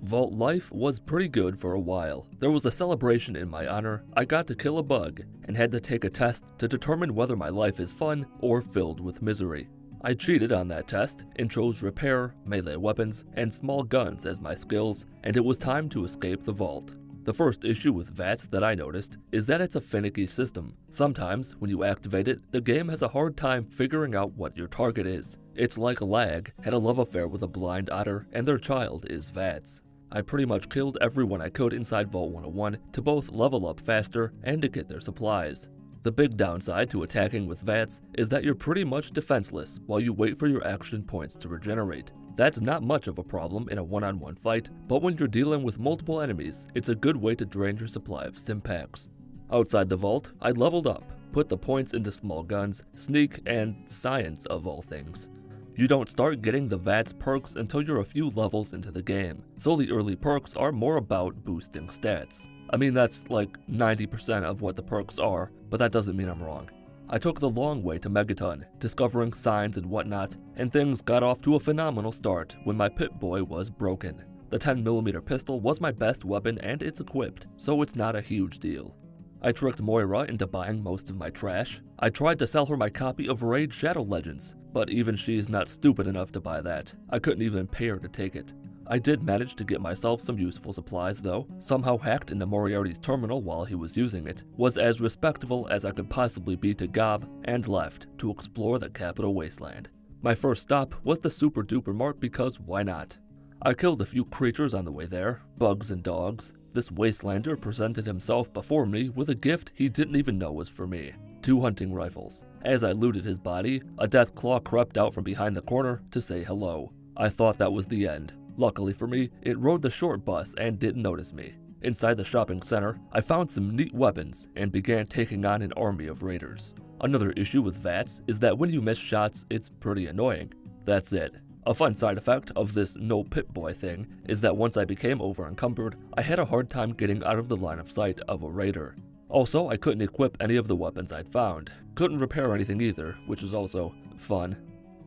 Vault life was pretty good for a while. There was a celebration in my honor. I got to kill a bug, and had to take a test to determine whether my life is fun or filled with misery. I cheated on that test and chose repair, melee weapons, and small guns as my skills, and it was time to escape the vault. The first issue with VATS that I noticed is that it's a finicky system. Sometimes, when you activate it, the game has a hard time figuring out what your target is. It's like Lag had a love affair with a blind otter, and their child is VATS. I pretty much killed everyone I could inside Vault 101 to both level up faster and to get their supplies. The big downside to attacking with VATS is that you're pretty much defenseless while you wait for your action points to regenerate. That's not much of a problem in a one-on-one fight, but when you're dealing with multiple enemies, it's a good way to drain your supply of Stimpaks. Outside the vault, I leveled up, put the points into small guns, sneak, and science of all things. You don't start getting the VATS perks until you're a few levels into the game, so the early perks are more about boosting stats. I mean, that's like 90% of what the perks are, but that doesn't mean I'm wrong. I took the long way to Megaton, discovering signs and whatnot, and things got off to a phenomenal start when my Pip Boy was broken. The 10mm pistol was my best weapon and it's equipped, so it's not a huge deal. I tricked Moira into buying most of my trash. I tried to sell her my copy of Raid Shadow Legends, but even she's not stupid enough to buy that. I couldn't even pay her to take it. I did manage to get myself some useful supplies though. Somehow hacked into Moriarty's terminal while he was using it, was as respectable as I could possibly be to Gob, and left to explore the Capital Wasteland. My first stop was the Super Duper Mart because why not? I killed a few creatures on the way there, bugs and dogs. This wastelander presented himself before me with a gift he didn't even know was for me. 2 hunting rifles. As I looted his body, a death claw crept out from behind the corner to say hello. I thought that was the end. Luckily for me, it rode the short bus and didn't notice me. Inside the shopping center, I found some neat weapons and began taking on an army of raiders. Another issue with VATS is that when you miss shots, it's pretty annoying. That's it. A fun side effect of this no Pip Boy thing is that once I became over-encumbered, I had a hard time getting out of the line of sight of a raider. Also, I couldn't equip any of the weapons I'd found. Couldn't repair anything either, which is also fun.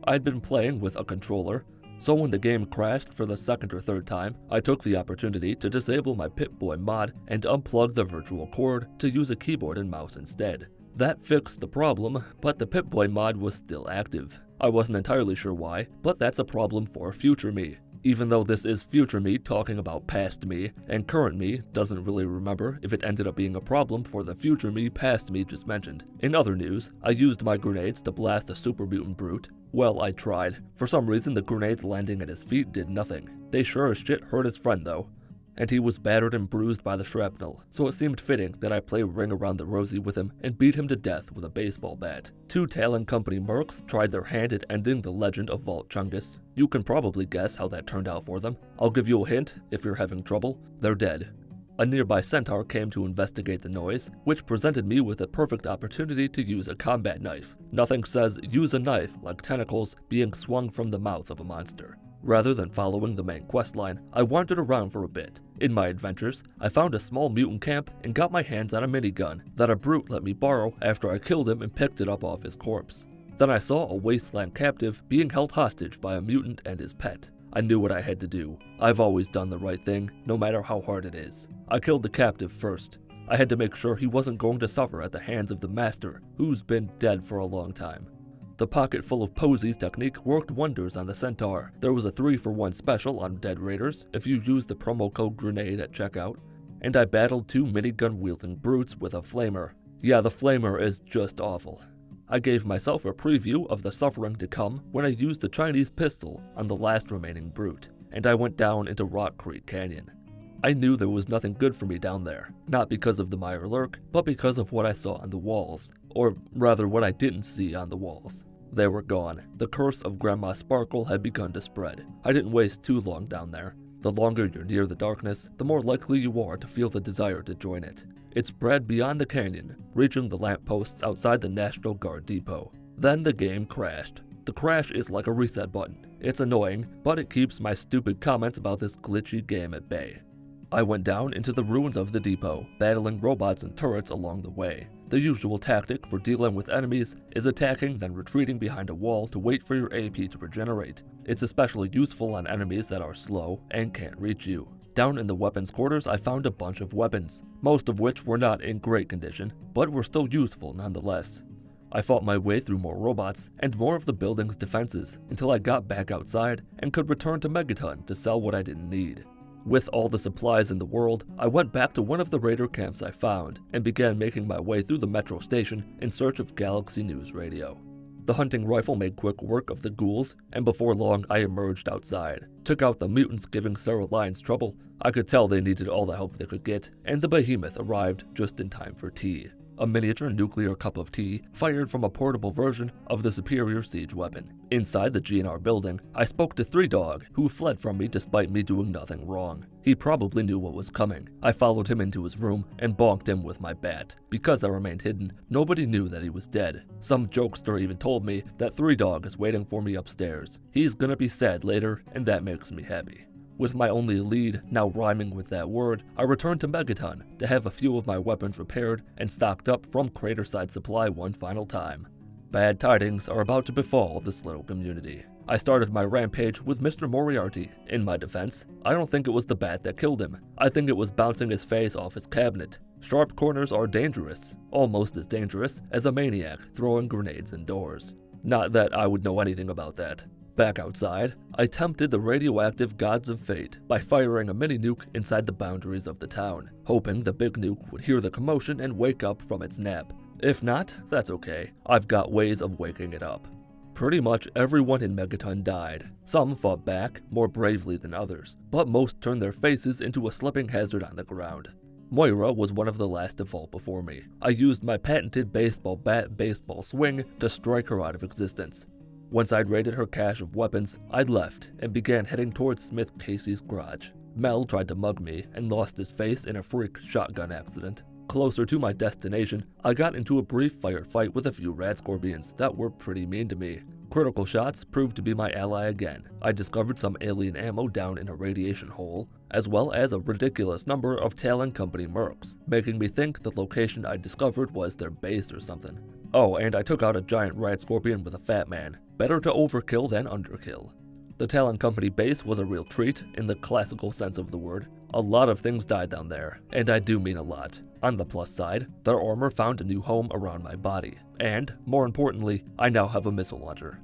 I'd been playing with a controller, so when the game crashed for the second or third time, I took the opportunity to disable my Pip Boy mod and unplug the virtual cord to use a keyboard and mouse instead. That fixed the problem, but the Pip Boy mod was still active. I wasn't entirely sure why, but that's a problem for future me. Even though this is future me talking about past me, and current me doesn't really remember if it ended up being a problem for the future me past me just mentioned. In other news, I used my grenades to blast a super mutant brute. Well, I tried. For some reason, the grenades landing at his feet did nothing. They sure as shit hurt his friend though. And he was battered and bruised by the shrapnel, so it seemed fitting that I play Ring Around the Rosie with him and beat him to death with a baseball bat. 2 Talon Company mercs tried their hand at ending the legend of Vault Chungus. You can probably guess how that turned out for them. I'll give you a hint if you're having trouble. They're dead. A nearby centaur came to investigate the noise, which presented me with a perfect opportunity to use a combat knife. Nothing says use a knife like tentacles being swung from the mouth of a monster. Rather than following the main questline, I wandered around for a bit. In my adventures, I found a small mutant camp and got my hands on a minigun that a brute let me borrow after I killed him and picked it up off his corpse. Then I saw a wasteland captive being held hostage by a mutant and his pet. I knew what I had to do. I've always done the right thing, no matter how hard it is. I killed the captive first. I had to make sure he wasn't going to suffer at the hands of the master, who's been dead for a long time. The pocket full of posies technique worked wonders on the Centaur. There was a 3-for-1 special on dead raiders if you used the promo code GRENADE at checkout, and I battled 2 minigun-wielding brutes with a flamer. Yeah, the flamer is just awful. I gave myself a preview of the suffering to come when I used the Chinese pistol on the last remaining brute, and I went down into Rock Creek Canyon. I knew there was nothing good for me down there, not because of the Mire Lurk, but because of what I saw on the walls, or rather what I didn't see on the walls. They were gone. The curse of Grandma Sparkle had begun to spread. I didn't waste too long down there. The longer you're near the darkness, the more likely you are to feel the desire to join it. It spread beyond the canyon, reaching the lampposts outside the National Guard depot. Then the game crashed. The crash is like a reset button. It's annoying, but it keeps my stupid comments about this glitchy game at bay. I went down into the ruins of the depot, battling robots and turrets along the way. The usual tactic for dealing with enemies is attacking then retreating behind a wall to wait for your AP to regenerate. It's especially useful on enemies that are slow and can't reach you. Down in the weapons quarters, I found a bunch of weapons, most of which were not in great condition, but were still useful nonetheless. I fought my way through more robots and more of the building's defenses until I got back outside and could return to Megaton to sell what I didn't need. With all the supplies in the world, I went back to one of the raider camps I found and began making my way through the metro station in search of Galaxy News Radio. The hunting rifle made quick work of the ghouls, and before long I emerged outside, took out the mutants giving Sarah Lyons trouble. I could tell they needed all the help they could get, and the behemoth arrived just in time for tea. A miniature nuclear cup of tea fired from a portable version of the superior siege weapon. Inside the GNR building, I spoke to 3 Dog, who fled from me despite me doing nothing wrong. He probably knew what was coming. I followed him into his room and bonked him with my bat. Because I remained hidden, nobody knew that he was dead. Some jokester even told me that 3 Dog is waiting for me upstairs. He's gonna be sad later, and that makes me happy. With my only lead now rhyming with that word, I returned to Megaton to have a few of my weapons repaired and stocked up from Craterside Supply one final time. Bad tidings are about to befall this little community. I started my rampage with Mr. Moriarty. In my defense, I don't think it was the bat that killed him. I think it was bouncing his face off his cabinet. Sharp corners are dangerous, almost as dangerous as a maniac throwing grenades indoors. Not that I would know anything about that. Back outside, I tempted the radioactive gods of fate by firing a mini-nuke inside the boundaries of the town, hoping the big nuke would hear the commotion and wake up from its nap. If not, that's okay. I've got ways of waking it up. Pretty much everyone in Megaton died. Some fought back, more bravely than others, but most turned their faces into a slipping hazard on the ground. Moira was one of the last to fall before me. I used my patented baseball bat baseball swing to strike her out of existence. Once I'd raided her cache of weapons, I'd left and began heading towards Smith Casey's garage. Mel tried to mug me and lost his face in a freak shotgun accident. Closer to my destination, I got into a brief firefight with a few rat scorpions that were pretty mean to me. Critical shots proved to be my ally again. I discovered some alien ammo down in a radiation hole, as well as a ridiculous number of Talon Company mercs, making me think the location I discovered was their base or something. Oh, and I took out a giant rat scorpion with a fat man. Better to overkill than underkill. The Talon Company base was a real treat in the classical sense of the word. A lot of things died down there, and I do mean a lot. On the plus side, their armor found a new home around my body, and, more importantly, I now have a missile launcher.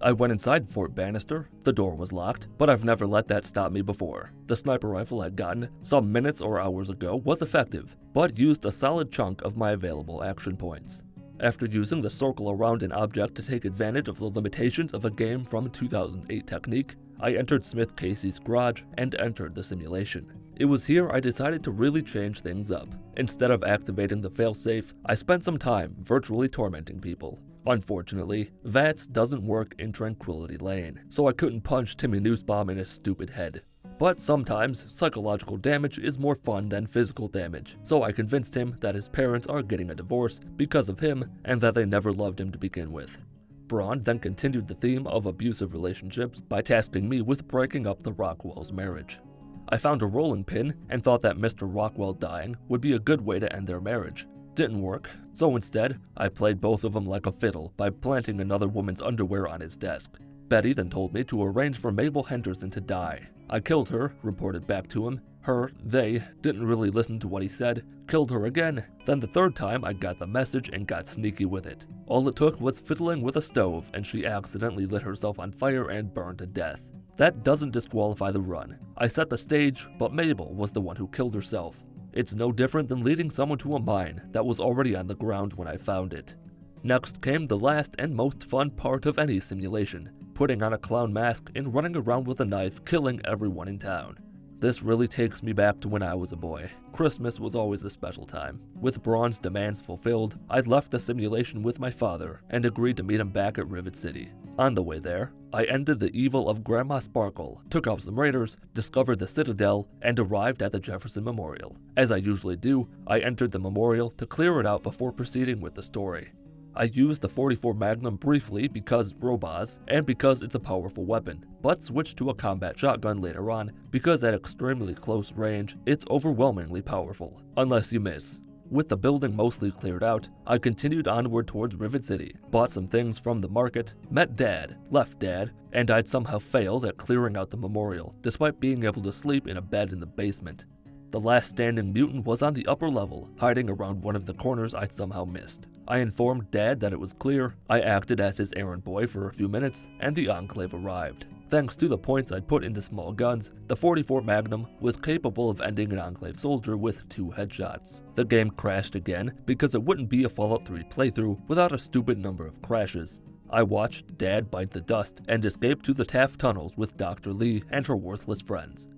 I went inside Fort Bannister. The door was locked, but I've never let that stop me before. The sniper rifle I'd gotten some minutes or hours ago was effective, but used a solid chunk of my available action points. After using the circle around an object to take advantage of the limitations of a game from 2008 technique, I entered Smith Casey's garage and entered the simulation. It was here I decided to really change things up. Instead of activating the failsafe, I spent some time virtually tormenting people. Unfortunately, VATS doesn't work in Tranquility Lane, so I couldn't punch Timmy Nussbaum in his stupid head. But sometimes, psychological damage is more fun than physical damage, so I convinced him that his parents are getting a divorce because of him and that they never loved him to begin with. Braun then continued the theme of abusive relationships by tasking me with breaking up the Rockwell's marriage. I found a rolling pin and thought that Mr. Rockwell dying would be a good way to end their marriage. Didn't work, so instead, I played both of them like a fiddle by planting another woman's underwear on his desk. Betty then told me to arrange for Mabel Henderson to die. I killed her, reported back to him. They didn't really listen to what he said, killed her again. Then the third time I got the message and got sneaky with it. All it took was fiddling with a stove and she accidentally lit herself on fire and burned to death. That doesn't disqualify the run. I set the stage, but Mabel was the one who killed herself. It's no different than leading someone to a mine that was already on the ground when I found it. Next came the last and most fun part of any simulation, putting on a clown mask and running around with a knife killing everyone in town. This really takes me back to when I was a boy. Christmas was always a special time. With Braun's demands fulfilled, I left the simulation with my father and agreed to meet him back at Rivet City. On the way there, I ended the evil of Grandma Sparkle, took out some raiders, discovered the Citadel, and arrived at the Jefferson Memorial. As I usually do, I entered the memorial to clear it out before proceeding with the story. I used the .44 Magnum briefly because robots and because it's a powerful weapon, but switched to a combat shotgun later on because at extremely close range, it's overwhelmingly powerful, unless you miss. With the building mostly cleared out, I continued onward towards Rivet City, bought some things from the market, met Dad, left Dad, and I'd somehow failed at clearing out the memorial, despite being able to sleep in a bed in the basement. The last standing mutant was on the upper level, hiding around one of the corners I'd somehow missed. I informed Dad that it was clear, I acted as his errand boy for a few minutes, and the Enclave arrived. Thanks to the points I'd put into small guns, the .44 Magnum was capable of ending an Enclave soldier with 2 headshots. The game crashed again because it wouldn't be a Fallout 3 playthrough without a stupid number of crashes. I watched Dad bite the dust and escape to the Taft tunnels with Dr. Lee and her worthless friends.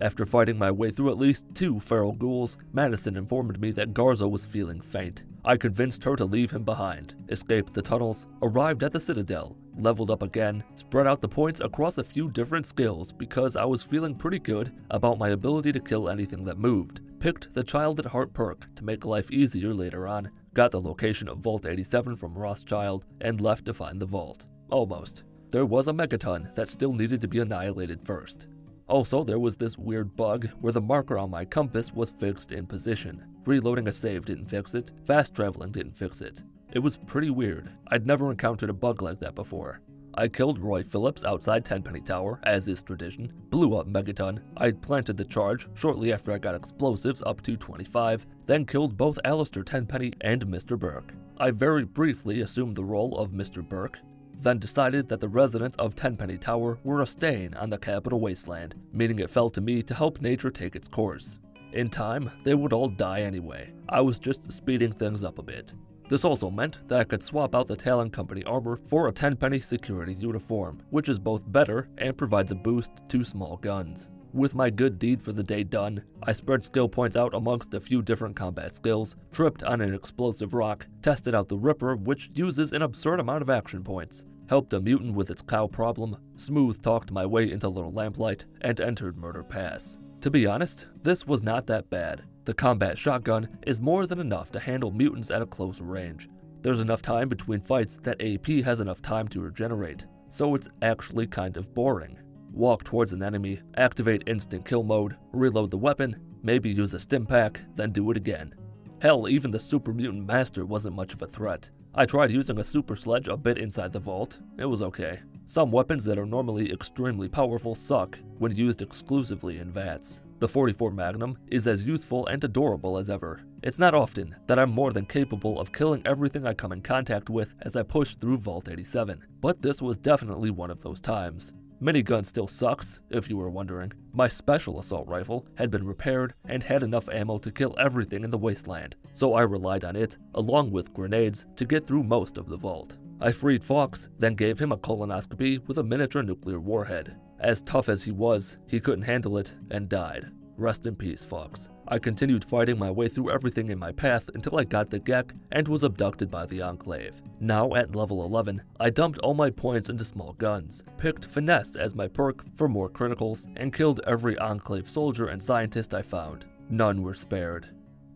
After fighting my way through at least 2 feral ghouls, Madison informed me that Garza was feeling faint. I convinced her to leave him behind, escaped the tunnels, arrived at the Citadel, leveled up again, spread out the points across a few different skills because I was feeling pretty good about my ability to kill anything that moved, picked the Child at Heart perk to make life easier later on, got the location of Vault 87 from Rothschild, and left to find the vault. Almost. There was a megaton that still needed to be annihilated first. Also, there was this weird bug where the marker on my compass was fixed in position. Reloading a save didn't fix it, fast traveling didn't fix it. It was pretty weird. I'd never encountered a bug like that before. I killed Roy Phillips outside Tenpenny Tower, as is tradition, blew up Megaton, I'd planted the charge shortly after I got explosives up to 25, then killed both Alistair Tenpenny and Mr. Burke. I very briefly assumed the role of Mr. Burke, then decided that the residents of Tenpenny Tower were a stain on the capital wasteland, meaning it fell to me to help nature take its course. In time, they would all die anyway. I was just speeding things up a bit. This also meant that I could swap out the Talon Company armor for a Tenpenny security uniform, which is both better and provides a boost to small guns. With my good deed for the day done, I spread skill points out amongst a few different combat skills, tripped on an explosive rock, tested out the Ripper, which uses an absurd amount of action points, helped a mutant with its cow problem, smooth-talked my way into Little Lamplight, and entered Murder Pass. To be honest, this was not that bad. The combat shotgun is more than enough to handle mutants at a close range. There's enough time between fights that AP has enough time to regenerate, so it's actually kind of boring. Walk towards an enemy, activate instant kill mode, reload the weapon, maybe use a stim pack, then do it again. Hell, even the Super Mutant Master wasn't much of a threat. I tried using a super sledge a bit inside the vault. It was okay. Some weapons that are normally extremely powerful suck when used exclusively in VATS. The .44 Magnum is as useful and adorable as ever. It's not often that I'm more than capable of killing everything I come in contact with as I push through Vault 87, but this was definitely one of those times. Minigun still sucks, if you were wondering. My special assault rifle had been repaired and had enough ammo to kill everything in the wasteland, so I relied on it, along with grenades, to get through most of the vault. I freed Fox, then gave him a colonoscopy with a miniature nuclear warhead. As tough as he was, he couldn't handle it and died. Rest in peace, Fox. I continued fighting my way through everything in my path until I got the Gek and was abducted by the Enclave. Now at level 11, I dumped all my points into small guns, picked Finesse as my perk for more criticals, and killed every Enclave soldier and scientist I found. None were spared.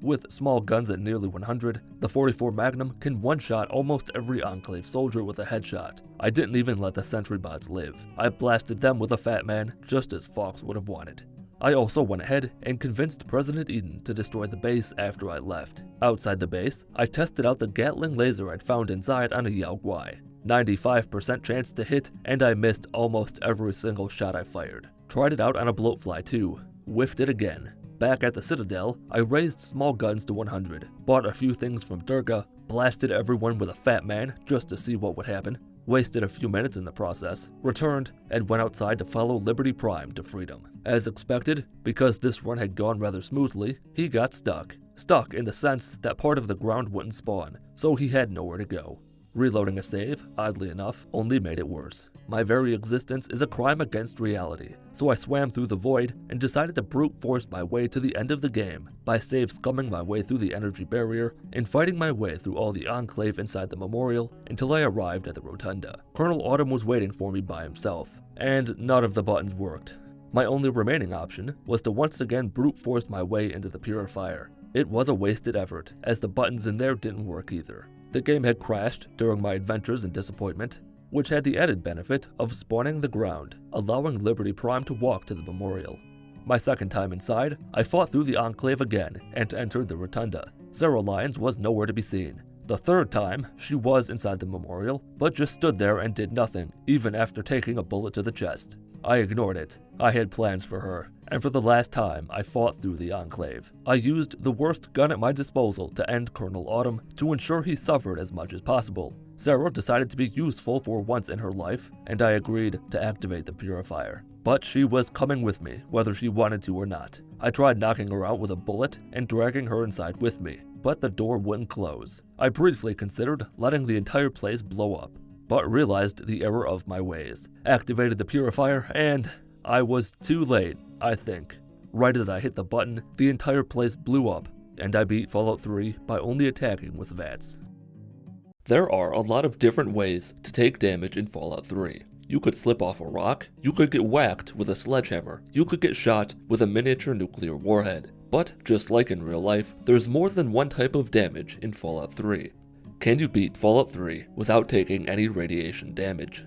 With small guns at nearly 100, the 44 Magnum can one-shot almost every Enclave soldier with a headshot. I didn't even let the sentry bots live. I blasted them with a Fat Man, just as Fox would have wanted. I also went ahead and convinced President Eden to destroy the base after I left. Outside the base, I tested out the Gatling laser I'd found inside on a Yao Guai. 95% chance to hit, and I missed almost every single shot I fired. Tried it out on a bloatfly too. Whiffed it again. Back at the Citadel, I raised small guns to 100, bought a few things from Durga, blasted everyone with a Fat Man just to see what would happen, wasted a few minutes in the process, returned, and went outside to follow Liberty Prime to freedom. As expected, because this run had gone rather smoothly, he got stuck. Stuck in the sense that part of the ground wouldn't spawn, so he had nowhere to go. Reloading a save, oddly enough, only made it worse. My very existence is a crime against reality, so I swam through the void and decided to brute force my way to the end of the game by save scumming my way through the energy barrier and fighting my way through all the Enclave inside the memorial until I arrived at the Rotunda. Colonel Autumn was waiting for me by himself, and none of the buttons worked. My only remaining option was to once again brute force my way into the Purifier. It was a wasted effort, as the buttons in there didn't work either. The game had crashed during my adventures and disappointment, which had the added benefit of spawning the ground, allowing Liberty Prime to walk to the memorial. My second time inside, I fought through the Enclave again and entered the Rotunda. Sarah Lyons was nowhere to be seen. The third time, she was inside the memorial, but just stood there and did nothing, even after taking a bullet to the chest. I ignored it. I had plans for her, and for the last time, I fought through the Enclave. I used the worst gun at my disposal to end Colonel Autumn to ensure he suffered as much as possible. Sarah decided to be useful for once in her life, and I agreed to activate the Purifier. But she was coming with me, whether she wanted to or not. I tried knocking her out with a bullet and dragging her inside with me, but the door wouldn't close. I briefly considered letting the entire place blow up, but realized the error of my ways, activated the Purifier, and I was too late, I think. Right as I hit the button, the entire place blew up, and I beat Fallout 3 by only attacking with VATS. There are a lot of different ways to take damage in Fallout 3. You could slip off a rock, you could get whacked with a sledgehammer, you could get shot with a miniature nuclear warhead. But, just like in real life, there's more than one type of damage in Fallout 3. Can you beat Fallout 3 without taking any radiation damage?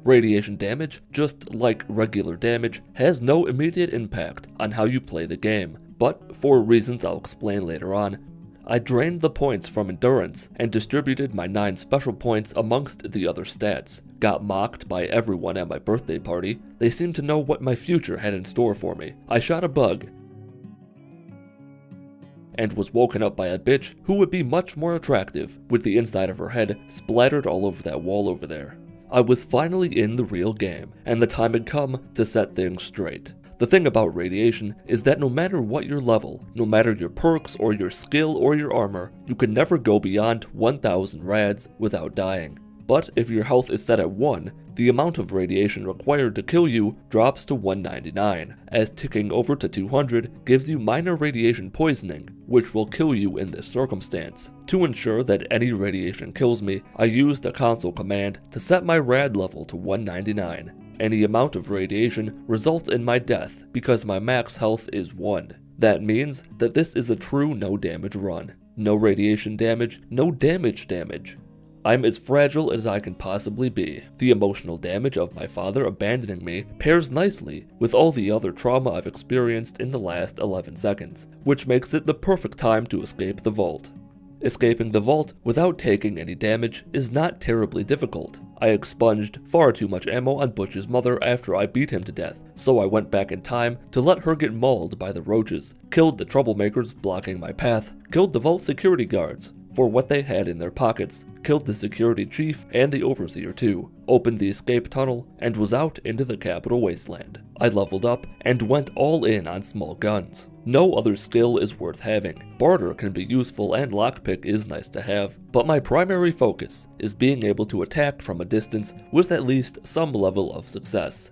Radiation damage, just like regular damage, has no immediate impact on how you play the game, but for reasons I'll explain later on, I drained the points from endurance and distributed my 9 special points amongst the other stats. Got mocked by everyone at my birthday party. They seemed to know what my future had in store for me. I shot a bug and was woken up by a bitch who would be much more attractive with the inside of her head splattered all over that wall over there. I was finally in the real game, and the time had come to set things straight. The thing about radiation is that no matter what your level, no matter your perks or your skill or your armor, you can never go beyond 1000 rads without dying. But if your health is set at 1, the amount of radiation required to kill you drops to 199, as ticking over to 200 gives you minor radiation poisoning, which will kill you in this circumstance. To ensure that any radiation kills me, I used a console command to set my rad level to 199. Any amount of radiation results in my death because my max health is 1. That means that this is a true no damage run. No radiation damage, no damage. I'm as fragile as I can possibly be. The emotional damage of my father abandoning me pairs nicely with all the other trauma I've experienced in the last 11 seconds, which makes it the perfect time to escape the vault. Escaping the vault without taking any damage is not terribly difficult. I expunged far too much ammo on Butch's mother after I beat him to death, so I went back in time to let her get mauled by the roaches, killed the troublemakers blocking my path, killed the vault security guards for what they had in their pockets, killed the security chief and the overseer too, opened the escape tunnel, and was out into the capital wasteland. I leveled up and went all in on small guns. No other skill is worth having. Barter can be useful and lockpick is nice to have, but my primary focus is being able to attack from a distance with at least some level of success.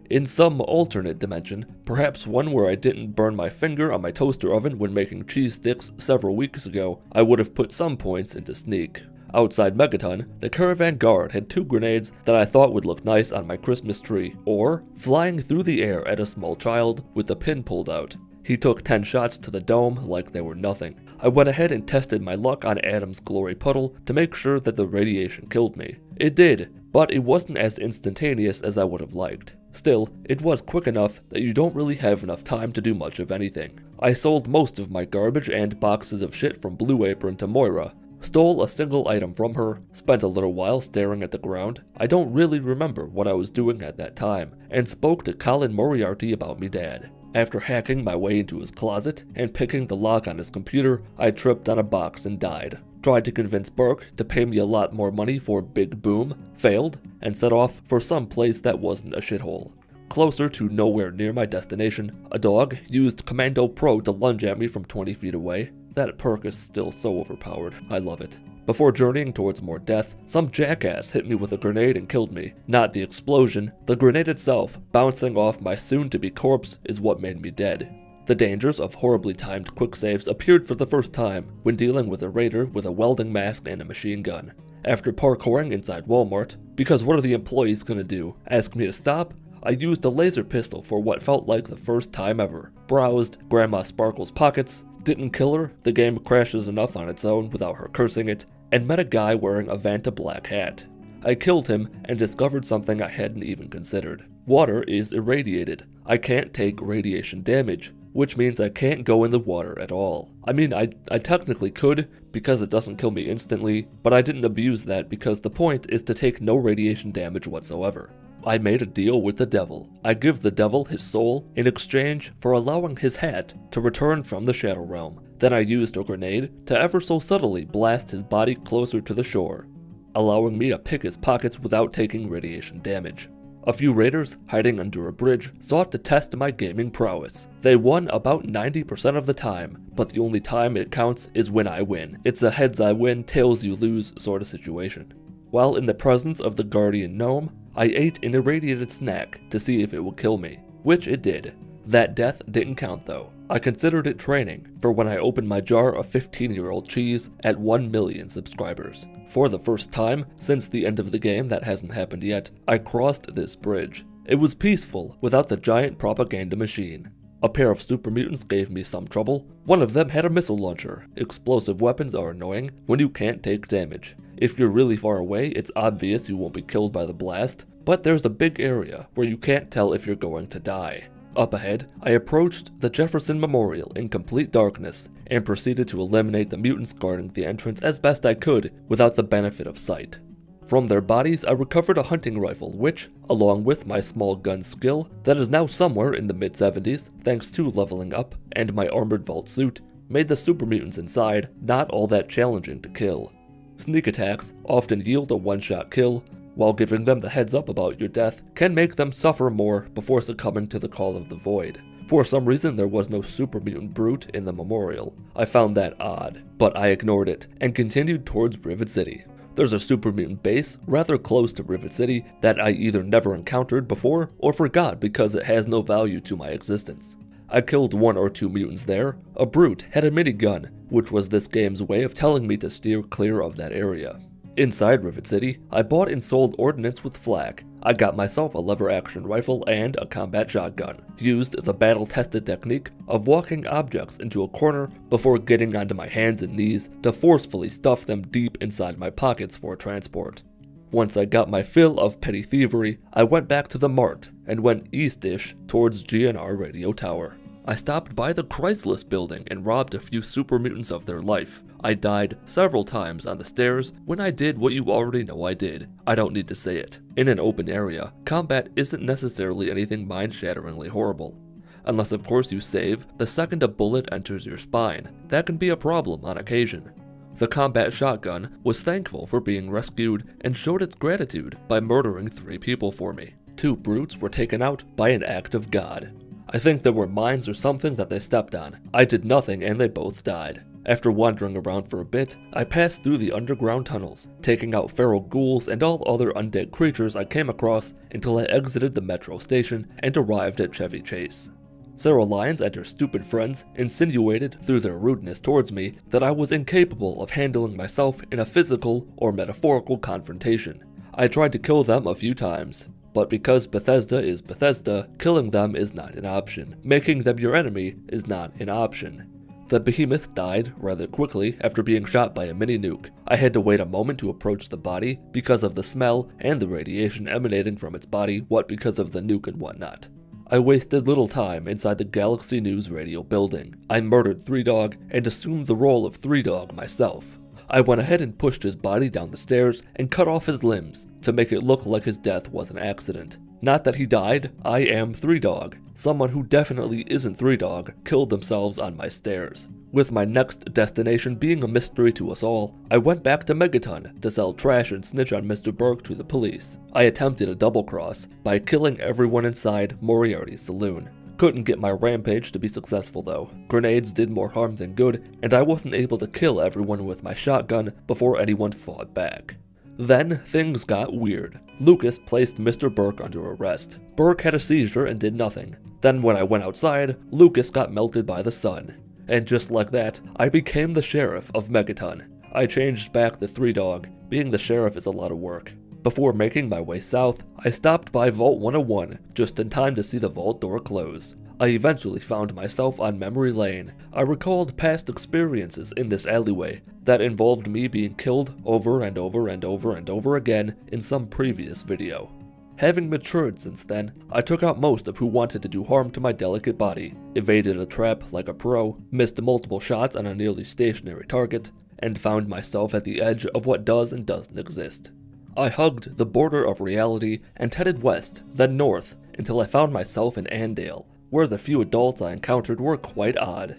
In some alternate dimension, perhaps one where I didn't burn my finger on my toaster oven when making cheese sticks several weeks ago, I would have put some points into sneak. Outside Megaton, the caravan guard had 2 grenades that I thought would look nice on my Christmas tree, or flying through the air at a small child with the pin pulled out. He took 10 shots to the dome like they were nothing. I went ahead and tested my luck on Adam's glory puddle to make sure that the radiation killed me. It did, but it wasn't as instantaneous as I would have liked. Still, it was quick enough that you don't really have enough time to do much of anything. I sold most of my garbage and boxes of shit from Blue Apron to Moira, stole a single item from her, spent a little while staring at the ground, I don't really remember what I was doing at that time, and spoke to Colin Moriarty about me dad. After hacking my way into his closet and picking the lock on his computer, I tripped on a box and died. Tried to convince Burke to pay me a lot more money for Big Boom, failed, and set off for some place that wasn't a shithole. Closer to nowhere near my destination, a dog used Commando Pro to lunge at me from 20 feet away. That perk is still so overpowered, I love it. Before journeying towards more death, some jackass hit me with a grenade and killed me. Not the explosion, the grenade itself, bouncing off my soon-to-be corpse, is what made me dead. The dangers of horribly timed quick saves appeared for the first time when dealing with a raider with a welding mask and a machine gun. After parkouring inside Walmart, because what are the employees gonna do? Ask me to stop? I used a laser pistol for what felt like the first time ever. Browsed Grandma Sparkle's pockets, didn't kill her, the game crashes enough on its own without her cursing it, and met a guy wearing a Vanta black hat. I killed him and discovered something I hadn't even considered. Water is irradiated. I can't take radiation damage, which means I can't go in the water at all. I mean, I technically could, because it doesn't kill me instantly, but I didn't abuse that because the point is to take no radiation damage whatsoever. I made a deal with the devil. I give the devil his soul in exchange for allowing his hat to return from the Shadow Realm. Then I used a grenade to ever so subtly blast his body closer to the shore, allowing me to pick his pockets without taking radiation damage. A few raiders, hiding under a bridge, sought to test my gaming prowess. They won about 90% of the time, but the only time it counts is when I win. It's a heads I win, tails you lose sort of situation. While in the presence of the guardian gnome, I ate an irradiated snack to see if it would kill me, which it did. That death didn't count though. I considered it training for when I opened my jar of 15-year-old cheese at 1 million subscribers. For the first time since the end of the game that hasn't happened yet, I crossed this bridge. It was peaceful without the giant propaganda machine. A pair of super mutants gave me some trouble. One of them had a missile launcher. Explosive weapons are annoying when you can't take damage. If you're really far away, it's obvious you won't be killed by the blast, but there's a big area where you can't tell if you're going to die. Up ahead, I approached the Jefferson Memorial in complete darkness and proceeded to eliminate the mutants guarding the entrance as best I could without the benefit of sight. From their bodies, I recovered a hunting rifle which, along with my small gun skill that is now somewhere in the mid-70s thanks to leveling up and my armored vault suit, made the super mutants inside not all that challenging to kill. Sneak attacks often yield a one-shot kill, while giving them the heads up about your death can make them suffer more before succumbing to the call of the void. For some reason there was no super mutant brute in the memorial. I found that odd, but I ignored it and continued towards Rivet City. There's a super mutant base rather close to Rivet City that I either never encountered before or forgot because it has no value to my existence. I killed 1 or 2 mutants there. A brute had a minigun, which was this game's way of telling me to steer clear of that area. Inside Rivet City, I bought and sold ordnance with Frag. I got myself a lever-action rifle and a combat shotgun. Used the battle-tested technique of walking objects into a corner before getting onto my hands and knees to forcefully stuff them deep inside my pockets for transport. Once I got my fill of petty thievery, I went back to the mart and went east-ish towards GNR Radio Tower. I stopped by the Chrysalis building and robbed a few super mutants of their life. I died several times on the stairs when I did what you already know I did. I don't need to say it. In an open area, combat isn't necessarily anything mind-shatteringly horrible. Unless of course you save the second a bullet enters your spine. That can be a problem on occasion. The combat shotgun was thankful for being rescued and showed its gratitude by murdering 3 people for me. 2 brutes were taken out by an act of God. I think there were mines or something that they stepped on. I did nothing and they both died. After wandering around for a bit, I passed through the underground tunnels, taking out feral ghouls and all other undead creatures I came across until I exited the metro station and arrived at Chevy Chase. Sarah Lyons and her stupid friends insinuated through their rudeness towards me that I was incapable of handling myself in a physical or metaphorical confrontation. I tried to kill them a few times. But because Bethesda is Bethesda, killing them is not an option. Making them your enemy is not an option. The behemoth died rather quickly after being shot by a mini nuke. I had to wait a moment to approach the body because of the smell and the radiation emanating from its body, what because of the nuke and whatnot. I wasted little time inside the Galaxy News radio building. I murdered Three Dog and assumed the role of Three Dog myself. I went ahead and pushed his body down the stairs and cut off his limbs to make it look like his death was an accident. Not that he died, I am Three Dog. Someone who definitely isn't Three Dog killed themselves on my stairs. With my next destination being a mystery to us all, I went back to Megaton to sell trash and snitch on Mr. Burke to the police. I attempted a double cross by killing everyone inside Moriarty's saloon. Couldn't get my rampage to be successful though. Grenades did more harm than good, and I wasn't able to kill everyone with my shotgun before anyone fought back. Then, things got weird. Lucas placed Mr. Burke under arrest. Burke had a seizure and did nothing. Then when I went outside, Lucas got melted by the sun. And just like that, I became the sheriff of Megaton. I changed back to Three Dog. Being the sheriff is a lot of work. Before making my way south, I stopped by Vault 101, just in time to see the vault door close. I eventually found myself on memory lane. I recalled past experiences in this alleyway that involved me being killed over and over and over and over again in some previous video. Having matured since then, I took out most of who wanted to do harm to my delicate body, evaded a trap like a pro, missed multiple shots on a nearly stationary target, and found myself at the edge of what does and doesn't exist. I hugged the border of reality and headed west, then north, until I found myself in Andale, where the few adults I encountered were quite odd.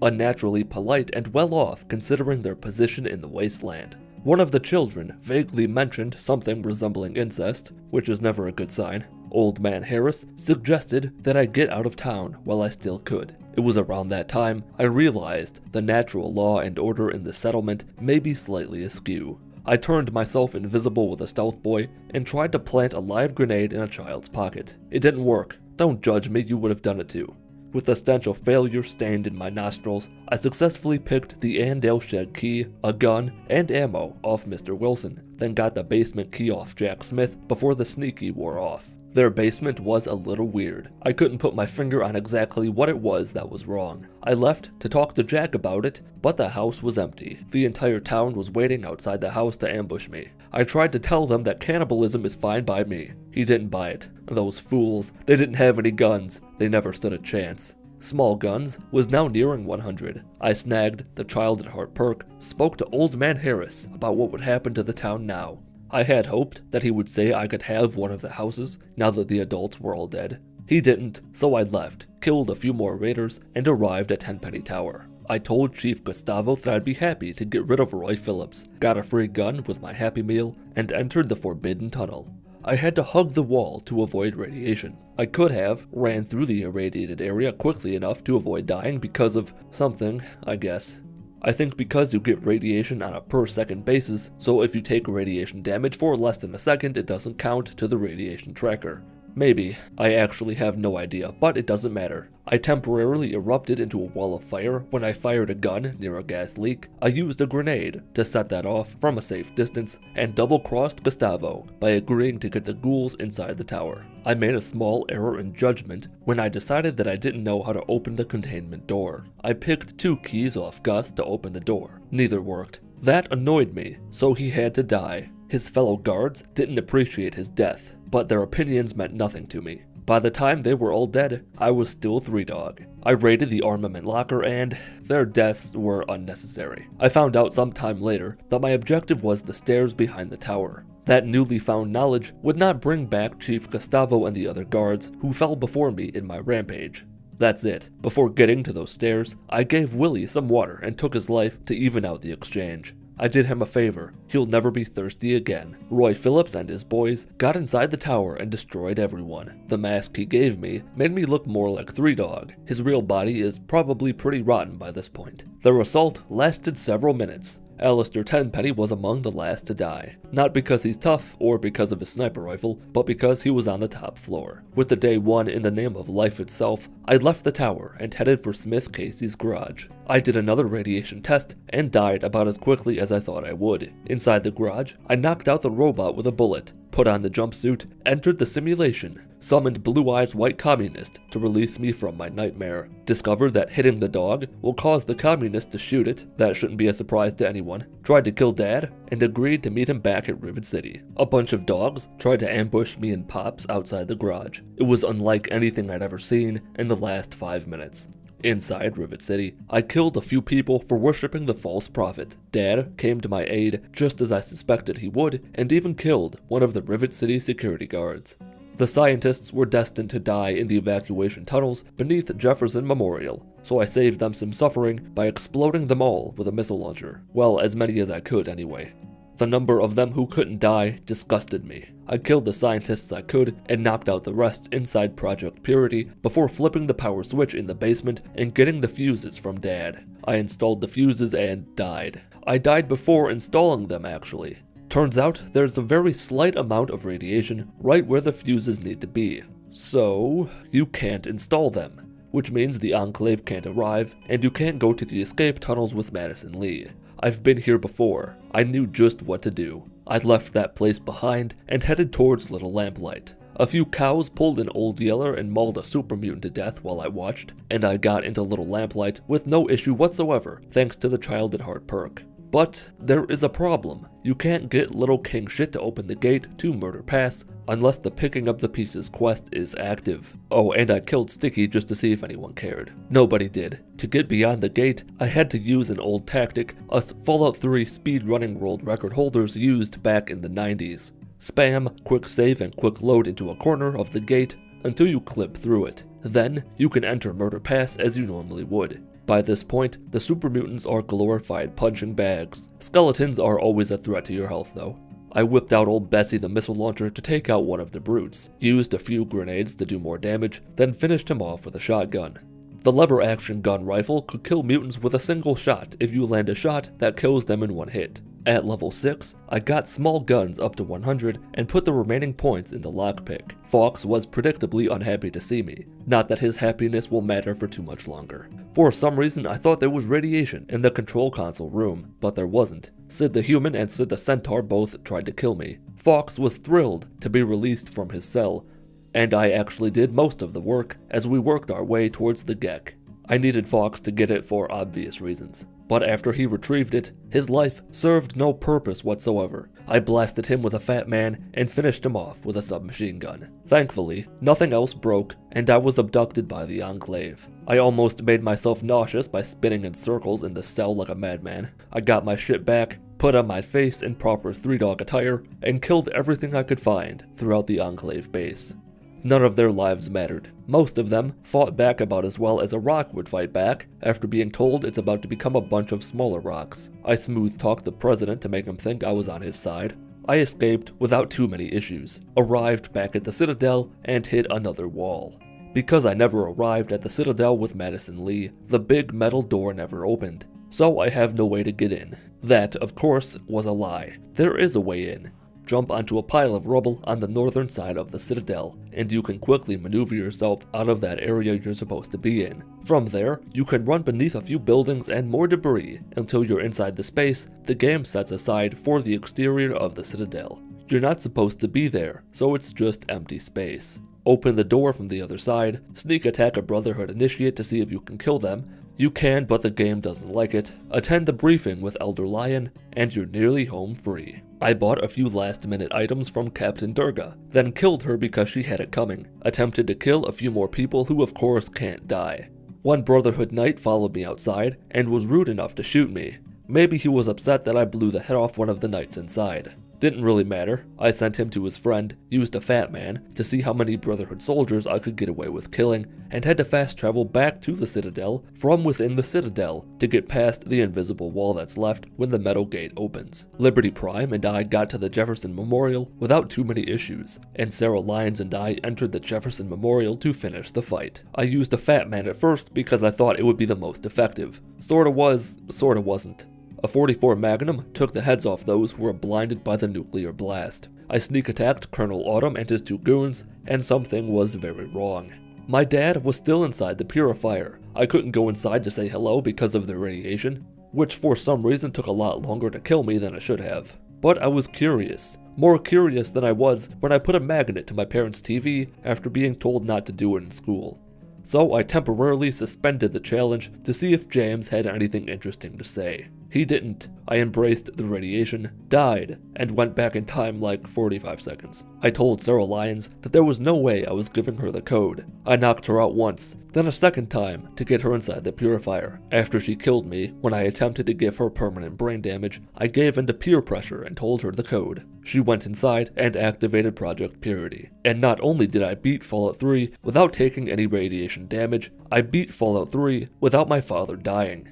Unnaturally polite and well off considering their position in the wasteland. One of the children vaguely mentioned something resembling incest, which is never a good sign. Old Man Harris suggested that I get out of town while I still could. It was around that time I realized the natural law and order in the settlement may be slightly askew. I turned myself invisible with a stealth boy and tried to plant a live grenade in a child's pocket. It didn't work. Don't judge me, you would have done it too. With the stench of failure stained in my nostrils, I successfully picked the Andale shed key, a gun, and ammo off Mr. Wilson, then got the basement key off Jack Smith before the sneaky wore off. Their basement was a little weird. I couldn't put my finger on exactly what it was that was wrong. I left to talk to Jack about it, but the house was empty. The entire town was waiting outside the house to ambush me. I tried to tell them that cannibalism is fine by me. He didn't buy it. Those fools. They didn't have any guns. They never stood a chance. Small Guns was now nearing 100. I snagged the child at heart perk, spoke to Old Man Harris about what would happen to the town now. I had hoped that he would say I could have one of the houses now that the adults were all dead. He didn't, so I left, killed a few more raiders, and arrived at Tenpenny Tower. I told Chief Gustavo that I'd be happy to get rid of Roy Phillips, got a free gun with my Happy Meal, and entered the Forbidden Tunnel. I had to hug the wall to avoid radiation. I could have ran through the irradiated area quickly enough to avoid dying because of something, I guess. I think because you get radiation on a per second basis, so if you take radiation damage for less than a second, it doesn't count to the radiation tracker. Maybe. I actually have no idea, but it doesn't matter. I temporarily erupted into a wall of fire when I fired a gun near a gas leak. I used a grenade to set that off from a safe distance, and double-crossed Gustavo by agreeing to get the ghouls inside the tower. I made a small error in judgment when I decided that I didn't know how to open the containment door. I picked 2 keys off Gus to open the door. Neither worked. That annoyed me, so he had to die. His fellow guards didn't appreciate his death, but their opinions meant nothing to me. By the time they were all dead, I was still Three Dog. I raided the armament locker and their deaths were unnecessary. I found out sometime later that my objective was the stairs behind the tower. That newly found knowledge would not bring back Chief Gustavo and the other guards who fell before me in my rampage. That's it. Before getting to those stairs, I gave Willie some water and took his life to even out the exchange. I did him a favor. He'll never be thirsty again. Roy Phillips and his boys got inside the tower and destroyed everyone. The mask he gave me made me look more like Three Dog. His real body is probably pretty rotten by this point. Their assault lasted several minutes. Alistair Tenpenny was among the last to die. Not because he's tough or because of his sniper rifle, but because he was on the top floor. With the day won in the name of life itself, I left the tower and headed for Smith Casey's garage. I did another radiation test and died about as quickly as I thought I would. Inside the garage, I knocked out the robot with a bullet, put on the jumpsuit, entered the simulation, summoned Blue Eyes White Communist to release me from my nightmare, discovered that hitting the dog will cause the communist to shoot it, that shouldn't be a surprise to anyone, tried to kill Dad, and agreed to meet him back at Rivet City. A bunch of dogs tried to ambush me and Pops outside the garage. It was unlike anything I'd ever seen in the last 5 minutes. Inside Rivet City, I killed a few people for worshipping the false prophet. Dad came to my aid just as I suspected he would, and even killed one of the Rivet City security guards. The scientists were destined to die in the evacuation tunnels beneath Jefferson Memorial, so I saved them some suffering by exploding them all with a missile launcher. Well, as many as I could anyway. The number of them who couldn't die disgusted me. I killed the scientists I could and knocked out the rest inside Project Purity before flipping the power switch in the basement and getting the fuses from Dad. I installed the fuses and died. I died before installing them, actually. Turns out there's a very slight amount of radiation right where the fuses need to be. So, you can't install them, which means the Enclave can't arrive, and you can't go to the escape tunnels with Madison Lee. I've been here before. I knew just what to do. I left that place behind and headed towards Little Lamplight. A few cows pulled an Old Yeller and mauled a super mutant to death while I watched, and I got into Little Lamplight with no issue whatsoever thanks to the Child at Heart perk. But there is a problem. You can't get Little King Shit to open the gate to Murder Pass unless the Picking Up the Pieces quest is active. Oh, and I killed Sticky just to see if anyone cared. Nobody did. To get beyond the gate, I had to use an old tactic us Fallout 3 speedrunning world record holders used back in the 90s. Spam, quick save, and quick load into a corner of the gate until you clip through it. Then, you can enter Murder Pass as you normally would. By this point, the super mutants are glorified punching bags. Skeletons are always a threat to your health though. I whipped out old Bessie the missile launcher to take out one of the brutes, used a few grenades to do more damage, then finished him off with a shotgun. The lever action gun rifle could kill mutants with a single shot if you land a shot that kills them in one hit. At level 6, I got small guns up to 100 and put the remaining points into lockpick. Fox was predictably unhappy to see me. Not that his happiness will matter for too much longer. For some reason I thought there was radiation in the control console room, but there wasn't. Sid the Human and Sid the Centaur both tried to kill me. Fox was thrilled to be released from his cell, and I actually did most of the work as we worked our way towards the Gek. I needed Fox to get it for obvious reasons, but after he retrieved it, his life served no purpose whatsoever. I blasted him with a Fat Man and finished him off with a submachine gun. Thankfully, nothing else broke, and I was abducted by the Enclave. I almost made myself nauseous by spinning in circles in the cell like a madman. I got my shit back, put on my face in proper 3-dog attire, and killed everything I could find throughout the Enclave base. None of their lives mattered. Most of them fought back about as well as a rock would fight back after being told it's about to become a bunch of smaller rocks. I smooth-talked the president to make him think I was on his side. I escaped without too many issues, arrived back at the Citadel, and hit another wall. Because I never arrived at the Citadel with Madison Lee, the big metal door never opened, so I have no way to get in. That, of course, was a lie. There is a way in. Jump onto a pile of rubble on the northern side of the Citadel, and you can quickly maneuver yourself out of that area you're supposed to be in. From there, you can run beneath a few buildings and more debris until you're inside the space the game sets aside for the exterior of the Citadel. You're not supposed to be there, so it's just empty space. Open the door from the other side, sneak attack a Brotherhood initiate to see if you can kill them. You can, but the game doesn't like it. Attend the briefing with Elder Lion, and you're nearly home free. I bought a few last-minute items from Captain Durga, then killed her because she had it coming. Attempted to kill a few more people who of course can't die. One Brotherhood knight followed me outside, and was rude enough to shoot me. Maybe he was upset that I blew the head off one of the knights inside. Didn't really matter. I sent him to his friend, used a Fat Man, to see how many Brotherhood soldiers I could get away with killing, and had to fast travel back to the Citadel from within the Citadel to get past the invisible wall that's left when the metal gate opens. Liberty Prime and I got to the Jefferson Memorial without too many issues, and Sarah Lyons and I entered the Jefferson Memorial to finish the fight. I used a Fat Man at first because I thought it would be the most effective. Sorta was, sorta wasn't. A 44 Magnum took the heads off those who were blinded by the nuclear blast. I sneak attacked Colonel Autumn and his 2 goons, and something was very wrong. My dad was still inside the purifier. I couldn't go inside to say hello because of the radiation, which for some reason took a lot longer to kill me than it should have. But I was curious. more curious than I was when I put a magnet to my parents' TV after being told not to do it in school. So I temporarily suspended the challenge to see if James had anything interesting to say. He didn't. I embraced the radiation, died, and went back in time like 45 seconds. I told Sarah Lyons that there was no way I was giving her the code. I knocked her out once, then a second time to get her inside the purifier. After she killed me, when I attempted to give her permanent brain damage, I gave into peer pressure and told her the code. She went inside and activated Project Purity. And not only did I beat Fallout 3 without taking any radiation damage, I beat Fallout 3 without my father dying.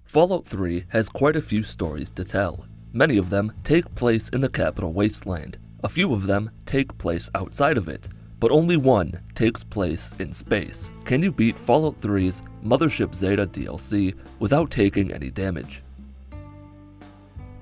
Fallout 3 has quite a few stories to tell. Many of them take place in the Capital Wasteland. A few of them take place outside of it, but only one takes place in space. Can you beat Fallout 3's Mothership Zeta DLC without taking any damage?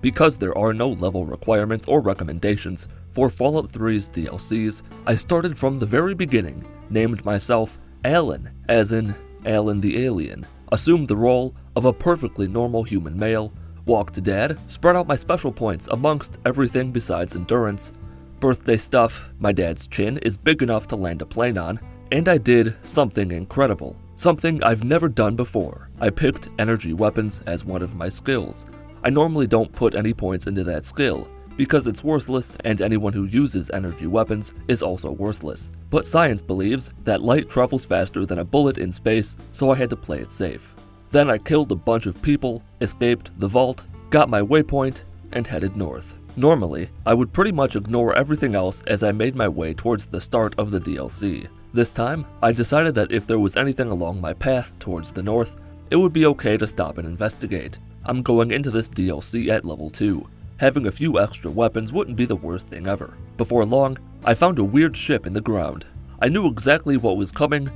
Because there are no level requirements or recommendations for Fallout 3's DLCs, I started from the very beginning, named myself Alan, as in Alan the Alien, assumed the role of a perfectly normal human male, walked dad, spread out my special points amongst everything besides endurance, birthday stuff, my dad's chin is big enough to land a plane on, and I did something incredible. Something I've never done before. I picked energy weapons as one of my skills. I normally don't put any points into that skill, because it's worthless and anyone who uses energy weapons is also worthless. But science believes that light travels faster than a bullet in space, so I had to play it safe. Then I killed a bunch of people, escaped the vault, got my waypoint, and headed north. Normally, I would pretty much ignore everything else as I made my way towards the start of the DLC. This time, I decided that if there was anything along my path towards the north, it would be okay to stop and investigate. I'm going into this DLC at level 2. Having a few extra weapons wouldn't be the worst thing ever. Before long, I found a weird ship in the ground. I knew exactly what was coming,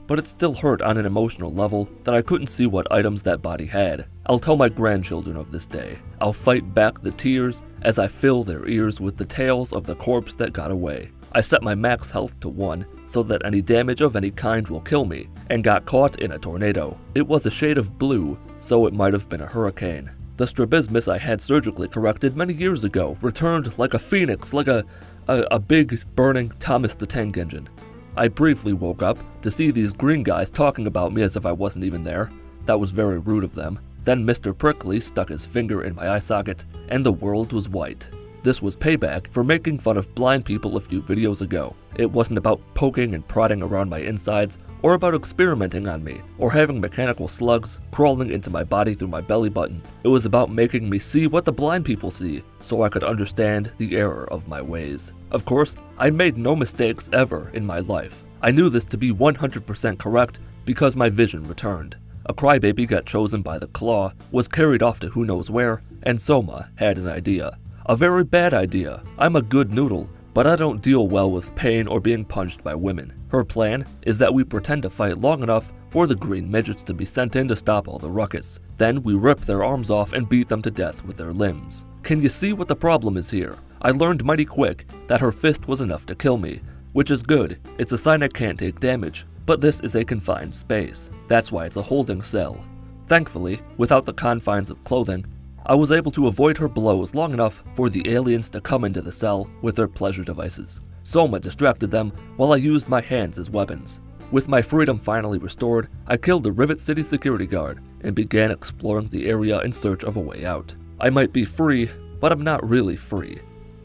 but it still hurt on an emotional level that I couldn't see what items that body had. I'll tell my grandchildren of this day. I'll fight back the tears as I fill their ears with the tales of the corpse that got away. I set my max health to 1 so that any damage of any kind will kill me, and got caught in a tornado. It was a shade of blue, so it might have been a hurricane. The strabismus I had surgically corrected many years ago returned like a phoenix, like a big burning Thomas the Tank Engine. I briefly woke up to see these green guys talking about me as if I wasn't even there. That was very rude of them. Then Mr. Prickly stuck his finger in my eye socket, and the world was white. This was payback for making fun of blind people a few videos ago. It wasn't about poking and prodding around my insides, or about experimenting on me, or having mechanical slugs crawling into my body through my belly button. It was about making me see what the blind people see, so I could understand the error of my ways. Of course, I made no mistakes ever in my life. I knew this to be 100% correct because my vision returned. A crybaby got chosen by the Claw, was carried off to who knows where, and Soma had an idea. A very bad idea. I'm a good noodle, but I don't deal well with pain or being punched by women. Her plan is that we pretend to fight long enough for the green midgets to be sent in to stop all the ruckus. Then we rip their arms off and beat them to death with their limbs. Can you see what the problem is here? I learned mighty quick that her fist was enough to kill me, which is good. It's a sign I can't take damage, but this is a confined space. That's why it's a holding cell. Thankfully, without the confines of clothing, I was able to avoid her blows long enough for the aliens to come into the cell with their pleasure devices. Soma distracted them while I used my hands as weapons. With my freedom finally restored, I killed the Rivet City security guard and began exploring the area in search of a way out. I might be free, but I'm not really free.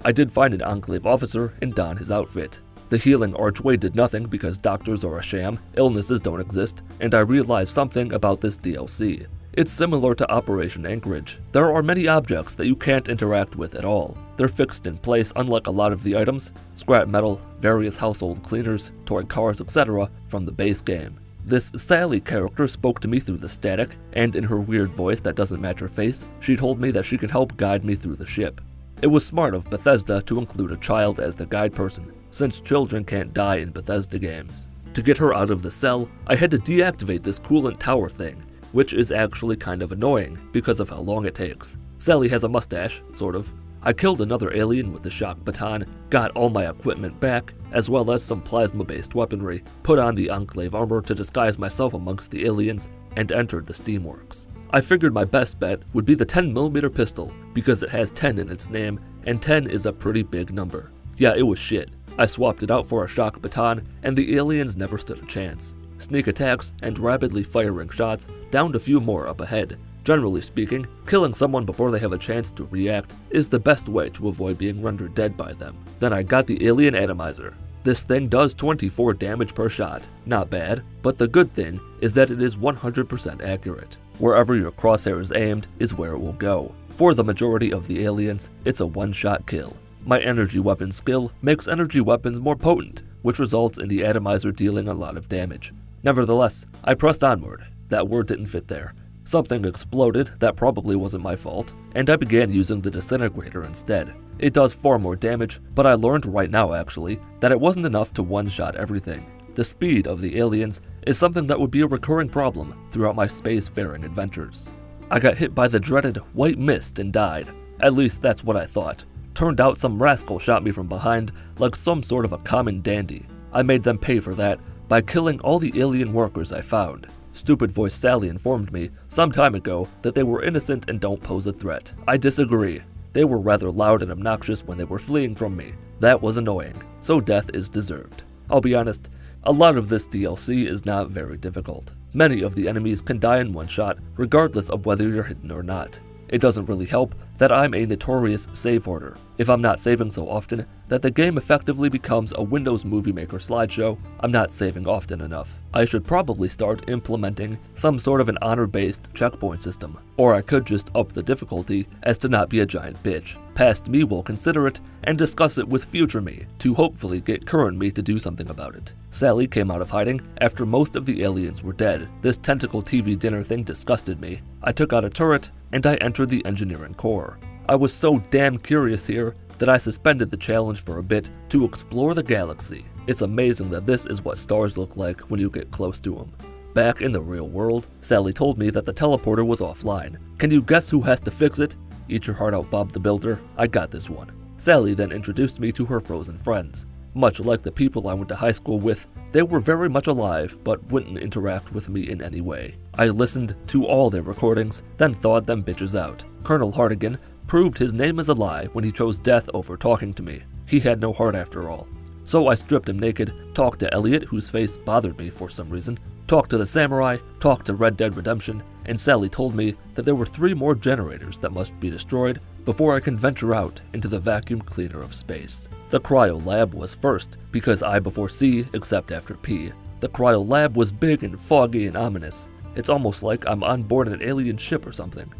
I did find an Enclave officer and don his outfit. The healing archway did nothing because doctors are a sham, illnesses don't exist, and I realized something about this DLC. It's similar to Operation Anchorage. There are many objects that you can't interact with at all. They're fixed in place unlike a lot of the items, scrap metal, various household cleaners, toy cars, etc. from the base game. This Sally character spoke to me through the static, and in her weird voice that doesn't match her face, she told me that she could help guide me through the ship. It was smart of Bethesda to include a child as the guide person, since children can't die in Bethesda games. To get her out of the cell, I had to deactivate this coolant tower thing, which is actually kind of annoying because of how long it takes. Sally has a mustache, sort of. I killed another alien with the shock baton, got all my equipment back, as well as some plasma-based weaponry, put on the Enclave armor to disguise myself amongst the aliens, and entered the Steamworks. I figured my best bet would be the 10mm pistol because it has 10 in its name, and 10 is a pretty big number. Yeah, it was shit. I swapped it out for a shock baton, and the aliens never stood a chance. Sneak attacks and rapidly firing shots downed a few more up ahead. Generally speaking, killing someone before they have a chance to react is the best way to avoid being rendered dead by them. Then I got the alien atomizer. This thing does 24 damage per shot. Not bad, but the good thing is that it is 100% accurate. Wherever your crosshair is aimed is where it will go. For the majority of the aliens, it's a one-shot kill. My energy weapon skill makes energy weapons more potent, which results in the atomizer dealing a lot of damage. Nevertheless, I pressed onward. That word didn't fit there. Something exploded that probably wasn't my fault, and I began using the disintegrator instead. It does far more damage, but I learned right now actually that it wasn't enough to one-shot everything. The speed of the aliens is something that would be a recurring problem throughout my spacefaring adventures. I got hit by the dreaded white mist and died. At least that's what I thought. Turned out some rascal shot me from behind like some sort of a common dandy. I made them pay for that by killing all the alien workers I found. Stupid voice Sally informed me some time ago that they were innocent and don't pose a threat. I disagree. They were rather loud and obnoxious when they were fleeing from me. That was annoying, so death is deserved. I'll be honest, a lot of this DLC is not very difficult. Many of the enemies can die in one shot, regardless of whether you're hidden or not. It doesn't really help that I'm a notorious save hoarder. If I'm not saving so often that the game effectively becomes a Windows Movie Maker slideshow, I'm not saving often enough. I should probably start implementing some sort of an honor-based checkpoint system, or I could just up the difficulty as to not be a giant bitch. Past me will consider it and discuss it with future me to hopefully get current me to do something about it. Sally came out of hiding after most of the aliens were dead. This tentacle TV dinner thing disgusted me. I took out a turret and I entered the engineering core. I was so damn curious here that I suspended the challenge for a bit to explore the galaxy. It's amazing that this is what stars look like when you get close to them. Back in the real world, Sally told me that the teleporter was offline. Can you guess who has to fix it? Eat your heart out, Bob the Builder. I got this one. Sally then introduced me to her frozen friends. Much like the people I went to high school with, they were very much alive but wouldn't interact with me in any way. I listened to all their recordings, then thawed them bitches out. Colonel Hartigan proved his name is a lie when he chose death over talking to me. He had no heart after all. So I stripped him naked, talked to Elliot, whose face bothered me for some reason, talked to the samurai, talked to Red Dead Redemption, and Sally told me that there were 3 more generators that must be destroyed before I can venture out into the vacuum cleaner of space. The cryo lab was first, because I before C except after P. The cryo lab was big and foggy and ominous. It's almost like I'm on board an alien ship or something.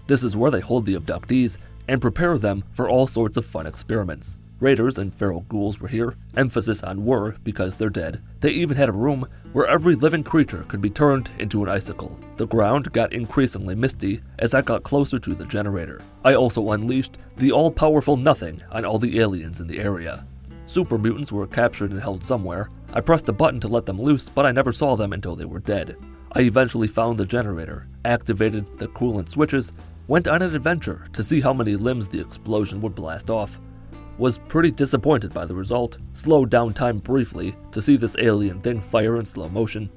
This is where they hold the abductees and prepare them for all sorts of fun experiments. Raiders and feral ghouls were here, emphasis on were because they're dead. They even had a room where every living creature could be turned into an icicle. The ground got increasingly misty as I got closer to the generator. I also unleashed the all-powerful nothing on all the aliens in the area. Super mutants were captured and held somewhere. I pressed a button to let them loose, but I never saw them until they were dead. I eventually found the generator, activated the coolant switches, went on an adventure to see how many limbs the explosion would blast off. Was pretty disappointed by the result, slowed down time briefly to see this alien thing fire in slow motion,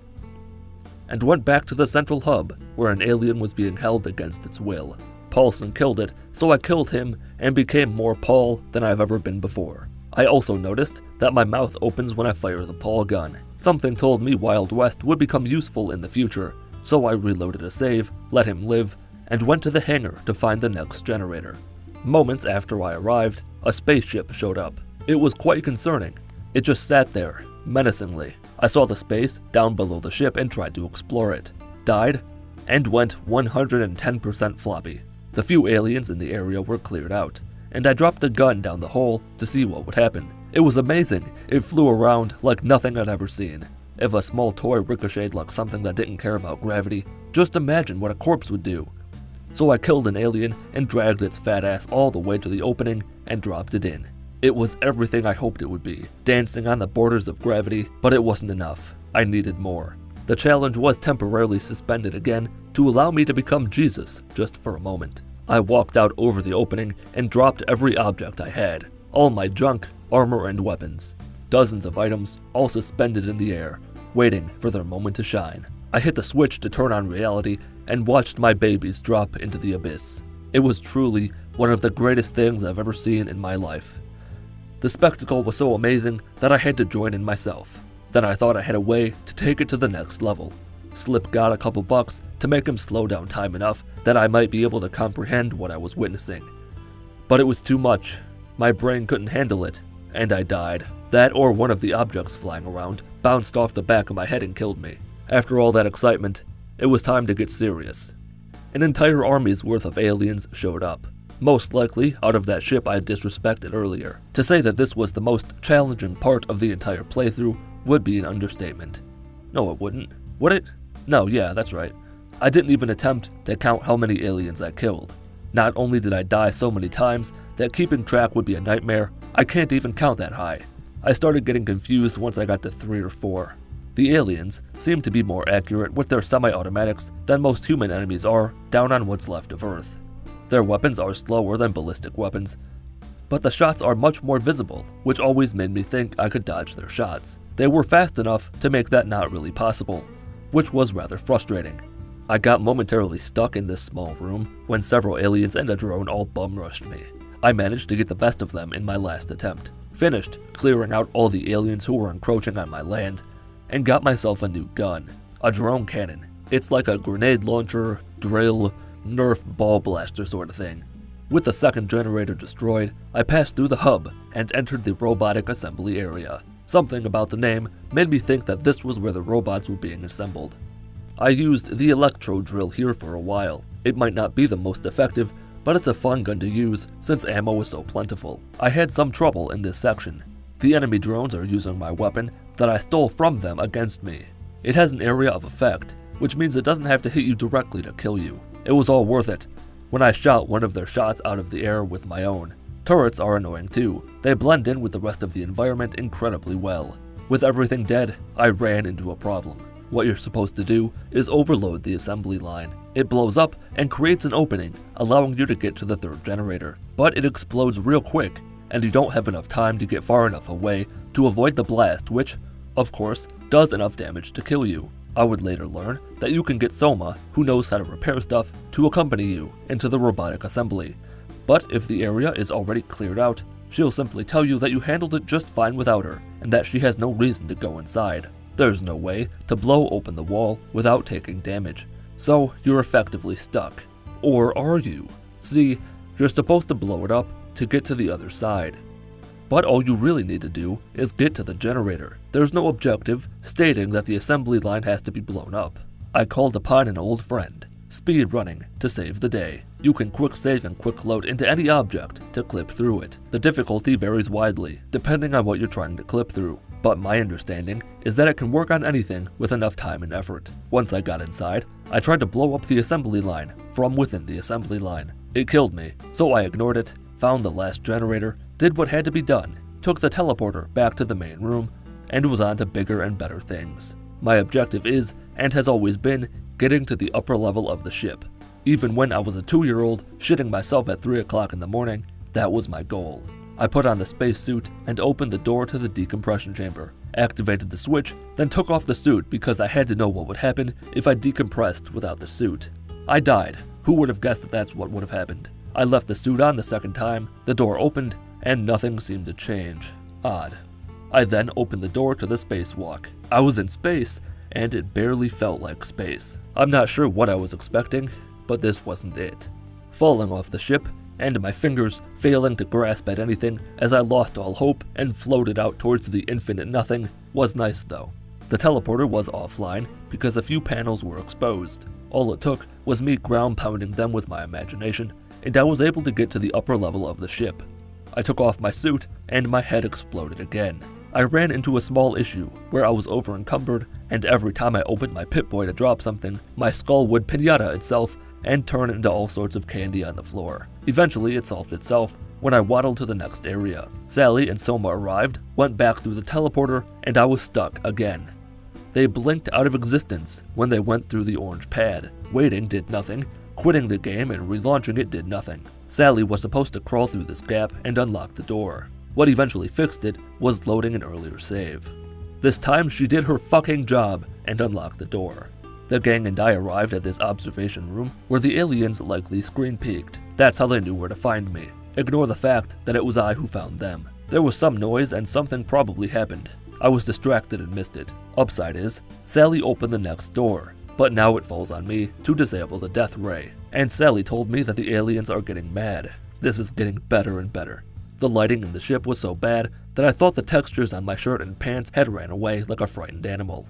and went back to the central hub where an alien was being held against its will. Paulson killed it, so I killed him and became more Paul than I've ever been before. I also noticed that my mouth opens when I fire the Paul gun. Something told me Wild West would become useful in the future, so I reloaded a save, let him live, and went to the hangar to find the next generator. Moments after I arrived, a spaceship showed up. It was quite concerning. It just sat there, menacingly. I saw the space down below the ship and tried to explore it. Died, and went 110% floppy. The few aliens in the area were cleared out, and I dropped a gun down the hole to see what would happen. It was amazing. It flew around like nothing I'd ever seen. If a small toy ricocheted like something that didn't care about gravity, just imagine what a corpse would do. So I killed an alien and dragged its fat ass all the way to the opening and dropped it in. It was everything I hoped it would be, dancing on the borders of gravity, but it wasn't enough. I needed more. The challenge was temporarily suspended again to allow me to become Jesus just for a moment. I walked out over the opening and dropped every object I had, all my junk, armor, and weapons. Dozens of items, all suspended in the air, waiting for their moment to shine. I hit the switch to turn on reality and watched my babies drop into the abyss. It was truly one of the greatest things I've ever seen in my life. The spectacle was so amazing that I had to join in myself. Then I thought I had a way to take it to the next level. Slip got a couple bucks to make him slow down time enough that I might be able to comprehend what I was witnessing. But it was too much. My brain couldn't handle it, and I died. That or one of the objects flying around bounced off the back of my head and killed me. After all that excitement, it was time to get serious. An entire army's worth of aliens showed up, most likely out of that ship I had disrespected earlier. To say that this was the most challenging part of the entire playthrough would be an understatement. No, it wouldn't. Would it? No, yeah, that's right. I didn't even attempt to count how many aliens I killed. Not only did I die so many times that keeping track would be a nightmare, I can't even count that high. I started getting confused once I got to 3 or 4. The aliens seem to be more accurate with their semi-automatics than most human enemies are down on what's left of Earth. Their weapons are slower than ballistic weapons, but the shots are much more visible, which always made me think I could dodge their shots. They were fast enough to make that not really possible, which was rather frustrating. I got momentarily stuck in this small room when several aliens and a drone all bum-rushed me. I managed to get the best of them in my last attempt, finished clearing out all the aliens who were encroaching on my land, and got myself a new gun, a drone cannon. It's like a grenade launcher, drill, Nerf ball blaster sort of thing. With the second generator destroyed, I passed through the hub and entered the robotic assembly area. Something about the name made me think that this was where the robots were being assembled. I used the electro drill here for a while. It might not be the most effective, but it's a fun gun to use since ammo is so plentiful. I had some trouble in this section. The enemy drones are using my weapon that I stole from them against me. It has an area of effect, which means it doesn't have to hit you directly to kill you. It was all worth it when I shot one of their shots out of the air with my own. Turrets are annoying too. They blend in with the rest of the environment incredibly well. With everything dead, I ran into a problem. What you're supposed to do is overload the assembly line. It blows up and creates an opening, allowing you to get to the third generator. But it explodes real quick, and you don't have enough time to get far enough away to avoid the blast, which, of course, does enough damage to kill you. I would later learn that you can get Soma, who knows how to repair stuff, to accompany you into the robotic assembly. But if the area is already cleared out, she'll simply tell you that you handled it just fine without her, and that she has no reason to go inside. There's no way to blow open the wall without taking damage, so you're effectively stuck. Or are you? See, you're supposed to blow it up to get to the other side. But all you really need to do is get to the generator. There's no objective stating that the assembly line has to be blown up. I called upon an old friend, speed running, to save the day. You can quick save and quick load into any object to clip through it. The difficulty varies widely, depending on what you're trying to clip through, but my understanding is that it can work on anything with enough time and effort. Once I got inside, I tried to blow up the assembly line from within the assembly line. It killed me, so I ignored it, found the last generator, did what had to be done, took the teleporter back to the main room, and was on to bigger and better things. My objective is, and has always been, getting to the upper level of the ship. Even when I was a 2-year-old shitting myself at 3 o'clock in the morning, that was my goal. I put on the spacesuit and opened the door to the decompression chamber, activated the switch, then took off the suit because I had to know what would happen if I decompressed without the suit. I died. Who would have guessed that that's what would have happened? I left the suit on the second time, the door opened, and nothing seemed to change. Odd. I then opened the door to the spacewalk. I was in space, and it barely felt like space. I'm not sure what I was expecting, but this wasn't it. Falling off the ship, and my fingers failing to grasp at anything as I lost all hope and floated out towards the infinite nothing, was nice though. The teleporter was offline because a few panels were exposed. All it took was me ground pounding them with my imagination, and I was able to get to the upper level of the ship. I took off my suit, and my head exploded again. I ran into a small issue where I was over encumbered, and every time I opened my Pip Boy to drop something, my skull would pinata itself and turn into all sorts of candy on the floor. Eventually it solved itself when I waddled to the next area. Sally and Soma arrived, went back through the teleporter, and I was stuck again. They blinked out of existence when they went through the orange pad. Waiting did nothing. Quitting the game and relaunching it did nothing. Sally was supposed to crawl through this gap and unlock the door. What eventually fixed it was loading an earlier save. This time she did her fucking job and unlocked the door. The gang and I arrived at this observation room where the aliens likely screen peeked. That's how they knew where to find me. Ignore the fact that it was I who found them. There was some noise and something probably happened. I was distracted and missed it. Upside is, Sally opened the next door, but now it falls on me to disable the death ray. And Sally told me that the aliens are getting mad. This is getting better and better. The lighting in the ship was so bad that I thought the textures on my shirt and pants had ran away like a frightened animal.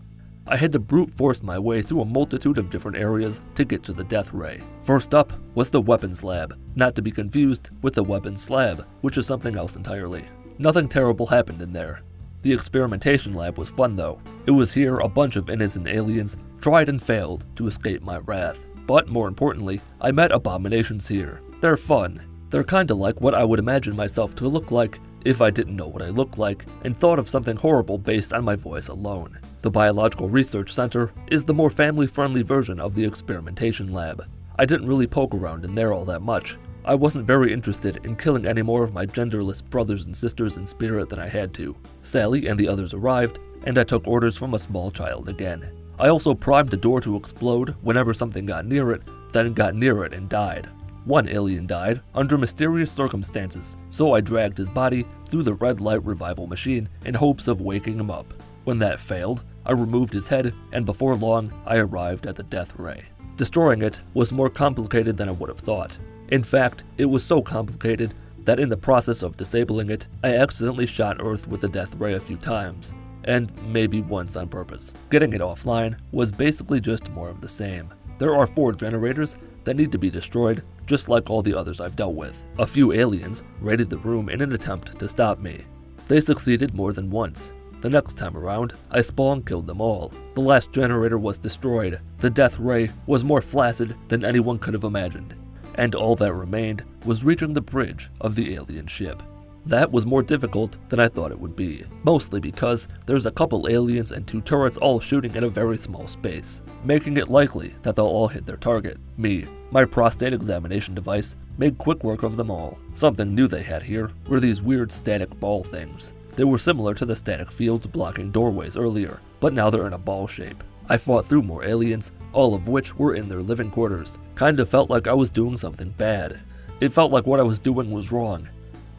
I had to brute force my way through a multitude of different areas to get to the death ray. First up was the weapons lab, not to be confused with the weapons slab, which is something else entirely. Nothing terrible happened in there. The experimentation lab was fun though. It was here a bunch of innocent aliens tried and failed to escape my wrath. But more importantly, I met abominations here. They're fun. They're kinda like what I would imagine myself to look like if I didn't know what I looked like and thought of something horrible based on my voice alone. The Biological Research Center is the more family-friendly version of the experimentation lab. I didn't really poke around in there all that much. I wasn't very interested in killing any more of my genderless brothers and sisters in spirit than I had to. Sally and the others arrived, and I took orders from a small child again. I also primed the door to explode whenever something got near it, then got near it and died. One alien died under mysterious circumstances, so I dragged his body through the red light revival machine in hopes of waking him up. When that failed, I removed his head, and before long, I arrived at the death ray. Destroying it was more complicated than I would have thought. In fact, it was so complicated that in the process of disabling it, I accidentally shot Earth with the death ray a few times, and maybe once on purpose. Getting it offline was basically just more of the same. There are 4 generators that need to be destroyed, just like all the others I've dealt with. A few aliens raided the room in an attempt to stop me. They succeeded more than once. The next time around, I spawn killed them all. The last generator was destroyed. The death ray was more flaccid than anyone could have imagined, and all that remained was reaching the bridge of the alien ship. That was more difficult than I thought it would be, mostly because there's a couple aliens and 2 turrets all shooting in a very small space, making it likely that they'll all hit their target, me. My prostate examination device made quick work of them all. Something new they had here were these weird static ball things. They were similar to the static fields blocking doorways earlier, but now they're in a ball shape. I fought through more aliens, all of which were in their living quarters. Kinda felt like I was doing something bad. It felt like what I was doing was wrong,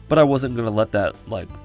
but I wasn't gonna let that,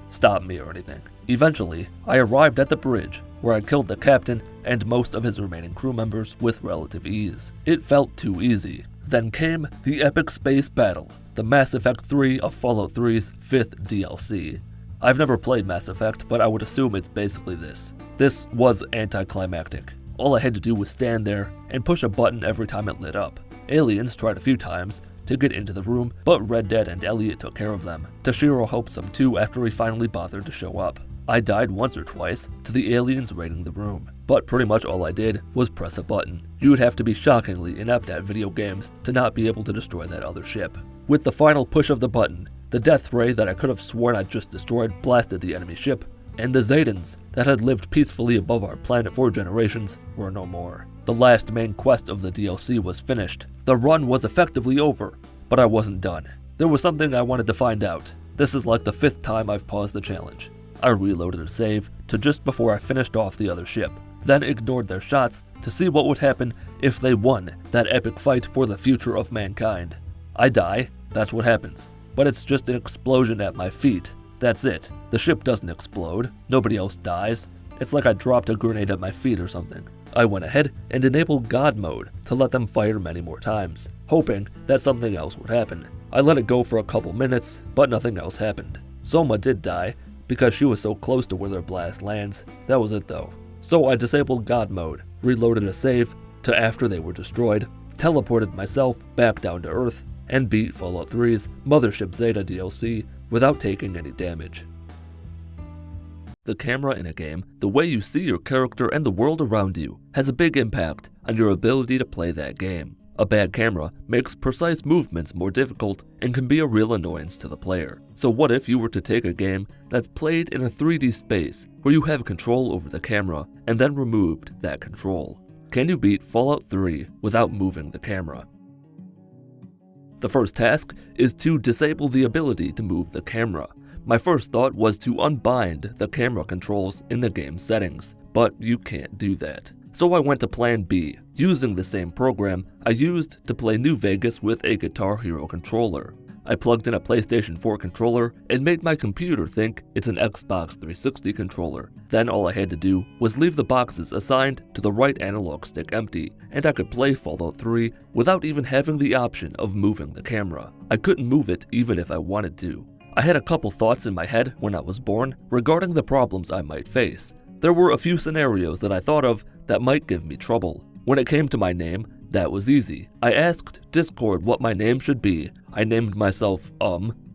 stop me or anything. Eventually, I arrived at the bridge, where I killed the captain and most of his remaining crew members with relative ease. It felt too easy. Then came the epic space battle, the Mass Effect 3 of Fallout 3's 5th DLC. I've never played Mass Effect, but I would assume it's basically this. This was anticlimactic. All I had to do was stand there and push a button every time it lit up. Aliens tried a few times to get into the room, but Red Dead and Elliot took care of them. Toshiro helped some too after he finally bothered to show up. I died once or twice to the aliens raiding the room, but pretty much all I did was press a button. You would have to be shockingly inept at video games to not be able to destroy that other ship. With the final push of the button, the death ray that I could have sworn I'd just destroyed blasted the enemy ship, and the Zetans that had lived peacefully above our planet for generations were no more. The last main quest of the DLC was finished. The run was effectively over, but I wasn't done. There was something I wanted to find out. This is like the 5th time I've paused the challenge. I reloaded a save to just before I finished off the other ship, then ignored their shots to see what would happen if they won that epic fight for the future of mankind. I die, that's what happens, but it's just an explosion at my feet. That's it. The ship doesn't explode, nobody else dies. It's like I dropped a grenade at my feet or something. I went ahead and enabled God mode to let them fire many more times, hoping that something else would happen. I let it go for a couple minutes, but nothing else happened. Soma did die, because she was so close to where their blast lands. That was it though. So I disabled God mode, reloaded a save to after they were destroyed, teleported myself back down to Earth, and beat Fallout 3's Mothership Zeta DLC without taking any damage. The camera in a game, the way you see your character and the world around you, has a big impact on your ability to play that game. A bad camera makes precise movements more difficult and can be a real annoyance to the player. So what if you were to take a game that's played in a 3D space where you have control over the camera and then removed that control? Can you beat Fallout 3 without moving the camera? The first task is to disable the ability to move the camera. My first thought was to unbind the camera controls in the game settings, but you can't do that. so I went to plan B, using the same program I used to play New Vegas with a Guitar Hero controller. I plugged in a PlayStation 4 controller and made my computer think it's an Xbox 360 controller. Then all I had to do was leave the boxes assigned to the right analog stick empty, and I could play Fallout 3 without even having the option of moving the camera. I couldn't move it even if I wanted to. I had a couple thoughts in my head when I was born regarding the problems I might face. There were a few scenarios that I thought of that might give me trouble. When it came to my name, that was easy. I asked Discord what my name should be. I named myself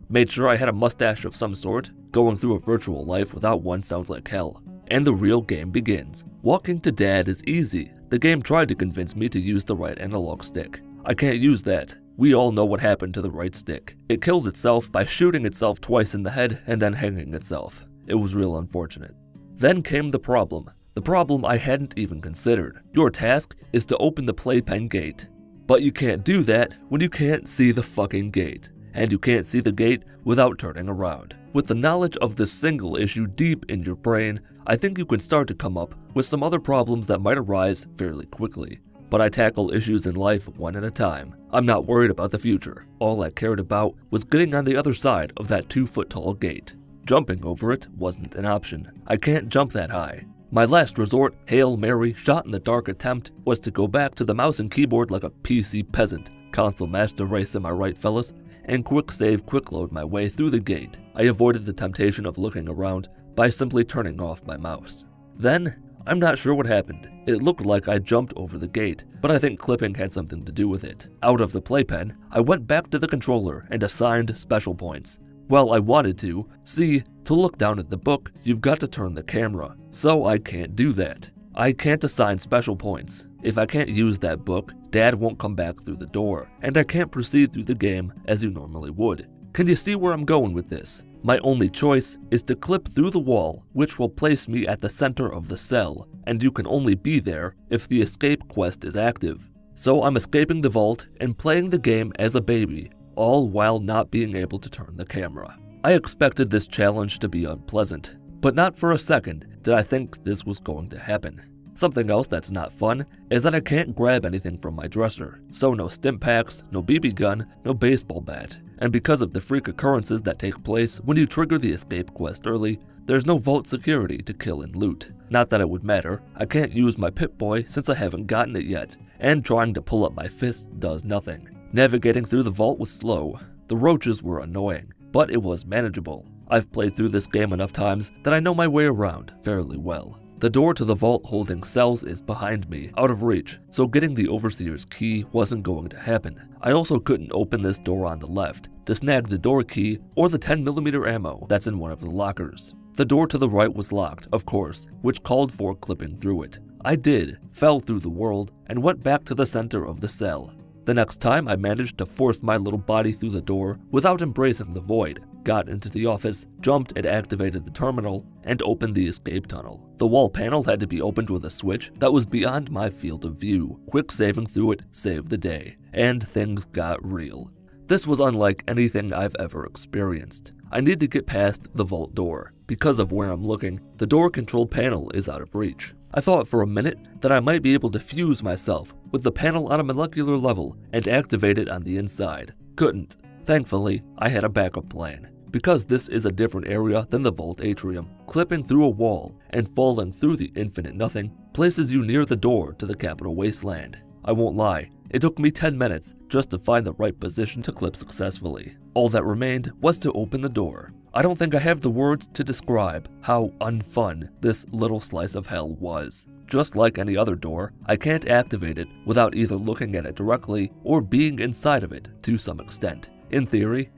made sure I had a mustache of some sort. Going through a virtual life without one sounds like hell. And the real game begins. Walking to Dad is easy. The game tried to convince me to use the right analog stick. I can't use that. We all know what happened to the right stick. It killed itself by shooting itself twice in the head and then hanging itself. It was real unfortunate. Then came the problem. The problem I hadn't even considered. Your task is to open the playpen gate. But you can't do that when you can't see the fucking gate. And you can't see the gate without turning around. With the knowledge of this single issue deep in your brain, I think you can start to come up with some other problems that might arise fairly quickly. But I tackle issues in life one at a time. I'm not worried about the future. All I cared about was getting on the other side of that 2-foot-tall gate. Jumping over it wasn't an option. I can't jump that high. My last resort, Hail Mary, shot-in-the-dark attempt was to go back to the mouse and keyboard like a PC peasant, console master race am I right fellas, and quick save quick load my way through the gate. I avoided the temptation of looking around by simply turning off my mouse. Then, I'm not sure what happened. It looked like I jumped over the gate, but I think clipping had something to do with it. Out of the playpen, I went back to the controller and assigned special points. Well, I wanted to. See, to look down at the book, you've got to turn the camera. So I can't do that. I can't assign special points. If I can't use that book, Dad won't come back through the door, and I can't proceed through the game as you normally would. Can you see where I'm going with this? My only choice is to clip through the wall, which will place me at the center of the cell, and you can only be there if the escape quest is active. So I'm escaping the vault and playing the game as a baby, all while not being able to turn the camera. I expected this challenge to be unpleasant, but not for a second did I think this was going to happen. Something else that's not fun is that I can't grab anything from my dresser, so no stim packs, no BB gun, no baseball bat, and because of the freak occurrences that take place when you trigger the escape quest early, there's no vault security to kill and loot. Not that it would matter, I can't use my Pip Boy since I haven't gotten it yet, and trying to pull up my fist does nothing. Navigating through the vault was slow. The roaches were annoying, but it was manageable. I've played through this game enough times that I know my way around fairly well. The door to the vault holding cells is behind me, out of reach, so getting the Overseer's key wasn't going to happen. I also couldn't open this door on the left to snag the door key or the 10mm ammo that's in one of the lockers. The door to the right was locked, of course, which called for clipping through it. I did, fell through the world, and went back to the center of the cell. The next time I managed to force my little body through the door without embracing the void, got into the office, jumped and activated the terminal, and opened the escape tunnel. The wall panel had to be opened with a switch that was beyond my field of view. Quick saving through it saved the day, and things got real. This was unlike anything I've ever experienced. I need to get past the vault door. Because of where I'm looking, the door control panel is out of reach. I thought for a minute that I might be able to fuse myself with the panel on a molecular level and activate it on the inside. Couldn't. Thankfully, I had a backup plan. Because this is a different area than the vault atrium, clipping through a wall and falling through the infinite nothing places you near the door to the Capital Wasteland. I won't lie, it took me 10 minutes just to find the right position to clip successfully. All that remained was to open the door. I don't think I have the words to describe how unfun this little slice of hell was. Just like any other door, I can't activate it without either looking at it directly or being inside of it to some extent. In theory,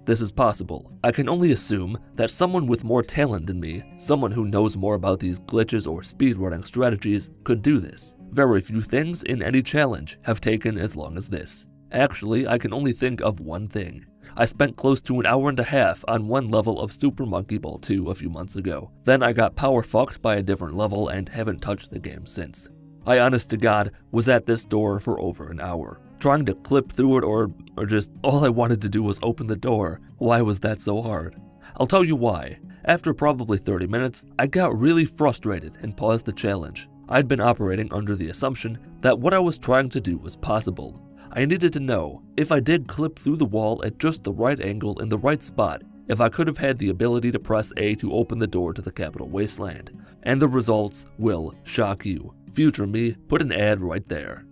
this is possible. I can only assume that someone with more talent than me, someone who knows more about these glitches or speedrunning strategies, could do this. Very few things in any challenge have taken as long as this. Actually, I can only think of one thing. I spent close to an hour and a half on one level of Super Monkey Ball 2 a few months ago. Then I got power fucked by a different level and haven't touched the game since. I honest to God was at this door for over an hour. Trying to clip through it or just all I wanted to do was open the door. Why was that so hard? I'll tell you why. After probably 30 minutes, I got really frustrated and paused the challenge. I'd been operating under the assumption that what I was trying to do was possible. I needed to know if I did clip through the wall at just the right angle in the right spot, if I could have had the ability to press A to open the door to the Capital Wasteland. And the results will shock you. Future me put an ad right there.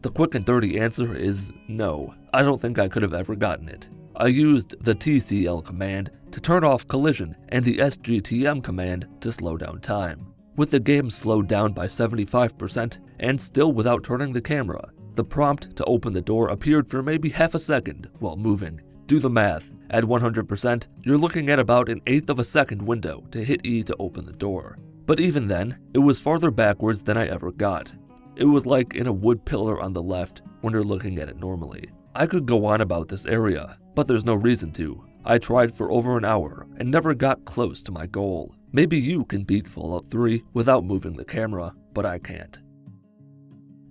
The quick and dirty answer is no. I don't think I could have ever gotten it. I used the TCL command to turn off collision and the SGTM command to slow down time. With the game slowed down by 75% and still without turning the camera, the prompt to open the door appeared for maybe half a second while moving. Do the math. At 100%, you're looking at about an eighth of a second window to hit E to open the door. But even then, it was farther backwards than I ever got. It was like in a wood pillar on the left when you're looking at it normally. I could go on about this area, but there's no reason to. I tried for over an hour and never got close to my goal. Maybe you can beat Fallout 3 without moving the camera, but I can't.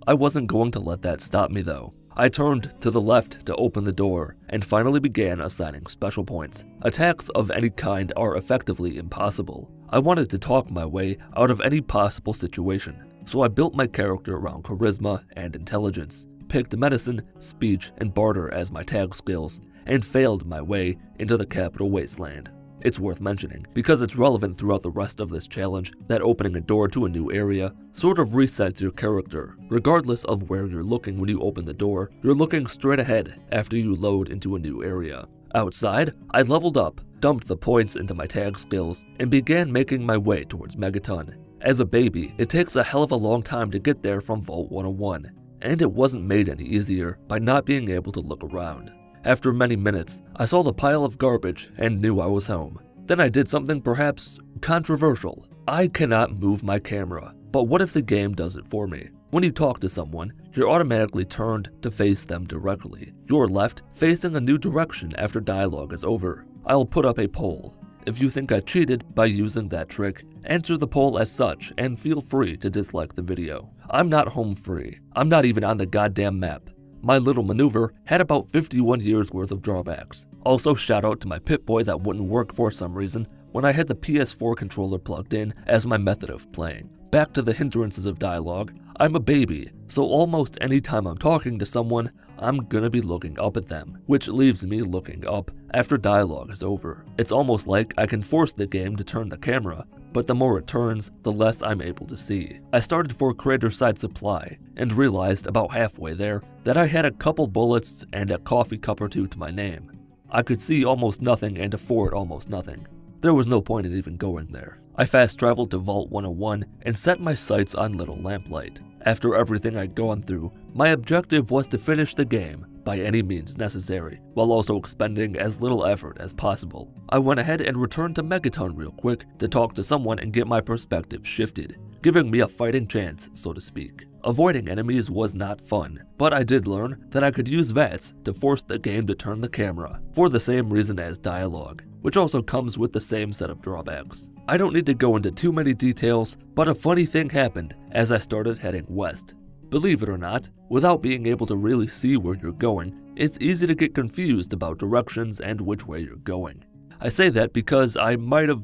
I wasn't going to let that stop me though. I turned to the left to open the door and finally began assigning special points. Attacks of any kind are effectively impossible. I wanted to talk my way out of any possible situation, so I built my character around charisma and intelligence, picked medicine, speech, and barter as my tag skills, and failed my way into the Capital Wasteland. It's worth mentioning, because it's relevant throughout the rest of this challenge, that opening a door to a new area sort of resets your character. Regardless of where you're looking when you open the door, you're looking straight ahead after you load into a new area. Outside, I leveled up, dumped the points into my tag skills, and began making my way towards Megaton. As a baby, it takes a hell of a long time to get there from Vault 101, and it wasn't made any easier by not being able to look around. After many minutes, I saw the pile of garbage and knew I was home. Then I did something perhaps controversial. I cannot move my camera, but what if the game does it for me? When you talk to someone, you're automatically turned to face them directly. You're left facing a new direction after dialogue is over. I'll put up a poll. If you think I cheated by using that trick, answer the poll as such and feel free to dislike the video. I'm not home free. I'm not even on the goddamn map. My little maneuver had about 51 years worth of drawbacks. Also, shout out to my Pip Boy that wouldn't work for some reason when I had the PS4 controller plugged in as my method of playing. Back to the hindrances of dialogue, I'm a baby, so almost any time I'm talking to someone, I'm gonna be looking up at them, which leaves me looking up after dialogue is over. It's almost like I can force the game to turn the camera, but the more it turns, the less I'm able to see. I started for Crater Side Supply, and realized about halfway there that I had a couple bullets and a coffee cup or two to my name. I could see almost nothing and afford almost nothing. There was no point in even going there. I fast traveled to Vault 101 and set my sights on Little Lamplight. After everything I'd gone through, my objective was to finish the game by any means necessary, while also expending as little effort as possible. I went ahead and returned to Megaton real quick to talk to someone and get my perspective shifted, giving me a fighting chance, so to speak. Avoiding enemies was not fun, but I did learn that I could use VATS to force the game to turn the camera, for the same reason as dialogue, which also comes with the same set of drawbacks. I don't need to go into too many details, but a funny thing happened as I started heading west. Believe it or not, without being able to really see where you're going, it's easy to get confused about directions and which way you're going. I say that because I might have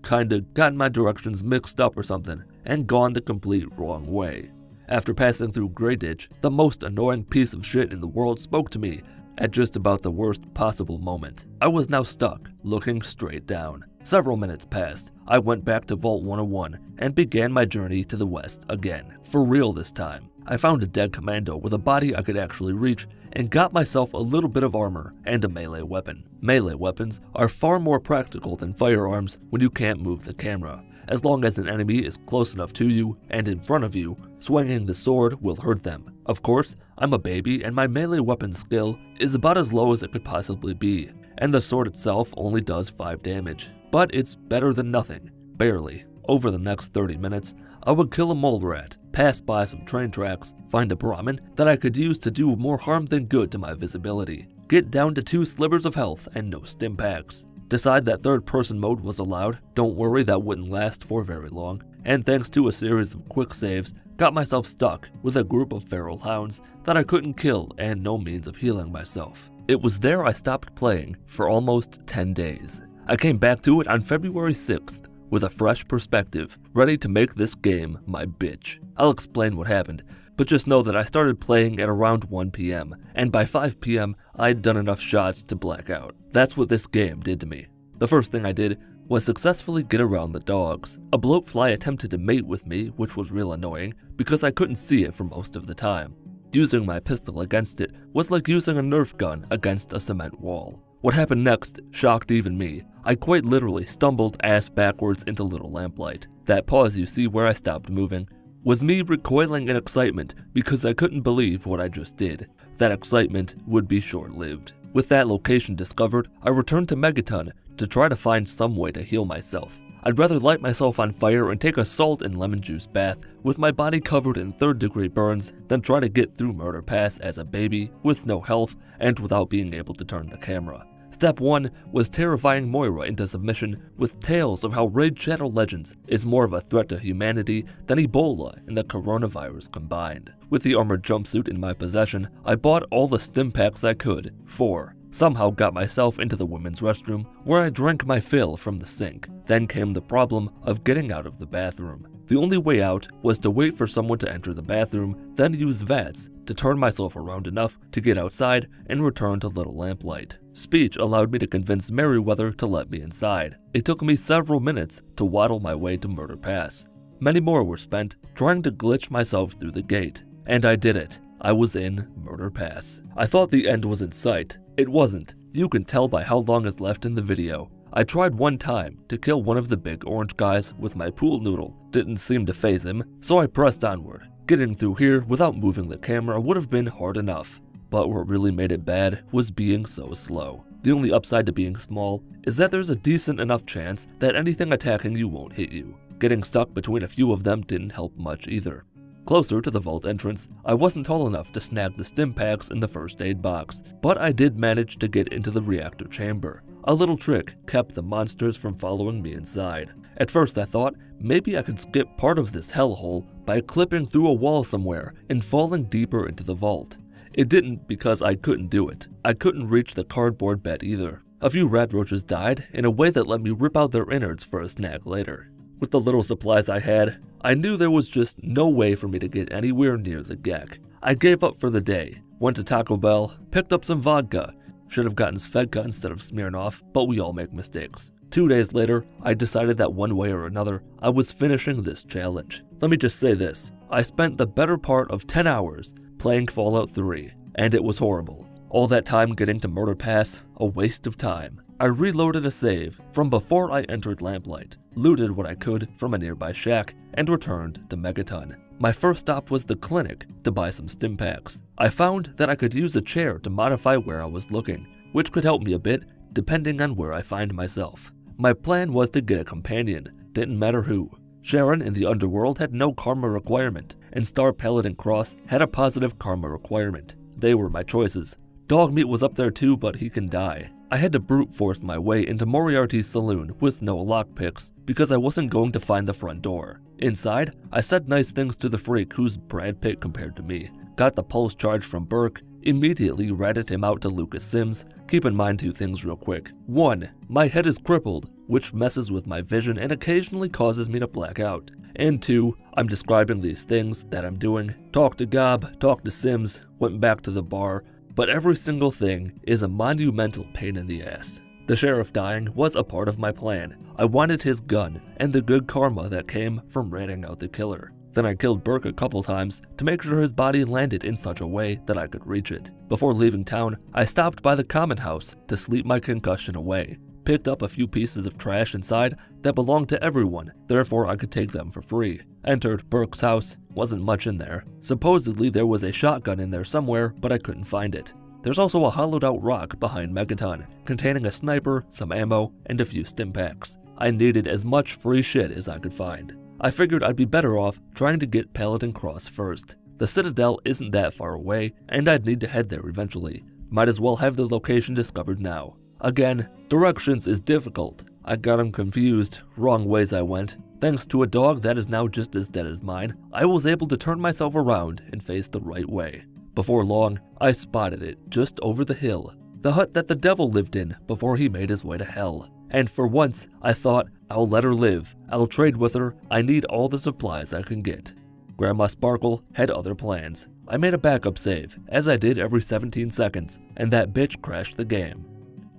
kinda gotten my directions mixed up or something, and gone the complete wrong way. After passing through Grey Ditch, the most annoying piece of shit in the world spoke to me at just about the worst possible moment. I was now stuck, looking straight down. Several minutes passed. I went back to Vault 101 and began my journey to the west again. For real this time. I found a dead commando with a body I could actually reach and got myself a little bit of armor and a melee weapon. Melee weapons are far more practical than firearms when you can't move the camera. As long as an enemy is close enough to you and in front of you, swinging the sword will hurt them. Of course, I'm a baby and my melee weapon skill is about as low as it could possibly be, and the sword itself only does 5 damage. But it's better than nothing, barely. Over the next 30 minutes, I would kill a mole rat, pass by some train tracks, find a Brahmin that I could use to do more harm than good to my visibility, get down to 2 slivers of health and no stim packs, decide that third-person mode was allowed, don't worry that wouldn't last for very long, and thanks to a series of quick saves, got myself stuck with a group of feral hounds that I couldn't kill and no means of healing myself. It was there I stopped playing for almost 10 days. I came back to it on February 6th, with a fresh perspective, ready to make this game my bitch. I'll explain what happened, but just know that I started playing at around 1 PM, and by 5 PM, I'd done enough shots to black out. That's what this game did to me. The first thing I did was successfully get around the dogs. A bloatfly attempted to mate with me, which was real annoying, because I couldn't see it for most of the time. Using my pistol against it was like using a Nerf gun against a cement wall. What happened next shocked even me. I quite literally stumbled ass backwards into little lamplight. That pause you see where I stopped moving was me recoiling in excitement because I couldn't believe what I just did. That excitement would be short-lived. With that location discovered, I returned to Megaton to try to find some way to heal myself. I'd rather light myself on fire and take a salt and lemon juice bath with my body covered in 3rd-degree burns than try to get through Murder Pass as a baby with no health and without being able to turn the camera. Step 1 was terrifying Moira into submission with tales of how Raid Shadow Legends is more of a threat to humanity than Ebola and the coronavirus combined. With the armored jumpsuit in my possession, I bought all the stim packs I could. 4. Somehow got myself into the women's restroom where I drank my fill from the sink. Then came the problem of getting out of the bathroom. The only way out was to wait for someone to enter the bathroom, then use VATS to turn myself around enough to get outside and return to Little Lamplight. Speech allowed me to convince Merryweather to let me inside. It took me several minutes to waddle my way to Murder Pass. Many more were spent trying to glitch myself through the gate. And I did it. I was in Murder Pass. I thought the end was in sight. It wasn't. You can tell by how long is left in the video. I tried one time to kill one of the big orange guys with my pool noodle. Didn't seem to faze him, so I pressed onward. Getting through here without moving the camera would have been hard enough. But what really made it bad was being so slow. The only upside to being small is that there's a decent enough chance that anything attacking you won't hit you. Getting stuck between a few of them didn't help much either. Closer to the vault entrance, I wasn't tall enough to snag the stim packs in the first aid box, but I did manage to get into the reactor chamber. A little trick kept the monsters from following me inside. At first I thought maybe I could skip part of this hellhole by clipping through a wall somewhere and falling deeper into the vault. It didn't because I couldn't do it. I couldn't reach the cardboard bed either. A few rat roaches died in a way that let me rip out their innards for a snack later. With the little supplies I had, I knew there was just no way for me to get anywhere near the Gek. I gave up for the day, went to Taco Bell, picked up some vodka. Should have gotten Svedka instead of Smirnoff, but we all make mistakes. 2 days later, I decided that one way or another, I was finishing this challenge. Let me just say this, I spent the better part of 10 hours playing Fallout 3, and it was horrible. All that time getting to Murder Pass, a waste of time. I reloaded a save from before I entered Lamplight, looted what I could from a nearby shack, and returned to Megaton. My first stop was the clinic to buy some stim packs. I found that I could use a chair to modify where I was looking, which could help me a bit depending on where I find myself. My plan was to get a companion, didn't matter who. Sharon in the underworld had no karma requirement, and Star Paladin Cross had a positive karma requirement. They were my choices. Dogmeat was up there too, but he can die. I had to brute force my way into Moriarty's saloon with no lockpicks because I wasn't going to find the front door. Inside, I said nice things to the freak who's Brad Pitt compared to me, got the pulse charge from Burke, immediately ratted him out to Lucas Sims. Keep in mind 2 things real quick. 1, my head is crippled, which messes with my vision and occasionally causes me to black out. And 2, I'm describing these things that I'm doing. Talked to Gob, talked to Sims, went back to the bar, but every single thing is a monumental pain in the ass. The sheriff dying was a part of my plan. I wanted his gun and the good karma that came from ratting out the killer. Then I killed Burke a couple times to make sure his body landed in such a way that I could reach it. Before leaving town, I stopped by the common house to sleep my concussion away. Picked up a few pieces of trash inside that belonged to everyone, therefore I could take them for free. Entered Burke's house, wasn't much in there. Supposedly there was a shotgun in there somewhere, but I couldn't find it. There's also a hollowed out rock behind Megaton, containing a sniper, some ammo, and a few stim packs. I needed as much free shit as I could find. I figured I'd be better off trying to get Paladin Cross first. The Citadel isn't that far away, and I'd need to head there eventually. Might as well have the location discovered now. Again, directions is difficult. I got them confused, wrong ways I went. Thanks to a dog that is now just as dead as mine, I was able to turn myself around and face the right way. Before long, I spotted it just over the hill, the hut that the devil lived in before he made his way to hell. And for once, I thought I'll let her live. I'll trade with her. I need all the supplies I can get. Grandma Sparkle had other plans. I made a backup save, as I did every 17 seconds, and that bitch crashed the game.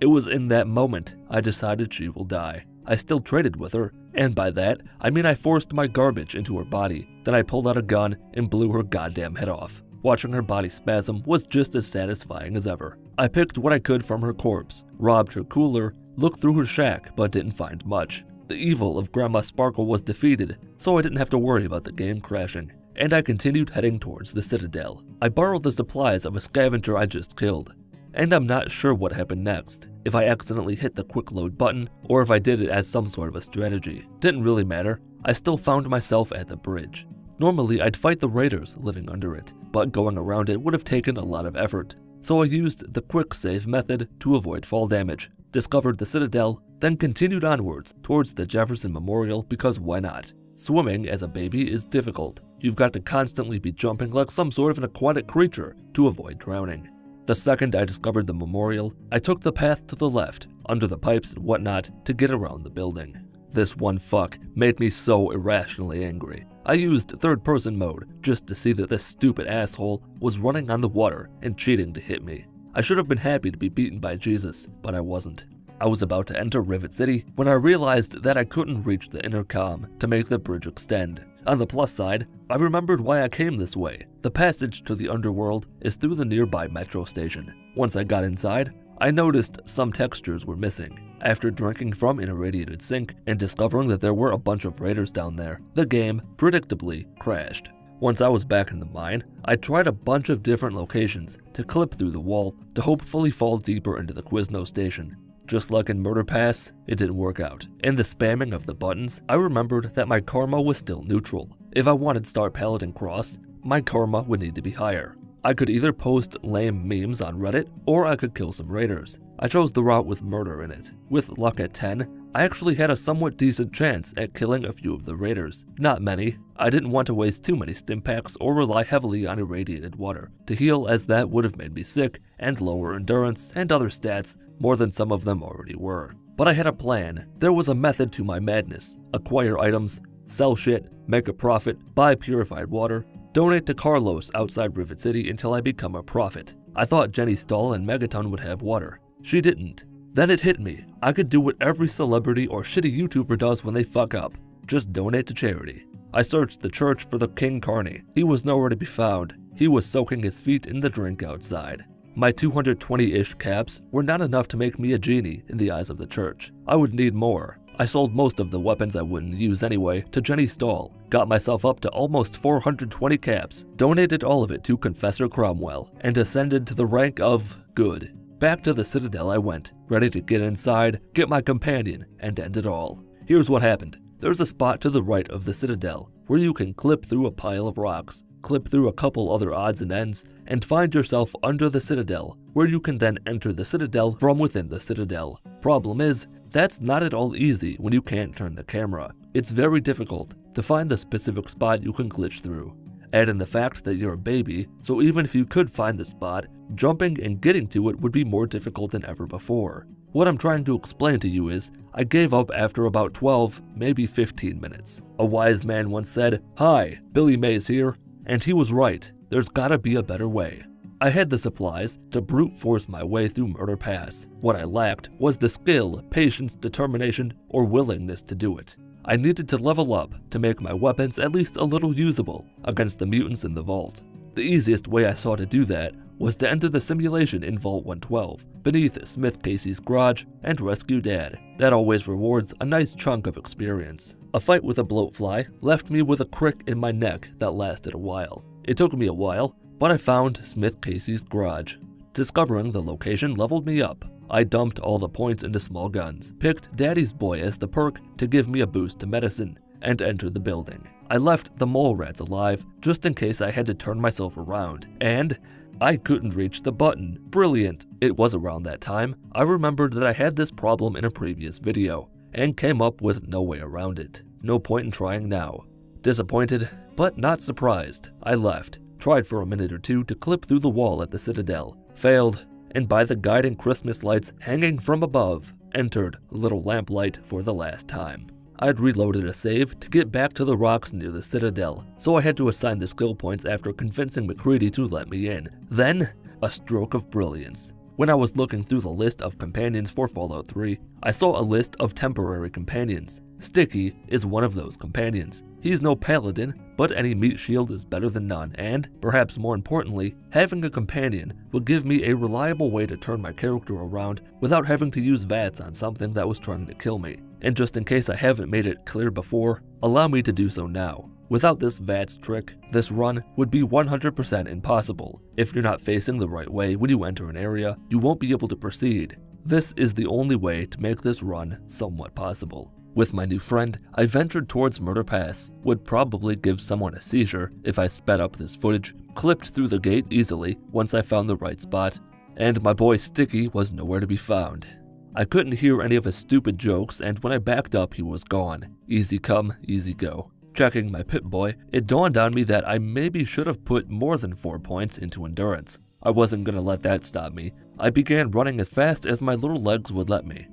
It was in that moment I decided she will die. I still traded with her, and by that, I mean I forced my garbage into her body. Then I pulled out a gun and blew her goddamn head off. Watching her body spasm was just as satisfying as ever. I picked what I could from her corpse, robbed her cooler, looked through her shack, but didn't find much. The evil of Grandma Sparkle was defeated, so I didn't have to worry about the game crashing, and I continued heading towards the Citadel. I borrowed the supplies of a scavenger I just killed, and I'm not sure what happened next, if I accidentally hit the quick load button, or if I did it as some sort of a strategy. Didn't really matter. I still found myself at the bridge. Normally I'd fight the raiders living under it, but going around it would have taken a lot of effort, so I used the quick save method to avoid fall damage, discovered the Citadel, then continued onwards towards the Jefferson Memorial because why not? Swimming as a baby is difficult. You've got to constantly be jumping like some sort of an aquatic creature to avoid drowning. The second I discovered the memorial, I took the path to the left, under the pipes and whatnot, to get around the building. This one fuck made me so irrationally angry. I used third-person mode just to see that this stupid asshole was running on the water and cheating to hit me. I should have been happy to be beaten by Jesus, but I wasn't. I was about to enter Rivet City when I realized that I couldn't reach the intercom to make the bridge extend. On the plus side, I remembered why I came this way. The passage to the underworld is through the nearby metro station. Once I got inside, I noticed some textures were missing. After drinking from an irradiated sink and discovering that there were a bunch of raiders down there, the game predictably crashed. Once I was back in the mine, I tried a bunch of different locations to clip through the wall to hopefully fall deeper into the Quizno station. Just like in Murder Pass, it didn't work out. In the spamming of the buttons, I remembered that my karma was still neutral. If I wanted Star Paladin Cross, my karma would need to be higher. I could either post lame memes on Reddit, or I could kill some raiders. I chose the route with murder in it. With luck at 10, I actually had a somewhat decent chance at killing a few of the raiders. Not many. I didn't want to waste too many stim packs or rely heavily on irradiated water to heal, as that would have made me sick and lower endurance and other stats more than some of them already were. But I had a plan. There was a method to my madness. Acquire items, sell shit, make a profit, buy purified water, donate to Carlos outside Rivet City until I become a prophet. I thought Jenny Stahl and Megaton would have water. She didn't. Then it hit me. I could do what every celebrity or shitty YouTuber does when they fuck up. Just donate to charity. I searched the church for the King Carney. He was nowhere to be found. He was soaking his feet in the drink outside. My 220-ish caps were not enough to make me a genie in the eyes of the church. I would need more. I sold most of the weapons I wouldn't use anyway to Jenny Stahl, got myself up to almost 420 caps, donated all of it to Confessor Cromwell, and ascended to the rank of good. Back to the Citadel I went, ready to get inside, get my companion, and end it all. Here's what happened. There's a spot to the right of the Citadel where you can clip through a pile of rocks, clip through a couple other odds and ends, and find yourself under the Citadel, where you can then enter the Citadel from within the Citadel. Problem is, that's not at all easy when you can't turn the camera. It's very difficult to find the specific spot you can glitch through. Add in the fact that you're a baby, so even if you could find the spot, jumping and getting to it would be more difficult than ever before. What I'm trying to explain to you is, I gave up after about 12, maybe 15 minutes. A wise man once said, "Hi, Billy Mays here," and he was right. There's gotta be a better way. I had the supplies to brute force my way through Murder Pass. What I lacked was the skill, patience, determination, or willingness to do it. I needed to level up to make my weapons at least a little usable against the mutants in the vault. The easiest way I saw to do that was to enter the simulation in Vault 112, beneath Smith Casey's garage, and rescue Dad. That always rewards a nice chunk of experience. A fight with a bloatfly left me with a crick in my neck that lasted a while. It took me a while, but I found Smith Casey's garage. Discovering the location leveled me up. I dumped all the points into small guns, picked Daddy's Boy as the perk to give me a boost to medicine, and entered the building. I left the mole rats alive just in case I had to turn myself around, and I couldn't reach the button. Brilliant. It was around that time I remembered that I had this problem in a previous video, and came up with no way around it. No point in trying now. Disappointed, but not surprised, I left, tried for a minute or two to clip through the wall at the Citadel, failed, and by the guiding Christmas lights hanging from above, entered Little Lamplight for the last time. I'd reloaded a save to get back to the rocks near the Citadel, so I had to assign the skill points after convincing McCready to let me in. Then, a stroke of brilliance. When I was looking through the list of companions for Fallout 3, I saw a list of temporary companions. Sticky is one of those companions. He's no paladin, but any meat shield is better than none, and, perhaps more importantly, having a companion will give me a reliable way to turn my character around without having to use VATS on something that was trying to kill me. And just in case I haven't made it clear before, allow me to do so now. Without this VATS trick, this run would be 100% impossible. If you're not facing the right way when you enter an area, you won't be able to proceed. This is the only way to make this run somewhat possible. With my new friend, I ventured towards Murder Pass. Would probably give someone a seizure if I sped up this footage, clipped through the gate easily once I found the right spot, and my boy Sticky was nowhere to be found. I couldn't hear any of his stupid jokes, and when I backed up, he was gone. Easy come, easy go. Checking my Pip Boy, it dawned on me that I maybe should have put more than 4 points into endurance. I wasn't gonna let that stop me. I began running as fast as my little legs would let me.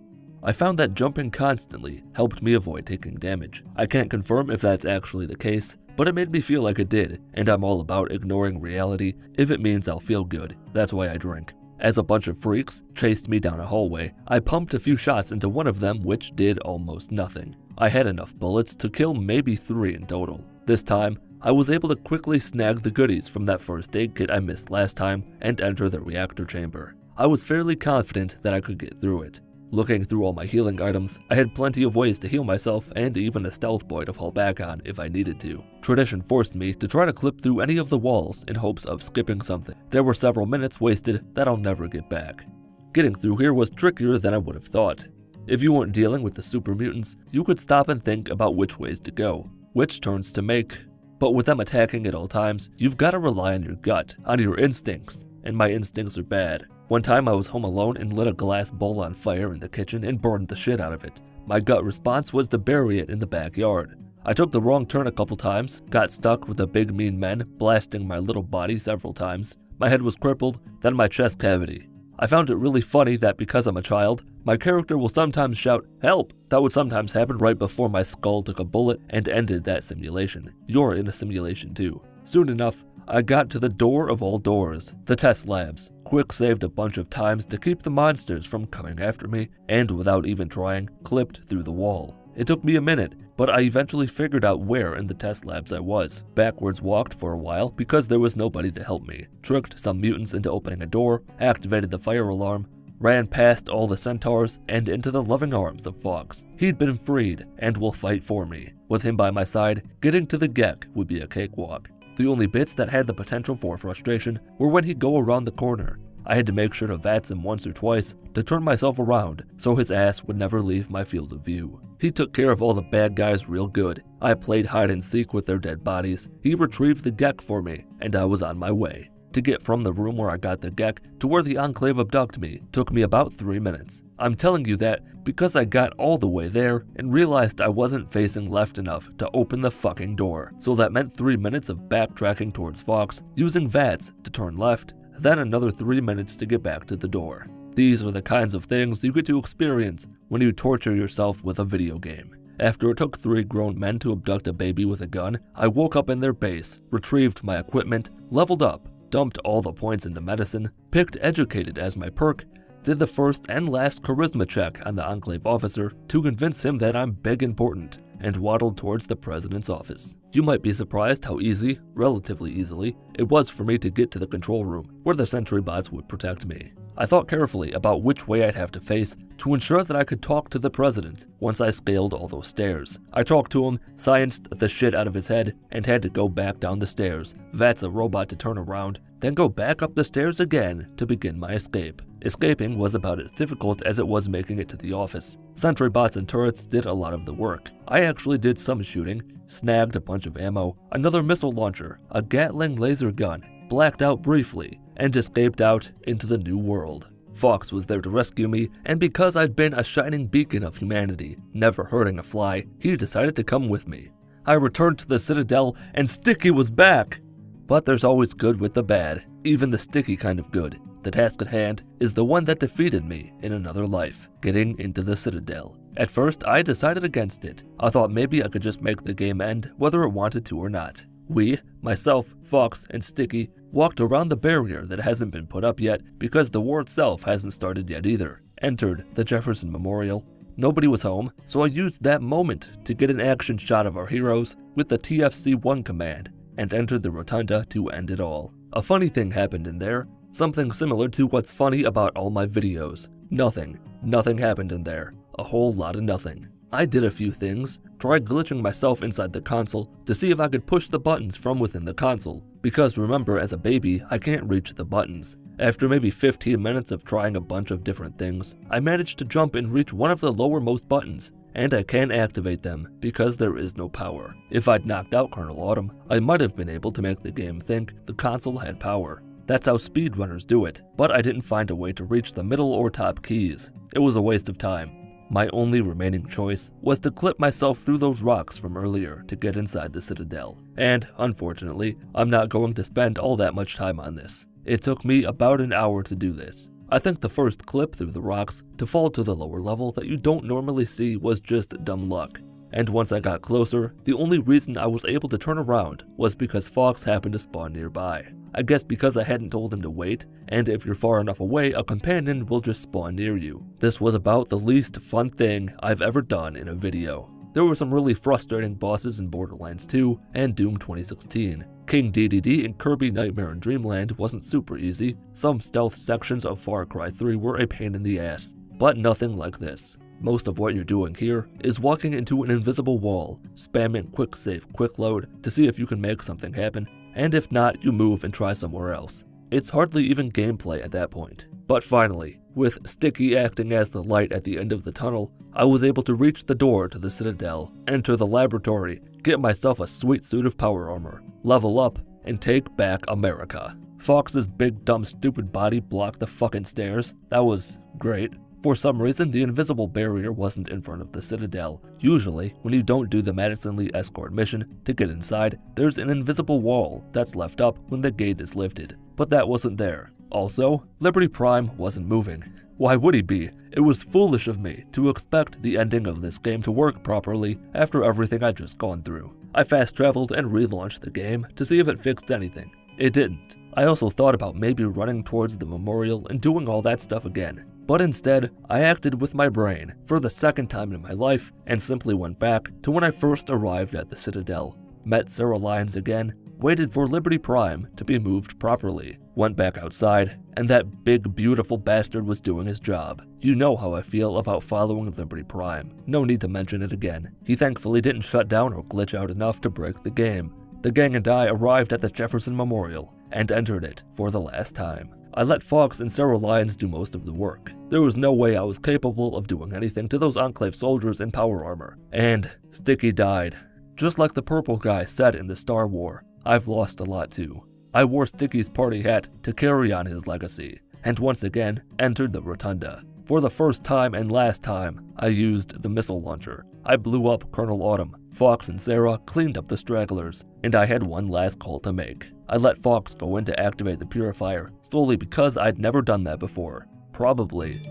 I found that jumping constantly helped me avoid taking damage. I can't confirm if that's actually the case, but it made me feel like it did, and I'm all about ignoring reality if it means I'll feel good. That's why I drink. As a bunch of freaks chased me down a hallway, I pumped a few shots into one of them, which did almost nothing. I had enough bullets to kill maybe 3 in total. This time, I was able to quickly snag the goodies from that first aid kit I missed last time and enter the reactor chamber. I was fairly confident that I could get through it. Looking through all my healing items, I had plenty of ways to heal myself and even a stealth boy to fall back on if I needed to. Tradition forced me to try to clip through any of the walls in hopes of skipping something. There were several minutes wasted that I'll never get back. Getting through here was trickier than I would have thought. If you weren't dealing with the super mutants, you could stop and think about which ways to go, which turns to make. But with them attacking at all times, you've got to rely on your gut, on your instincts, and my instincts are bad. One time I was home alone and lit a glass bowl on fire in the kitchen and burned the shit out of it. My gut response was to bury it in the backyard. I took the wrong turn a couple times, got stuck with the big mean men, blasting my little body several times. My head was crippled, then my chest cavity. I found it really funny that because I'm a child, my character will sometimes shout, "Help!" That would sometimes happen right before my skull took a bullet and ended that simulation. You're in a simulation too. Soon enough, I got to the door of all doors, the test labs. Quick saved a bunch of times to keep the monsters from coming after me, and without even trying, clipped through the wall. It took me a minute, but I eventually figured out where in the test labs I was. Backwards walked for a while because there was nobody to help me. Tricked some mutants into opening a door, activated the fire alarm, ran past all the centaurs and into the loving arms of Fox. He'd been freed and will fight for me. With him by my side, getting to the Gek would be a cakewalk. The only bits that had the potential for frustration were when he'd go around the corner. I had to make sure to VATS him once or twice to turn myself around so his ass would never leave my field of view. He took care of all the bad guys real good. I played hide and seek with their dead bodies. He retrieved the Gek for me, and I was on my way. To get from the room where I got the Gek to where the Enclave abducted me took me about 3 minutes. I'm telling you that because I got all the way there and realized I wasn't facing left enough to open the fucking door. So that meant 3 minutes of backtracking towards Fox, using VATS to turn left, then another 3 minutes to get back to the door. These are the kinds of things you get to experience when you torture yourself with a video game. After it took 3 grown men to abduct a baby with a gun, I woke up in their base, retrieved my equipment, leveled up, dumped all the points into medicine, picked educated as my perk, did the first and last charisma check on the Enclave officer to convince him that I'm big important, and waddled towards the president's office. You might be surprised how easy, relatively easily, it was for me to get to the control room, where the sentry bots would protect me. I thought carefully about which way I'd have to face to ensure that I could talk to the president once I scaled all those stairs. I talked to him, scienced the shit out of his head, and had to go back down the stairs, VATS a robot to turn around, then go back up the stairs again to begin my escape. Escaping was about as difficult as it was making it to the office. Sentry bots and turrets did a lot of the work. I actually did some shooting, snagged a bunch of ammo, another missile launcher, a Gatling laser gun, blacked out briefly, and escaped out into the new world. Fox was there to rescue me, and because I'd been a shining beacon of humanity, never hurting a fly, he decided to come with me. I returned to the Citadel, and Sticky was back! But there's always good with the bad, even the sticky kind of good. The task at hand is the one that defeated me in another life, getting into the Citadel. At first, I decided against it. I thought maybe I could just make the game end whether it wanted to or not. We, myself, Fox, and Sticky, walked around the barrier that hasn't been put up yet because the war itself hasn't started yet either. Entered the Jefferson Memorial. Nobody was home, so I used that moment to get an action shot of our heroes with the TFC-1 command and entered the rotunda to end it all. A funny thing happened in there, something similar to what's funny about all my videos. Nothing happened in there. A whole lot of nothing. I did a few things, tried glitching myself inside the console to see if I could push the buttons from within the console, because remember, as a baby, I can't reach the buttons. After maybe 15 minutes of trying a bunch of different things, I managed to jump and reach one of the lowermost buttons, and I can't activate them because there is no power. If I'd knocked out Colonel Autumn, I might have been able to make the game think the console had power. That's how speedrunners do it, but I didn't find a way to reach the middle or top keys. It was a waste of time. My only remaining choice was to clip myself through those rocks from earlier to get inside the Citadel. And, unfortunately, I'm not going to spend all that much time on this. It took me about an hour to do this. I think the first clip through the rocks to fall to the lower level that you don't normally see was just dumb luck. And once I got closer, the only reason I was able to turn around was because Fox happened to spawn nearby. I guess because I hadn't told him to wait, and if you're far enough away, a companion will just spawn near you. This was about the least fun thing I've ever done in a video. There were some really frustrating bosses in Borderlands 2 and Doom 2016. King DDD in Kirby Nightmare and Dreamland wasn't super easy. Some stealth sections of Far Cry 3 were a pain in the ass, but nothing like this. Most of what you're doing here is walking into an invisible wall, spamming quick save, quick load to see if you can make something happen, and if not, you move and try somewhere else. It's hardly even gameplay at that point. But finally, with Sticky acting as the light at the end of the tunnel, I was able to reach the door to the Citadel, enter the laboratory, get myself a sweet suit of power armor, level up, and take back America. Fox's big dumb stupid body blocked the fucking stairs. That was great. For some reason, the invisible barrier wasn't in front of the Citadel. Usually, when you don't do the Madison Lee escort mission to get inside, there's an invisible wall that's left up when the gate is lifted. But that wasn't there. Also, Liberty Prime wasn't moving. Why would he be? It was foolish of me to expect the ending of this game to work properly after everything I'd just gone through. I fast traveled and relaunched the game to see if it fixed anything. It didn't. I also thought about maybe running towards the memorial and doing all that stuff again. But instead, I acted with my brain for the second time in my life and simply went back to when I first arrived at the Citadel, met Sarah Lyons again, waited for Liberty Prime to be moved properly, went back outside, and that big beautiful bastard was doing his job. You know how I feel about following Liberty Prime. No need to mention it again. He thankfully didn't shut down or glitch out enough to break the game. The gang and I arrived at the Jefferson Memorial and entered it for the last time. I let Fox and Sarah Lyons do most of the work. There was no way I was capable of doing anything to those Enclave soldiers in power armor. And Sticky died. Just like the purple guy said in the Star War, I've lost a lot too. I wore Sticky's party hat to carry on his legacy, and once again entered the rotunda. For the first time and last time, I used the missile launcher. I blew up Colonel Autumn. Fox and Sarah cleaned up the stragglers, and I had one last call to make. I let Fox go in to activate the purifier, solely because I'd never done that before. Probably.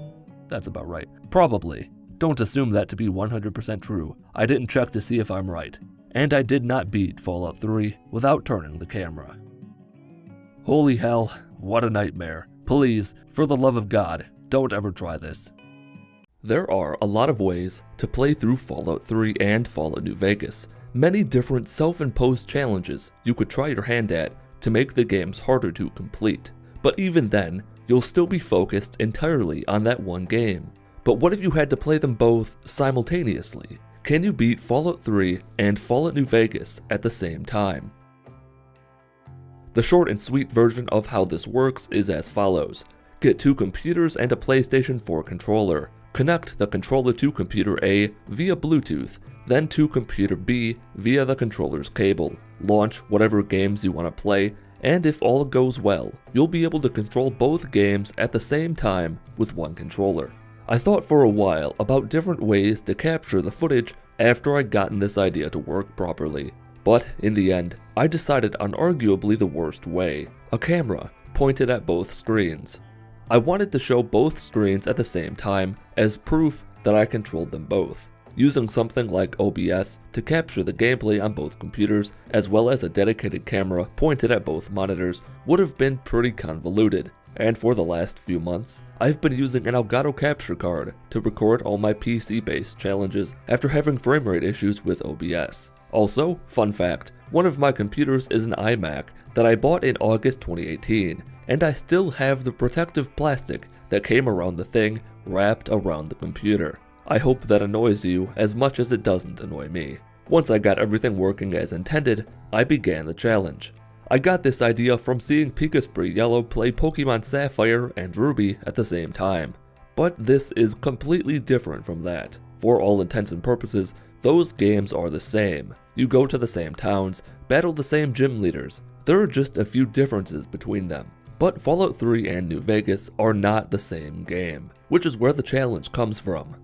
That's about right. Probably. Don't assume that to be 100% true. I didn't check to see if I'm right. And I did not beat Fallout 3 without turning the camera. Holy hell, what a nightmare. Please, for the love of God, don't ever try this. There are a lot of ways to play through Fallout 3 and Fallout New Vegas. Many different self-imposed challenges you could try your hand at to make the games harder to complete. But even then, you'll still be focused entirely on that one game. But what if you had to play them both simultaneously? Can you beat Fallout 3 and Fallout New Vegas at the same time? The short and sweet version of how this works is as follows. Get 2 computers and a PlayStation 4 controller. Connect the controller to computer A via Bluetooth, then to computer B via the controller's cable. Launch whatever games you want to play, and if all goes well, you'll be able to control both games at the same time with one controller. I thought for a while about different ways to capture the footage after I'd gotten this idea to work properly. But in the end, I decided on arguably the worst way, a camera pointed at both screens. I wanted to show both screens at the same time as proof that I controlled them both. Using something like OBS to capture the gameplay on both computers, as well as a dedicated camera pointed at both monitors, would have been pretty convoluted. And for the last few months, I've been using an Elgato capture card to record all my PC-based challenges after having frame rate issues with OBS. Also, fun fact, one of my computers is an iMac that I bought in August 2018, and I still have the protective plastic that came around the thing wrapped around the computer. I hope that annoys you as much as it doesn't annoy me. Once I got everything working as intended, I began the challenge. I got this idea from seeing Pikaspri Yellow play Pokemon Sapphire and Ruby at the same time. But this is completely different from that. For all intents and purposes, those games are the same. You go to the same towns, battle the same gym leaders. There are just a few differences between them. But Fallout 3 and New Vegas are not the same game, which is where the challenge comes from.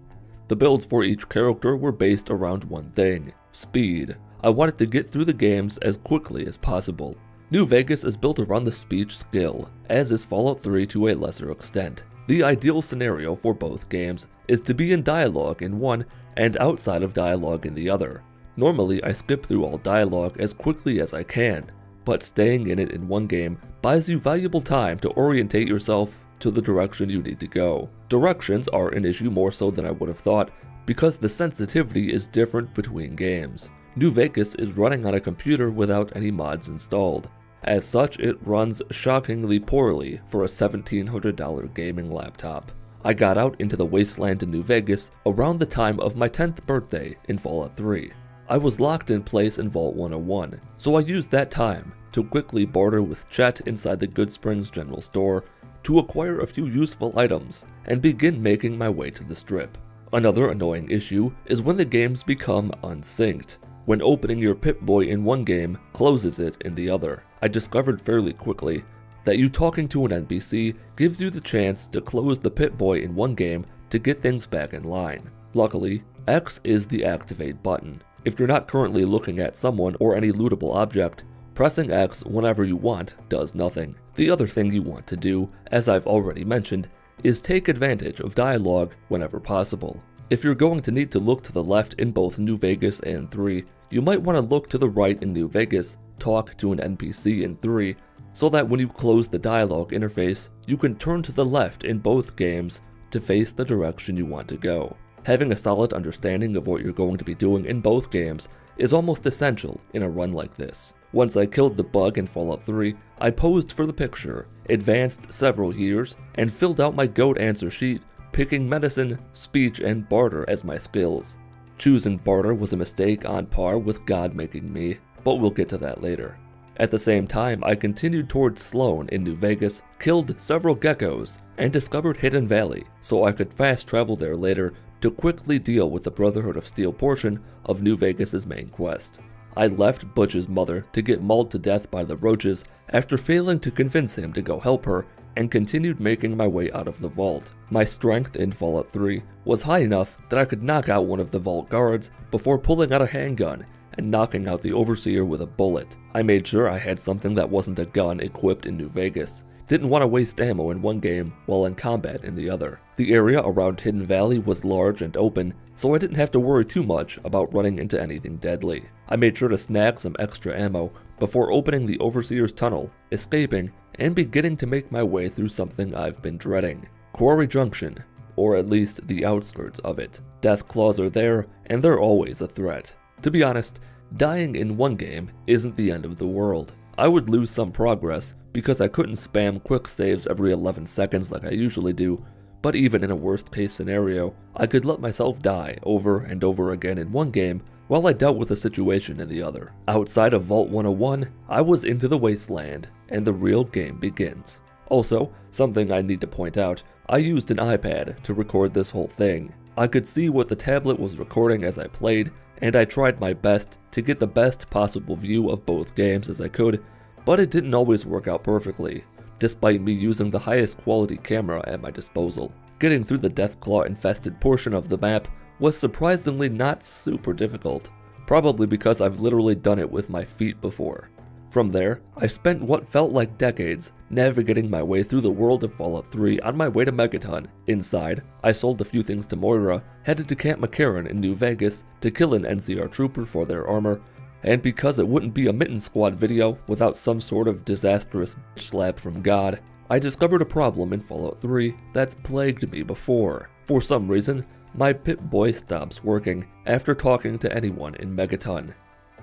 The builds for each character were based around one thing: speed. I wanted to get through the games as quickly as possible. New Vegas is built around the speech skill, as is Fallout 3 to a lesser extent. The ideal scenario for both games is to be in dialogue in one and outside of dialogue in the other. Normally, I skip through all dialogue as quickly as I can, but staying in it in one game buys you valuable time to orientate yourself to the direction you need to go. Directions are an issue more so than I would have thought, because the sensitivity is different between games. New Vegas is running on a computer without any mods installed. As such, it runs shockingly poorly for a $1,700 gaming laptop. I got out into the wasteland in New Vegas around the time of my 10th birthday in Fallout 3. I was locked in place in Vault 101, so I used that time to quickly barter with Chet inside the Good Springs General Store to acquire a few useful items and begin making my way to the strip. Another annoying issue is when the games become unsynced. When opening your Pip Boy in one game closes it in the other. I discovered fairly quickly that you talking to an NPC gives you the chance to close the Pip Boy in one game to get things back in line. Luckily, X is the activate button. If you're not currently looking at someone or any lootable object, pressing X whenever you want does nothing. The other thing you want to do, as I've already mentioned, is take advantage of dialogue whenever possible. If you're going to need to look to the left in both New Vegas and 3, you might want to look to the right in New Vegas, talk to an NPC in 3, so that when you close the dialogue interface, you can turn to the left in both games to face the direction you want to go. Having a solid understanding of what you're going to be doing in both games is almost essential in a run like this. Once I killed the bug in Fallout 3, I posed for the picture, advanced several years, and filled out my GOAT answer sheet, picking medicine, speech, and barter as my skills. Choosing barter was a mistake on par with God making me, but we'll get to that later. At the same time, I continued towards Sloan in New Vegas, killed several geckos, and discovered Hidden Valley, so I could fast travel there later to quickly deal with the Brotherhood of Steel portion of New Vegas' main quest. I left Butch's mother to get mauled to death by the roaches after failing to convince him to go help her, and continued making my way out of the vault. My strength in Fallout 3 was high enough that I could knock out one of the vault guards before pulling out a handgun and knocking out the overseer with a bullet. I made sure I had something that wasn't a gun equipped in New Vegas. Didn't want to waste ammo in one game while in combat in the other. The area around Hidden Valley was large and open, so I didn't have to worry too much about running into anything deadly. I made sure to snag some extra ammo before opening the Overseer's tunnel, escaping, and beginning to make my way through something I've been dreading. Quarry Junction, or at least the outskirts of it. Death claws are there, and they're always a threat. To be honest, dying in one game isn't the end of the world. I would lose some progress because I couldn't spam quick saves every 11 seconds like I usually do, but even in a worst case scenario, I could let myself die over and over again in one game while I dealt with a situation in the other. Outside of Vault 101, I was into the wasteland, and the real game begins. Also, something I need to point out, I used an iPad to record this whole thing. I could see what the tablet was recording as I played, and I tried my best to get the best possible view of both games as I could, but it didn't always work out perfectly, despite me using the highest quality camera at my disposal. Getting through the Deathclaw infested portion of the map was surprisingly not super difficult, probably because I've literally done it with my feet before. From there, I spent what felt like decades navigating my way through the world of Fallout 3 on my way to Megaton. Inside, I sold a few things to Moira, headed to Camp McCarran in New Vegas to kill an NCR trooper for their armor, and because it wouldn't be a Mitten Squad video without some sort of disastrous bitch slap from God, I discovered a problem in Fallout 3 that's plagued me before. For some reason, my Pip Boy stops working after talking to anyone in Megaton.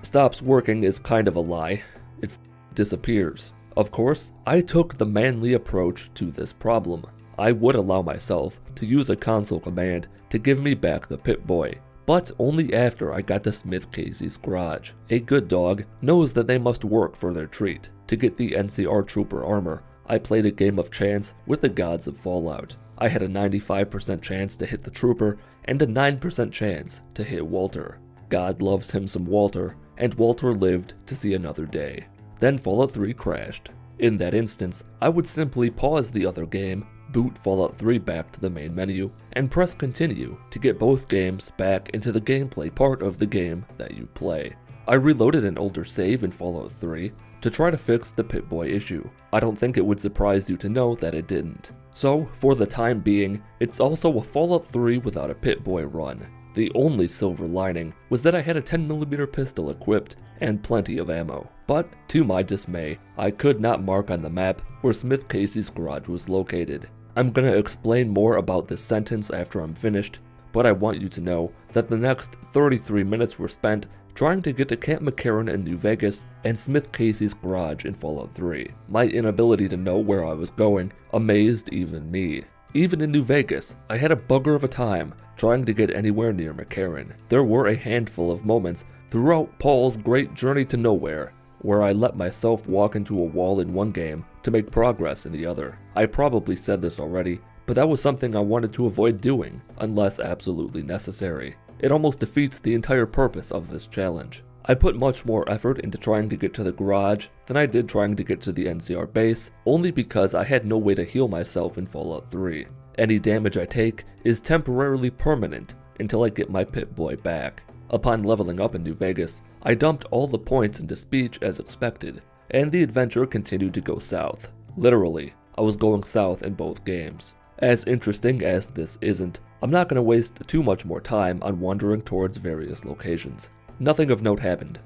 Stops working is kind of a lie. It disappears. Of course, I took the manly approach to this problem. I would allow myself to use a console command to give me back the Pip Boy, but only after I got to Smith Casey's garage. A good dog knows that they must work for their treat. To get the NCR trooper armor, I played a game of chance with the gods of Fallout. I had a 95% chance to hit the trooper and a 9% chance to hit Walter. God loves him some Walter, and Walter lived to see another day. Then Fallout 3 crashed. In that instance, I would simply pause the other game, boot Fallout 3 back to the main menu, and press continue to get both games back into the gameplay part of the game that you play. I reloaded an older save in Fallout 3 to try to fix the Pip Boy issue. I don't think it would surprise you to know that it didn't. So, for the time being, it's also a Fallout 3 without a Pip Boy run. The only silver lining was that I had a 10mm pistol equipped and plenty of ammo. But, to my dismay, I could not mark on the map where Smith Casey's garage was located. I'm gonna explain more about this sentence after I'm finished, but I want you to know that the next 33 minutes were spent trying to get to Camp McCarran in New Vegas and Smith Casey's garage in Fallout 3. My inability to know where I was going amazed even me. Even in New Vegas, I had a bugger of a time trying to get anywhere near McCarran. There were a handful of moments throughout Paul's great journey to nowhere where I let myself walk into a wall in one game to make progress in the other. I probably said this already, but that was something I wanted to avoid doing unless absolutely necessary. It almost defeats the entire purpose of this challenge. I put much more effort into trying to get to the garage than I did trying to get to the NCR base, only because I had no way to heal myself in Fallout 3. Any damage I take is temporarily permanent until I get my Pip Boy back. Upon leveling up in New Vegas, I dumped all the points into speech as expected, and the adventure continued to go south. Literally, I was going south in both games. As interesting as this isn't, I'm not going to waste too much more time on wandering towards various locations. Nothing of note happened.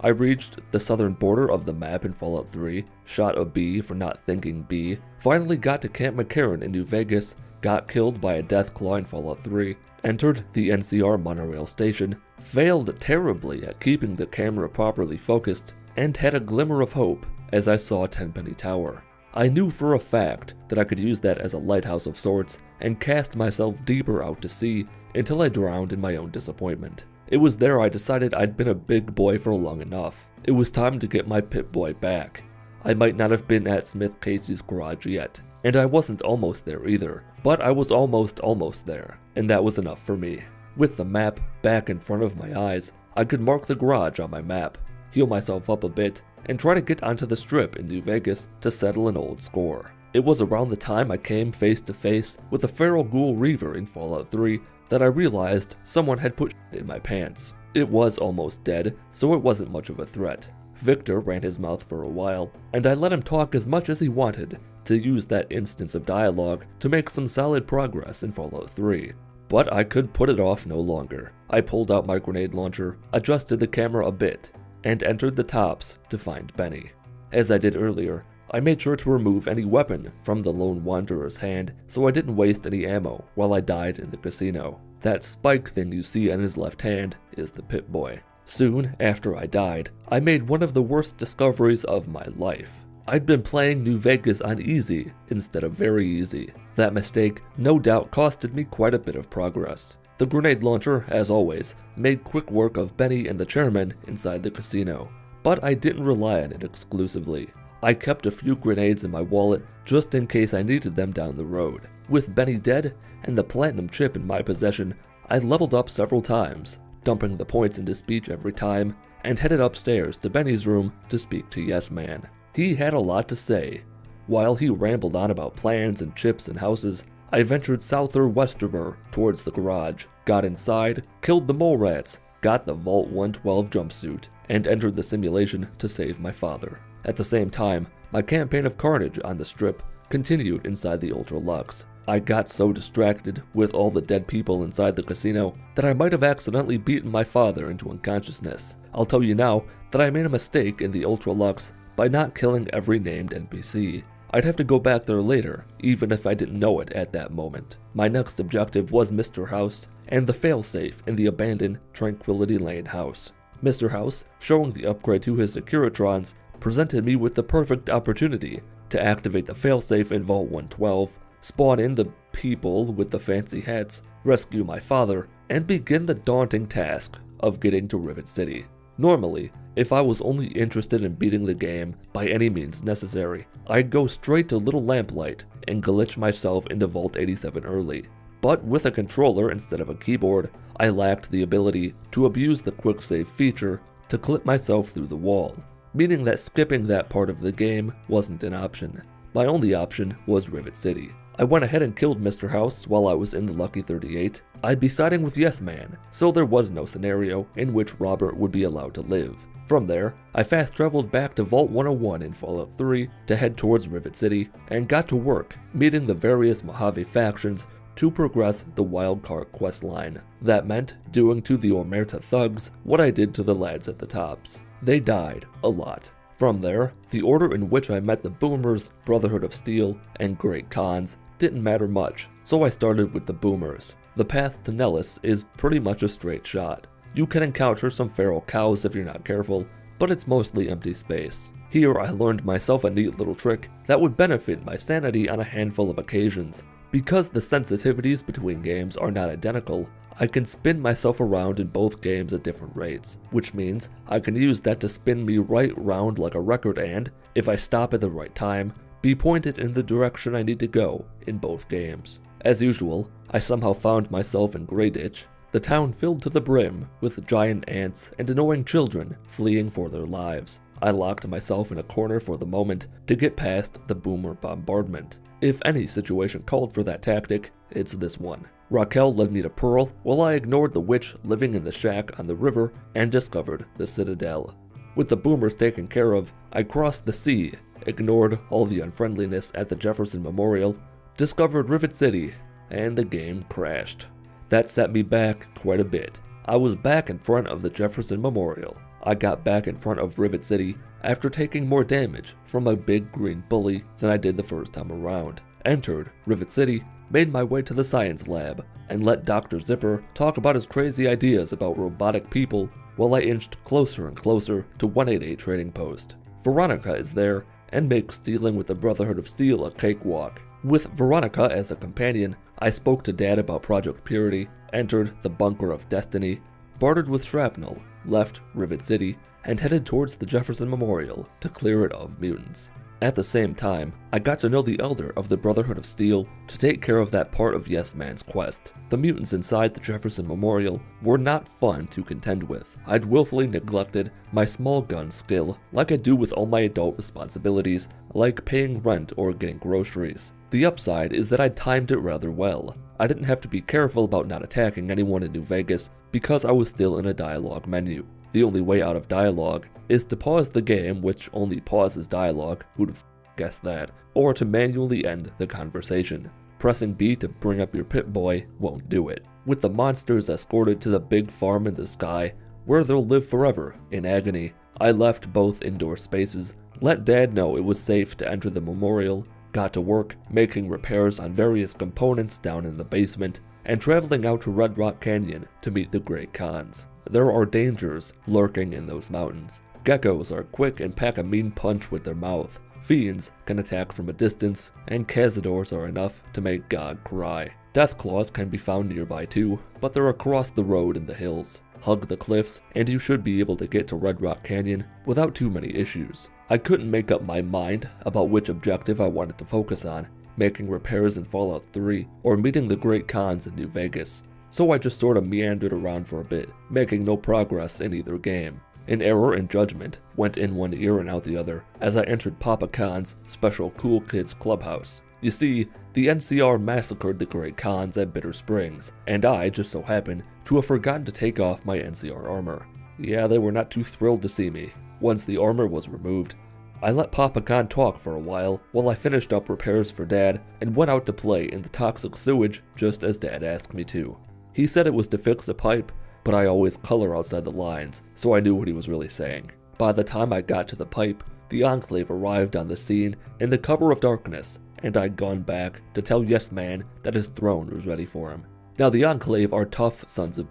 I reached the southern border of the map in Fallout 3, shot a bee for not thinking bee, finally got to Camp McCarran in New Vegas, got killed by a Deathclaw in Fallout 3, entered the NCR monorail station, failed terribly at keeping the camera properly focused, and had a glimmer of hope as I saw Tenpenny Tower. I knew for a fact that I could use that as a lighthouse of sorts and cast myself deeper out to sea until I drowned in my own disappointment. It was there I decided I'd been a big boy for long enough. It was time to get my Pip Boy back. I might not have been at Smith Casey's garage yet, and I wasn't almost there either, but I was almost there, and that was enough for me. With the map back in front of my eyes, I could mark the garage on my map, heal myself up a bit, and try to get onto the strip in New Vegas to settle an old score. It was around the time I came face to face with a feral ghoul reaver in Fallout 3 that I realized someone had put shit in my pants. It was almost dead, so it wasn't much of a threat. Victor ran his mouth for a while, and I let him talk as much as he wanted to use that instance of dialogue to make some solid progress in Fallout 3. But I could put it off no longer. I pulled out my grenade launcher, adjusted the camera a bit, and entered the tops to find Benny. As I did earlier, I made sure to remove any weapon from the lone wanderer's hand so I didn't waste any ammo while I died in the casino. That spike thing you see on his left hand is the Pip Boy. Soon after I died, I made one of the worst discoveries of my life. I'd been playing New Vegas on easy instead of very easy. That mistake no doubt costed me quite a bit of progress. The grenade launcher, as always, made quick work of Benny and the chairman inside the casino, but I didn't rely on it exclusively. I kept a few grenades in my wallet just in case I needed them down the road. With Benny dead and the platinum chip in my possession, I leveled up several times, dumping the points into speech every time, and headed upstairs to Benny's room to speak to Yes Man. He had a lot to say. While he rambled on about plans and chips and houses, I ventured south or westerber towards the garage, got inside, killed the mole rats, got the Vault 112 jumpsuit, and entered the simulation to save my father. At the same time, my campaign of carnage on the Strip continued inside the Ultra Lux. I got so distracted with all the dead people inside the casino that I might have accidentally beaten my father into unconsciousness. I'll tell you now that I made a mistake in the Ultra Lux by not killing every named NPC. I'd have to go back there later, even if I didn't know it at that moment. My next objective was Mr. House and the failsafe in the abandoned Tranquility Lane house. Mr. House, showing the upgrade to his Securitrons, presented me with the perfect opportunity to activate the failsafe in Vault 112, spawn in the people with the fancy hats, rescue my father, and begin the daunting task of getting to Rivet City. Normally, if I was only interested in beating the game by any means necessary, I'd go straight to Little Lamplight and glitch myself into Vault 87 early. But with a controller instead of a keyboard, I lacked the ability to abuse the quick save feature to clip myself through the wall, meaning that skipping that part of the game wasn't an option. My only option was Rivet City. I went ahead and killed Mr. House while I was in the Lucky 38. I'd be siding with Yes Man, so there was no scenario in which Robert would be allowed to live. From there, I fast traveled back to Vault 101 in Fallout 3 to head towards Rivet City and got to work meeting the various Mojave factions to progress the Wildcard questline. That meant doing to the Omerta thugs what I did to the lads at the tops. They died a lot. From there, the order in which I met the Boomers, Brotherhood of Steel, and Great Khans didn't matter much, so I started with the Boomers. The path to Nellis is pretty much a straight shot. You can encounter some feral cows if you're not careful, but it's mostly empty space. Here I learned myself a neat little trick that would benefit my sanity on a handful of occasions. Because the sensitivities between games are not identical, I can spin myself around in both games at different rates, which means I can use that to spin me right round like a record and, if I stop at the right time, be pointed in the direction I need to go in both games. As usual, I somehow found myself in Grey Ditch, the town filled to the brim with giant ants and annoying children fleeing for their lives. I locked myself in a corner for the moment to get past the Boomer bombardment. If any situation called for that tactic, it's this one. Raquel led me to Pearl while I ignored the witch living in the shack on the river and discovered the Citadel. With the Boomers taken care of, I crossed the sea, ignored all the unfriendliness at the Jefferson Memorial, discovered Rivet City, and the game crashed. That set me back quite a bit. I was back in front of the Jefferson Memorial. I got back in front of Rivet City after taking more damage from a big green bully than I did the first time around. Entered Rivet City, made my way to the science lab, and let Dr. Zipper talk about his crazy ideas about robotic people while I inched closer and closer to 188 Trading Post. Veronica is there and makes dealing with the Brotherhood of Steel a cakewalk. With Veronica as a companion, I spoke to Dad about Project Purity, entered the Bunker of Destiny, bartered with Shrapnel, left Rivet City, and headed towards the Jefferson Memorial to clear it of mutants. At the same time, I got to know the Elder of the Brotherhood of Steel to take care of that part of Yes Man's quest. The mutants inside the Jefferson Memorial were not fun to contend with. I'd willfully neglected my small gun skill like I do with all my adult responsibilities, like paying rent or getting groceries. The upside is that I timed it rather well. I didn't have to be careful about not attacking anyone in New Vegas because I was still in a dialogue menu. The only way out of dialogue is to pause the game, which only pauses dialogue, who'd have guessed that, or to manually end the conversation. Pressing B to bring up your Pip Boy won't do it. With the monsters escorted to the big farm in the sky, where they'll live forever in agony, I left both indoor spaces, let Dad know it was safe to enter the memorial, got to work making repairs on various components down in the basement, and traveling out to Red Rock Canyon to meet the Great Khans. There are dangers lurking in those mountains. Geckos are quick and pack a mean punch with their mouth. Fiends can attack from a distance, and Cazadors are enough to make God cry. Deathclaws can be found nearby too, but they're across the road in the hills. Hug the cliffs, and you should be able to get to Red Rock Canyon without too many issues. I couldn't make up my mind about which objective I wanted to focus on, making repairs in Fallout 3 or meeting the Great Khans in New Vegas. So I just sort of meandered around for a bit, making no progress in either game. An error in judgment went in one ear and out the other as I entered Papa Khan's special Cool Kids Clubhouse. You see, the NCR massacred the Great Khans at Bitter Springs, and I just so happened to have forgotten to take off my NCR armor. Yeah, they were not too thrilled to see me. Once the armor was removed, I let Papa Khan talk for a while I finished up repairs for Dad and went out to play in the toxic sewage just as Dad asked me to. He said it was to fix a pipe, but I always color outside the lines, so I knew what he was really saying. By the time I got to the pipe, the Enclave arrived on the scene in the cover of darkness, and I'd gone back to tell Yes Man that his throne was ready for him. Now the Enclave are tough sons of...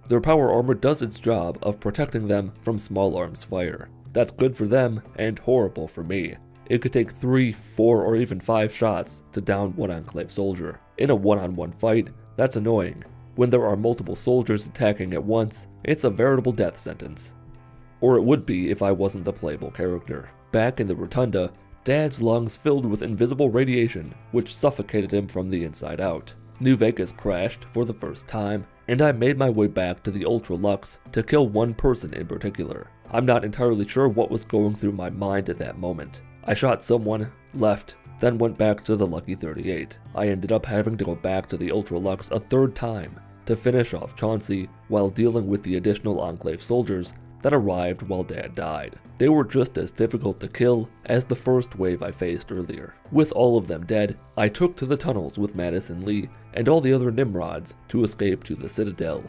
Their power armor does its job of protecting them from small arms fire. That's good for them and horrible for me. It could take 3, 4, or even 5 shots to down one Enclave soldier. In a one-on-one fight, that's annoying. When there are multiple soldiers attacking at once, it's a veritable death sentence. Or it would be if I wasn't the playable character. Back in the Rotunda, Dad's lungs filled with invisible radiation, which suffocated him from the inside out. New Vegas crashed for the first time, and I made my way back to the Ultra Lux to kill one person in particular. I'm not entirely sure what was going through my mind at that moment. I shot someone, left, then went back to the Lucky 38. I ended up having to go back to the Ultra Lux a third time to finish off Chauncey while dealing with the additional Enclave soldiers that arrived while Dad died. They were just as difficult to kill as the first wave I faced earlier. With all of them dead, I took to the tunnels with Madison Lee and all the other Nimrods to escape to the Citadel.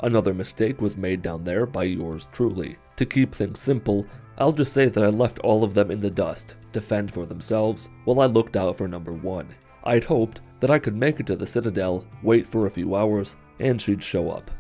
Another mistake was made down there by yours truly. To keep things simple, I'll just say that I left all of them in the dust to fend for themselves while I looked out for number 1. I'd hoped that I could make it to the Citadel, wait for a few hours, and she'd show up.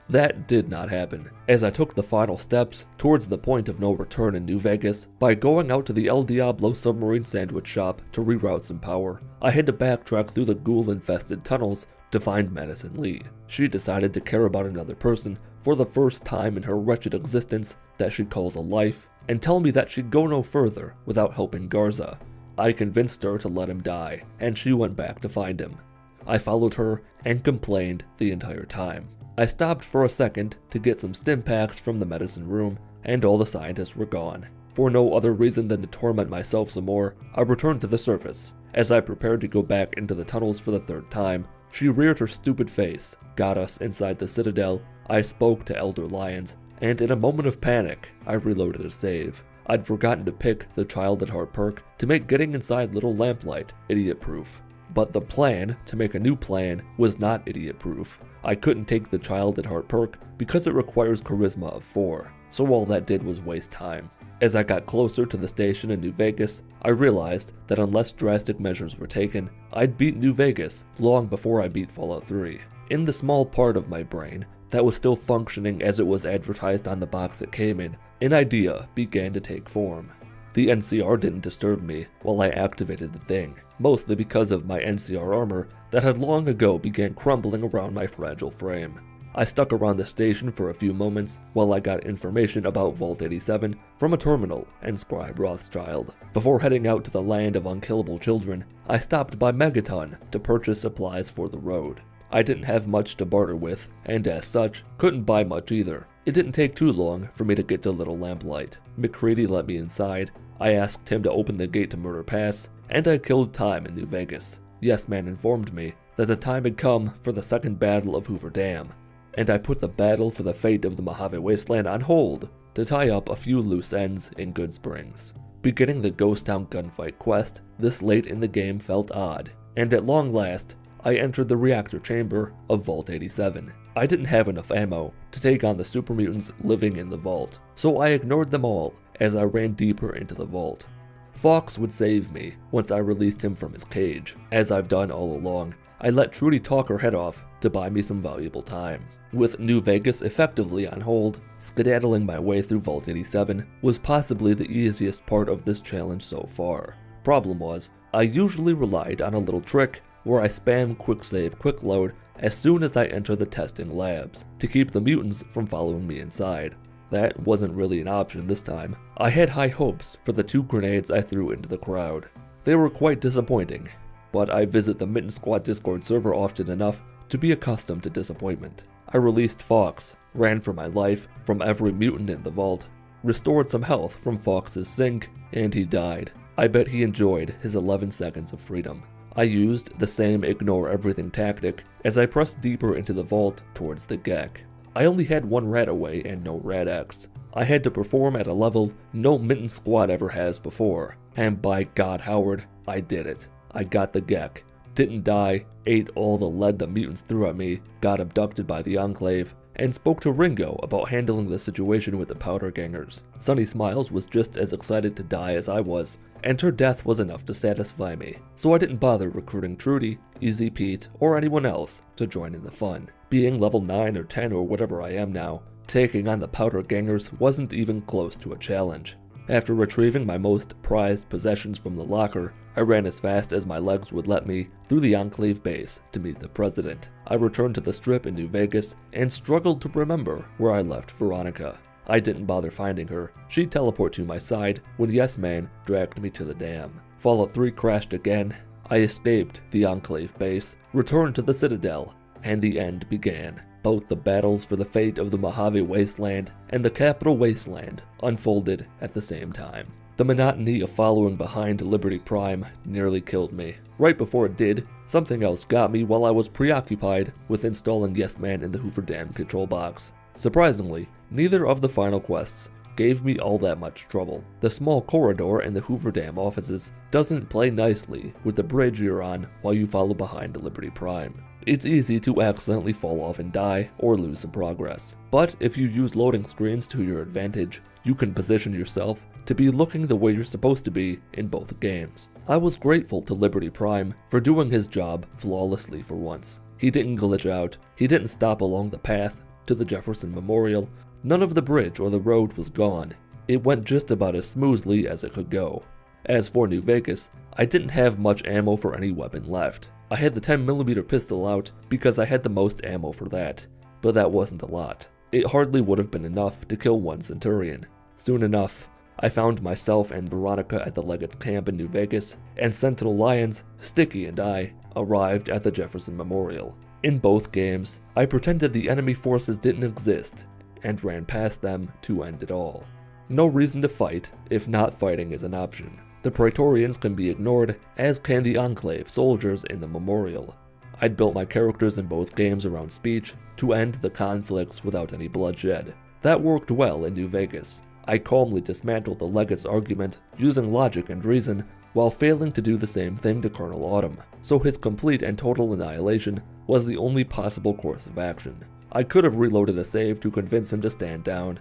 That did not happen, as I took the final steps towards the point of no return in New Vegas by going out to the El Diablo submarine sandwich shop to reroute some power. I had to backtrack through the ghoul-infested tunnels to find Madison Lee. She decided to care about another person for the first time in her wretched existence that she calls a life, and tell me that she'd go no further without helping Garza. I convinced her to let him die, and she went back to find him. I followed her and complained the entire time. I stopped for a second to get some stim packs from the medicine room, and all the scientists were gone. For no other reason than to torment myself some more, I returned to the surface. As I prepared to go back into the tunnels for the third time, she reared her stupid face, got us inside the Citadel. I spoke to Elder Lyons, and in a moment of panic, I reloaded a save. I'd forgotten to pick the Child at Heart perk to make getting inside Little Lamplight idiot-proof. But the plan to make a new plan was not idiot-proof. I couldn't take the Child at Heart perk because it requires Charisma of 4, so all that did was waste time. As I got closer to the station in New Vegas, I realized that unless drastic measures were taken, I'd beat New Vegas long before I beat Fallout 3. In the small part of my brain that was still functioning as it was advertised on the box it came in, an idea began to take form. The NCR didn't disturb me while I activated the thing, mostly because of my NCR armor that had long ago began crumbling around my fragile frame. I stuck around the station for a few moments while I got information about Vault 87 from a terminal and Scribe Rothschild. Before heading out to the land of unkillable children, I stopped by Megaton to purchase supplies for the road. I didn't have much to barter with, and as such, couldn't buy much either. It didn't take too long for me to get to Little Lamplight. McCready let me inside. I asked him to open the gate to Murder Pass, and I killed time in New Vegas. Yes Man informed me that the time had come for the second battle of Hoover Dam, and I put the battle for the fate of the Mojave Wasteland on hold to tie up a few loose ends in Good Springs. Beginning the Ghost Town gunfight quest this late in the game felt odd, and at long last, I entered the reactor chamber of Vault 87. I didn't have enough ammo to take on the super mutants living in the vault, so I ignored them all as I ran deeper into the vault. Fox would save me once I released him from his cage. As I've done all along, I let Trudy talk her head off to buy me some valuable time. With New Vegas effectively on hold, skedaddling my way through Vault 87 was possibly the easiest part of this challenge so far. Problem was, I usually relied on a little trick where I spam quick save quick load as soon as I enter the testing labs to keep the mutants from following me inside. That wasn't really an option this time. I had high hopes for the 2 grenades I threw into the crowd. They were quite disappointing, but I visit the Mitten Squad Discord server often enough to be accustomed to disappointment. I released Fox, ran for my life from every mutant in the vault, restored some health from Fox's sink, and he died. I bet he enjoyed his 11 seconds of freedom. I used the same ignore everything tactic as I pressed deeper into the vault towards the Gek. I only had one rat away and no rat X. I had to perform at a level no Mitten Squad ever has before, and by God, Howard, I did it. I got the Gek, didn't die, ate all the lead the mutants threw at me, got abducted by the Enclave, and spoke to Ringo about handling the situation with the Powder Gangers. Sunny Smiles was just as excited to die as I was, and her death was enough to satisfy me, so I didn't bother recruiting Trudy, Easy Pete, or anyone else to join in the fun. Being level 9 or 10 or whatever I am now, taking on the Powder Gangers wasn't even close to a challenge. After retrieving my most prized possessions from the locker, I ran as fast as my legs would let me through the Enclave base to meet the President. I returned to the Strip in New Vegas and struggled to remember where I left Veronica. I didn't bother finding her. She'd teleport to my side when Yes Man dragged me to the dam. Fallout 3 crashed again. I escaped the Enclave base, returned to the Citadel, and the end began. Both the battles for the fate of the Mojave Wasteland and the Capital Wasteland unfolded at the same time. The monotony of following behind Liberty Prime nearly killed me. Right before it did, something else got me while I was preoccupied with installing Yes Man in the Hoover Dam control box. Surprisingly, neither of the final quests gave me all that much trouble. The small corridor in the Hoover Dam offices doesn't play nicely with the bridge you're on while you follow behind Liberty Prime. It's easy to accidentally fall off and die or lose some progress. But if you use loading screens to your advantage, you can position yourself to be looking the way you're supposed to be in both games. I was grateful to Liberty Prime for doing his job flawlessly for once. He didn't glitch out, he didn't stop along the path to the Jefferson Memorial, none of the bridge or the road was gone. It went just about as smoothly as it could go. As for New Vegas, I didn't have much ammo for any weapon left. I had the 10mm pistol out because I had the most ammo for that, but that wasn't a lot. It hardly would have been enough to kill one Centurion. Soon enough, I found myself and Veronica at the Legates camp in New Vegas, and Sentinel Lions, Sticky, and I arrived at the Jefferson Memorial. In both games, I pretended the enemy forces didn't exist, and ran past them to end it all. No reason to fight if not fighting is an option. The Praetorians can be ignored, as can the Enclave soldiers in the Memorial. I'd built my characters in both games around speech to end the conflicts without any bloodshed. That worked well in New Vegas. I calmly dismantled the Legate's argument using logic and reason, while failing to do the same thing to Colonel Autumn, so his complete and total annihilation was the only possible course of action. I could have reloaded a save to convince him to stand down,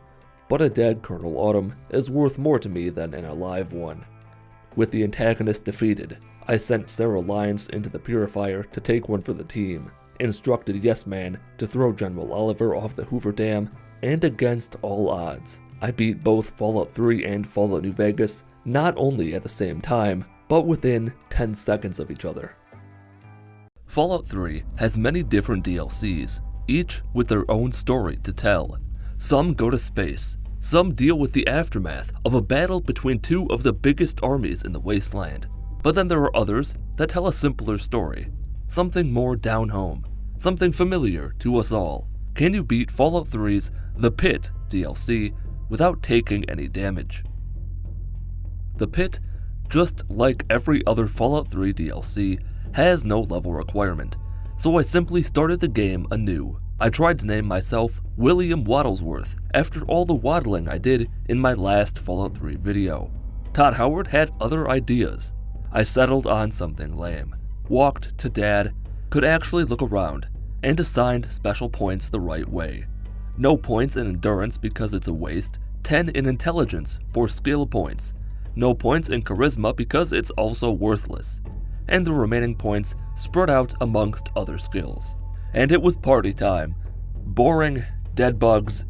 but a dead Colonel Autumn is worth more to me than an alive one. With the antagonist defeated, I sent Sarah Lyons into the Purifier to take one for the team, instructed Yes Man to throw General Oliver off the Hoover Dam, and against all odds, I beat both Fallout 3 and Fallout New Vegas, not only at the same time, but within 10 seconds of each other. Fallout 3 has many different DLCs, each with their own story to tell. Some go to space, some deal with the aftermath of a battle between two of the biggest armies in the wasteland. But then there are others that tell a simpler story, something more down home, something familiar to us all. Can you beat Fallout 3's The Pitt DLC without taking any damage? The Pitt, just like every other Fallout 3 DLC, has no level requirement, so I simply started the game anew. I tried to name myself William Waddlesworth after all the waddling I did in my last Fallout 3 video. Todd Howard had other ideas. I settled on something lame. Walked to Dad, could actually look around, and assigned special points the right way. No points in endurance because it's a waste, 10 in intelligence for skill points. No points in charisma because it's also worthless, and the remaining points spread out amongst other skills. And it was party time. Boring, dead bugs.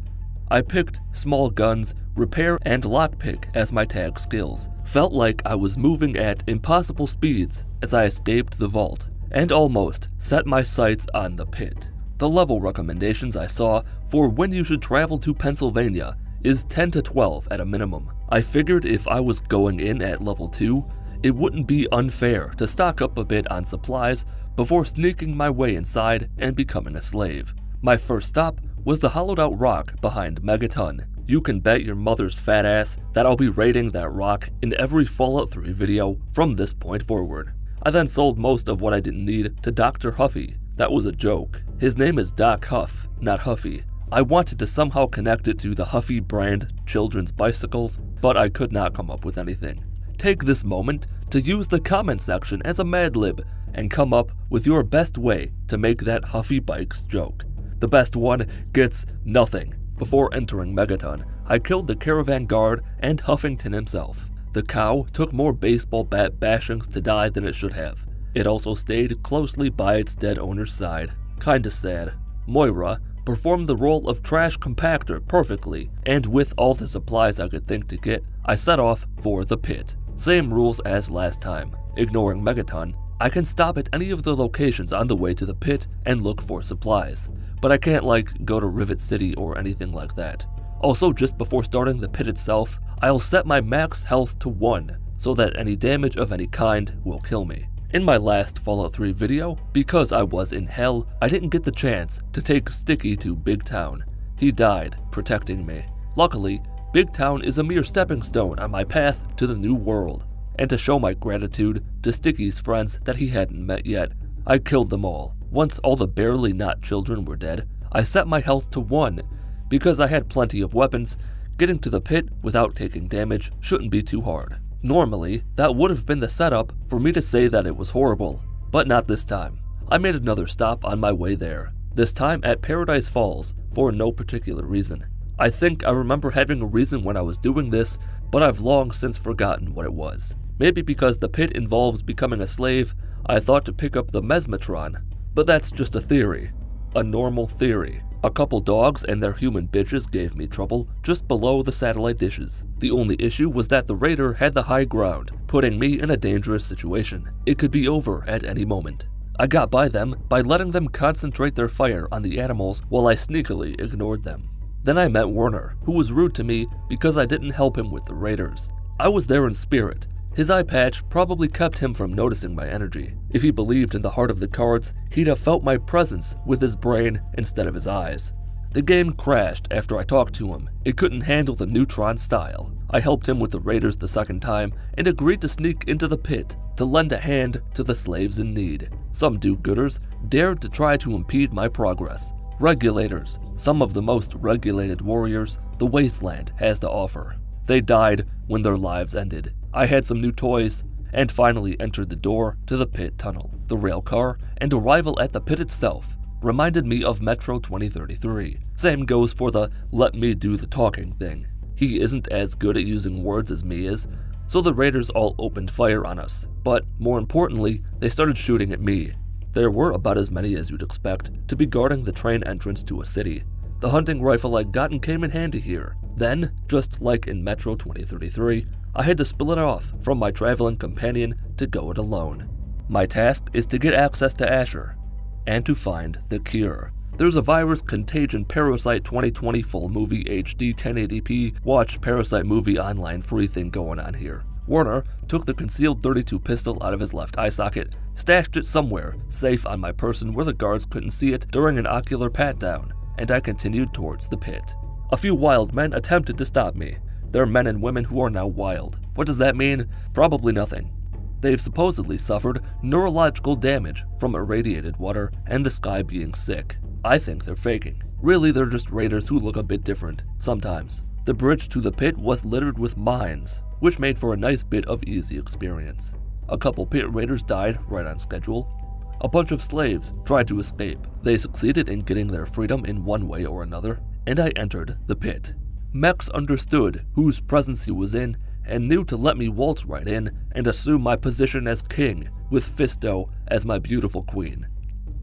I picked small guns, repair, and lockpick as my tag skills. Felt like I was moving at impossible speeds as I escaped the vault, and almost set my sights on the Pit. The level recommendations I saw for when you should travel to Pennsylvania is 10 to 12 at a minimum. I figured if I was going in at level 2, it wouldn't be unfair to stock up a bit on supplies before sneaking my way inside and becoming a slave. My first stop was the hollowed out rock behind Megaton. You can bet your mother's fat ass that I'll be raiding that rock in every Fallout 3 video from this point forward. I then sold most of what I didn't need to Dr. Huffy. That was a joke. His name is Doc Huff, not Huffy. I wanted to somehow connect it to the Huffy brand children's bicycles, but I could not come up with anything. Take this moment to use the comment section as a Mad Lib and come up with your best way to make that Huffy Bikes joke. The best one gets nothing. Before entering Megaton, I killed the caravan guard and Huffington himself. The cow took more baseball bat bashings to die than it should have. It also stayed closely by its dead owner's side. Kinda sad. Moira performed the role of trash compactor perfectly, and with all the supplies I could think to get, I set off for the pit. Same rules as last time. Ignoring Megaton, I can stop at any of the locations on the way to the pit and look for supplies, but I can't go to Rivet City or anything like that. Also, just before starting the pit itself, I'll set my max health to 1, so that any damage of any kind will kill me. In my last Fallout 3 video, because I was in hell, I didn't get the chance to take Sticky to Big Town. He died protecting me. Luckily, Big Town is a mere stepping stone on my path to the new world, and to show my gratitude to Sticky's friends that he hadn't met yet, I killed them all. Once all the barely not children were dead, I set my health to 1. Because I had plenty of weapons, getting to the pit without taking damage shouldn't be too hard. Normally, that would have been the setup for me to say that it was horrible, but not this time. I made another stop on my way there, this time at Paradise Falls, for no particular reason. I think I remember having a reason when I was doing this, but I've long since forgotten what it was. Maybe because the pit involves becoming a slave, I thought to pick up the Mesmetron, but that's just a theory. A normal theory. A couple dogs and their human bitches gave me trouble just below the satellite dishes. The only issue was that the raider had the high ground, putting me in a dangerous situation. It could be over at any moment. I got by them by letting them concentrate their fire on the animals while I sneakily ignored them. Then I met Werner, who was rude to me because I didn't help him with the raiders. I was there in spirit. His eye patch probably kept him from noticing my energy. If he believed in the heart of the cards, he'd have felt my presence with his brain instead of his eyes. The game crashed after I talked to him. It couldn't handle the Neutron style. I helped him with the raiders the second time and agreed to sneak into the pit to lend a hand to the slaves in need. Some do-gooders dared to try to impede my progress. Regulators, some of the most regulated warriors the wasteland has to offer. They died when their lives ended. I had some new toys, and finally entered the door to the pit tunnel. The rail car and arrival at the pit itself reminded me of Metro 2033. Same goes for the let me do the talking thing. He isn't as good at using words as me is, so the raiders all opened fire on us. But more importantly, they started shooting at me. There were about as many as you'd expect to be guarding the train entrance to a city. The hunting rifle I'd gotten came in handy here. Then, just like in Metro 2033, I had to split off from my traveling companion to go it alone. My task is to get access to Asher, and to find the cure. There's a virus contagion Parasite 2020 full movie HD 1080p watch Parasite movie online free thing going on here. Werner took the concealed .32 pistol out of his left eye socket, stashed it somewhere safe on my person where the guards couldn't see it during an ocular pat-down, and I continued towards the pit. A few wild men attempted to stop me. They're men and women who are now wild. What does that mean? Probably nothing. They've supposedly suffered neurological damage from irradiated water and the sky being sick. I think they're faking. Really, they're just raiders who look a bit different, sometimes. The bridge to the pit was littered with mines, which made for a nice bit of easy experience. A couple pit raiders died right on schedule. A bunch of slaves tried to escape. They succeeded in getting their freedom in one way or another, and I entered the pit. Mex understood whose presence he was in and knew to let me waltz right in and assume my position as king, with Fisto as my beautiful queen.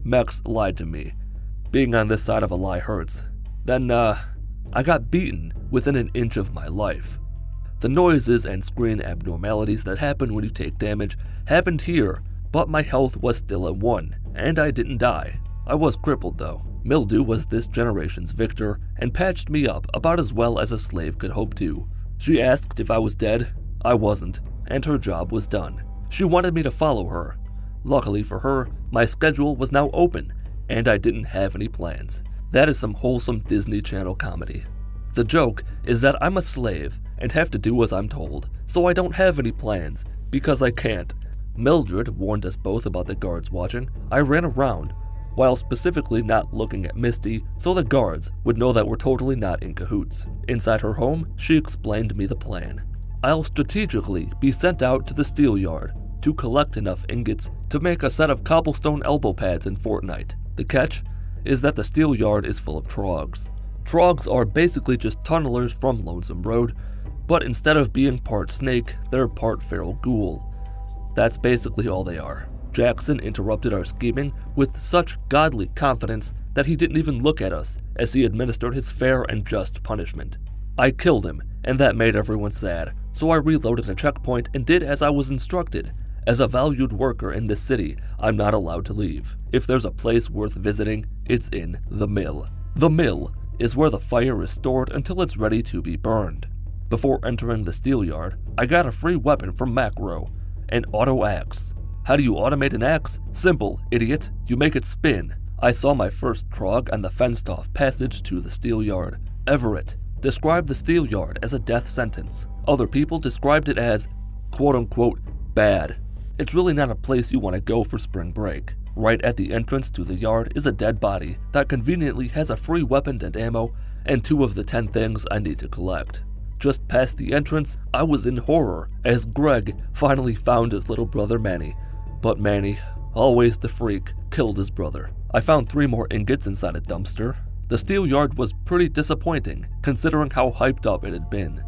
Mex lied to me. Being on this side of a lie hurts. Then, I got beaten within an inch of my life. The noises and screen abnormalities that happen when you take damage happened here, but my health was still at 1, and I didn't die. I was crippled though. Mildew was this generation's victor and patched me up about as well as a slave could hope to. She asked if I was dead. I wasn't, and her job was done. She wanted me to follow her. Luckily for her, my schedule was now open, and I didn't have any plans. That is some wholesome Disney Channel comedy. The joke is that I'm a slave and have to do as I'm told, so I don't have any plans, because I can't. Mildred warned us both about the guards watching. I ran around, while specifically not looking at Misty so the guards would know that we're totally not in cahoots. Inside her home, she explained me the plan. I'll strategically be sent out to the steel yard to collect enough ingots to make a set of cobblestone elbow pads in Fortnite. The catch is that the steel yard is full of trogs. Trogs are basically just tunnelers from Lonesome Road, but instead of being part snake, they're part feral ghoul. That's basically all they are. Jackson interrupted our scheming with such godly confidence that he didn't even look at us as he administered his fair and just punishment. I killed him, and that made everyone sad, so I reloaded a checkpoint and did as I was instructed. As a valued worker in this city, I'm not allowed to leave. If there's a place worth visiting, it's in the mill. The mill is where the fire is stored until it's ready to be burned. Before entering the steel yard, I got a free weapon from Macro, an auto axe. How do you automate an axe? Simple, idiot. You make it spin. I saw my first trog on the fenced-off passage to the steel yard. Everett described the steel yard as a death sentence. Other people described it as, quote-unquote, bad. It's really not a place you want to go for spring break. Right at the entrance to the yard is a dead body that conveniently has a free weapon and ammo and 2 of the 10 things I need to collect. Just past the entrance, I was in horror as Greg finally found his little brother Manny. But Manny, always the freak, killed his brother. I found 3 more ingots inside a dumpster. The steel yard was pretty disappointing considering how hyped up it had been.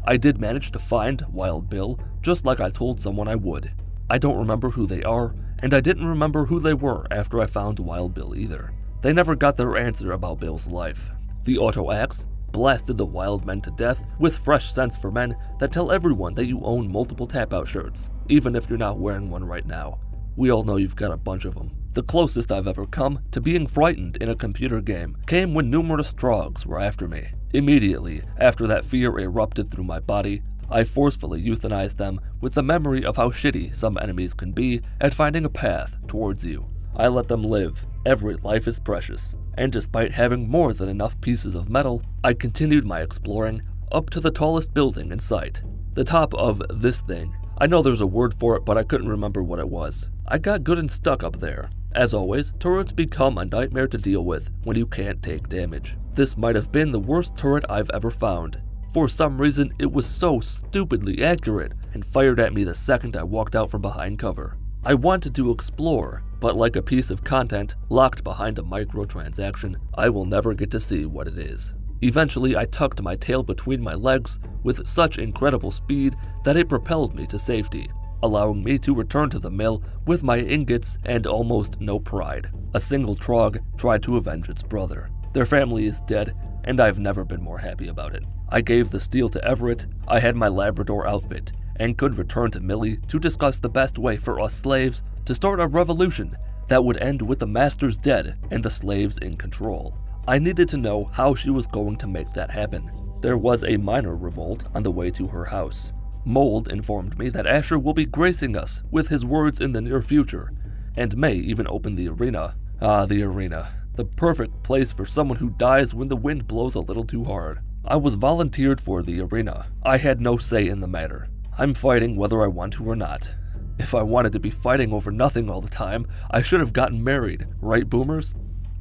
I did manage to find Wild Bill, just like I told someone I would. I don't remember who they are, and I didn't remember who they were after I found Wild Bill either. They never got their answer about Bill's life. The auto axe blasted the wild men to death with fresh scents for men that tell everyone that you own multiple tap-out shirts, even if you're not wearing one right now. We all know you've got a bunch of them. The closest I've ever come to being frightened in a computer game came when numerous trogs were after me. Immediately after that fear erupted through my body, I forcefully euthanized them with the memory of how shitty some enemies can be at finding a path towards you. I let them live. Every life is precious. And despite having more than enough pieces of metal, I continued my exploring up to the tallest building in sight. The top of this thing. I know there's a word for it, but I couldn't remember what it was. I got good and stuck up there. As always, turrets become a nightmare to deal with when you can't take damage. This might have been the worst turret I've ever found. For some reason, it was so stupidly accurate and fired at me the second I walked out from behind cover. I wanted to explore, but like a piece of content locked behind a microtransaction, I will never get to see what it is. Eventually, I tucked my tail between my legs with such incredible speed that it propelled me to safety, allowing me to return to the mill with my ingots and almost no pride. A single trog tried to avenge its brother. Their family is dead, and I've never been more happy about it. I gave the steel to Everett, I had my Labrador outfit, and could return to Millie to discuss the best way for us slaves to start a revolution that would end with the masters dead and the slaves in control. I needed to know how she was going to make that happen. There was a minor revolt on the way to her house. Mold informed me that Asher will be gracing us with his words in the near future, and may even open the arena. The arena. The perfect place for someone who dies when the wind blows a little too hard. I was volunteered for the arena. I had no say in the matter. I'm fighting whether I want to or not. If I wanted to be fighting over nothing all the time, I should have gotten married, right, boomers?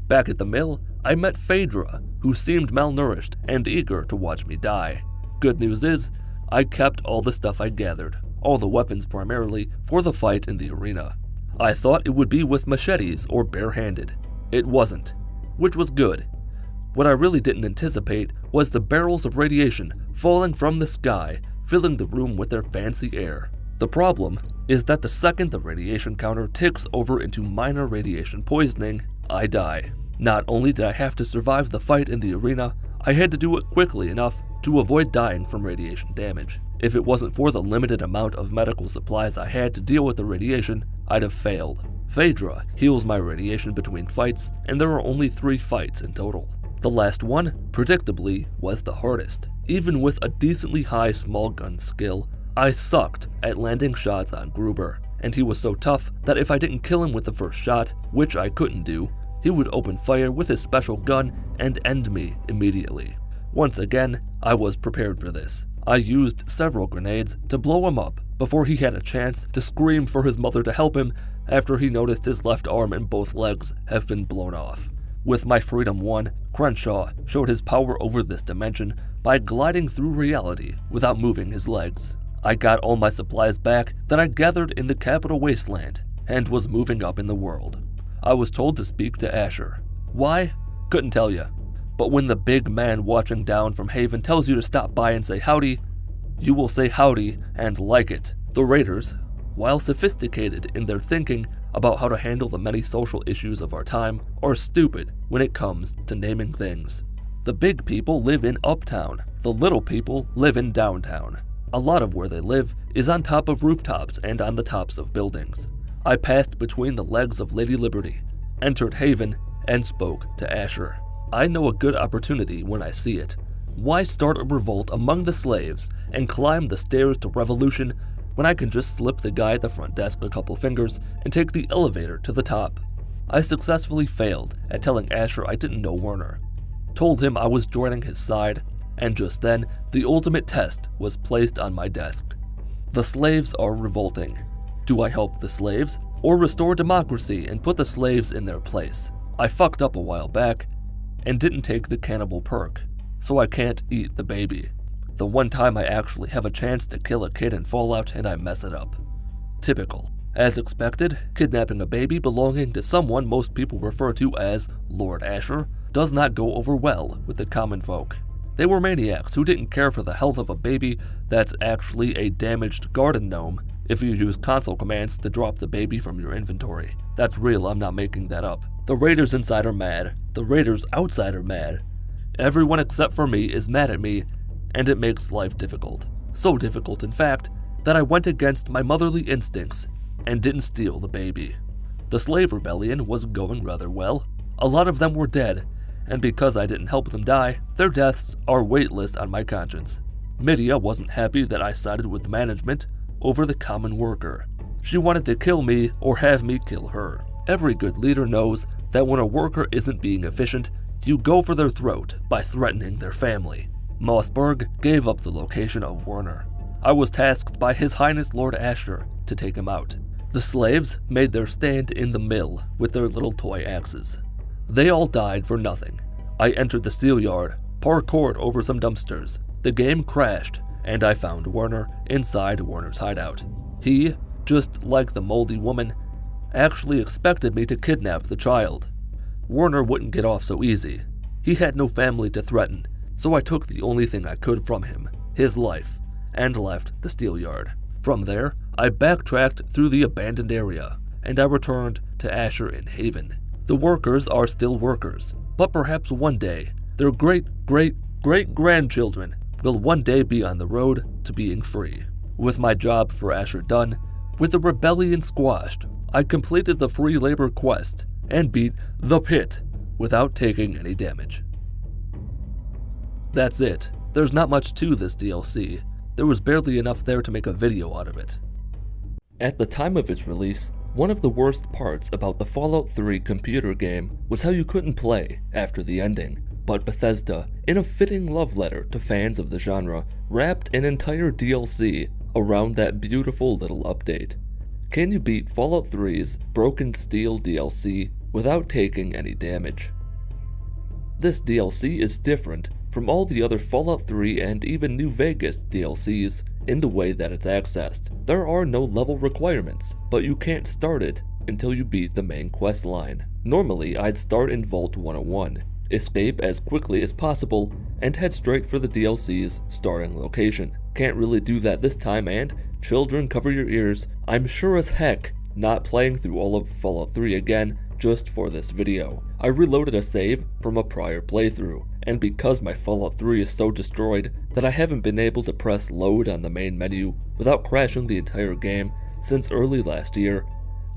Back at the mill, I met Phaedra, who seemed malnourished and eager to watch me die. Good news is, I kept all the stuff I gathered, all the weapons primarily, for the fight in the arena. I thought it would be with machetes or barehanded. It wasn't, which was good. What I really didn't anticipate was the barrels of radiation falling from the sky, filling the room with their fancy air. The problem is that the second the radiation counter ticks over into minor radiation poisoning, I die. Not only did I have to survive the fight in the arena, I had to do it quickly enough to avoid dying from radiation damage. If it wasn't for the limited amount of medical supplies I had to deal with the radiation, I'd have failed. Phaedra heals my radiation between fights, and there are only 3 fights in total. The last one, predictably, was the hardest. Even with a decently high small gun skill, I sucked at landing shots on Gruber, and he was so tough that if I didn't kill him with the first shot, which I couldn't do, he would open fire with his special gun and end me immediately. Once again, I was prepared for this. I used several grenades to blow him up before he had a chance to scream for his mother to help him after he noticed his left arm and both legs have been blown off. With my Freedom 1, Crenshaw showed his power over this dimension by gliding through reality without moving his legs. I got all my supplies back that I gathered in the Capital Wasteland and was moving up in the world. I was told to speak to Asher. Why? Couldn't tell you. But when the big man watching down from Haven tells you to stop by and say howdy, you will say howdy and like it. The Raiders, while sophisticated in their thinking about how to handle the many social issues of our time, are stupid when it comes to naming things. The big people live in uptown. The little people live in downtown. A lot of where they live is on top of rooftops and on the tops of buildings. I passed between the legs of Lady Liberty, entered Haven, and spoke to Asher. I know a good opportunity when I see it. Why start a revolt among the slaves and climb the stairs to revolution when I can just slip the guy at the front desk a couple fingers and take the elevator to the top? I successfully failed at telling Asher I didn't know Werner. Told him I was joining his side, and just then, the ultimate test was placed on my desk. The slaves are revolting. Do I help the slaves, or restore democracy and put the slaves in their place? I fucked up a while back, and didn't take the cannibal perk, so I can't eat the baby. The one time I actually have a chance to kill a kid in Fallout and I mess it up. Typical. As expected, kidnapping a baby belonging to someone most people refer to as Lord Asher does not go over well with the common folk. They were maniacs who didn't care for the health of a baby that's actually a damaged garden gnome if you use console commands to drop the baby from your inventory. That's real, I'm not making that up. The Raiders inside are mad. The Raiders outside are mad. Everyone except for me is mad at me, and it makes life difficult. So difficult, in fact, that I went against my motherly instincts and didn't steal the baby. The slave rebellion was going rather well. A lot of them were dead, and because I didn't help them die, their deaths are weightless on my conscience. Midia wasn't happy that I sided with management over the common worker. She wanted to kill me or have me kill her. Every good leader knows that when a worker isn't being efficient, you go for their throat by threatening their family. Mossberg gave up the location of Werner. I was tasked by His Highness Lord Asher to take him out. The slaves made their stand in the mill with their little toy axes. They all died for nothing. I entered the steel yard, parkoured over some dumpsters. The game crashed, and I found Werner inside Werner's hideout. He, just like the moldy woman, actually expected me to kidnap the child. Werner wouldn't get off so easy. He had no family to threaten, so I took the only thing I could from him, his life, and left the steel yard. From there, I backtracked through the abandoned area, and I returned to Asher in Haven. The workers are still workers, but perhaps one day, their great-great-great-grandchildren will one day be on the road to being free. With my job for Asher done, with the rebellion squashed, I completed the free labor quest and beat the Pitt without taking any damage. That's it. There's not much to this DLC. There was barely enough there to make a video out of it. At the time of its release, one of the worst parts about the Fallout 3 computer game was how you couldn't play after the ending. But Bethesda, in a fitting love letter to fans of the genre, wrapped an entire DLC around that beautiful little update. Can you beat Fallout 3's Broken Steel DLC without taking any damage? This DLC is different from all the other Fallout 3 and even New Vegas DLCs in the way that it's accessed. There are no level requirements, but you can't start it until you beat the main quest line. Normally, I'd start in Vault 101, escape as quickly as possible, and head straight for the DLC's starting location. Can't really do that this time, and, children cover your ears, I'm sure as heck not playing through all of Fallout 3 again just for this video. I reloaded a save from a prior playthrough, and because my Fallout 3 is so destroyed that I haven't been able to press load on the main menu without crashing the entire game since early last year,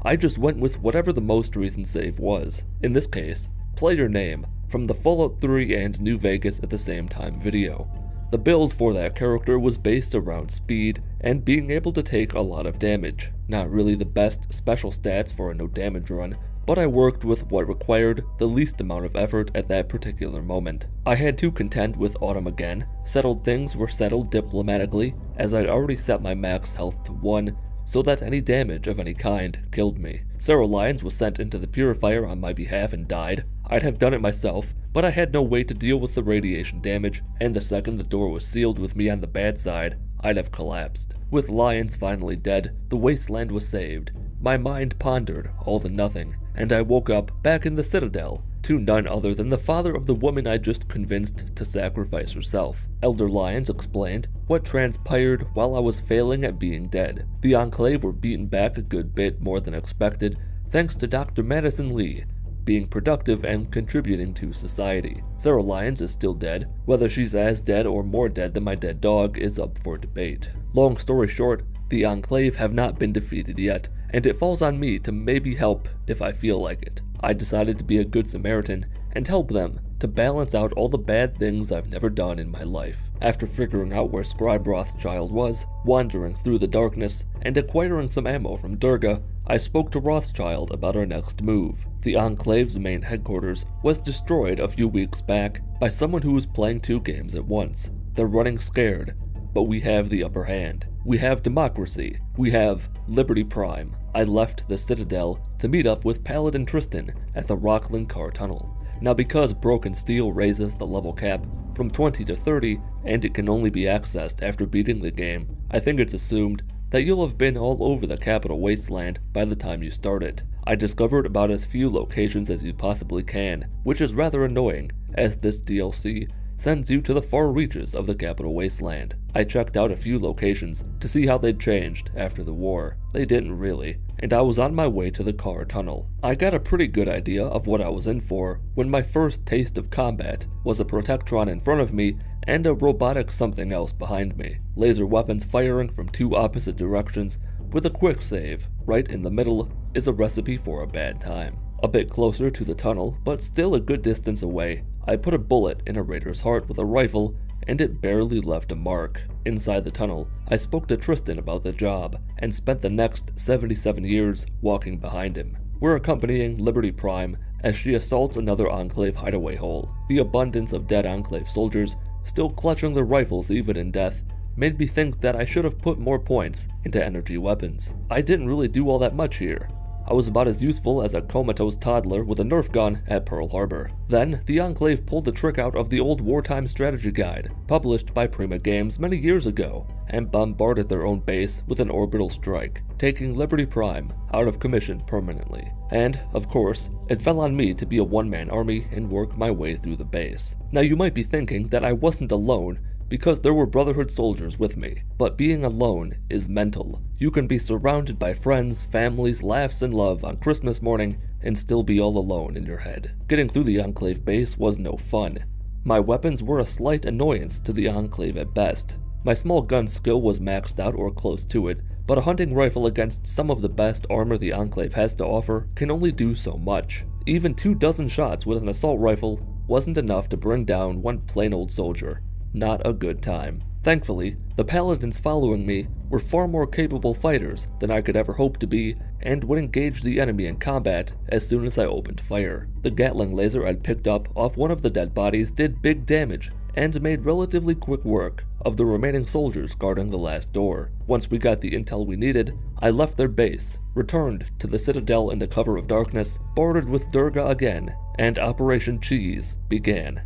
I just went with whatever the most recent save was. In this case, player name from the Fallout 3 and New Vegas at the same time video. The build for that character was based around speed and being able to take a lot of damage. Not really the best special stats for a no damage run, but I worked with what required the least amount of effort at that particular moment. I had to contend with Autumn again. Settled things were settled diplomatically, as I'd already set my max health to 1, so that any damage of any kind killed me. Sarah Lyons was sent into the purifier on my behalf and died. I'd have done it myself, but I had no way to deal with the radiation damage, and the second the door was sealed with me on the bad side, I'd have collapsed. With Lyons finally dead, the wasteland was saved. My mind pondered all the nothing, and I woke up back in the Citadel, to none other than the father of the woman I just convinced to sacrifice herself. Elder Lyons explained what transpired while I was failing at being dead. The Enclave were beaten back a good bit more than expected, thanks to Dr. Madison Lee being productive and contributing to society. Sarah Lyons is still dead. Whether she's as dead or more dead than my dead dog is up for debate. Long story short, the Enclave have not been defeated yet, and it falls on me to maybe help if I feel like it. I decided to be a good Samaritan and help them to balance out all the bad things I've never done in my life. After figuring out where Scribe Rothschild was, wandering through the darkness, and acquiring some ammo from Durga, I spoke to Rothschild about our next move. The Enclave's main headquarters was destroyed a few weeks back by someone who was playing 2 games at once. They're running scared, but we have the upper hand. We have democracy. We have Liberty Prime. I left the Citadel to meet up with Paladin Tristan at the Rockland Car Tunnel. Now, because broken steel raises the level cap from 20 to 30, and it can only be accessed after beating the game, I think it's assumed that you'll have been all over the Capital Wasteland by the time you start it. I discovered about as few locations as you possibly can, which is rather annoying, as this DLC sends you to the far reaches of the Capital Wasteland. I checked out a few locations to see how they'd changed after the war. They didn't really, and I was on my way to the car tunnel. I got a pretty good idea of what I was in for when my first taste of combat was a Protectron in front of me and a robotic something else behind me. Laser weapons firing from 2 opposite directions with a quick save right in the middle is a recipe for a bad time. A bit closer to the tunnel, but still a good distance away, I put a bullet in a raider's heart with a rifle, and it barely left a mark. Inside the tunnel, I spoke to Tristan about the job, and spent the next 77 years walking behind him. We're accompanying Liberty Prime as she assaults another Enclave hideaway hole. The abundance of dead Enclave soldiers, still clutching their rifles even in death, made me think that I should have put more points into energy weapons. I didn't really do all that much here. I was about as useful as a comatose toddler with a Nerf gun at Pearl Harbor. Then, the Enclave pulled a trick out of the old wartime strategy guide, published by Prima Games many years ago, and bombarded their own base with an orbital strike, taking Liberty Prime out of commission permanently. And, of course, it fell on me to be a one-man army and work my way through the base. Now, you might be thinking that I wasn't alone, because there were Brotherhood soldiers with me, but being alone is mental. You can be surrounded by friends, families, laughs, and love on Christmas morning and still be all alone in your head. Getting through the Enclave base was no fun. My weapons were a slight annoyance to the Enclave at best. My small gun skill was maxed out or close to it, but a hunting rifle against some of the best armor the Enclave has to offer can only do so much. Even 24 shots with an assault rifle wasn't enough to bring down one plain old soldier. Not a good time. Thankfully, the paladins following me were far more capable fighters than I could ever hope to be, and would engage the enemy in combat as soon as I opened fire. The Gatling laser I'd picked up off one of the dead bodies did big damage, and made relatively quick work of the remaining soldiers guarding the last door. Once we got the intel we needed, I left their base, returned to the Citadel in the cover of darkness, boarded with Durga again, and Operation Cheese began.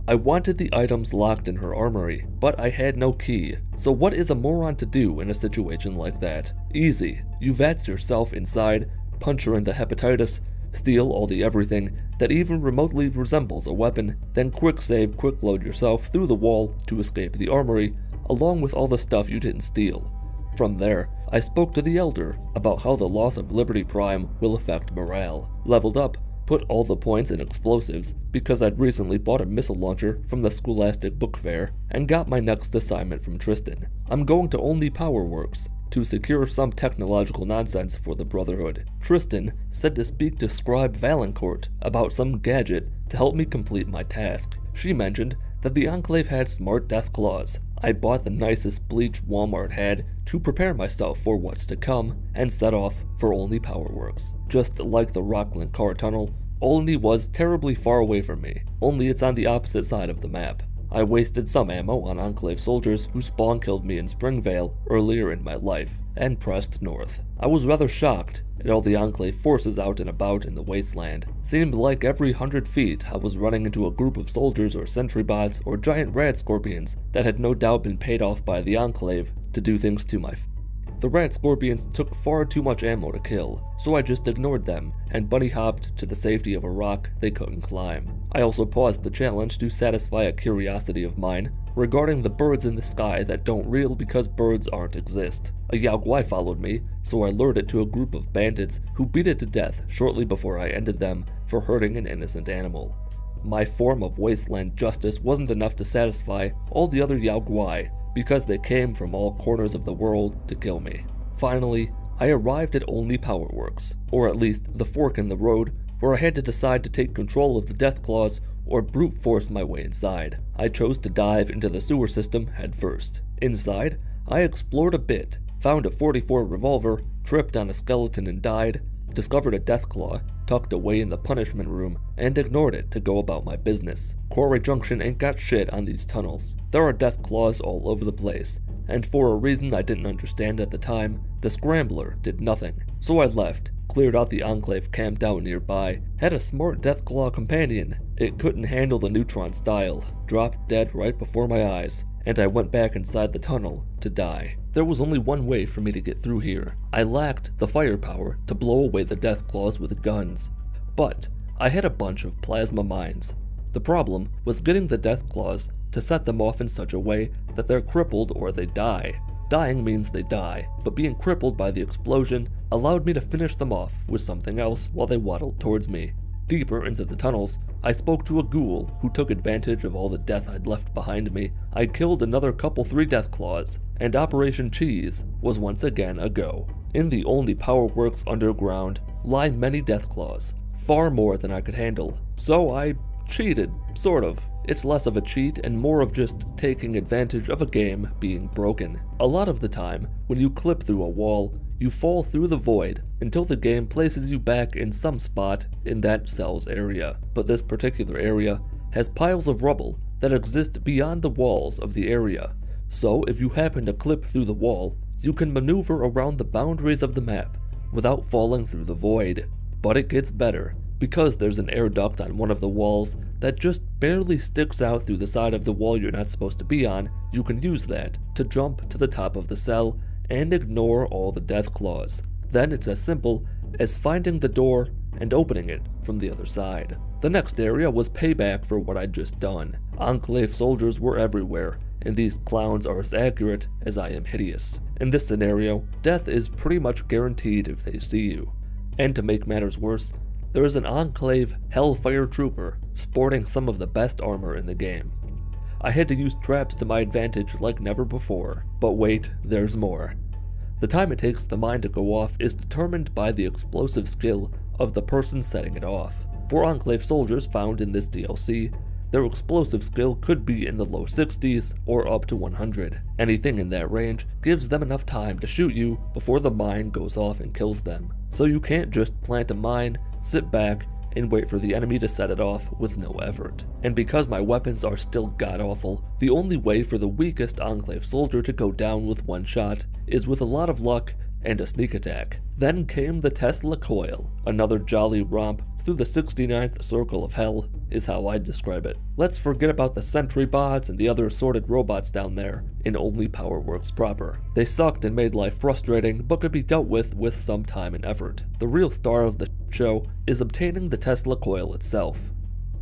I wanted the items locked in her armory, but I had no key. So what is a moron to do in a situation like that? Easy. You VATS yourself inside, punch her in the hepatitis, steal all the everything that even remotely resembles a weapon, then quick save, quick load yourself through the wall to escape the armory, along with all the stuff you didn't steal. From there, I spoke to the Elder about how the loss of Liberty Prime will affect morale. Leveled up, put all the points in explosives because I'd recently bought a missile launcher from the Scholastic Book Fair, and got my next assignment from Tristan. I'm going to Only Power Works to secure some technological nonsense for the Brotherhood. Tristan said to speak to Scribe Valancourt about some gadget to help me complete my task. She mentioned that the Enclave had smart death claws. I bought the nicest bleach Walmart had to prepare myself for what's to come, and set off for Only Power Works. Just like the Rockland Car Tunnel, Olney was terribly far away from me, only it's on the opposite side of the map. I wasted some ammo on Enclave soldiers who spawn killed me in Springvale earlier in my life, and pressed north. I was rather shocked at all the Enclave forces out and about in the wasteland. Seemed like every 100 feet I was running into a group of soldiers or sentry bots or giant rat scorpions that had no doubt been paid off by the Enclave to do things to my The rat scorpions took far too much ammo to kill, so I just ignored them and bunny hopped to the safety of a rock they couldn't climb. I also paused the challenge to satisfy a curiosity of mine regarding the birds in the sky that don't reel because birds aren't exist. A Yao Guai followed me, so I lured it to a group of bandits who beat it to death shortly before I ended them for hurting an innocent animal. My form of wasteland justice wasn't enough to satisfy all the other Yao Guai, because they came from all corners of the world to kill me. Finally, I arrived at Only Power Works, or at least the fork in the road, where I had to decide to take control of the Deathclaws or brute force my way inside. I chose to dive into the sewer system head first. Inside, I explored a bit, found a .44 revolver, tripped on a skeleton and died, discovered a Deathclaw tucked away in the punishment room, and ignored it to go about my business. Quarry Junction ain't got shit on these tunnels. There are Deathclaws all over the place, and for a reason I didn't understand at the time, the Scrambler did nothing. So I left, cleared out the Enclave camped out nearby, had a smart Deathclaw companion. It couldn't handle the neutron style, dropped dead right before my eyes, and I went back inside the tunnel to die. There was only one way for me to get through here. I lacked the firepower to blow away the Deathclaws with guns, but I had a bunch of plasma mines. The problem was getting the Deathclaws to set them off in such a way that they're crippled or they die. Dying means they die, but being crippled by the explosion allowed me to finish them off with something else while they waddled towards me. Deeper into the tunnels, I spoke to a ghoul who took advantage of all the death I'd left behind me. I killed another couple 3 Deathclaws, and Operation Cheese was once again a go. In the Only Power Works underground lie many Deathclaws, far more than I could handle, so I cheated, sort of. It's less of a cheat and more of just taking advantage of a game being broken. A lot of the time, when you clip through a wall, you fall through the void until the game places you back in some spot in that cell's area. But this particular area has piles of rubble that exist beyond the walls of the area. So if you happen to clip through the wall, you can maneuver around the boundaries of the map without falling through the void. But it gets better, because there's an air duct on one of the walls that just barely sticks out through the side of the wall you're not supposed to be on. You can use that to jump to the top of the cell and ignore all the Deathclaws. Then it's as simple as finding the door and opening it from the other side. The next area was payback for what I'd just done. Enclave soldiers were everywhere, and these clowns are as accurate as I am hideous. In this scenario, death is pretty much guaranteed if they see you. And to make matters worse, there is an Enclave Hellfire Trooper sporting some of the best armor in the game. I had to use traps to my advantage like never before, but wait, there's more. The time it takes the mine to go off is determined by the explosive skill of the person setting it off. For Enclave soldiers found in this DLC, their explosive skill could be in the low 60s or up to 100. Anything in that range gives them enough time to shoot you before the mine goes off and kills them. So you can't just plant a mine, sit back, and wait for the enemy to set it off with no effort. And because my weapons are still god-awful, the only way for the weakest Enclave soldier to go down with one shot is with a lot of luck and a sneak attack. Then came the Tesla Coil, another jolly romp through the 69th circle of hell, is how I'd describe it. Let's forget about the sentry bots and the other assorted robots down there in Only Power Works proper. They sucked and made life frustrating, but could be dealt with some time and effort. The real star of the show is obtaining the Tesla Coil itself.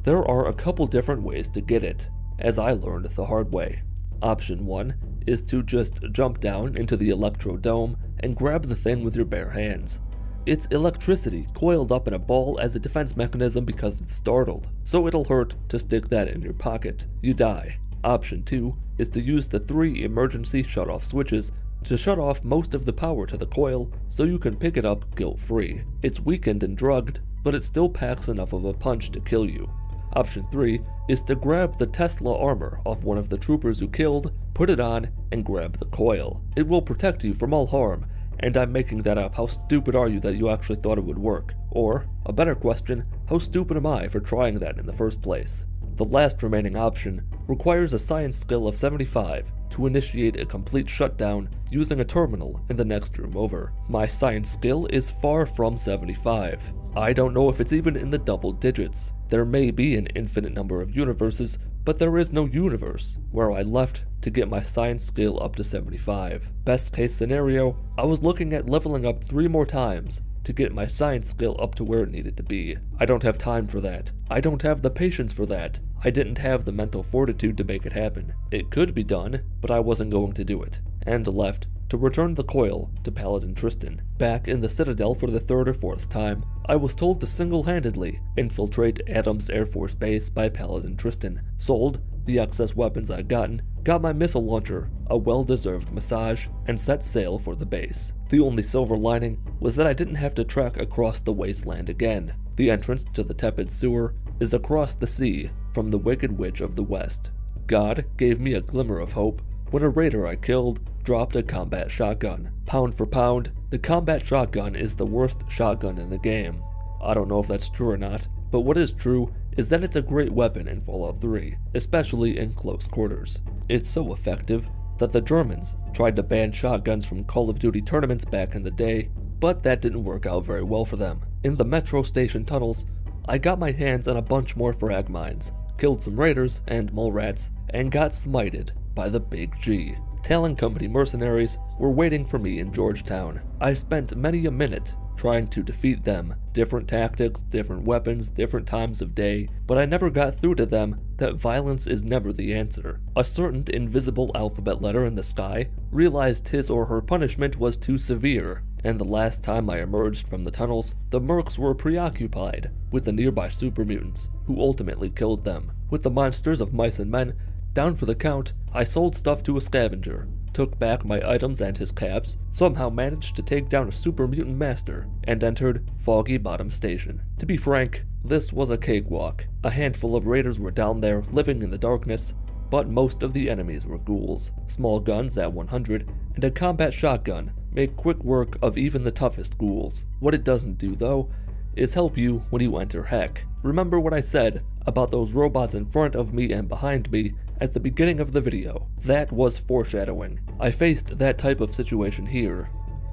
There are a couple different ways to get it, as I learned the hard way. Option 1 is to just jump down into the Electro Dome and grab the thing with your bare hands. It's electricity coiled up in a ball as a defense mechanism because it's startled, so it'll hurt to stick that in your pocket. You die. Option 2 is to use the 3 emergency shut-off switches to shut off most of the power to the coil so you can pick it up guilt-free. It's weakened and drugged, but it still packs enough of a punch to kill you. Option 3 is to grab the Tesla armor off one of the troopers you killed, put it on, and grab the coil. It will protect you from all harm, and I'm making that up. How stupid are you that you actually thought it would work? Or, a better question, How stupid am I for trying that in the first place? The last remaining option requires a science skill of 75 to initiate a complete shutdown using a terminal in the next room over. My science skill is far from 75. I don't know if it's even in the double digits. There may be an infinite number of universes, but there is no universe where I left to get my science skill up to 75. Best case scenario, I was looking at leveling up 3 more times to get my science skill up to where it needed to be. I don't have time for that. I don't have the patience for that. I didn't have the mental fortitude to make it happen. It could be done, but I wasn't going to do it, and left to return the coil to Paladin Tristan. Back in the Citadel for the 3rd or 4th time, I was told to single-handedly infiltrate Adams Air Force Base by Paladin Tristan, sold the excess weapons I'd gotten, got my missile launcher a well-deserved massage, and set sail for the base. The only silver lining was that I didn't have to trek across the wasteland again. The entrance to the tepid sewer is across the sea from the Wicked Witch of the West. God gave me a glimmer of hope when a raider I killed dropped a combat shotgun. Pound for pound, the combat shotgun is the worst shotgun in the game. I don't know if that's true or not, but what is true is that it's a great weapon in Fallout 3, especially in close quarters. It's so effective that the Germans tried to ban shotguns from Call of Duty tournaments back in the day, but that didn't work out very well for them. In the metro station tunnels, I got my hands on a bunch more frag mines, killed some raiders and mole rats, and got smited by the Big G. Talon Company mercenaries were waiting for me in Georgetown. I spent many a minute trying to defeat them. Different tactics, different weapons, different times of day, but I never got through to them that violence is never the answer. A certain invisible alphabet letter in the sky realized his or her punishment was too severe, and the last time I emerged from the tunnels, the mercs were preoccupied with the nearby super mutants, who ultimately killed them. With the monsters of mice and men down for the count, I sold stuff to a scavenger, took back my items and his caps, somehow managed to take down a super mutant master, and entered Foggy Bottom Station. To be frank, this was a cakewalk. A handful of raiders were down there, living in the darkness, but most of the enemies were ghouls. Small guns at 100, and a combat shotgun make quick work of even the toughest ghouls. What it doesn't do, though, is help you when you enter heck. Remember what I said about those robots in front of me and behind me at the beginning of the video? That was foreshadowing. I faced that type of situation here,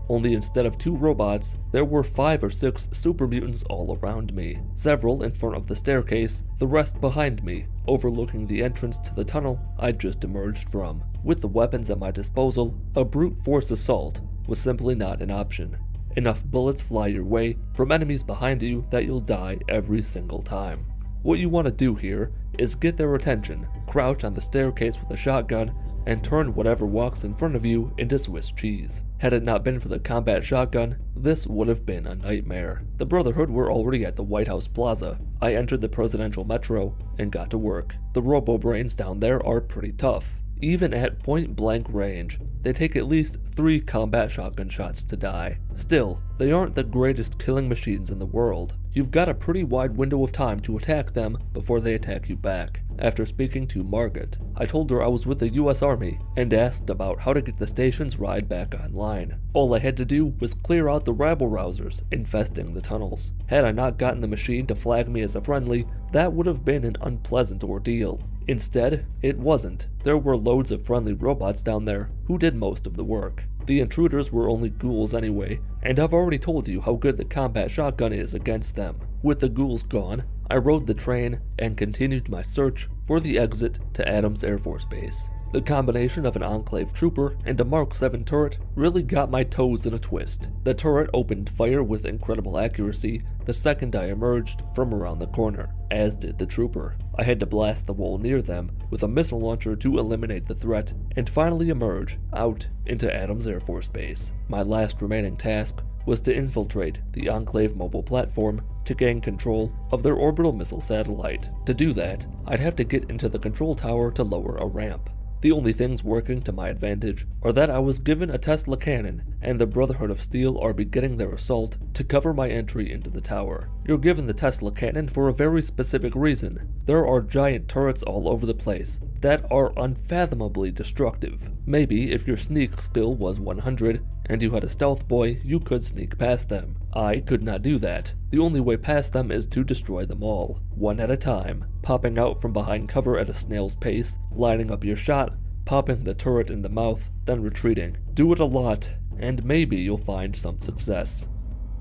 only instead of 2 robots, there were 5 or 6 super mutants all around me. Several in front of the staircase, the rest behind me, overlooking the entrance to the tunnel I'd just emerged from. With the weapons at my disposal, a brute force assault was simply not an option. Enough bullets fly your way from enemies behind you that you'll die every single time. What you want to do here is get their attention, crouch on the staircase with a shotgun, and turn whatever walks in front of you into Swiss cheese. Had it not been for the combat shotgun, this would have been a nightmare. The Brotherhood were already at the White House Plaza. I entered the presidential metro and got to work. The robo-brains down there are pretty tough. Even at point-blank range, they take at least 3 combat shotgun shots to die. Still, they aren't the greatest killing machines in the world. You've got a pretty wide window of time to attack them before they attack you back. After speaking to Margaret, I told her I was with the US Army and asked about how to get the station's ride back online. All I had to do was clear out the rabble-rousers infesting the tunnels. Had I not gotten the machine to flag me as a friendly, that would have been an unpleasant ordeal. Instead, it wasn't. There were loads of friendly robots down there who did most of the work. The intruders were only ghouls anyway, and I've already told you how good the combat shotgun is against them. With the ghouls gone, I rode the train and continued my search for the exit to Adams Air Force Base. The combination of an Enclave trooper and a Mark 7 turret really got my toes in a twist. The turret opened fire with incredible accuracy the second I emerged from around the corner, as did the trooper. I had to blast the wall near them with a missile launcher to eliminate the threat, and finally emerge out into Adams Air Force Base. My last remaining task was to infiltrate the Enclave mobile platform to gain control of their orbital missile satellite. To do that, I'd have to get into the control tower to lower a ramp. The only things working to my advantage are that I was given a Tesla cannon, and the Brotherhood of Steel are beginning their assault to cover my entry into the tower. You're given the Tesla cannon for a very specific reason. There are giant turrets all over the place that are unfathomably destructive. Maybe if your sneak skill was 100 and you had a stealth boy, you could sneak past them. I could not do that. The only way past them is to destroy them all, one at a time, popping out from behind cover at a snail's pace, lining up your shot, popping the turret in the mouth, then retreating. Do it a lot, and maybe you'll find some success.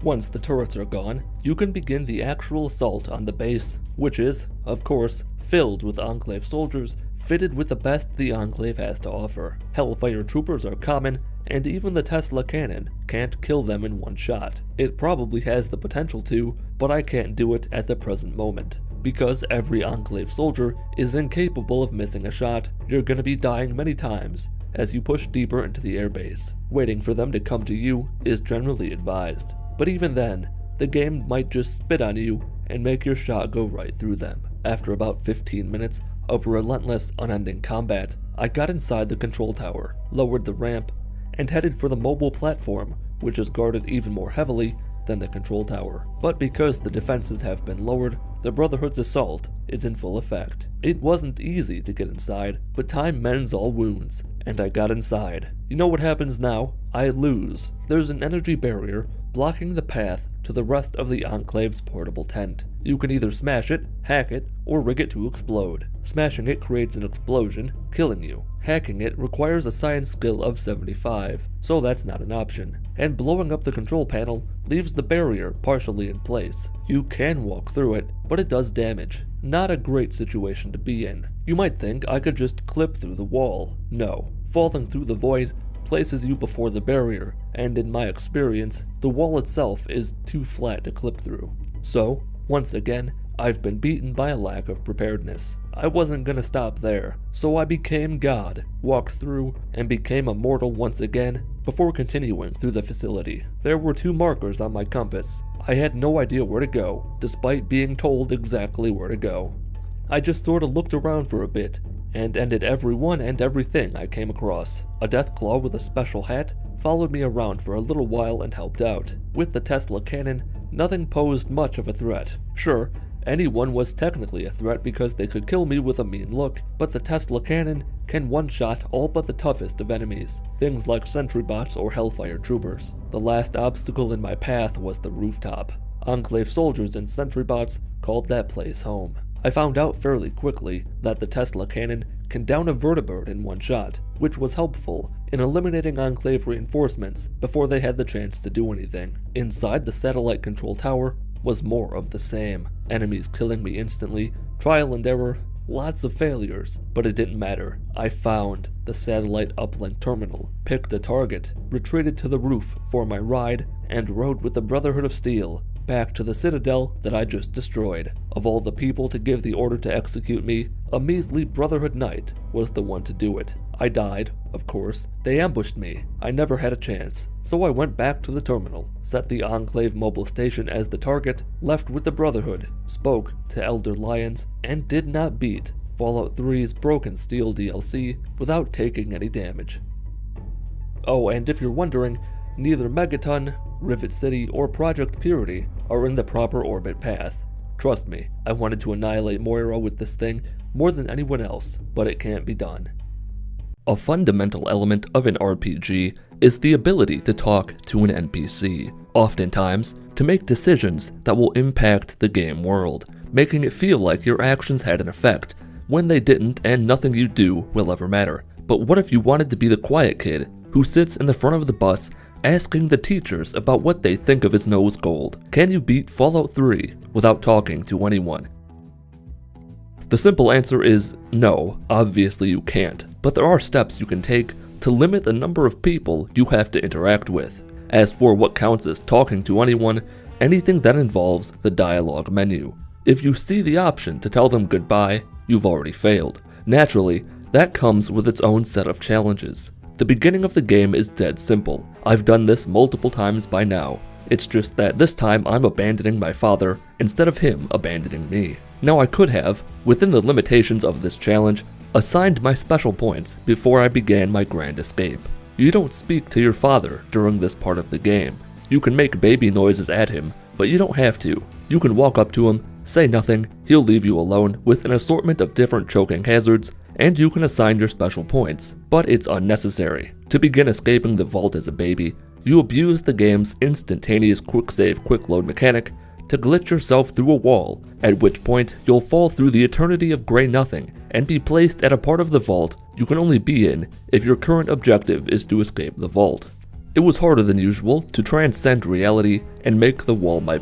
Once the turrets are gone, you can begin the actual assault on the base, which is, of course, filled with Enclave soldiers fitted with the best the Enclave has to offer. Hellfire troopers are common, and even the Tesla cannon can't kill them in one shot. It probably has the potential to, but I can't do it at the present moment. Because every Enclave soldier is incapable of missing a shot, you're gonna be dying many times as you push deeper into the airbase. Waiting for them to come to you is generally advised. But even then, the game might just spit on you and make your shot go right through them. After about 15 minutes of relentless, unending combat, I got inside the control tower, lowered the ramp, and headed for the mobile platform, which is guarded even more heavily than the control tower. But because the defenses have been lowered, the Brotherhood's assault is in full effect. It wasn't easy to get inside, but time mends all wounds, and I got inside. You know what happens now? I lose. There's an energy barrier blocking the path to the rest of the Enclave's portable tent. You can either smash it, hack it, or rig it to explode. Smashing it creates an explosion, killing you. Hacking it requires a science skill of 75, so that's not an option. And blowing up the control panel leaves the barrier partially in place. You can walk through it, but it does damage. Not a great situation to be in. You might think I could just clip through the wall. No. Falling through the void places you before the barrier, and in my experience, the wall itself is too flat to clip through. So, once again, I've been beaten by a lack of preparedness. I wasn't gonna stop there, so I became God, walked through, and became immortal once again before continuing through the facility. There were 2 markers on my compass. I had no idea where to go, despite being told exactly where to go. I just sorta looked around for a bit, and ended everyone and everything I came across. A Deathclaw with a special hat followed me around for a little while and helped out. With the Tesla cannon, nothing posed much of a threat. Sure, anyone was technically a threat because they could kill me with a mean look, but the Tesla cannon can one-shot all but the toughest of enemies, things like sentry bots or Hellfire troopers. The last obstacle in my path was the rooftop. Enclave soldiers and sentry bots called that place home. I found out fairly quickly that the Tesla cannon can down a vertibird in one shot, which was helpful in eliminating Enclave reinforcements before they had the chance to do anything. Inside the satellite control tower was more of the same. Enemies killing me instantly, trial and error, lots of failures, but it didn't matter. I found the satellite uplink terminal, picked a target, retreated to the roof for my ride, and rode with the Brotherhood of Steel back to the citadel that I just destroyed. Of all the people to give the order to execute me, a measly Brotherhood knight was the one to do it. I died, of course. They ambushed me. I never had a chance. So I went back to the terminal, set the Enclave mobile station as the target, left with the Brotherhood, spoke to Elder Lions, and did not beat Fallout 3's Broken Steel DLC without taking any damage. Oh, and if you're wondering, neither Megaton, Rivet City, or Project Purity are in the proper orbit path. Trust me, I wanted to annihilate Moira with this thing more than anyone else, but it can't be done. A fundamental element of an RPG is the ability to talk to an NPC, oftentimes to make decisions that will impact the game world, making it feel like your actions had an effect, when they didn't and nothing you do will ever matter. But what if you wanted to be the quiet kid who sits in the front of the bus asking the teachers about what they think of his nose gold? Can you beat Fallout 3 without talking to anyone? The simple answer is no, obviously you can't, but there are steps you can take to limit the number of people you have to interact with. As for what counts as talking to anyone, anything that involves the dialogue menu. If you see the option to tell them goodbye, you've already failed. Naturally, that comes with its own set of challenges. The beginning of the game is dead simple. I've done this multiple times by now. It's just that this time I'm abandoning my father instead of him abandoning me. Now I could have, within the limitations of this challenge, assigned my special points before I began my grand escape. You don't speak to your father during this part of the game. You can make baby noises at him, but you don't have to. You can walk up to him, say nothing, he'll leave you alone with an assortment of different choking hazards, and you can assign your special points, but it's unnecessary. To begin escaping the vault as a baby, You abuse the game's instantaneous quick save quick load mechanic to glitch yourself through a wall, at which point you'll fall through the eternity of gray nothing and be placed at a part of the vault you can only be in if your current objective is to escape the vault. It was harder than usual to transcend reality and make the wall my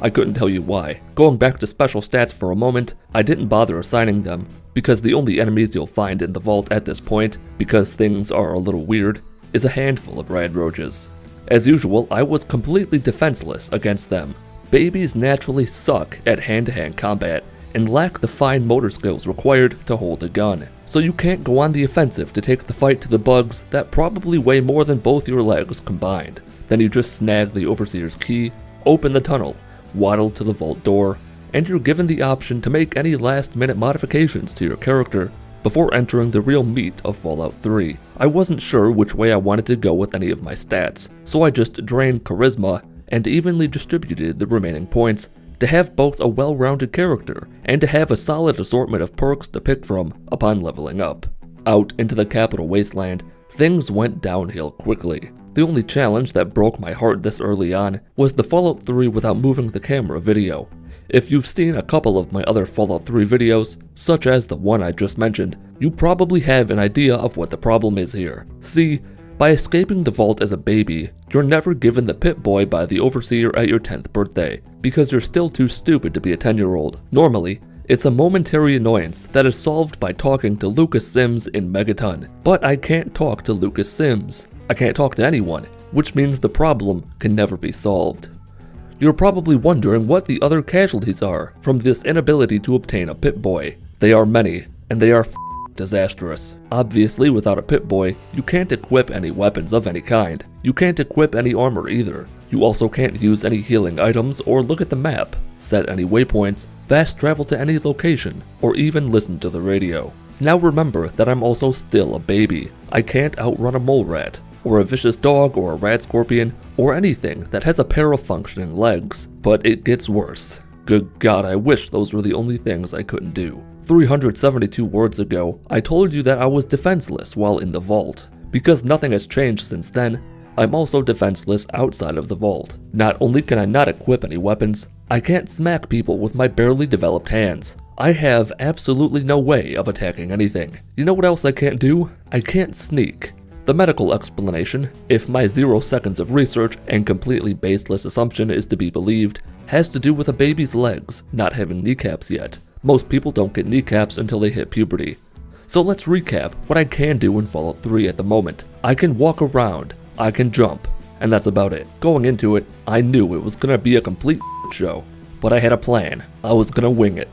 I couldn't tell you why. Going back to special stats for a moment, I didn't bother assigning them, because the only enemies you'll find in the vault at this point, because things are a little weird, is a handful of rad roaches. As usual, I was completely defenseless against them. Babies naturally suck at hand-to-hand combat and lack the fine motor skills required to hold a gun, so you can't go on the offensive to take the fight to the bugs that probably weigh more than both your legs combined. Then you just snag the Overseer's key, open the tunnel, waddle to the vault door, and you're given the option to make any last-minute modifications to your character before entering the real meat of Fallout 3. I wasn't sure which way I wanted to go with any of my stats, so I just drained Charisma and evenly distributed the remaining points to have both a well-rounded character and to have a solid assortment of perks to pick from upon leveling up. Out into the capital wasteland, things went downhill quickly. The only challenge that broke my heart this early on was the Fallout 3 without moving the camera video. If you've seen a couple of my other Fallout 3 videos, such as the one I just mentioned, you probably have an idea of what the problem is here. See, by escaping the vault as a baby, you're never given the Pip Boy by the Overseer at your 10th birthday, because you're still too stupid to be a 10-year-old. Normally, it's a momentary annoyance that is solved by talking to Lucas Sims in Megaton, but I can't talk to Lucas Sims. I can't talk to anyone, which means the problem can never be solved. You're probably wondering what the other casualties are from this inability to obtain a Pip Boy. They are many, and they are disastrous. Obviously, without a Pip Boy, you can't equip any weapons of any kind. You can't equip any armor either. You also can't use any healing items or look at the map, set any waypoints, fast travel to any location, or even listen to the radio. Now remember that I'm also still a baby. I can't outrun a mole rat, or a vicious dog, or a rad scorpion, or anything that has a pair of functioning legs. But it gets worse. Good God, I wish those were the only things I couldn't do. 372 words ago, I told you that I was defenseless while in the vault. Because nothing has changed since then, I'm also defenseless outside of the vault. Not only can I not equip any weapons, I can't smack people with my barely developed hands. I have absolutely no way of attacking anything. You know what else I can't do? I can't sneak. The medical explanation, if my 0 seconds of research and completely baseless assumption is to be believed, has to do with a baby's legs not having kneecaps yet. Most people don't get kneecaps until they hit puberty. So let's recap what I can do in Fallout 3 at the moment. I can walk around, I can jump, and that's about it. Going into it, I knew it was gonna be a complete show, but I had a plan. I was gonna wing it.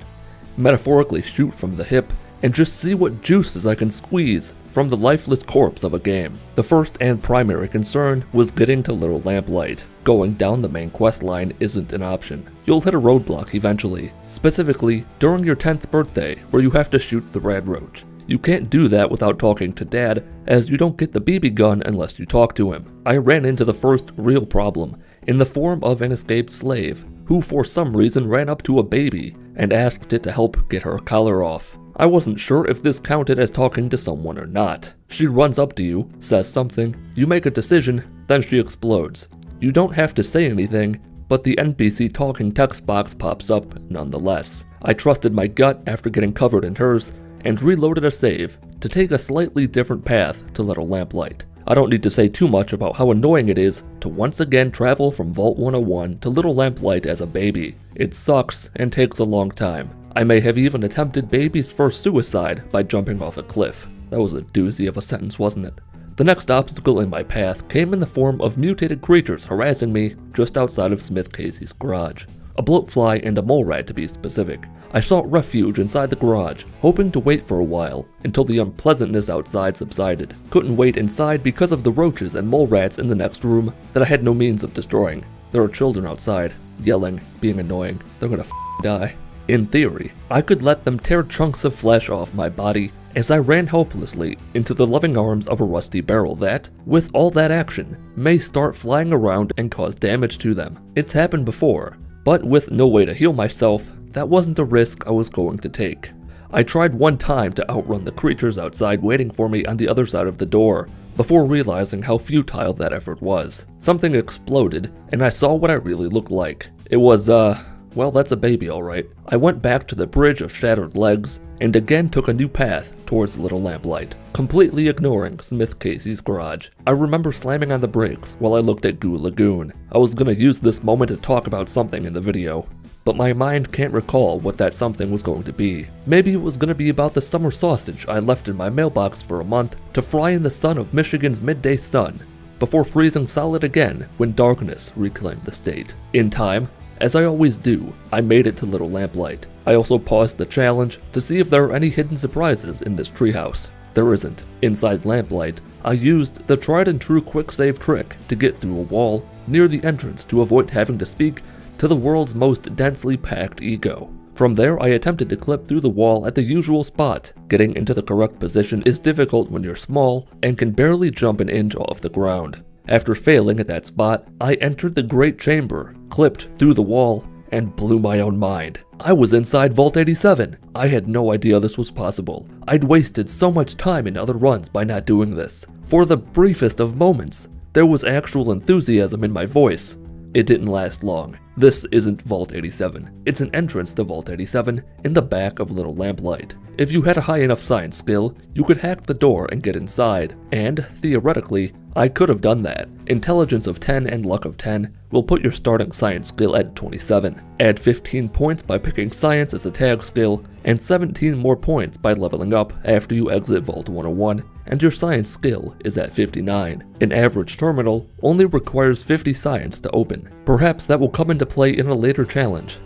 Metaphorically shoot from the hip, and just see what juices I can squeeze from the lifeless corpse of a game. The first and primary concern was getting to Little Lamplight. Going down the main quest line isn't an option. You'll hit a roadblock eventually, specifically during your 10th birthday where you have to shoot the rad roach. You can't do that without talking to Dad, as you don't get the BB gun unless you talk to him. I ran into the first real problem in the form of an escaped slave, who for some reason ran up to a baby and asked it to help get her collar off. I wasn't sure if this counted as talking to someone or not. She runs up to you, says something, you make a decision, then she explodes. You don't have to say anything, but the NPC talking text box pops up nonetheless. I trusted my gut after getting covered in hers, and reloaded a save to take a slightly different path to Little Lamplight. I don't need to say too much about how annoying it is to once again travel from Vault 101 to Little Lamplight as a baby. It sucks and takes a long time. I may have even attempted baby's first suicide by jumping off a cliff. That was a doozy of a sentence, wasn't it? The next obstacle in my path came in the form of mutated creatures harassing me just outside of Smith Casey's garage. A bloatfly and a mole rat to be specific. I sought refuge inside the garage, hoping to wait for a while until the unpleasantness outside subsided. Couldn't wait inside because of the roaches and mole rats in the next room that I had no means of destroying. There are children outside, yelling, being annoying. They're gonna die. In theory, I could let them tear chunks of flesh off my body as I ran helplessly into the loving arms of a rusty barrel that, with all that action, may start flying around and cause damage to them. It's happened before, but with no way to heal myself, that wasn't the risk I was going to take. I tried one time to outrun the creatures outside waiting for me on the other side of the door, before realizing how futile that effort was. Something exploded, and I saw what I really looked like. It was, well, that's a baby alright. I went back to the bridge of shattered legs, and again took a new path towards the little lamplight, completely ignoring Smith Casey's garage. I remember slamming on the brakes while I looked at Goo Lagoon. I was gonna use this moment to talk about something in the video, but my mind can't recall what that something was going to be. Maybe it was going to be about the summer sausage I left in my mailbox for a month to fry in the sun of Michigan's midday sun, before freezing solid again when darkness reclaimed the state. In time, as I always do, I made it to Little Lamplight. I also paused the challenge to see if there are any hidden surprises in this treehouse. There isn't. Inside Lamplight, I used the tried and true quick save trick to get through a wall near the entrance to avoid having to speak to the world's most densely packed ego. From there, I attempted to clip through the wall at the usual spot. Getting into the correct position is difficult when you're small and can barely jump an inch off the ground. After failing at that spot, I entered the Great Chamber, clipped through the wall, and blew my own mind. I was inside Vault 87. I had no idea this was possible. I'd wasted so much time in other runs by not doing this. For the briefest of moments, there was actual enthusiasm in my voice. It didn't last long. This isn't Vault 87. It's an entrance to Vault 87 in the back of Little Lamplight. If you had a high enough science skill, you could hack the door and get inside, and, theoretically, I could have done that. Intelligence of 10 and luck of 10 will put your starting science skill at 27. Add 15 points by picking science as a tag skill, and 17 more points by leveling up after you exit Vault 101, and your science skill is at 59. An average terminal only requires 50 science to open. Perhaps that will come into play in a later challenge.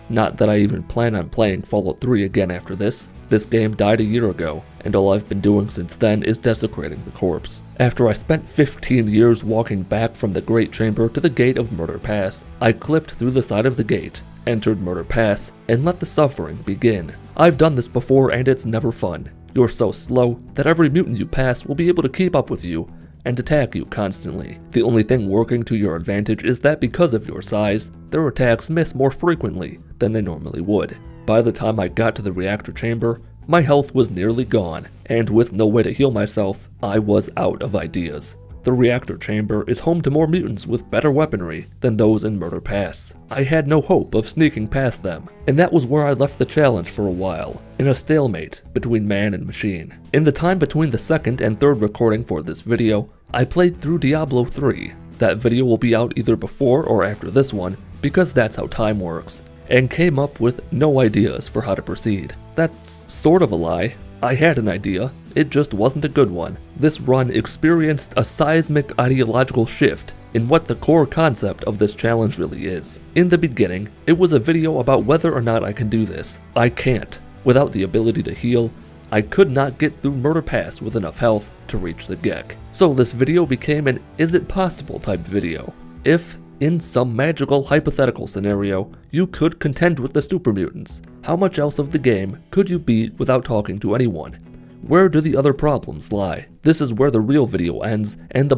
Not that I even plan on playing Fallout 3 again after this. This game died a year ago, and all I've been doing since then is desecrating the corpse. After I spent 15 years walking back from the Great Chamber to the gate of Murder Pass, I clipped through the side of the gate, entered Murder Pass, and let the suffering begin. I've done this before and it's never fun. You're so slow that every mutant you pass will be able to keep up with you and attack you constantly. The only thing working to your advantage is that because of your size, their attacks miss more frequently than they normally would. By the time I got to the reactor chamber, my health was nearly gone, and with no way to heal myself, I was out of ideas. The reactor chamber is home to more mutants with better weaponry than those in Murder Pass. I had no hope of sneaking past them, and that was where I left the challenge for a while, in a stalemate between man and machine. In the time between the second and third recording for this video, I played through Diablo 3. That video will be out either before or after this one, because that's how time works, and came up with no ideas for how to proceed. That's sort of a lie. I had an idea, it just wasn't a good one. This run experienced a seismic ideological shift in what the core concept of this challenge really is. In the beginning, it was a video about whether or not I can do this. I can't. Without the ability to heal, I could not get through Murder Pass with enough health to reach the Gek. So this video became an is it possible type video. If, in some magical hypothetical scenario, you could contend with the super mutants, how much else of the game could you beat without talking to anyone? Where do the other problems lie? This is where the real video ends and the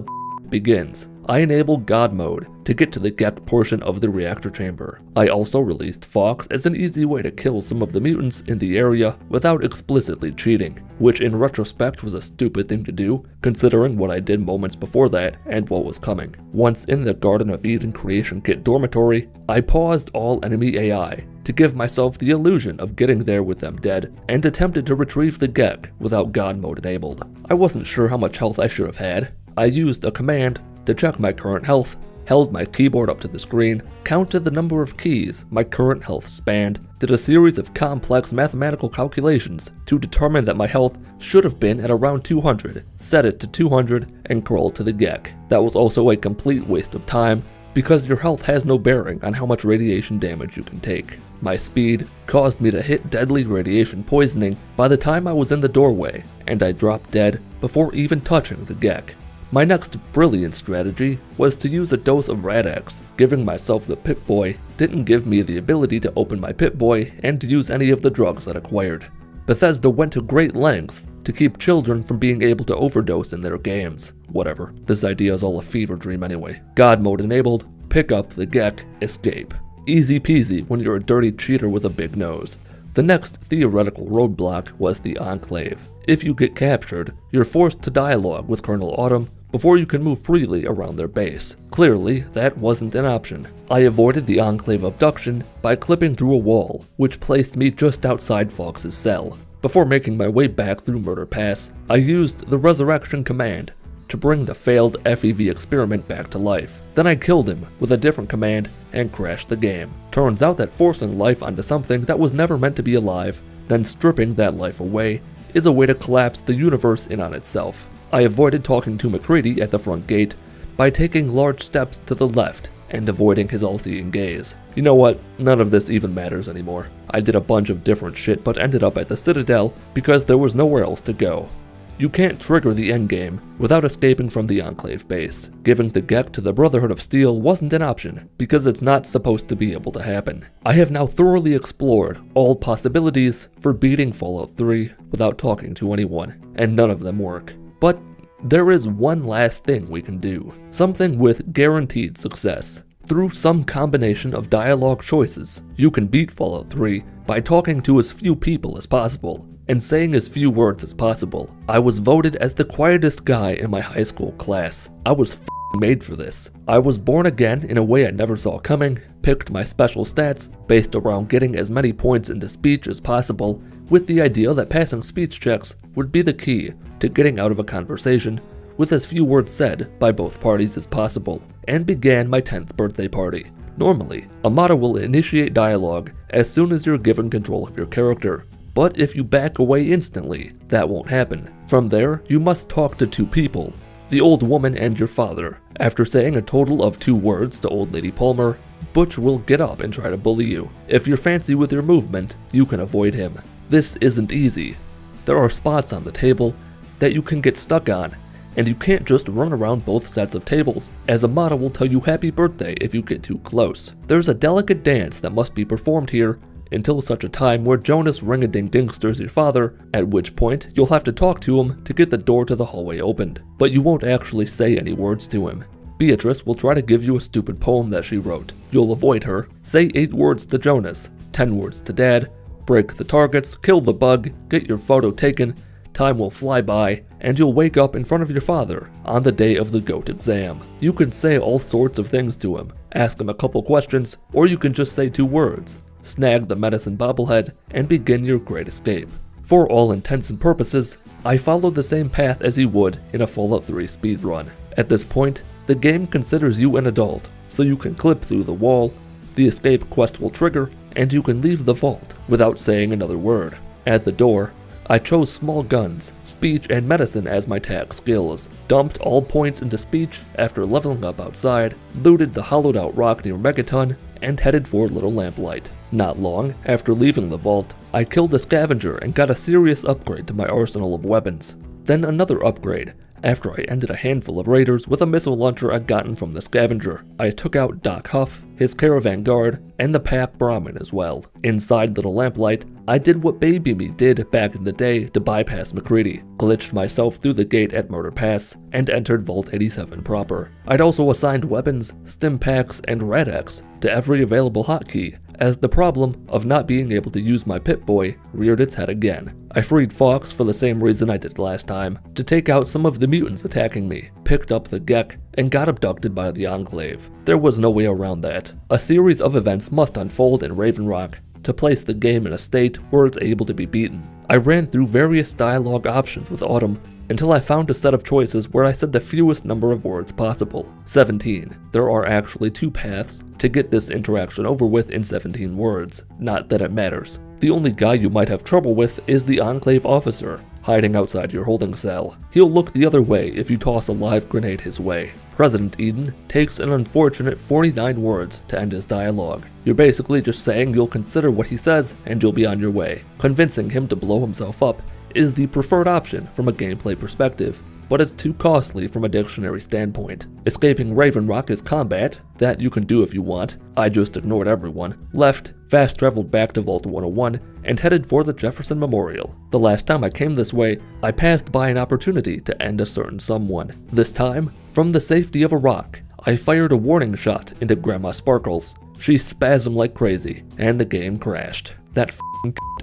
begins. I enabled God mode to get to the Gek portion of the reactor chamber. I also released Fox as an easy way to kill some of the mutants in the area without explicitly cheating, which in retrospect was a stupid thing to do, considering what I did moments before that and what was coming. Once in the Garden of Eden Creation Kit dormitory, I paused all enemy AI to give myself the illusion of getting there with them dead, and attempted to retrieve the Gek without God mode enabled. I wasn't sure how much health I should have had. I used a command to check my current health, held my keyboard up to the screen, counted the number of keys my current health spanned, did a series of complex mathematical calculations to determine that my health should have been at around 200, set it to 200, and crawled to the Gek. That was also a complete waste of time, because your health has no bearing on how much radiation damage you can take. My speed caused me to hit deadly radiation poisoning by the time I was in the doorway, and I dropped dead before even touching the Gek. My next brilliant strategy was to use a dose of Rad-X. Giving myself the Pip Boy didn't give me the ability to open my Pip Boy and to use any of the drugs it acquired. Bethesda went to great lengths to keep children from being able to overdose in their games. Whatever, this idea is all a fever dream anyway. God mode enabled, pick up the Gek, escape. Easy peasy when you're a dirty cheater with a big nose. The next theoretical roadblock was the Enclave. If you get captured, you're forced to dialogue with Colonel Autumn before you can move freely around their base. Clearly, that wasn't an option. I avoided the Enclave abduction by clipping through a wall, which placed me just outside Fox's cell. Before making my way back through Murder Pass, I used the Resurrection command to bring the failed FEV experiment back to life. Then I killed him with a different command and crashed the game. Turns out that forcing life onto something that was never meant to be alive, then stripping that life away, is a way to collapse the universe in on itself. I avoided talking to McCready at the front gate by taking large steps to the left and avoiding his all-seeing gaze. You know what? None of this even matters anymore. I did a bunch of different shit but ended up at the Citadel because there was nowhere else to go. You can't trigger the endgame without escaping from the Enclave base. Giving the Gek to the Brotherhood of Steel wasn't an option, because it's not supposed to be able to happen. I have now thoroughly explored all possibilities for beating Fallout 3 without talking to anyone, and none of them work. But there is one last thing we can do. Something with guaranteed success. Through some combination of dialogue choices, you can beat Fallout 3 by talking to as few people as possible and saying as few words as possible. I was voted as the quietest guy in my high school class. I was made for this. I was born again in a way I never saw coming, picked my special stats based around getting as many points into speech as possible, with the idea that passing speech checks would be the key to getting out of a conversation with as few words said by both parties as possible, and began my 10th birthday party. Normally, a modder will initiate dialogue as soon as you're given control of your character, but if you back away instantly, that won't happen. From there, you must talk to two people, the old woman and your father. After saying a total of 2 words to Old Lady Palmer, Butch will get up and try to bully you. If you're fancy with your movement, you can avoid him. This isn't easy. There are spots on the table that you can get stuck on, and you can't just run around both sets of tables, as a modder will tell you happy birthday if you get too close. There's a delicate dance that must be performed here until such a time where Jonas ring-a-ding-dingsters your father, at which point you'll have to talk to him to get the door to the hallway opened. But you won't actually say any words to him. Beatrice will try to give you a stupid poem that she wrote. You'll avoid her, say 8 words to Jonas, 10 words to Dad, break the targets, kill the bug, get your photo taken, time will fly by, and you'll wake up in front of your father on the day of the GOAT exam. You can say all sorts of things to him, ask him a couple questions, or you can just say 2 words. Snag the medicine bobblehead, and begin your great escape. For all intents and purposes, I followed the same path as you would in a Fallout 3 speedrun. At this point, the game considers you an adult, so you can clip through the wall, the escape quest will trigger, and you can leave the vault without saying another word. At the door, I chose small guns, speech, and medicine as my tag skills, dumped all points into speech after leveling up outside, looted the hollowed out rock near Megaton, and headed for Little Lamplight. Not long after leaving the vault, I killed a scavenger and got a serious upgrade to my arsenal of weapons. Then another upgrade, after I ended a handful of raiders with a missile launcher I'd gotten from the scavenger. I took out Doc Huff, his caravan guard, and the Pap Brahmin as well. Inside Little Lamplight, I did what Baby Me did back in the day to bypass McCready, glitched myself through the gate at Murder Pass, and entered Vault 87 proper. I'd also assigned weapons, stim packs, and Rad-X to every available hotkey, as the problem of not being able to use my Pip Boy reared its head again. I freed Fox for the same reason I did last time, to take out some of the mutants attacking me, picked up the Gek, and got abducted by the Enclave. There was no way around that. A series of events must unfold in Raven Rock to place the game in a state where it's able to be beaten. I ran through various dialogue options with Autumn until I found a set of choices where I said the fewest number of words possible, 17. There are actually 2 paths to get this interaction over with in 17 words, not that it matters. The only guy you might have trouble with is the Enclave officer, hiding outside your holding cell. He'll look the other way if you toss a live grenade his way. President Eden takes an unfortunate 49 words to end his dialogue. You're basically just saying you'll consider what he says and you'll be on your way. Convincing him to blow himself up is the preferred option from a gameplay perspective, but it's too costly from a dictionary standpoint. Escaping Raven Rock is combat, that you can do if you want. I just ignored everyone, left, fast traveled back to Vault 101, and headed for the Jefferson Memorial. The last time I came this way, I passed by an opportunity to end a certain someone. This time, from the safety of a rock, I fired a warning shot into Grandma Sparkles. She spasmed like crazy, and the game crashed. That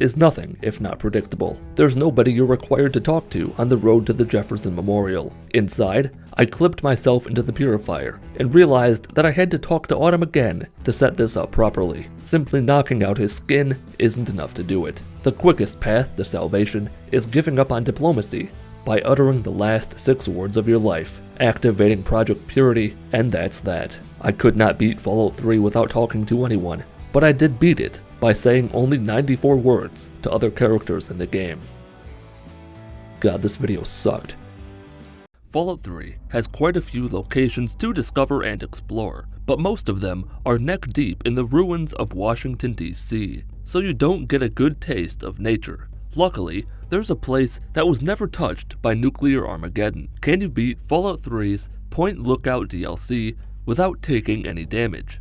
is nothing if not predictable. There's nobody you're required to talk to on the road to the Jefferson Memorial. Inside, I clipped myself into the purifier and realized that I had to talk to Autumn again to set this up properly. Simply knocking out his skin isn't enough to do it. The quickest path to salvation is giving up on diplomacy by uttering the last 6 words of your life, activating Project Purity, and that's that. I could not beat Fallout 3 without talking to anyone, but I did beat it by saying only 94 words to other characters in the game. God, this video sucked. Fallout 3 has quite a few locations to discover and explore, but most of them are neck deep in the ruins of Washington, D.C., so you don't get a good taste of nature. Luckily, there's a place that was never touched by nuclear Armageddon. Can you beat Fallout 3's Point Lookout DLC without taking any damage?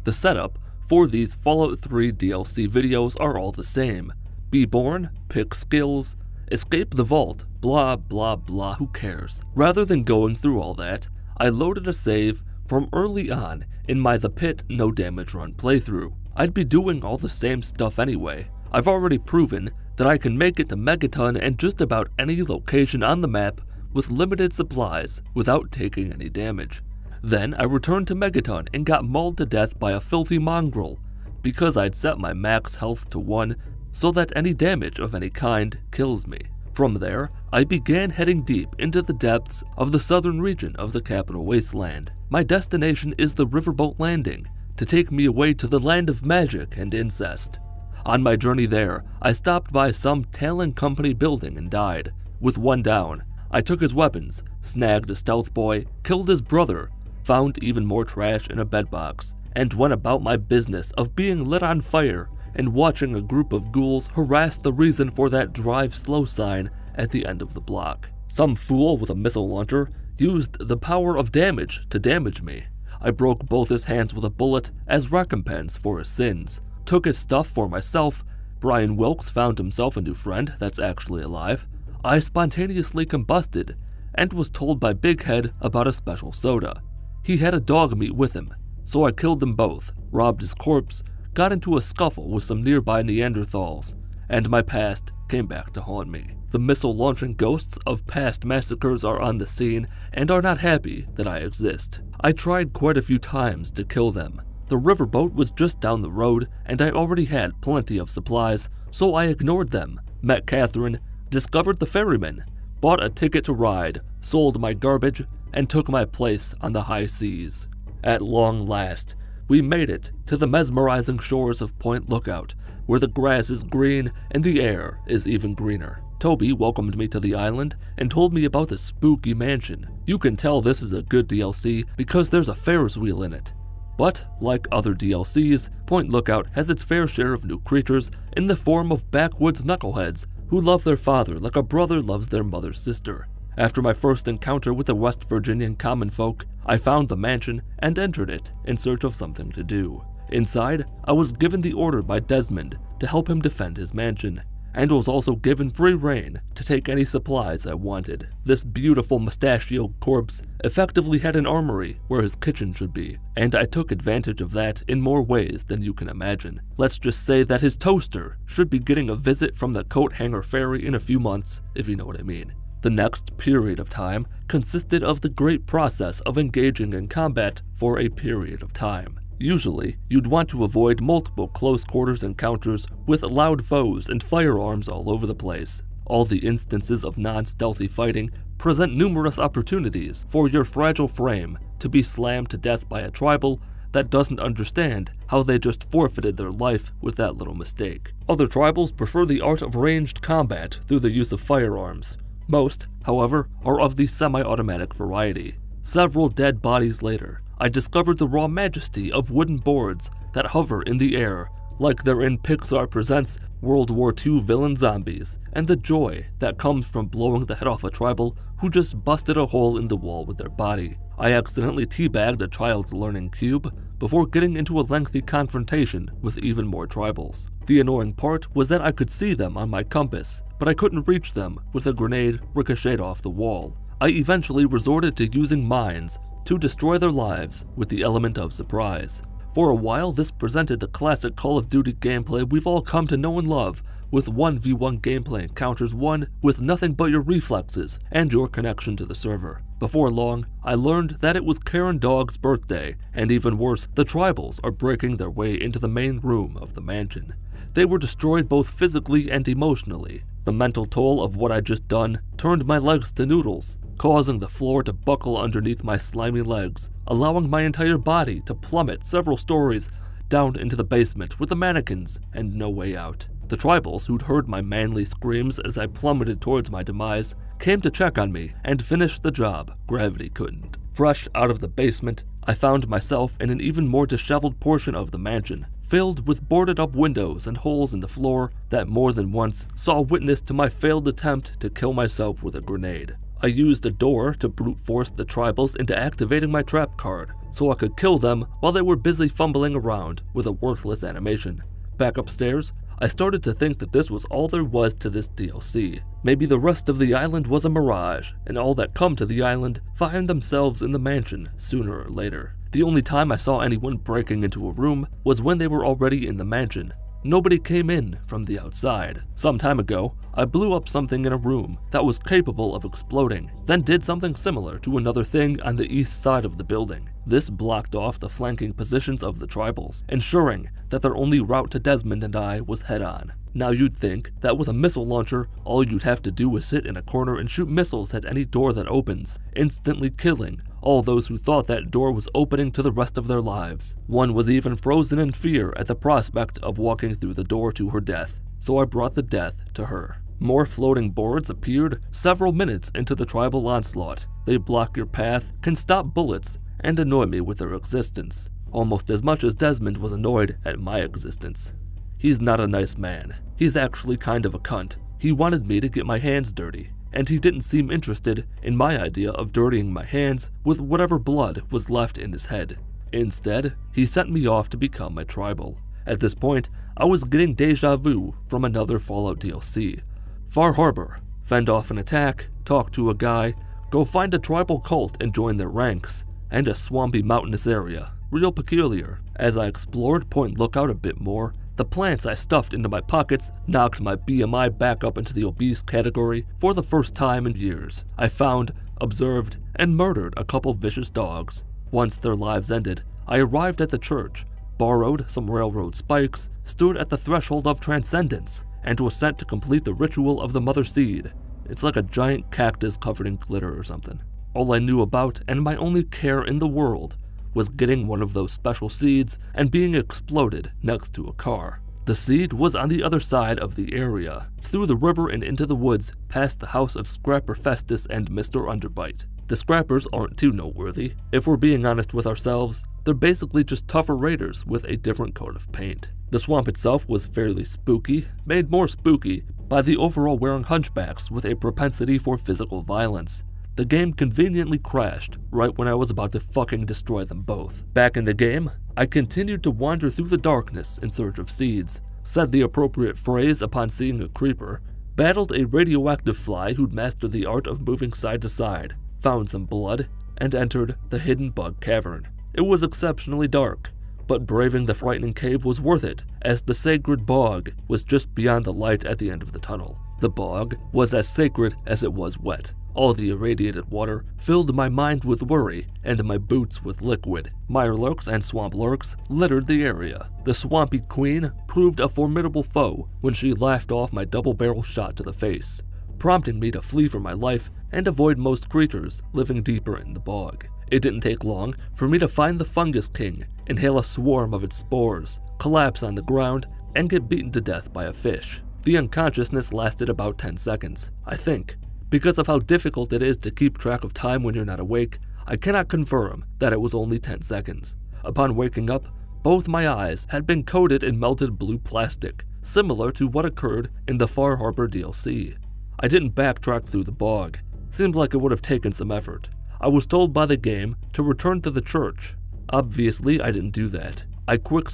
The setup for these Fallout 3 DLC videos are all the same. Be born, pick skills, escape the vault, blah blah blah, who cares? Rather than going through all that, I loaded a save from early on in my The Pitt no damage run playthrough. I'd be doing all the same stuff anyway. I've already proven that I can make it to Megaton and just about any location on the map with limited supplies without taking any damage. Then I returned to Megaton and got mauled to death by a filthy mongrel because I'd set my max health to 1 so that any damage of any kind kills me. From there, I began heading deep into the depths of the southern region of the Capital Wasteland. My destination is the Riverboat Landing, to take me away to the land of magic and incest. On my journey there, I stopped by some Talon Company building and died. With 1 down, I took his weapons, snagged a stealth boy, killed his brother, found even more trash in a bedbox, and went about my business of being lit on fire and watching a group of ghouls harass the reason for that drive slow sign at the end of the block. Some fool with a missile launcher used the power of damage to damage me. I broke both his hands with a bullet as recompense for his sins, took his stuff for myself. Brian Wilkes found himself a new friend that's actually alive. I spontaneously combusted and was told by Big Head about a special soda. He had a dog meat with him, so I killed them both, robbed his corpse, got into a scuffle with some nearby Neanderthals, and my past came back to haunt me. The missile-launching ghosts of past massacres are on the scene and are not happy that I exist. I tried quite a few times to kill them. The riverboat was just down the road, and I already had plenty of supplies, so I ignored them, met Catherine, discovered the ferryman, bought a ticket to ride, sold my garbage, and took my place on the high seas. At long last, we made it to the mesmerizing shores of Point Lookout, where the grass is green and the air is even greener. Toby welcomed me to the island and told me about the spooky mansion. You can tell this is a good DLC because there's a Ferris wheel in it. But, like other DLCs, Point Lookout has its fair share of new creatures in the form of backwoods knuckleheads who love their father like a brother loves their mother's sister. After my first encounter with the West Virginian common folk, I found the mansion and entered it in search of something to do. Inside, I was given the order by Desmond to help him defend his mansion, and was also given free reign to take any supplies I wanted. This beautiful mustachioed corpse effectively had an armory where his kitchen should be, and I took advantage of that in more ways than you can imagine. Let's just say that his toaster should be getting a visit from the coat hanger fairy in a few months, if you know what I mean. The next period of time consisted of the great process of engaging in combat for a period of time. Usually, you'd want to avoid multiple close quarters encounters with loud foes and firearms all over the place. All the instances of non-stealthy fighting present numerous opportunities for your fragile frame to be slammed to death by a tribal that doesn't understand how they just forfeited their life with that little mistake. Other tribals prefer the art of ranged combat through the use of firearms. Most, however, are of the semi-automatic variety. Several dead bodies later, I discovered the raw majesty of wooden boards that hover in the air like they're in Pixar Presents World War II villain zombies, and the joy that comes from blowing the head off a tribal who just busted a hole in the wall with their body. I accidentally teabagged a child's learning cube before getting into a lengthy confrontation with even more tribals. The annoying part was that I could see them on my compass, but I couldn't reach them with a grenade ricocheted off the wall. I eventually resorted to using mines to destroy their lives with the element of surprise. For a while, this presented the classic Call of Duty gameplay we've all come to know and love, with 1v1 gameplay encounters won with nothing but your reflexes and your connection to the server. Before long, I learned that it was Karen Dog's birthday, and even worse, the tribals are breaking their way into the main room of the mansion. They were destroyed both physically and emotionally. The mental toll of what I'd just done turned my legs to noodles, causing the floor to buckle underneath my slimy legs, allowing my entire body to plummet several stories down into the basement with the mannequins and no way out. The tribals, who'd heard my manly screams as I plummeted towards my demise, came to check on me and finish the job gravity couldn't. Fresh out of the basement, I found myself in an even more disheveled portion of the mansion, filled with boarded up windows and holes in the floor that more than once saw witness to my failed attempt to kill myself with a grenade. I used a door to brute force the tribals into activating my trap card so I could kill them while they were busy fumbling around with a worthless animation. Back upstairs, I started to think that this was all there was to this DLC. Maybe the rest of the island was a mirage, and all that come to the island find themselves in the mansion sooner or later. The only time I saw anyone breaking into a room was when they were already in the mansion. Nobody came in from the outside. Some time ago, I blew up something in a room that was capable of exploding, then did something similar to another thing on the east side of the building. This blocked off the flanking positions of the tribals, ensuring that their only route to Desmond and I was head-on. Now you'd think that with a missile launcher, all you'd have to do was sit in a corner and shoot missiles at any door that opens, instantly killing all those who thought that door was opening to the rest of their lives. One was even frozen in fear at the prospect of walking through the door to her death, so I brought the death to her. More floating boards appeared several minutes into the tribal onslaught. They block your path, can stop bullets, and annoy me with their existence, almost as much as Desmond was annoyed at my existence. He's not a nice man. He's actually kind of a cunt. He wanted me to get my hands dirty, and he didn't seem interested in my idea of dirtying my hands with whatever blood was left in his head. Instead, he sent me off to become my tribal. At this point, I was getting deja vu from another Fallout DLC. Far Harbor, fend off an attack, talk to a guy, go find a tribal cult and join their ranks, and a swampy mountainous area. Real peculiar. As I explored Point Lookout a bit more, the plants I stuffed into my pockets knocked my BMI back up into the obese category for the first time in years. I found, observed, and murdered a couple vicious dogs. Once their lives ended, I arrived at the church, borrowed some railroad spikes, stood at the threshold of transcendence, and was sent to complete the ritual of the Mother Seed. It's like a giant cactus covered in glitter or something. All I knew about, and my only care in the world, was getting one of those special seeds and being exploded next to a car. The seed was on the other side of the area, through the river and into the woods, past the house of Scrapper Festus and Mr. Underbite. The Scrappers aren't too noteworthy. If we're being honest with ourselves, they're basically just tougher raiders with a different coat of paint. The swamp itself was fairly spooky, made more spooky by the overall wearing hunchbacks with a propensity for physical violence. The game conveniently crashed right when I was about to fucking destroy them both. Back in the game, I continued to wander through the darkness in search of seeds, said the appropriate phrase upon seeing a creeper, battled a radioactive fly who'd mastered the art of moving side to side, found some blood, and entered the hidden bug cavern. It was exceptionally dark, but braving the frightening cave was worth it, as the sacred bog was just beyond the light at the end of the tunnel. The bog was as sacred as it was wet. All the irradiated water filled my mind with worry and my boots with liquid. Mirelurks and swamp lurks littered the area. The swampy queen proved a formidable foe when she laughed off my double-barrel shot to the face, prompting me to flee for my life and avoid most creatures living deeper in the bog. It didn't take long for me to find the Fungus King, inhale a swarm of its spores, collapse on the ground, and get beaten to death by a fish. The unconsciousness lasted about 10 seconds, I think. Because of how difficult it is to keep track of time when you're not awake, I cannot confirm that it was only 10 seconds. Upon waking up, both my eyes had been coated in melted blue plastic, similar to what occurred in the Far Harbor DLC. I didn't backtrack through the bog. Seemed like it would have taken some effort. I was told by the game to return to the church. Obviously, I didn't do that. I quick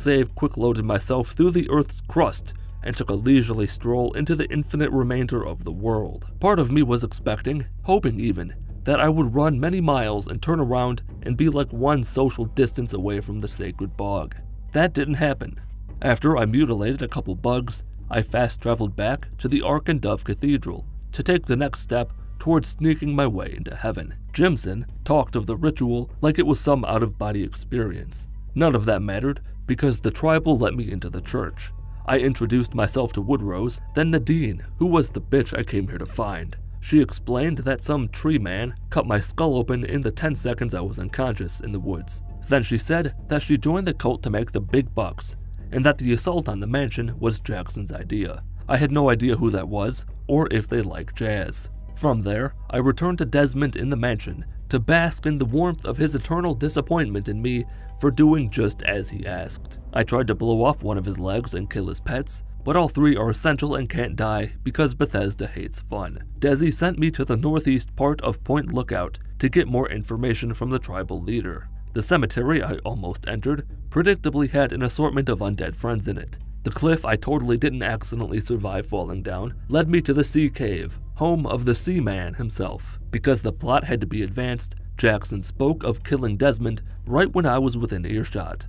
loaded myself through the Earth's crust and took a leisurely stroll into the infinite remainder of the world. Part of me was expecting, hoping even, that I would run many miles and turn around and be like one social distance away from the sacred bog. that didn't happen. After I mutilated a couple bugs, I fast-traveled back to the Ark and Dove Cathedral to take the next step towards sneaking my way into heaven. Jimson talked of the ritual like it was some out-of-body experience. None of that mattered because the tribal let me into the church. I introduced myself to Woodrose, then Nadine, who was the bitch I came here to find. She explained that some tree man cut my skull open in the 10 seconds I was unconscious in the woods. Then she said that she joined the cult to make the big bucks, and that the assault on the mansion was Jackson's idea. I had no idea who that was, or if they like jazz. From there, I returned to Desmond in the mansion to bask in the warmth of his eternal disappointment in me for doing just as he asked. I tried to blow off one of his legs and kill his pets, but all three are essential and can't die because Bethesda hates fun. Desi sent me to the northeast part of Point Lookout to get more information from the tribal leader. The cemetery I almost entered predictably had an assortment of undead friends in it. The cliff I totally didn't accidentally survive falling down led me to the Sea Cave, home of the Sea Man himself. Because the plot had to be advanced, Jackson spoke of killing Desmond right when I was within earshot.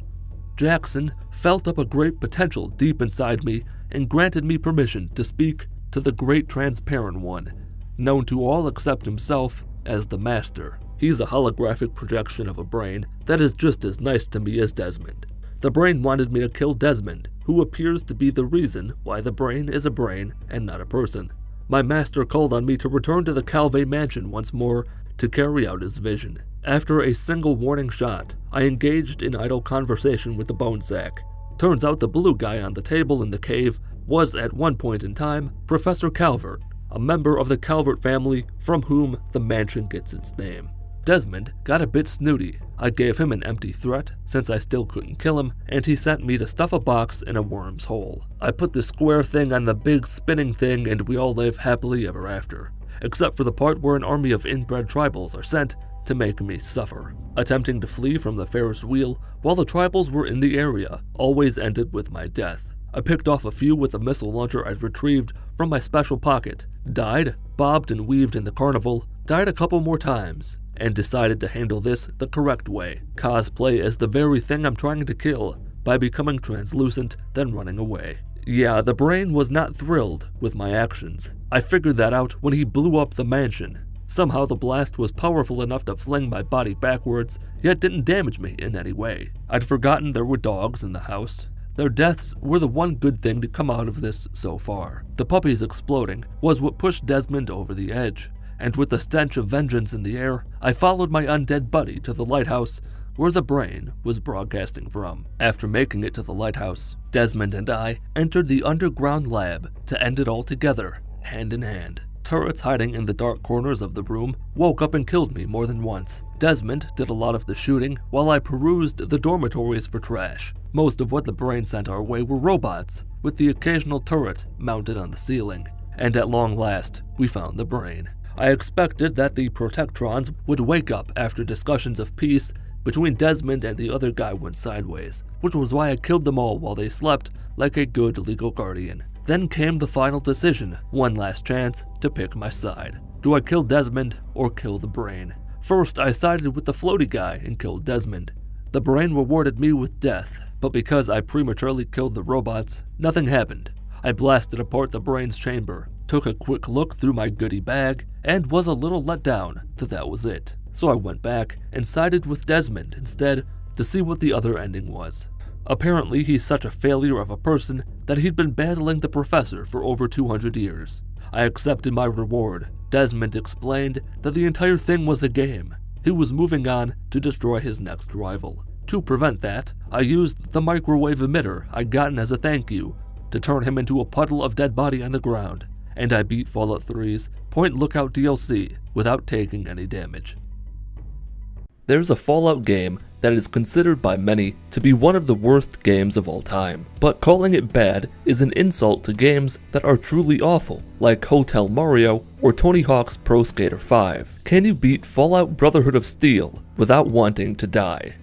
Jackson felt up a great potential deep inside me and granted me permission to speak to the Great Transparent One, known to all except himself as the Master. He's a holographic projection of a brain that is just as nice to me as Desmond. The brain wanted me to kill Desmond, who appears to be the reason why the brain is a brain and not a person. My master called on me to return to the Calvé mansion once more to carry out his vision. After a single warning shot, I engaged in idle conversation with the bone sack. Turns out the blue guy on the table in the cave was at one point in time Professor Calvert, a member of the Calvert family from whom the mansion gets its name. Desmond got a bit snooty. I gave him an empty threat, since I still couldn't kill him, and he sent me to stuff a box in a worm's hole. I put the square thing on the big spinning thing and we all live happily ever after, except for the part where an army of inbred tribals are sent to make me suffer. Attempting to flee from the Ferris wheel while the tribals were in the area always ended with my death. I picked off a few with a missile launcher I'd retrieved from my special pocket, died, bobbed and weaved in the carnival, died a couple more times, and decided to handle this the correct way. Cosplay as the very thing I'm trying to kill by becoming translucent, then running away. Yeah, the brain was not thrilled with my actions. I figured that out when he blew up the mansion. Somehow the blast was powerful enough to fling my body backwards, yet didn't damage me in any way. I'd forgotten there were dogs in the house. Their deaths were the one good thing to come out of this so far. The puppies exploding was what pushed Desmond over the edge, and with the stench of vengeance in the air, I followed my undead buddy to the lighthouse where the brain was broadcasting from. After making it to the lighthouse, Desmond and I entered the underground lab to end it all together, hand in hand. Turrets hiding in the dark corners of the room woke up and killed me more than once. Desmond did a lot of the shooting while I perused the dormitories for trash. Most of what the brain sent our way were robots, with the occasional turret mounted on the ceiling. And at long last, we found the brain. I expected that the Protectrons would wake up after discussions of peace between Desmond and the other guy went sideways, which was why I killed them all while they slept like a good legal guardian. Then came the final decision, one last chance to pick my side. Do I kill Desmond or kill the brain? First, I sided with the floaty guy and killed Desmond. The brain rewarded me with death, but because I prematurely killed the robots, nothing happened. I blasted apart the brain's chamber, took a quick look through my goodie bag, and was a little let down that was it. So I went back and sided with Desmond instead to see what the other ending was. Apparently he's such a failure of a person that he'd been battling the professor for over 200 years. I accepted my reward. Desmond explained that the entire thing was a game. He was moving on to destroy his next rival. To prevent that, I used the microwave emitter I'd gotten as a thank you to turn him into a puddle of dead body on the ground, and I beat Fallout 3's Point Lookout DLC without taking any damage. There's a Fallout game that is considered by many to be one of the worst games of all time, but calling it bad is an insult to games that are truly awful, like Hotel Mario or Tony Hawk's Pro Skater 5. Can you beat Fallout Brotherhood of Steel without wanting to die?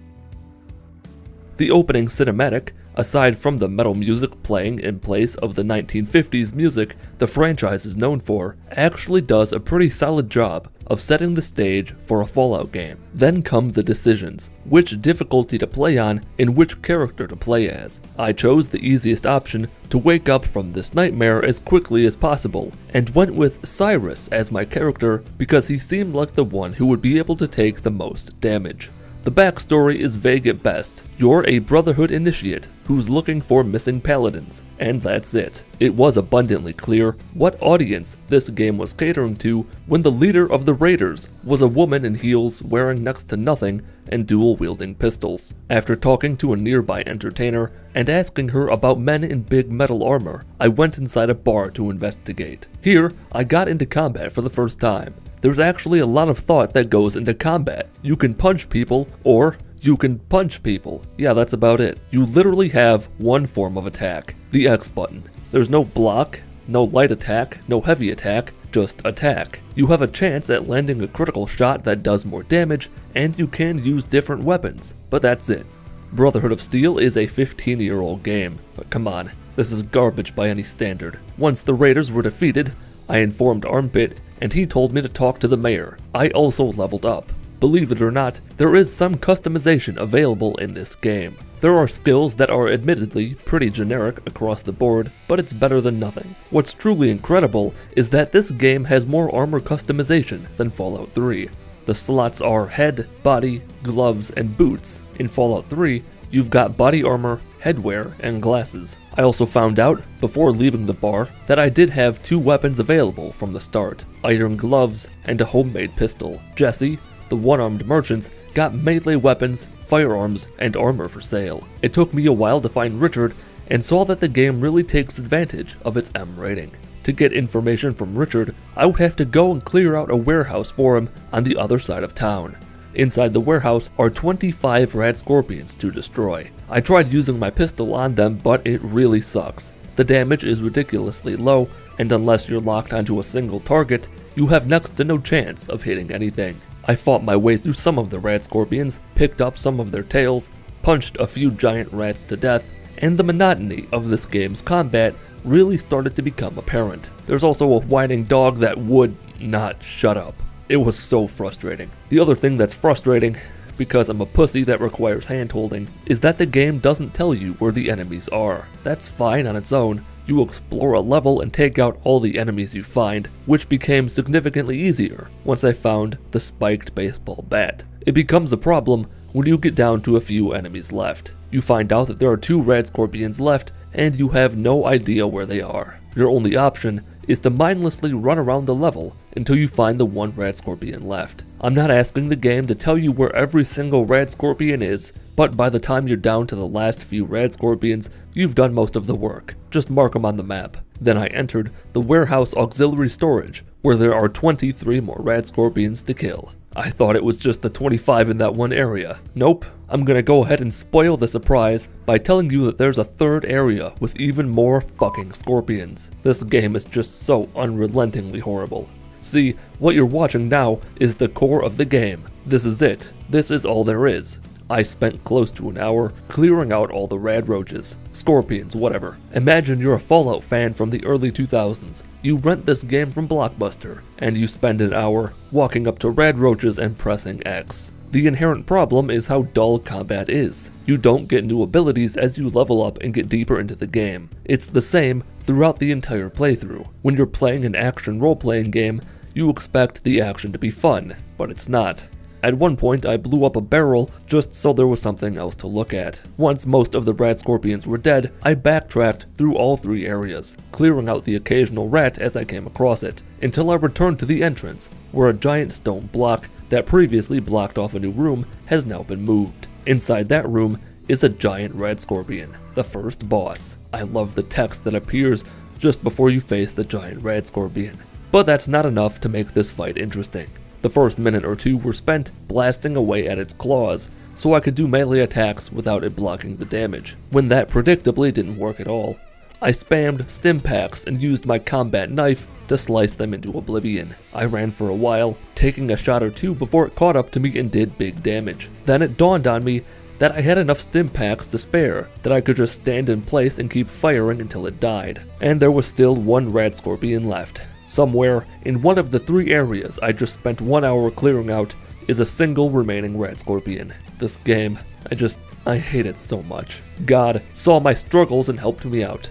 The opening cinematic, Aside from the metal music playing in place of the 1950s music the franchise is known for, actually does a pretty solid job of setting the stage for a Fallout game. Then come the decisions, which difficulty to play on and which character to play as. I chose the easiest option to wake up from this nightmare as quickly as possible, and went with Cyrus as my character because he seemed like the one who would be able to take the most damage. The backstory is vague at best. You're a Brotherhood initiate who's looking for missing paladins, and that's it. It was abundantly clear what audience this game was catering to when the leader of the raiders was a woman in heels wearing next to nothing and dual-wielding pistols. After talking to a nearby entertainer and asking her about men in big metal armor, I went inside a bar to investigate. Here, I got into combat for the first time. There's actually a lot of thought that goes into combat. You can punch people, or you can punch people. Yeah, that's about it. You literally have one form of attack, the X button. There's no block, no light attack, no heavy attack, just attack. You have a chance at landing a critical shot that does more damage, and you can use different weapons, but that's it. Brotherhood of Steel is a 15-year-old game, but come on, this is garbage by any standard. Once the raiders were defeated, I informed Armpit, and he told me to talk to the mayor. I also leveled up. Believe it or not, there is some customization available in this game. There are skills that are admittedly pretty generic across the board, but it's better than nothing. What's truly incredible is that this game has more armor customization than Fallout 3. The slots are head, body, gloves, and boots. In Fallout 3, you've got body armor, headwear, and glasses. I also found out, before leaving the bar, that I did have 2 weapons available from the start, iron gloves and a homemade pistol. Jesse, the one-armed merchants, got melee weapons, firearms, and armor for sale. It took me a while to find Richard and saw that the game really takes advantage of its M rating. To get information from Richard, I would have to go and clear out a warehouse for him on the other side of town. Inside the warehouse are 25 rad scorpions to destroy. I tried using my pistol on them, but it really sucks. The damage is ridiculously low, and unless you're locked onto a single target, you have next to no chance of hitting anything. I fought my way through some of the rad scorpions, picked up some of their tails, punched a few giant rats to death, and the monotony of this game's combat really started to become apparent. There's also a whining dog that would not shut up. It was so frustrating. The other thing that's frustrating, because I'm a pussy that requires handholding, is that the game doesn't tell you where the enemies are. That's fine on its own. You explore a level and take out all the enemies you find, which became significantly easier once I found the spiked baseball bat. It becomes a problem when you get down to a few enemies left. You find out that there are 2 rad scorpions left, and you have no idea where they are. Your only option is to mindlessly run around the level until you find the 1 rad scorpion left. I'm not asking the game to tell you where every single rad scorpion is, but by the time you're down to the last few rad scorpions, you've done most of the work. Just mark them on the map. Then I entered the warehouse auxiliary storage, where there are 23 more rad scorpions to kill. I thought it was just the 25 in that one area. Nope, I'm gonna go ahead and spoil the surprise by telling you that there's a 3rd area with even more fucking scorpions. This game is just so unrelentingly horrible. See, what you're watching now is the core of the game. This is it. This is all there is. I spent close to an hour clearing out all the rad roaches, scorpions, whatever. Imagine you're a Fallout fan from the early 2000s. You rent this game from Blockbuster, and you spend an hour walking up to rad roaches and pressing X. The inherent problem is how dull combat is. You don't get new abilities as you level up and get deeper into the game. It's the same throughout the entire playthrough. When you're playing an action role-playing game, you expect the action to be fun, but it's not. At one point, I blew up a barrel just so there was something else to look at. Once most of the rad scorpions were dead, I backtracked through all 3 areas, clearing out the occasional rat as I came across it, until I returned to the entrance, where a giant stone block that previously blocked off a new room has now been moved. Inside that room is a giant rad scorpion, the first boss. I love the text that appears just before you face the giant rad scorpion. But that's not enough to make this fight interesting. The first minute or 2 were spent blasting away at its claws, so I could do melee attacks without it blocking the damage. When that predictably didn't work at all, I spammed stim packs and used my combat knife to slice them into oblivion. I ran for a while, taking a shot or 2 before it caught up to me and did big damage. Then it dawned on me that I had enough stim packs to spare that I could just stand in place and keep firing until it died. And there was still one rad scorpion left. Somewhere in one of the 3 areas I just spent 1 hour clearing out is a single remaining rad scorpion. This game, I hate it so much. God saw my struggles and helped me out.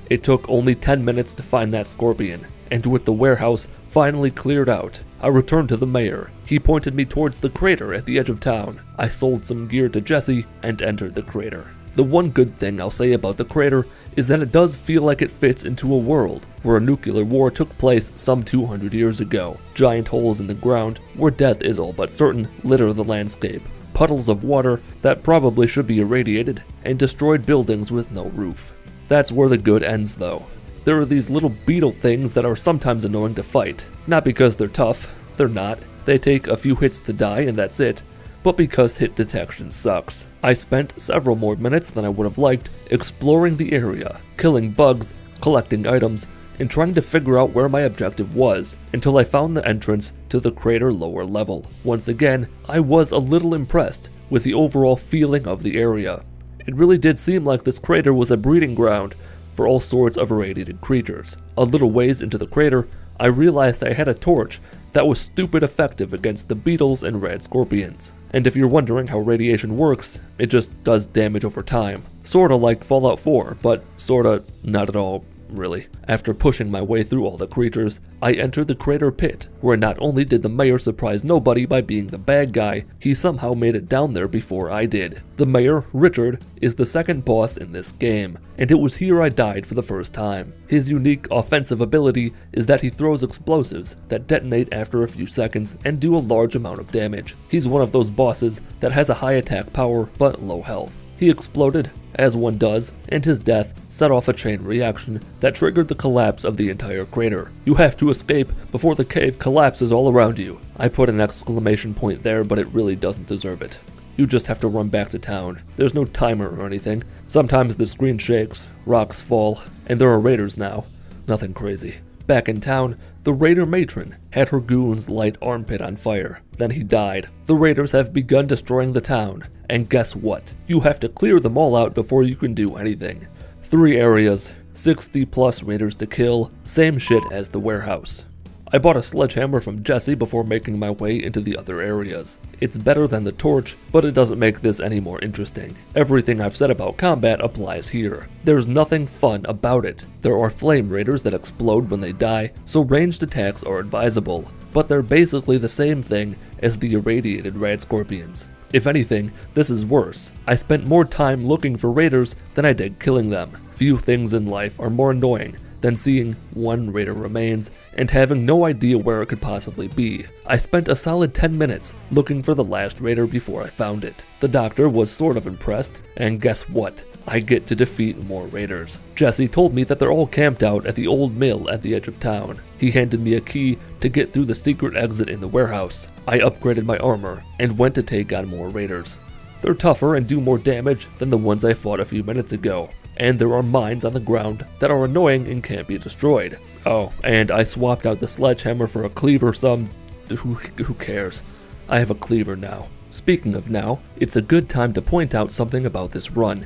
It took only 10 minutes to find that scorpion, and with the warehouse finally cleared out, I returned to the mayor. He pointed me towards the crater at the edge of town. I sold some gear to Jesse and entered the crater. The one good thing I'll say about the crater is that it does feel like it fits into a world where a nuclear war took place some 200 years ago. Giant holes in the ground where death is all but certain litter the landscape. Puddles of water that probably should be irradiated, and destroyed buildings with no roof. That's where the good ends though. There are these little beetle things that are sometimes annoying to fight. Not because they're tough, they're not. They take a few hits to die and that's it. But because hit detection sucks. I spent several more minutes than I would have liked exploring the area, killing bugs, collecting items, and trying to figure out where my objective was, until I found the entrance to the crater lower level. Once again, I was a little impressed with the overall feeling of the area. It really did seem like this crater was a breeding ground for all sorts of irradiated creatures. A little ways into the crater, I realized I had a torch that was stupid effective against the beetles and rad scorpions. And if you're wondering how radiation works, it just does damage over time. Sorta like Fallout 4, but sorta not at all, really. After pushing my way through all the creatures, I entered the crater pit, where not only did the mayor surprise nobody by being the bad guy, he somehow made it down there before I did. The mayor, Richard, is the second boss in this game, and it was here I died for the first time. His unique offensive ability is that he throws explosives that detonate after a few seconds and do a large amount of damage. He's one of those bosses that has a high attack power but low health. He exploded, as one does, and his death set off a chain reaction that triggered the collapse of the entire crater. You have to escape before the cave collapses all around you. I put an exclamation point there, but it really doesn't deserve it. You just have to run back to town. There's no timer or anything. Sometimes the screen shakes, rocks fall, and there are raiders now. Nothing crazy. Back in town, the raider matron had her goon's light armpit on fire. Then he died. The raiders have begun destroying the town. And guess what? You have to clear them all out before you can do anything. 3 areas, 60 plus raiders to kill, same shit as the warehouse. I bought a sledgehammer from Jesse before making my way into the other areas. It's better than the torch, but it doesn't make this any more interesting. Everything I've said about combat applies here. There's nothing fun about it. There are flame raiders that explode when they die, so ranged attacks are advisable, but they're basically the same thing as the irradiated rad scorpions. If anything, this is worse. I spent more time looking for raiders than I did killing them. Few things in life are more annoying than seeing one raider remains and having no idea where it could possibly be. I spent a solid 10 minutes looking for the last raider before I found it. The doctor was sort of impressed, and guess what? I get to defeat more raiders. Jesse told me that they're all camped out at the old mill at the edge of town. He handed me a key to get through the secret exit in the warehouse. I upgraded my armor and went to take on more raiders. They're tougher and do more damage than the ones I fought a few minutes ago. And there are mines on the ground that are annoying and can't be destroyed. Oh, and I swapped out the sledgehammer for a cleaver who cares? I have a cleaver now. Speaking of now, it's a good time to point out something about this run.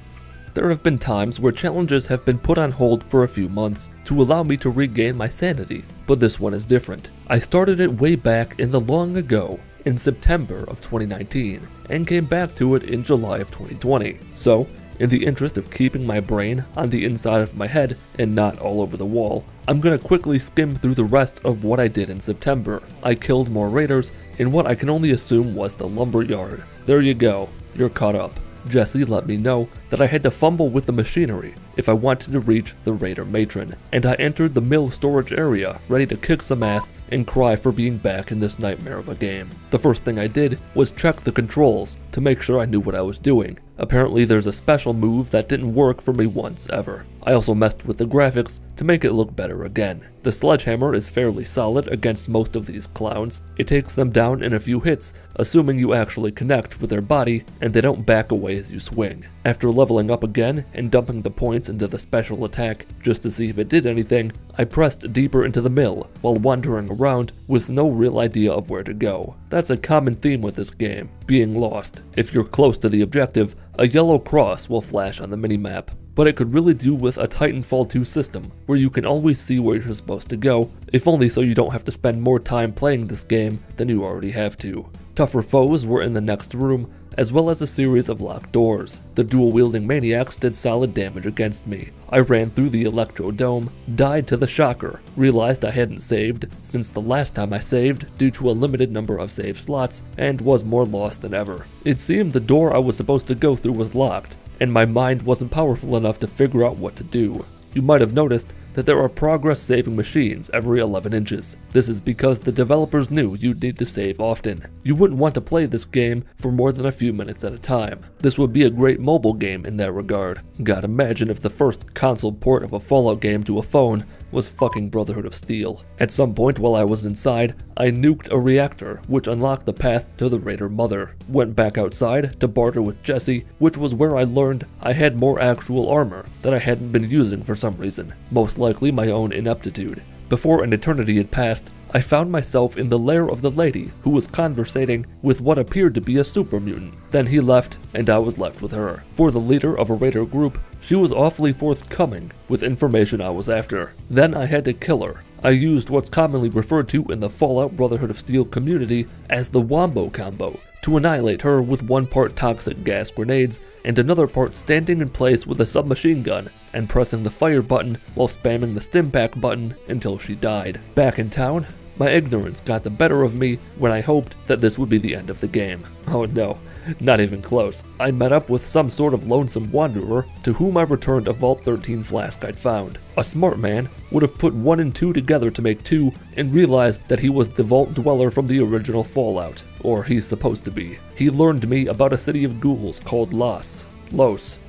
There have been times where challenges have been put on hold for a few months to allow me to regain my sanity, but this one is different. I started it way back in the long ago, in September of 2019, and came back to it in July of 2020. So, in the interest of keeping my brain on the inside of my head and not all over the wall, I'm gonna quickly skim through the rest of what I did in September. I killed more raiders in what I can only assume was the lumber yard. There you go, you're caught up. Jesse let me know that I had to fumble with the machinery if I wanted to reach the raider matron, and I entered the mill storage area ready to kick some ass and cry for being back in this nightmare of a game. The first thing I did was check the controls to make sure I knew what I was doing. Apparently there's a special move that didn't work for me once ever. I also messed with the graphics to make it look better again. The sledgehammer is fairly solid against most of these clowns. It takes them down in a few hits, assuming you actually connect with their body and they don't back away as you swing. After leveling up again and dumping the points into the special attack just to see if it did anything, I pressed deeper into the mill while wandering around with no real idea of where to go. That's a common theme with this game, being lost. If you're close to the objective, a yellow cross will flash on the minimap. But it could really do with a Titanfall 2 system, where you can always see where you're supposed to go, if only so you don't have to spend more time playing this game than you already have to. Tougher foes were in the next room, as well as a series of locked doors. The dual-wielding maniacs did solid damage against me. I ran through the Electro Dome, died to the Shocker, realized I hadn't saved since the last time I saved due to a limited number of save slots, and was more lost than ever. It seemed the door I was supposed to go through was locked, and my mind wasn't powerful enough to figure out what to do. You might have noticed that there are progress saving machines every 11 inches. This is because the developers knew you'd need to save often. You wouldn't want to play this game for more than a few minutes at a time. This would be a great mobile game in that regard. God, imagine if the first console port of a Fallout game to a phone was fucking Brotherhood of Steel. At some point while I was inside, I nuked a reactor, which unlocked the path to the Raider Mother. Went back outside to barter with Jesse, which was where I learned I had more actual armor that I hadn't been using for some reason, most likely my own ineptitude. Before an eternity had passed, I found myself in the lair of the lady who was conversating with what appeared to be a super mutant. Then he left, and I was left with her. For the leader of a raider group, she was awfully forthcoming with information I was after. Then I had to kill her. I used what's commonly referred to in the Fallout Brotherhood of Steel community as the Wombo Combo, to annihilate her with 1 part toxic gas grenades and another part standing in place with a submachine gun and pressing the fire button while spamming the stim pack button until she died. Back in town, my ignorance got the better of me when I hoped that this would be the end of the game. Oh no, not even close. I met up with some sort of lonesome wanderer to whom I returned a Vault 13 flask I'd found. A smart man would have put 1 and 2 together to make 2 and realized that he was the Vault Dweller from the original Fallout, or he's supposed to be. He learned me about a city of ghouls called Los.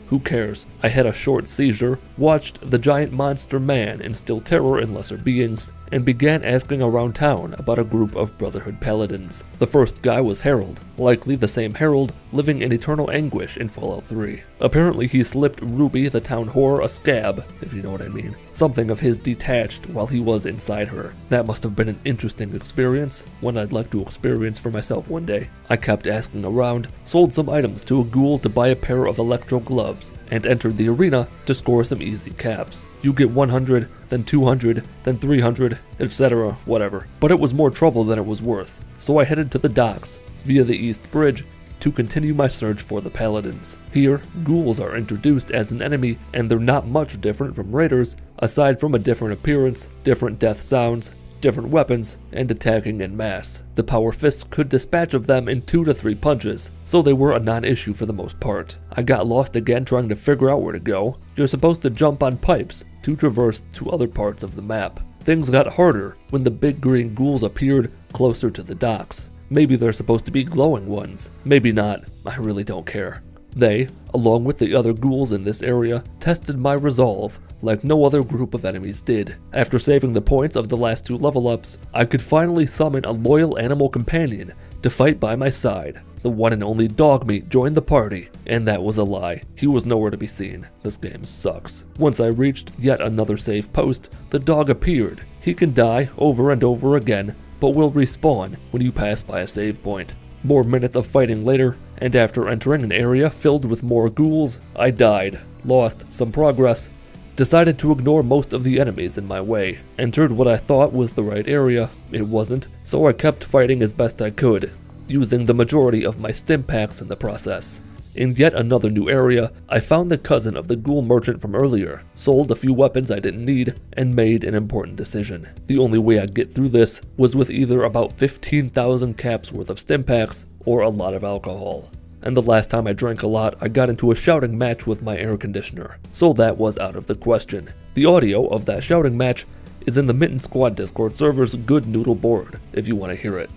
Who cares? I had a short seizure, watched the giant monster man instill terror in lesser beings, and began asking around town about a group of Brotherhood paladins. The first guy was Harold, likely the same Harold living in eternal anguish in Fallout 3. Apparently he slipped Ruby, the town whore, a scab, if you know what I mean. Something of his detached while he was inside her. That must have been an interesting experience, one I'd like to experience for myself one day. I kept asking around, sold some items to a ghoul to buy a pair of electro gloves, and entered the arena to score some easy caps. You get 100, then 200, then 300, etc., whatever. But it was more trouble than it was worth, so I headed to the docks, via the East Bridge, to continue my search for the Paladins. Here, ghouls are introduced as an enemy, and they're not much different from raiders, aside from a different appearance, different death sounds, different weapons, and attacking en masse. The power fists could dispatch of them in 2 to 3 punches, so they were a non-issue for the most part. I got lost again trying to figure out where to go. You're supposed to jump on pipes to traverse to other parts of the map. Things got harder when the big green ghouls appeared closer to the docks. Maybe they're supposed to be glowing ones. Maybe not. I really don't care. They, along with the other ghouls in this area, tested my resolve like no other group of enemies did. After saving the points of the last 2 level ups, I could finally summon a loyal animal companion to fight by my side. The one and only Dogmeat joined the party, and that was a lie. He was nowhere to be seen. This game sucks. Once I reached yet another save post, the dog appeared. He can die over and over again, but will respawn when you pass by a save point. More minutes of fighting later, and after entering an area filled with more ghouls, I died, lost some progress, decided to ignore most of the enemies in my way. Entered what I thought was the right area. It wasn't, so I kept fighting as best I could, using the majority of my stim packs in the process. In yet another new area, I found the cousin of the ghoul merchant from earlier, sold a few weapons I didn't need, and made an important decision. The only way I'd get through this was with either about 15,000 caps worth of stim packs or a lot of alcohol. And the last time I drank a lot, I got into a shouting match with my air conditioner, so that was out of the question. The audio of that shouting match is in the Mitten Squad Discord server's Good Noodle board, if you want to hear it.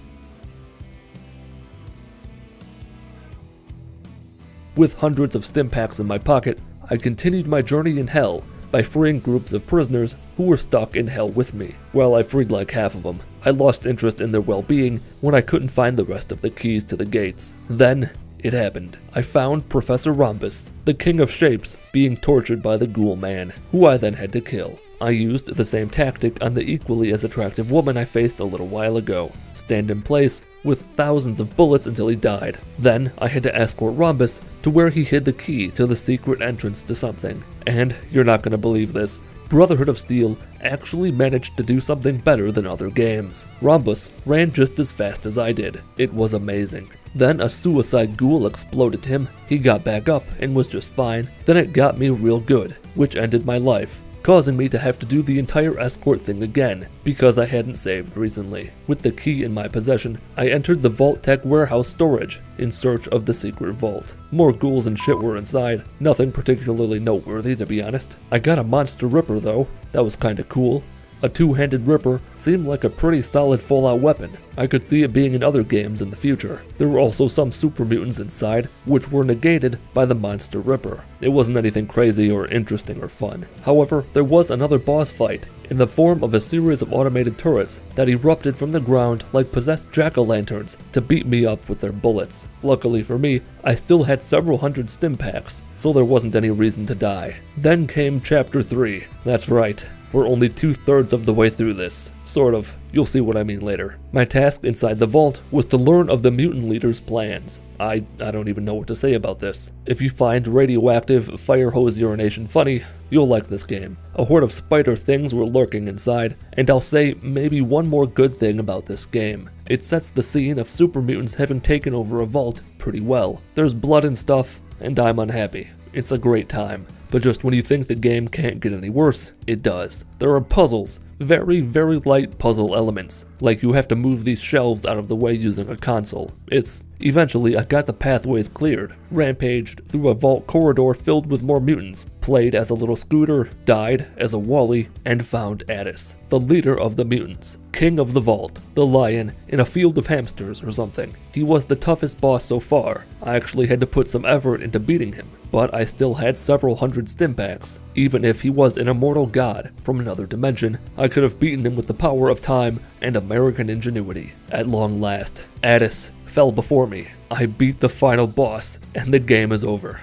With hundreds of stim packs in my pocket, I continued my journey in hell by freeing groups of prisoners who were stuck in hell with me. Well, I freed like half of them. I lost interest in their well-being when I couldn't find the rest of the keys to the gates. Then, it happened. I found Professor Rhombus, the king of shapes, being tortured by the ghoul man, who I then had to kill. I used the same tactic on the equally as attractive woman I faced a little while ago. Stand in place with thousands of bullets until he died. Then I had to escort Rhombus to where he hid the key to the secret entrance to something. And you're not gonna believe this, Brotherhood of Steel actually managed to do something better than other games. Rhombus ran just as fast as I did. It was amazing. Then a suicide ghoul exploded him. He got back up and was just fine. Then it got me real good, which ended my life, causing me to have to do the entire escort thing again, because I hadn't saved recently. With the key in my possession, I entered the Vault Tech warehouse storage in search of the secret vault. More ghouls and shit were inside, nothing particularly noteworthy to be honest. I got a monster ripper though, that was kinda cool. A two-handed ripper seemed like a pretty solid Fallout weapon. I could see it being in other games in the future. There were also some super mutants inside, which were negated by the monster ripper. It wasn't anything crazy or interesting or fun. However, there was another boss fight, in the form of a series of automated turrets that erupted from the ground like possessed jack-o'-lanterns to beat me up with their bullets. Luckily for me, I still had several hundred stim packs, so there wasn't any reason to die. Then came Chapter 3. That's right. We're only 2/3 of the way through this. Sort of. You'll see what I mean later. My task inside the vault was to learn of the mutant leader's plans. I don't even know what to say about this. If you find radioactive fire hose urination funny, you'll like this game. A horde of spider things were lurking inside, and I'll say maybe one more good thing about this game. It sets the scene of super mutants having taken over a vault pretty well. There's blood and stuff, and I'm unhappy. It's a great time. But just when you think the game can't get any worse, it does. There are puzzles, very, very light puzzle elements, like you have to move these shelves out of the way using a console. Eventually I got the pathways cleared, rampaged through a vault corridor filled with more mutants, played as a little scooter, died as a Wally, and found Addis, the leader of the mutants, king of the vault, the lion in a field of hamsters or something. He was the toughest boss so far. I actually had to put some effort into beating him, but I still had several hundred stim packs. Even if he was an immortal god from another dimension, I could have beaten him with the power of time and American ingenuity. At long last, Addis fell before me. I beat the final boss, and the game is over.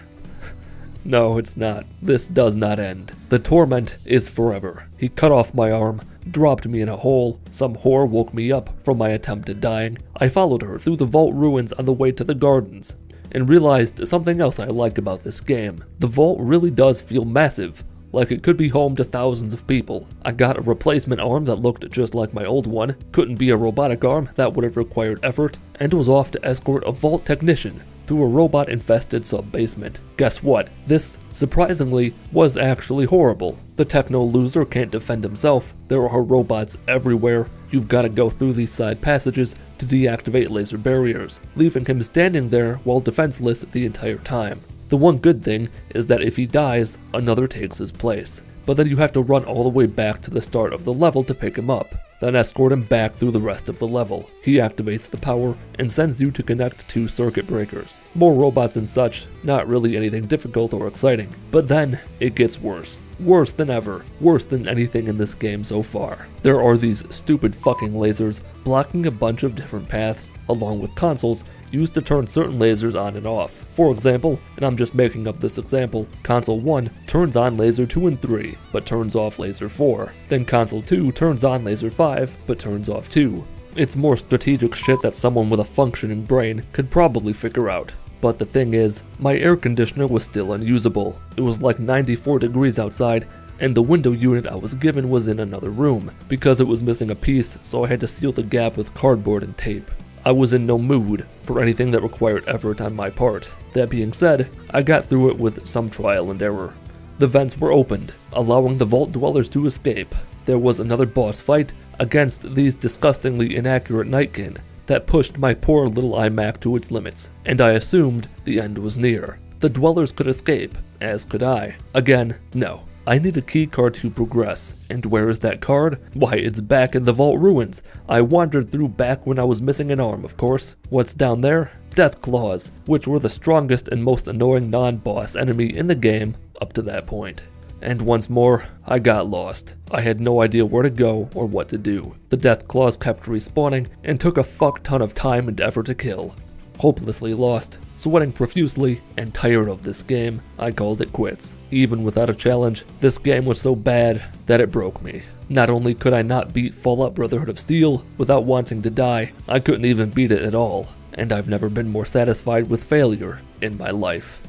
No, it's not. This does not end. The torment is forever. He cut off my arm, dropped me in a hole. Some whore woke me up from my attempt at dying. I followed her through the vault ruins on the way to the gardens, and realized something else I like about this game. The vault really does feel massive, like it could be home to thousands of people. I got a replacement arm that looked just like my old one, couldn't be a robotic arm, that would have required effort, and was off to escort a vault technician through a robot-infested sub-basement. Guess what? This, surprisingly, was actually horrible. The techno loser can't defend himself, there are robots everywhere, you've gotta go through these side passages to deactivate laser barriers, leaving him standing there while defenseless the entire time. The one good thing is that if he dies, another takes his place. But then you have to run all the way back to the start of the level to pick him up, then escort him back through the rest of the level. He activates the power and sends you to connect 2 circuit breakers. More robots and such, not really anything difficult or exciting. But then, it gets worse. Worse than ever. Worse than anything in this game so far. There are these stupid fucking lasers blocking a bunch of different paths, along with consoles used to turn certain lasers on and off. For example, and I'm just making up this example, console 1 turns on laser 2 and 3, but turns off laser 4. Then console 2 turns on laser 5, but turns off 2. It's more strategic shit that someone with a functioning brain could probably figure out. But the thing is, my air conditioner was still unusable. It was like 94 degrees outside, and the window unit I was given was in another room, because it was missing a piece, so I had to seal the gap with cardboard and tape. I was in no mood for anything that required effort on my part. That being said, I got through it with some trial and error. The vents were opened, allowing the vault dwellers to escape. There was another boss fight against these disgustingly inaccurate nightkin that pushed my poor little iMac to its limits, and I assumed the end was near. The dwellers could escape, as could I. Again, no. I need a key card to progress, and where is that card? Why, it's back in the vault ruins. I wandered through back when I was missing an arm, of course. What's down there? Death Claws, which were the strongest and most annoying non-boss enemy in the game up to that point. And once more, I got lost. I had no idea where to go or what to do. The Death Claws kept respawning and took a fuck ton of time and effort to kill. Hopelessly lost, sweating profusely, and tired of this game, I called it quits. Even without a challenge, this game was so bad that it broke me. Not only could I not beat Fallout Brotherhood of Steel without wanting to die, I couldn't even beat it at all, and I've never been more satisfied with failure in my life.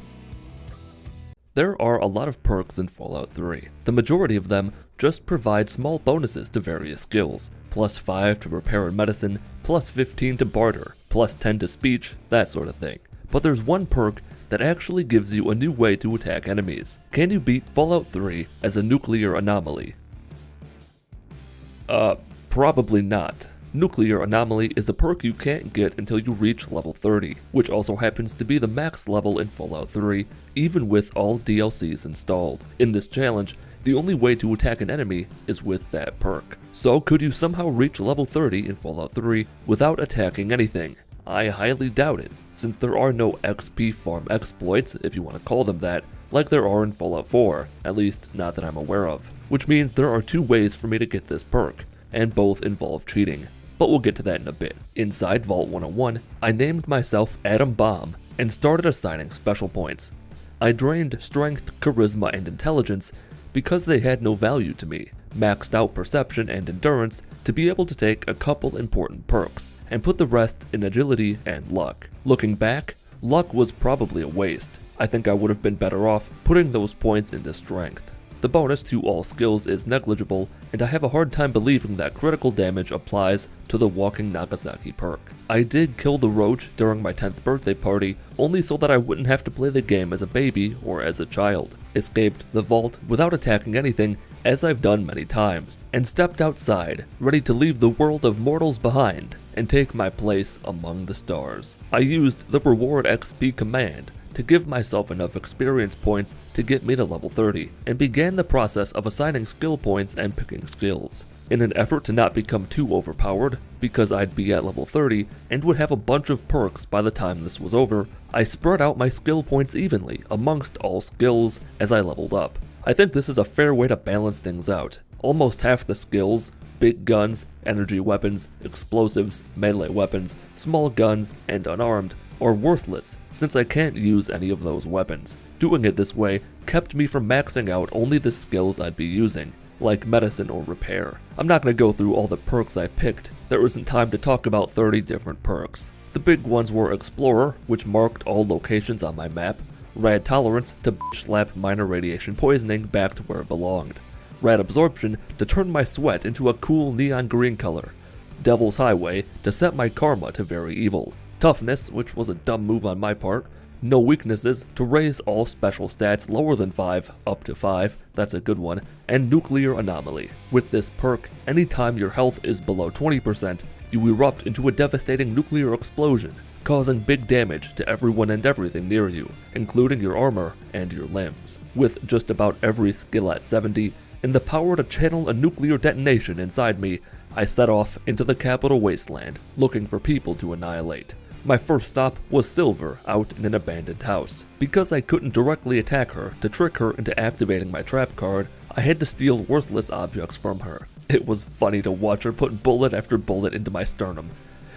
There are a lot of perks in Fallout 3. The majority of them just provide small bonuses to various skills, plus 5 to repair and medicine, plus 15 to barter, plus 10 to speech, that sort of thing. But there's one perk that actually gives you a new way to attack enemies. Can you beat Fallout 3 as a nuclear anomaly? Probably not. Nuclear Anomaly is a perk you can't get until you reach level 30, which also happens to be the max level in Fallout 3, even with all DLCs installed. In this challenge, the only way to attack an enemy is with that perk. So could you somehow reach level 30 in Fallout 3 without attacking anything? I highly doubt it, since there are no XP farm exploits, if you want to call them that, like there are in Fallout 4, at least not that I'm aware of. Which means there are two ways for me to get this perk, and both involve cheating. But we'll get to that in a bit. Inside Vault 101, I named myself Atom Bomb and started assigning special points. I drained Strength, Charisma, and Intelligence because they had no value to me, maxed out Perception and Endurance to be able to take a couple important perks, and put the rest in Agility and Luck. Looking back, Luck was probably a waste. I think I would have been better off putting those points into Strength. The bonus to all skills is negligible, and I have a hard time believing that critical damage applies to the Walking Nagasaki perk. I did kill the roach during my 10th birthday party, only so that I wouldn't have to play the game as a baby or as a child. Escaped the vault without attacking anything, as I've done many times, and stepped outside, ready to leave the world of mortals behind and take my place among the stars. I used the Reward XP command to give myself enough experience points to get me to level 30, and began the process of assigning skill points and picking skills. In an effort to not become too overpowered, because I'd be at level 30 and would have a bunch of perks by the time this was over, I spread out my skill points evenly amongst all skills as I leveled up. I think this is a fair way to balance things out. Almost half the skills, big guns, energy weapons, explosives, melee weapons, small guns, and unarmed, are worthless since I can't use any of those weapons. Doing it this way kept me from maxing out only the skills I'd be using, like medicine or repair. I'm not going to go through all the perks I picked, there isn't time to talk about 30 different perks. The big ones were Explorer, which marked all locations on my map, Rad Tolerance to slap minor radiation poisoning back to where it belonged, Rad Absorption to turn my sweat into a cool neon green color, Devil's Highway to set my karma to very evil, Toughness, which was a dumb move on my part, No Weaknesses to raise all special stats lower than 5 up to 5, that's a good one, and Nuclear Anomaly. With this perk, anytime your health is below 20%, you erupt into a devastating nuclear explosion, causing big damage to everyone and everything near you, including your armor and your limbs. With just about every skill at 70, and the power to channel a nuclear detonation inside me, I set off into the capital wasteland, looking for people to annihilate. My first stop was Silver out in an abandoned house. Because I couldn't directly attack her to trick her into activating my trap card, I had to steal worthless objects from her. It was funny to watch her put bullet after bullet into my sternum.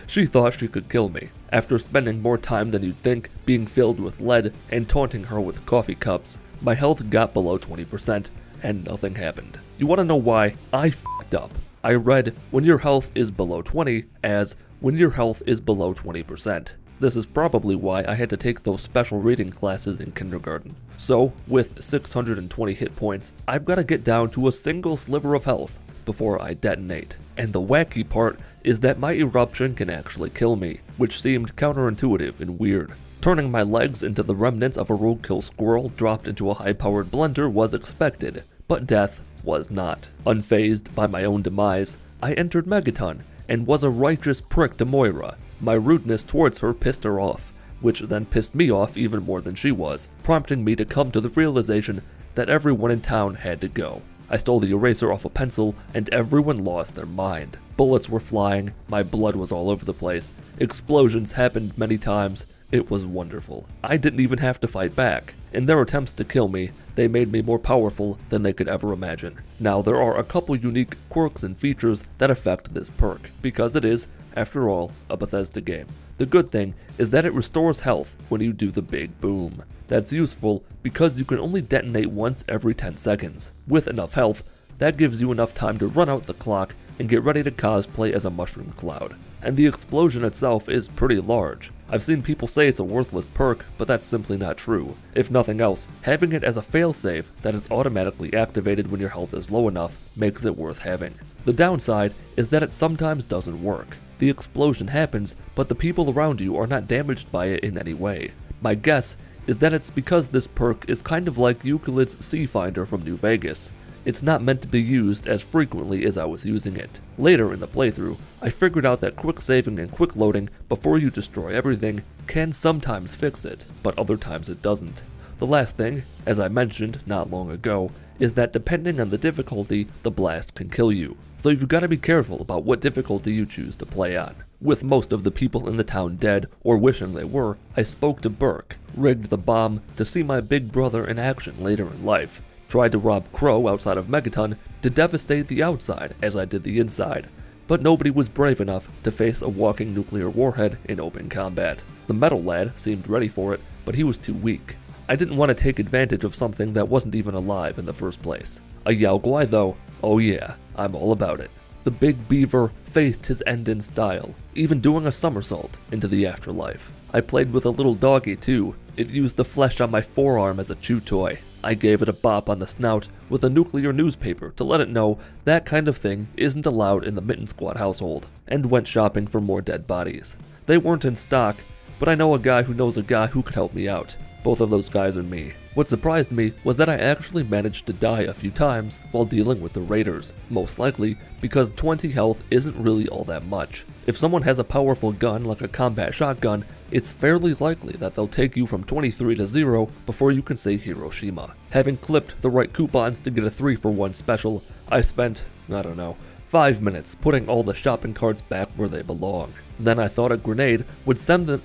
She thought she could kill me. After spending more time than you'd think being filled with lead and taunting her with coffee cups, my health got below 20% and nothing happened. You wanna know why? I f***ed up. I read when your health is below 20 as when your health is below 20%. This is probably why I had to take those special reading classes in kindergarten. So, with 620 hit points, I've got to get down to a single sliver of health before I detonate. And the wacky part is that my eruption can actually kill me, which seemed counterintuitive and weird. Turning my legs into the remnants of a roadkill squirrel dropped into a high-powered blender was expected, but death was not. Unfazed by my own demise, I entered Megaton and was a righteous prick to Moira. My rudeness towards her pissed her off, which then pissed me off even more than she was, prompting me to come to the realization that everyone in town had to go. I stole the eraser off a pencil and everyone lost their mind. Bullets were flying, my blood was all over the place, explosions happened many times. It was wonderful. I didn't even have to fight back. In their attempts to kill me, they made me more powerful than they could ever imagine. Now, there are a couple unique quirks and features that affect this perk, because it is, after all, a Bethesda game. The good thing is that it restores health when you do the big boom. That's useful because you can only detonate once every 10 seconds. With enough health, that gives you enough time to run out the clock and get ready to cosplay as a mushroom cloud. And the explosion itself is pretty large. I've seen people say it's a worthless perk, but that's simply not true. If nothing else, having it as a failsafe that is automatically activated when your health is low enough makes it worth having. The downside is that it sometimes doesn't work. The explosion happens, but the people around you are not damaged by it in any way. My guess is that it's because this perk is kind of like Euclid's Sea Finder from New Vegas. It's not meant to be used as frequently as I was using it. Later in the playthrough, I figured out that quick saving and quick loading before you destroy everything can sometimes fix it, but other times it doesn't. The last thing, as I mentioned not long ago, is that depending on the difficulty, the blast can kill you. So you've got to be careful about what difficulty you choose to play on. With most of the people in the town dead, or wishing they were, I spoke to Burke, rigged the bomb to see my big brother in action later in life, tried to rob Crow outside of Megaton to devastate the outside as I did the inside, but nobody was brave enough to face a walking nuclear warhead in open combat. The metal lad seemed ready for it, but he was too weak. I didn't want to take advantage of something that wasn't even alive in the first place. A Yao Guai though, oh yeah, I'm all about it. The big beaver faced his end in style, even doing a somersault into the afterlife. I played with a little doggy too. It used the flesh on my forearm as a chew toy. I gave it a bop on the snout with a nuclear newspaper to let it know that kind of thing isn't allowed in the Mitten Squad household, and went shopping for more dead bodies. They weren't in stock, but I know a guy who knows a guy who could help me out. Both of those guys and me. What surprised me was that I actually managed to die a few times while dealing with the raiders, most likely because 20 health isn't really all that much. If someone has a powerful gun like a combat shotgun, it's fairly likely that they'll take you from 23 to 0 before you can say Hiroshima. Having clipped the right coupons to get a 3-for-1 special, I spent, 5 minutes putting all the shopping carts back where they belong. Then I thought a grenade would send them...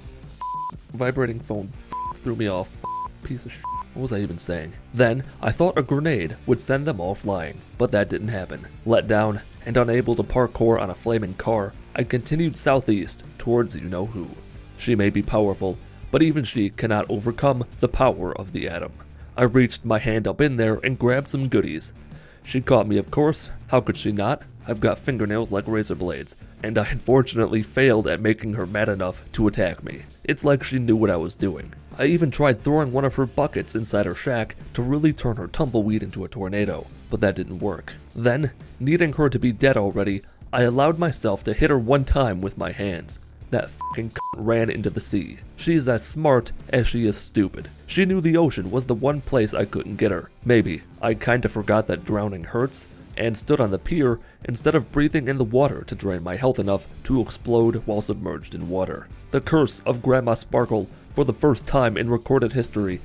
Vibrating phone threw me off. Piece of shit. What was I even saying? Then, I thought a grenade would send them all flying, but that didn't happen. Let down, and unable to parkour on a flaming car, I continued southeast towards you-know-who. She may be powerful, but even she cannot overcome the power of the atom. I reached my hand up in there and grabbed some goodies. She caught me, of course. How could she not? I've got fingernails like razor blades, and I unfortunately failed at making her mad enough to attack me. It's like she knew what I was doing. I even tried throwing one of her buckets inside her shack to really turn her tumbleweed into a tornado, but that didn't work. Then, needing her to be dead already, I allowed myself to hit her one time with my hands. That fucking ran into the sea. She's as smart as she is stupid. She knew the ocean was the one place I couldn't get her. Maybe I kinda forgot that drowning hurts, and stood on the pier instead of breathing in the water to drain my health enough to explode while submerged in water. The curse of Grandma Sparkle, for the first time in recorded history,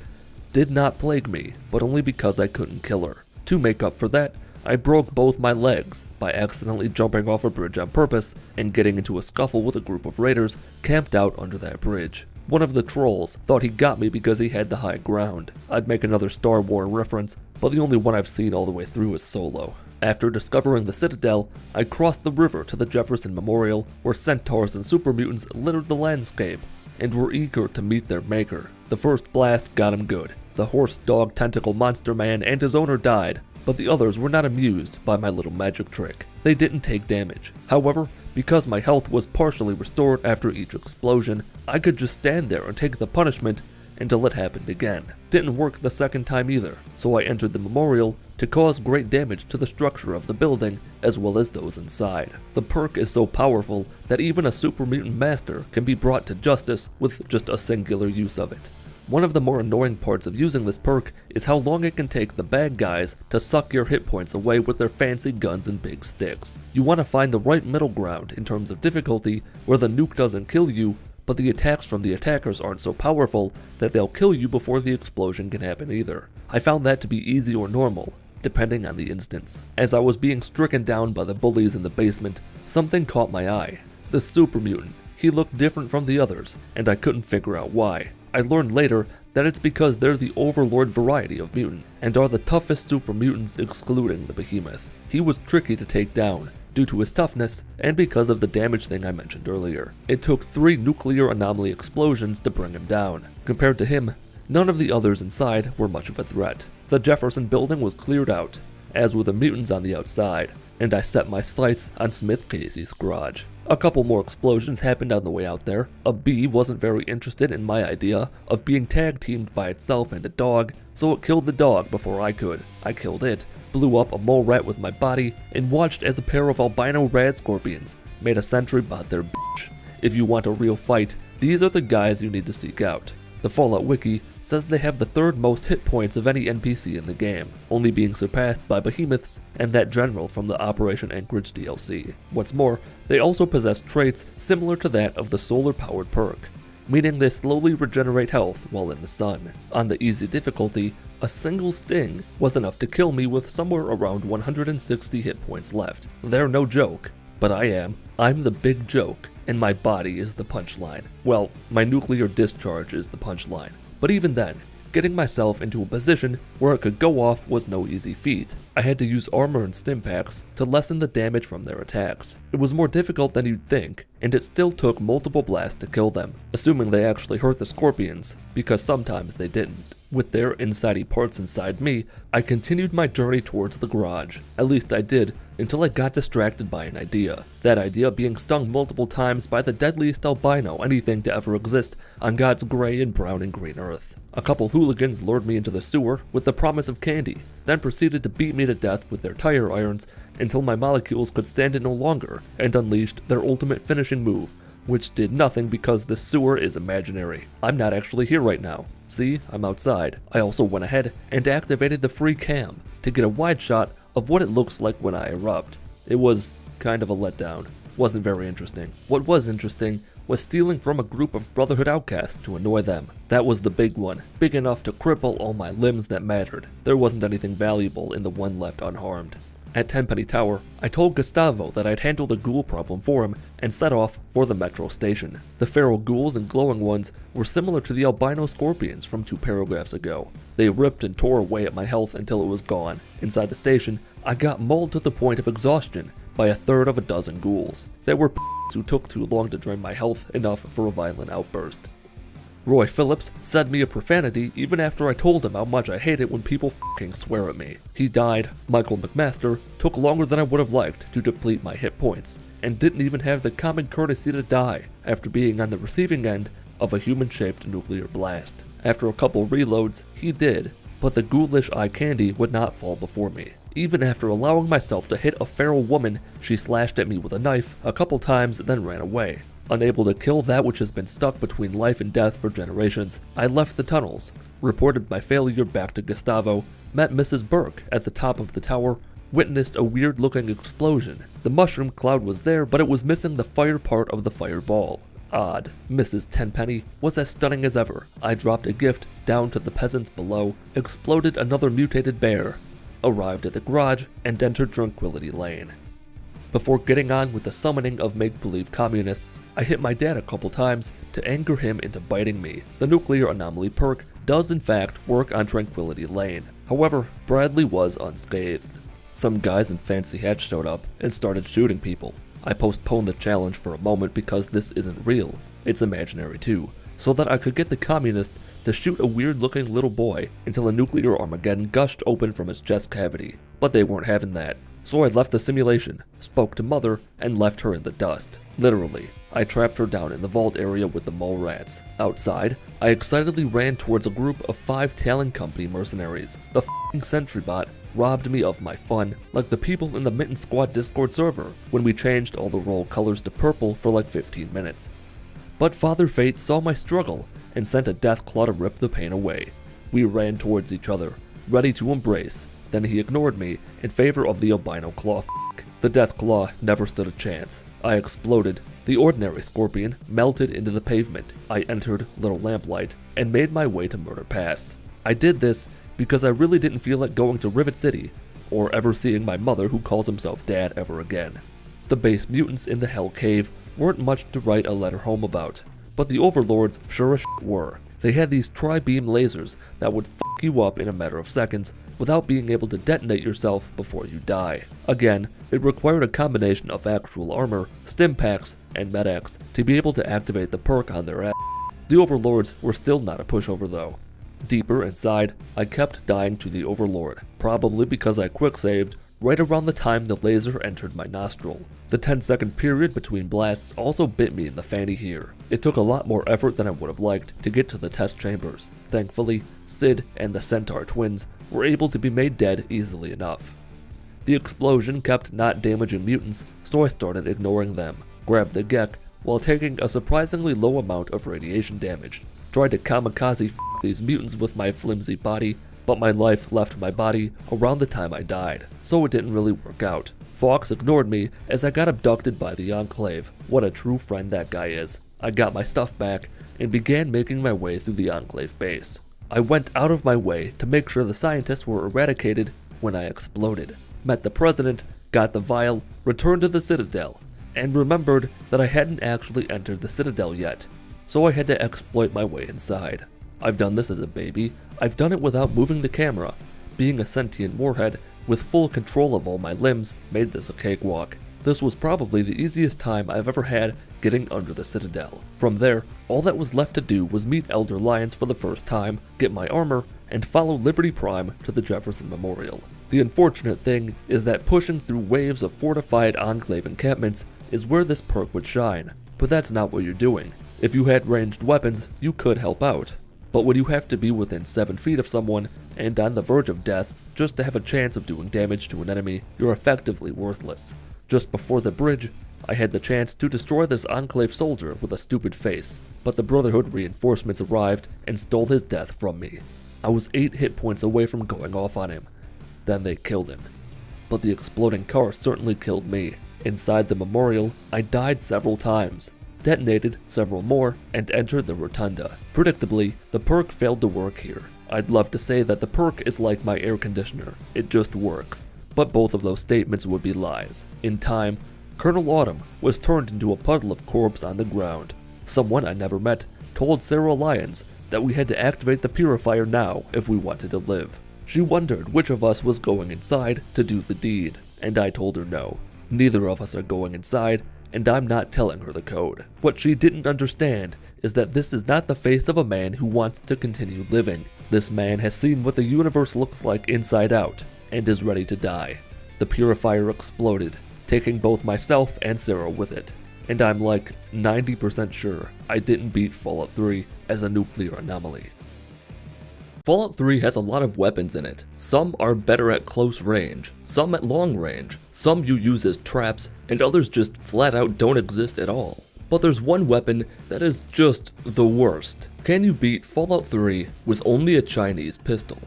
did not plague me, but only because I couldn't kill her. To make up for that, I broke both my legs by accidentally jumping off a bridge on purpose and getting into a scuffle with a group of raiders camped out under that bridge. One of the trolls thought he got me because he had the high ground. I'd make another Star Wars reference, but the only one I've seen all the way through is Solo. After discovering the Citadel, I crossed the river to the Jefferson Memorial, where centaurs and super mutants littered the landscape, and were eager to meet their maker. The first blast got him good. The horse-dog tentacle monster man and his owner died, but the others were not amused by my little magic trick. They didn't take damage. However, because my health was partially restored after each explosion, I could just stand there and take the punishment until it happened again. Didn't work the second time either, so I entered the memorial to cause great damage to the structure of the building, as well as those inside. The perk is so powerful that even a super mutant master can be brought to justice with just a singular use of it. One of the more annoying parts of using this perk is how long it can take the bad guys to suck your hit points away with their fancy guns and big sticks. You want to find the right middle ground in terms of difficulty, where the nuke doesn't kill you, but the attacks from the attackers aren't so powerful that they'll kill you before the explosion can happen either. I found that to be easy or normal, depending on the instance. As I was being stricken down by the bullies in the basement, something caught my eye. The super mutant. He looked different from the others, and I couldn't figure out why. I learned later that it's because they're the overlord variety of mutant, and are the toughest super mutants excluding the behemoth. He was tricky to take down, due to his toughness and because of the damage thing I mentioned earlier. It took 3 nuclear anomaly explosions to bring him down. Compared to him, none of the others inside were much of a threat. The Jefferson building was cleared out, as were the mutants on the outside, and I set my sights on Smith Casey's garage. A couple more explosions happened on the way out there. A bee wasn't very interested in my idea of being tag teamed by itself and a dog, so it killed the dog before I could. I killed it, blew up a mole rat with my body, and watched as a pair of albino rad scorpions made a sentry bot their bitch. If you want a real fight, these are the guys you need to seek out. The Fallout Wiki says they have the 3rd most hit points of any NPC in the game, only being surpassed by behemoths and that general from the Operation Anchorage DLC. What's more, they also possess traits similar to that of the solar-powered perk, meaning they slowly regenerate health while in the sun. On the easy difficulty, a single sting was enough to kill me with somewhere around 160 hit points left. They're no joke, but I'm the big joke, and my body is the punchline. Well, my nuclear discharge is the punchline. But even then, getting myself into a position where it could go off was no easy feat. I had to use armor and stim packs to lessen the damage from their attacks. It was more difficult than you'd think, and it still took multiple blasts to kill them, assuming they actually hurt the scorpions, because sometimes they didn't. With their insidey parts inside me, I continued my journey towards the garage. At least I did, until I got distracted by an idea. That idea being stung multiple times by the deadliest albino anything to ever exist on God's gray and brown and green earth. A couple hooligans lured me into the sewer with the promise of candy, then proceeded to beat me to death with their tire irons until my molecules could stand it no longer, and unleashed their ultimate finishing move, which did nothing because the sewer is imaginary. I'm not actually here right now. See, I'm outside. I also went ahead and activated the free cam to get a wide shot of what it looks like when I erupt. It was kind of a letdown. Wasn't very interesting. What was interesting was stealing from a group of Brotherhood outcasts to annoy them. That was the big one, big enough to cripple all my limbs that mattered. There wasn't anything valuable in the one left unharmed. At Tenpenny Tower, I told Gustavo that I'd handle the ghoul problem for him and set off for the metro station. The feral ghouls and glowing ones were similar to the albino scorpions from 2 paragraphs ago. They ripped and tore away at my health until it was gone. Inside the station, I got mauled to the point of exhaustion by a third of a dozen ghouls. They were who took too long to drain my health enough for a violent outburst. Roy Phillips said me a profanity even after I told him how much I hate it when people f***ing swear at me. He died. Michael McMaster took longer than I would have liked to deplete my hit points, and didn't even have the common courtesy to die after being on the receiving end of a human-shaped nuclear blast. After a couple reloads, he did, but the ghoulish eye candy would not fall before me. Even after allowing myself to hit a feral woman, she slashed at me with a knife a couple times, then ran away. Unable to kill that which has been stuck between life and death for generations, I left the tunnels, reported my failure back to Gustavo, met Mrs. Burke at the top of the tower, witnessed a weird-looking explosion. The mushroom cloud was there, but it was missing the fire part of the fireball. Odd. Mrs. Tenpenny was as stunning as ever. I dropped a gift down to the peasants below, exploded another mutated bear, arrived at the garage, and entered Tranquility Lane. Before getting on with the summoning of make-believe communists, I hit my dad a couple times to anger him into biting me. The nuclear anomaly perk does in fact work on Tranquility Lane. However, Bradley was unscathed. Some guys in fancy hats showed up and started shooting people. I postponed the challenge for a moment because this isn't real, it's imaginary too, so that I could get the communists to shoot a weird-looking little boy until a nuclear Armageddon gushed open from his chest cavity. But they weren't having that. So I left the simulation, spoke to Mother, and left her in the dust. Literally, I trapped her down in the vault area with the mole rats. Outside, I excitedly ran towards a group of 5 Talon Company mercenaries. The f***ing sentry bot robbed me of my fun, like the people in the Mitten Squad Discord server, when we changed all the roll colors to purple for like 15 minutes. But Father Fate saw my struggle, and sent a death claw to rip the pain away. We ran towards each other, ready to embrace. Then he ignored me in favor of the albino claw f***. The death claw never stood a chance. I exploded. The ordinary scorpion melted into the pavement. I entered Little Lamplight and made my way to Murder Pass. I did this because I really didn't feel like going to Rivet City, or ever seeing my mother who calls himself Dad ever again. The base mutants in the Hell Cave weren't much to write a letter home about, but the overlords sure as shit were. They had these tri-beam lasers that would fuck you up in a matter of seconds without being able to detonate yourself before you die. Again, it required a combination of actual armor, stim packs, and med-X to be able to activate the perk on their ass. The Overlords were still not a pushover though. Deeper inside, I kept dying to the Overlord, probably because I quick-saved right around the time the laser entered my nostril. The 10-second period between blasts also bit me in the fanny here. It took a lot more effort than I would have liked to get to the test chambers. Thankfully, Sid and the Centaur twins were able to be made dead easily enough. The explosion kept not damaging mutants, so I started ignoring them, grabbed the Gek while taking a surprisingly low amount of radiation damage. Tried to kamikaze f these mutants with my flimsy body, but my life left my body around the time I died, so it didn't really work out. Fox ignored me as I got abducted by the Enclave. What a true friend that guy is. I got my stuff back and began making my way through the Enclave base. I went out of my way to make sure the scientists were eradicated when I exploded. Met the president, got the vial, returned to the Citadel, and remembered that I hadn't actually entered the Citadel yet, so I had to exploit my way inside. I've done this as a baby. I've done it without moving the camera. Being a sentient warhead with full control of all my limbs made this a cakewalk. This was probably the easiest time I've ever had getting under the Citadel. From there, all that was left to do was meet Elder Lions for the first time, get my armor, and follow Liberty Prime to the Jefferson Memorial. The unfortunate thing is that pushing through waves of fortified Enclave encampments is where this perk would shine, but that's not what you're doing. If you had ranged weapons, you could help out. But when you have to be within 7 feet of someone and on the verge of death just to have a chance of doing damage to an enemy, you're effectively worthless. Just before the bridge, I had the chance to destroy this Enclave soldier with a stupid face, but the Brotherhood reinforcements arrived and stole his death from me. I was 8 hit points away from going off on him. Then they killed him. But the exploding car certainly killed me. Inside the memorial, I died several times, detonated several more, and entered the rotunda. Predictably, the perk failed to work here. I'd love to say that the perk is like my air conditioner, it just works. But both of those statements would be lies. In time, Colonel Autumn was turned into a puddle of corpse on the ground. Someone I never met told Sarah Lyons that we had to activate the purifier now if we wanted to live. She wondered which of us was going inside to do the deed, and I told her no. Neither of us are going inside, and I'm not telling her the code. What she didn't understand is that this is not the face of a man who wants to continue living. This man has seen what the universe looks like inside out, and is ready to die. The purifier exploded, taking both myself and Sarah with it, and I'm like 90% sure I didn't beat Fallout 3 as a nuclear anomaly. Fallout 3 has a lot of weapons in it. Some are better at close range, some at long range, some you use as traps, and others just flat out don't exist at all. But there's one weapon that is just the worst. Can you beat Fallout 3 with only a Chinese pistol?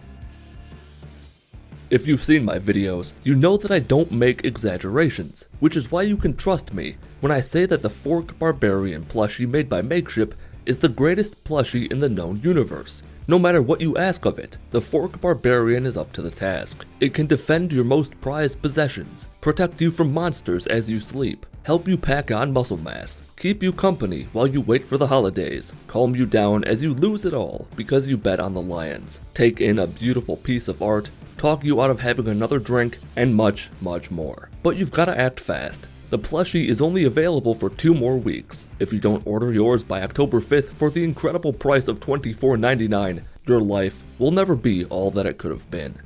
If you've seen my videos, you know that I don't make exaggerations, which is why you can trust me when I say that the Fork Barbarian plushie made by Makeship is the greatest plushie in the known universe. No matter what you ask of it, the Fork Barbarian is up to the task. It can defend your most prized possessions, protect you from monsters as you sleep, help you pack on muscle mass, keep you company while you wait for the holidays, calm you down as you lose it all because you bet on the Lions, take in a beautiful piece of art, talk you out of having another drink, and much, much more. But you've gotta act fast. The plushie is only available for 2 more weeks. If you don't order yours by October 5th for the incredible price of $24.99, your life will never be all that it could have been.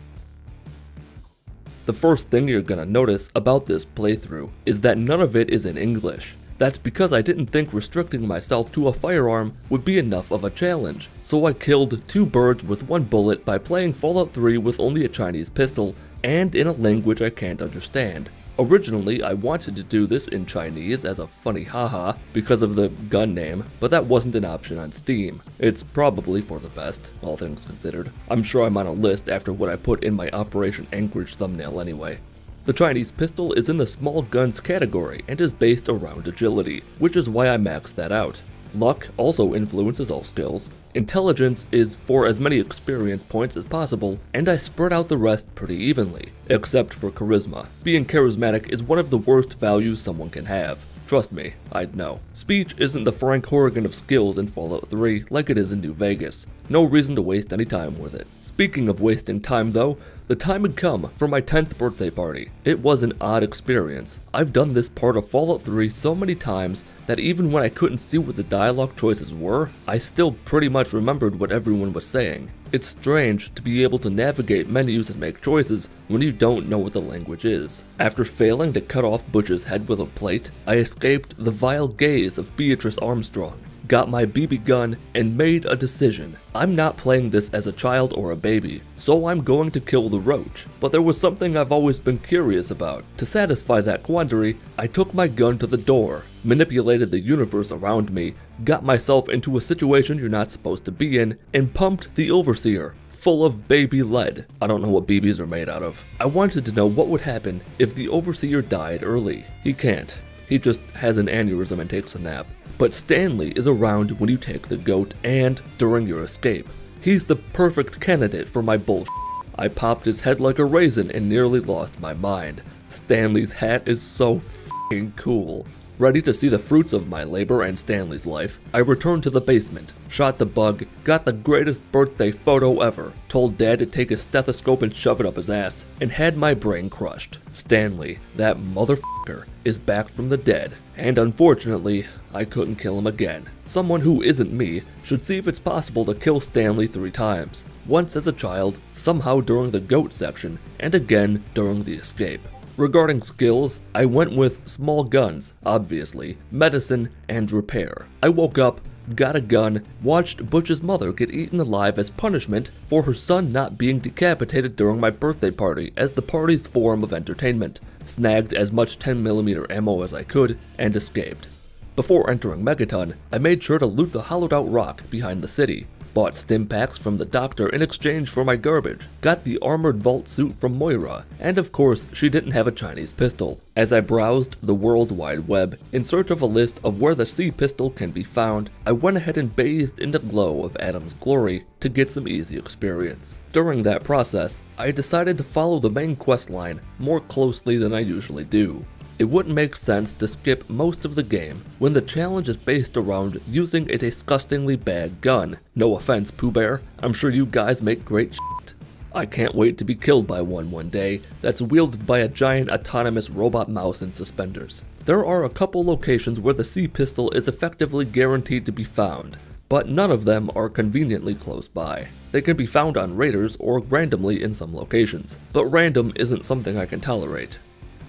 The first thing you're gonna notice about this playthrough is that none of it is in English. That's because I didn't think restricting myself to a firearm would be enough of a challenge, so I killed 2 birds with 1 bullet by playing Fallout 3 with only a Chinese pistol and in a language I can't understand. Originally, I wanted to do this in Chinese as a funny haha because of the gun name, but that wasn't an option on Steam. It's probably for the best, all things considered. I'm sure I'm on a list after what I put in my Operation Anchorage thumbnail anyway. The Chinese pistol is in the small guns category and is based around agility, which is why I maxed that out. Luck also influences all skills. Intelligence is for as many experience points as possible, and I spread out the rest pretty evenly, except for charisma. Being charismatic is one of the worst values someone can have. Trust me, I'd know. Speech isn't the Frank Horrigan of skills in Fallout 3 like it is in New Vegas. No reason to waste any time with it. Speaking of wasting time though, the time had come for my 10th birthday party. It was an odd experience. I've done this part of Fallout 3 so many times that even when I couldn't see what the dialogue choices were, I still pretty much remembered what everyone was saying. It's strange to be able to navigate menus and make choices when you don't know what the language is. After failing to cut off Butch's head with a plate, I escaped the vile gaze of Beatrice Armstrong, got my BB gun, and made a decision. I'm not playing this as a child or a baby, so I'm going to kill the roach. But there was something I've always been curious about. To satisfy that quandary, I took my gun to the door, manipulated the universe around me, got myself into a situation you're not supposed to be in, and pumped the Overseer full of baby lead. I don't know what BBs are made out of. I wanted to know what would happen if the Overseer died early. He can't. He just has an aneurysm and takes a nap. But Stanley is around when you take the goat and during your escape. He's the perfect candidate for my bullshit. I popped his head like a raisin and nearly lost my mind. Stanley's hat is so f***ing cool. Ready to see the fruits of my labor and Stanley's life, I returned to the basement, shot the bug, got the greatest birthday photo ever, told Dad to take his stethoscope and shove it up his ass, and had my brain crushed. Stanley, that motherfucker, is back from the dead, and unfortunately, I couldn't kill him again. Someone who isn't me should see if it's possible to kill Stanley 3 times. Once as a child, somehow during the goat section, and again during the escape. Regarding skills, I went with small guns, obviously, medicine, and repair. I woke up, got a gun, watched Butch's mother get eaten alive as punishment for her son not being decapitated during my birthday party as the party's form of entertainment, snagged as much 10mm ammo as I could, and escaped. Before entering Megaton, I made sure to loot the hollowed out rock behind the city. Bought stim packs from the doctor in exchange for my garbage, got the armored vault suit from Moira, and of course she didn't have a Chinese pistol. As I browsed the World Wide Web in search of a list of where the C pistol can be found, I went ahead and bathed in the glow of Adam's glory to get some easy experience. During that process, I decided to follow the main quest line more closely than I usually do. It wouldn't make sense to skip most of the game when the challenge is based around using a disgustingly bad gun. No offense, Pooh Bear, I'm sure you guys make great shit. I can't wait to be killed by one day that's wielded by a giant autonomous robot mouse in suspenders. There are a couple locations where the C pistol is effectively guaranteed to be found, but none of them are conveniently close by. They can be found on raiders or randomly in some locations, but random isn't something I can tolerate.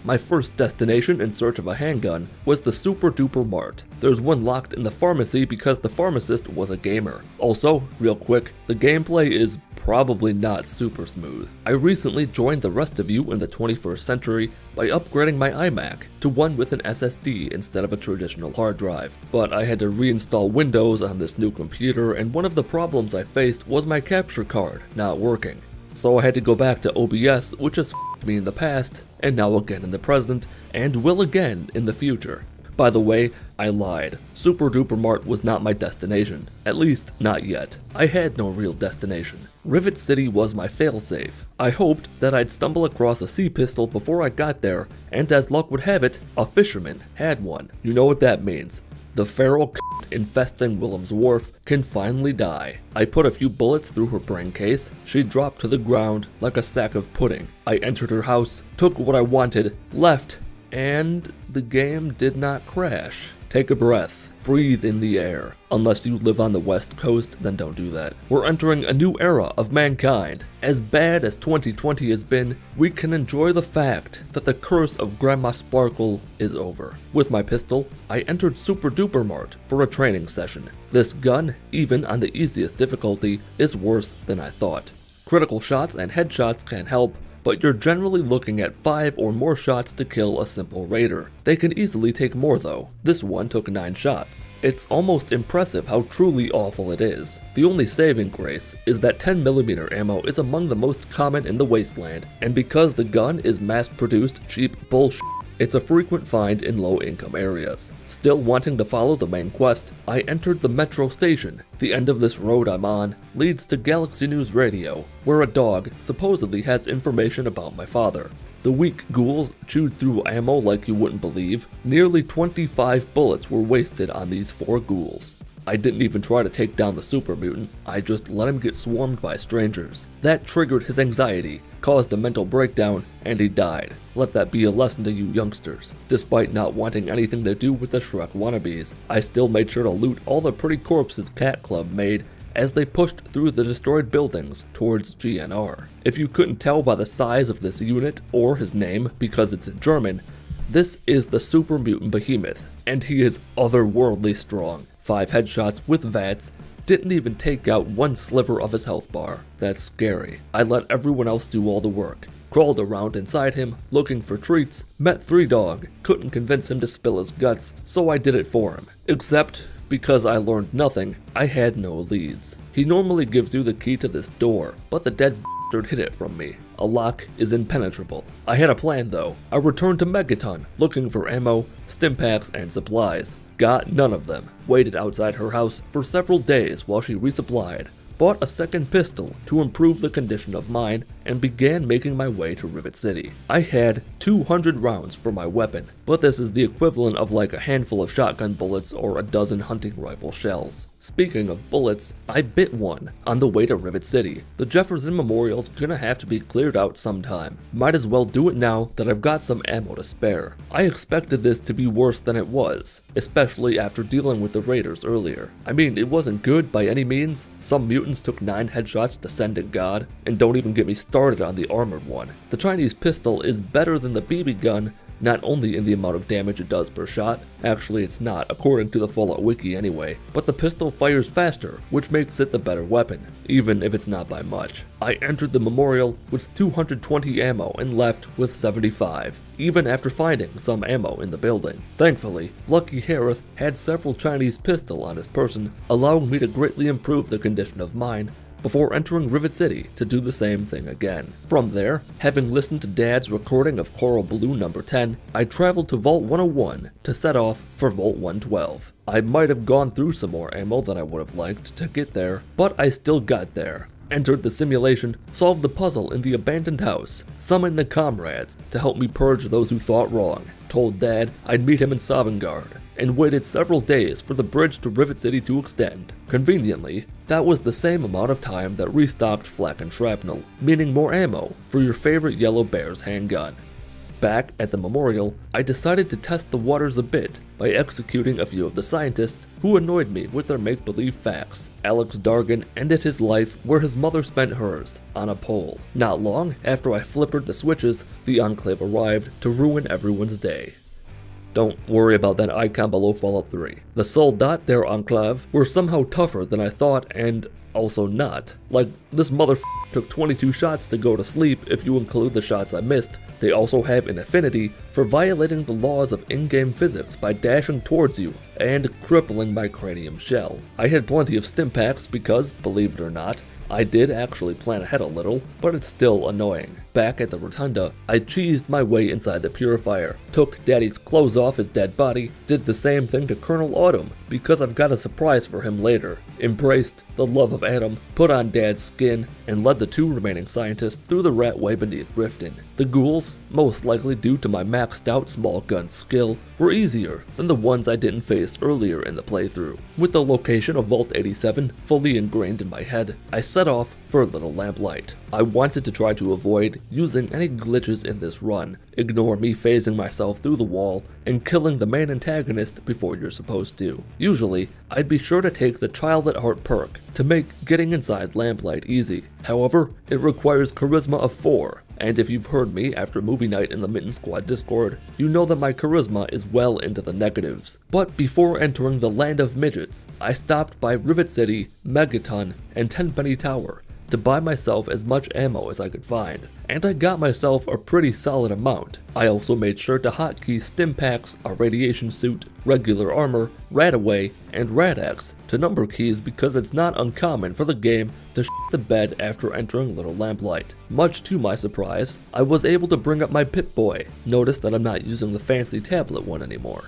My first destination in search of a handgun was the Super Duper Mart. There's one locked in the pharmacy because the pharmacist was a gamer. Also, real quick, the gameplay is probably not super smooth. I recently joined the rest of you in the 21st century by upgrading my iMac to one with an SSD instead of a traditional hard drive. But I had to reinstall Windows on this new computer, and one of the problems I faced was my capture card not working. So I had to go back to OBS, which has f***ed me in the past, and now again in the present, and will again in the future. By the way, I lied. Super Duper Mart was not my destination. At least, not yet. I had no real destination. Rivet City was my failsafe. I hoped that I'd stumble across a C pistol before I got there, and as luck would have it, a fisherman had one. You know what that means. The feral infesting Willem's Wharf can finally die. I put a few bullets through her brain case. She dropped to the ground like a sack of pudding. I entered her house, took what I wanted, left, and the game did not crash. Take a breath. Breathe in the air. Unless you live on the West Coast, then don't do that. We're entering a new era of mankind. As bad as 2020 has been, we can enjoy the fact that the curse of Grandma Sparkle is over. With my pistol, I entered Super Duper Mart for a training session. This gun, even on the easiest difficulty, is worse than I thought. Critical shots and headshots can help, but you're generally looking at 5 or more shots to kill a simple raider. They can easily take more though. This one took 9 shots. It's almost impressive how truly awful it is. The only saving grace is that 10mm ammo is among the most common in the wasteland, and because the gun is mass-produced cheap bullshit, It's a frequent find in low-income areas. Still wanting to follow the main quest, I entered the metro station. The end of this road I'm on leads to Galaxy News Radio, where a dog supposedly has information about my father. The weak ghouls chewed through ammo like you wouldn't believe. Nearly 25 bullets were wasted on these 4 ghouls. I didn't even try to take down the super mutant, I just let him get swarmed by strangers. That triggered his anxiety, caused a mental breakdown, and he died. Let that be a lesson to you youngsters. Despite not wanting anything to do with the Shrek wannabes, I still made sure to loot all the pretty corpses Cat Club made as they pushed through the destroyed buildings towards GNR. If you couldn't tell by the size of this unit or his name because it's in German, this is the super mutant behemoth, and he is otherworldly strong. 5 headshots with VATS, didn't even take out 1 sliver of his health bar. That's scary. I let everyone else do all the work. Crawled around inside him, looking for treats, met 3 Dog, couldn't convince him to spill his guts, so I did it for him. Except, because I learned nothing, I had no leads. He normally gives you the key to this door, but the dead bastard hid it from me. A lock is impenetrable. I had a plan though. I returned to Megaton, looking for ammo, stim packs, and supplies. Got none of them. Waited outside her house for several days while she resupplied. Bought a second pistol to improve the condition of mine, and began making my way to Rivet City. I had 200 rounds for my weapon, but this is the equivalent of like a handful of shotgun bullets or a dozen hunting rifle shells. Speaking of bullets, I bit one on the way to Rivet City. The Jefferson Memorial's gonna have to be cleared out sometime. Might as well do it now that I've got some ammo to spare. I expected this to be worse than it was, especially after dealing with the raiders earlier. I mean, it wasn't good by any means. Some mutants took 9 headshots to send at God, and don't even get me started on the armored one. The Chinese pistol is better than the BB gun, not only in the amount of damage it does per shot, actually it's not according to the Fallout wiki anyway, but the pistol fires faster, which makes it the better weapon, even if it's not by much. I entered the memorial with 220 ammo and left with 75, even after finding some ammo in the building. Thankfully, Lucky Harith had several Chinese pistol on his person, allowing me to greatly improve the condition of mine, before entering Rivet City to do the same thing again. From there, having listened to Dad's recording of Coral Blue number 10, I traveled to Vault 101 to set off for Vault 112. I might have gone through some more ammo than I would have liked to get there, but I still got there. Entered the simulation, solved the puzzle in the abandoned house, summoned the comrades to help me purge those who thought wrong, told Dad I'd meet him in Sovngarde, and waited several days for the bridge to Rivet City to extend. Conveniently, that was the same amount of time that restocked flak and shrapnel, meaning more ammo for your favorite Yellow Bear's handgun. Back at the memorial, I decided to test the waters a bit by executing a few of the scientists who annoyed me with their make-believe facts. Alex Dargan ended his life where his mother spent hers, on a pole. Not long after I flippered the switches, the Enclave arrived to ruin everyone's day. Don't worry about that icon below Fallout 3. The Soldat der Enclave were somehow tougher than I thought, and also not. Like, this took 22 shots to go to sleep if you include the shots I missed. They also have an affinity for violating the laws of in-game physics by dashing towards you and crippling my cranium shell. I had plenty of stim packs because, believe it or not, I did actually plan ahead a little, but it's still annoying. Back at the Rotunda, I cheesed my way inside the purifier, took Daddy's clothes off his dead body, did the same thing to Colonel Autumn because I've got a surprise for him later, embraced the love of Adam, put on Dad's skin, and led the 2 remaining scientists through the ratway beneath Riften. The ghouls, most likely due to my maxed out small gun skill, were easier than the ones I didn't face earlier in the playthrough. With the location of Vault 87 fully ingrained in my head, I set off for a little lamplight. I wanted to try to avoid using any glitches in this run, ignore me phasing myself through the wall, and killing the main antagonist before you're supposed to. Usually, I'd be sure to take the Child at Heart perk to make getting inside lamplight easy. However, it requires charisma of 4, and if you've heard me after movie night in the Mitten Squad Discord, you know that my charisma is well into the negatives. But before entering the land of midgets, I stopped by Rivet City, Megaton, and Tenpenny Tower, to buy myself as much ammo as I could find, and I got myself a pretty solid amount. I also made sure to hotkey stim packs, a radiation suit, regular armor, Radaway, and Rad-X to number keys because it's not uncommon for the game to shit the bed after entering Little Lamplight. Much to my surprise, I was able to bring up my Pip Boy. Notice that I'm not using the fancy tablet one anymore.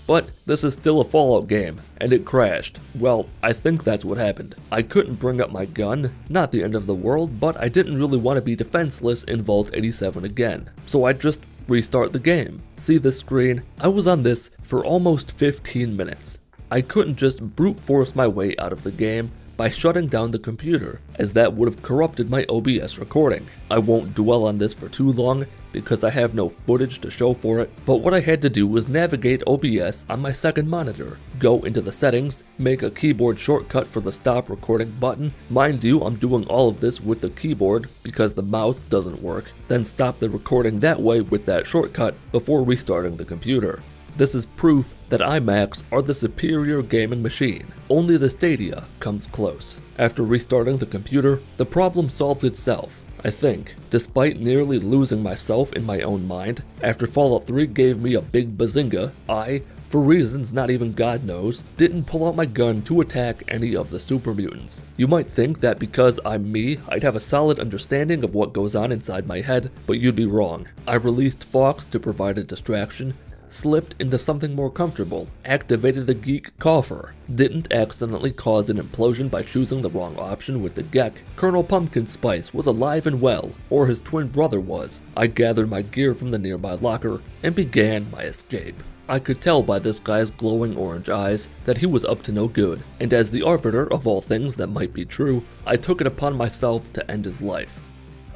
But this is still a Fallout game, and it crashed. Well, I think that's what happened. I couldn't bring up my gun, not the end of the world, but I didn't really want to be defenseless in Vault 87 again. So I just restart the game. See this screen? I was on this for almost 15 minutes. I couldn't just brute force my way out of the game by shutting down the computer, as that would have corrupted my OBS recording. I won't dwell on this for too long because I have no footage to show for it, but what I had to do was navigate OBS on my second monitor, go into the settings, make a keyboard shortcut for the stop recording button. Mind you, I'm doing all of this with the keyboard because the mouse doesn't work, then stop the recording that way with that shortcut before restarting the computer. This is proof that iMacs are the superior gaming machine. Only the Stadia comes close. After restarting the computer, the problem solved itself, I think. Despite nearly losing myself in my own mind, after Fallout 3 gave me a big bazinga, I, for reasons not even God knows, didn't pull out my gun to attack any of the super mutants. You might think that because I'm me, I'd have a solid understanding of what goes on inside my head, but you'd be wrong. I released Fox to provide a distraction, slipped into something more comfortable, activated the geek coffer, didn't accidentally cause an implosion by choosing the wrong option with the Gek. Colonel Pumpkin Spice was alive and well, or his twin brother was. I gathered my gear from the nearby locker and began my escape. I could tell by this guy's glowing orange eyes that he was up to no good, and as the arbiter of all things that might be true, I took it upon myself to end his life.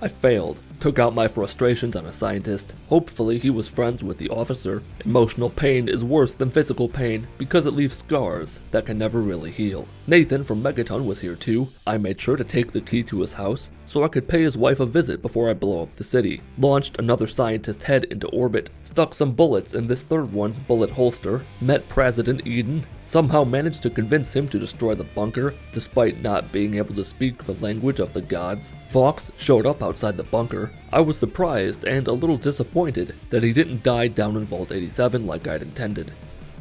I failed, took out my frustrations on a scientist. Hopefully he was friends with the officer. Emotional pain is worse than physical pain because it leaves scars that can never really heal. Nathan from Megaton was here too. I made sure to take the key to his house so I could pay his wife a visit before I blow up the city. Launched another scientist head into orbit, stuck some bullets in this third one's bullet holster, met President Eden, somehow managed to convince him to destroy the bunker despite not being able to speak the language of the gods. Fox showed up outside the bunker. I was surprised and a little disappointed that he didn't die down in Vault 87 like I'd intended.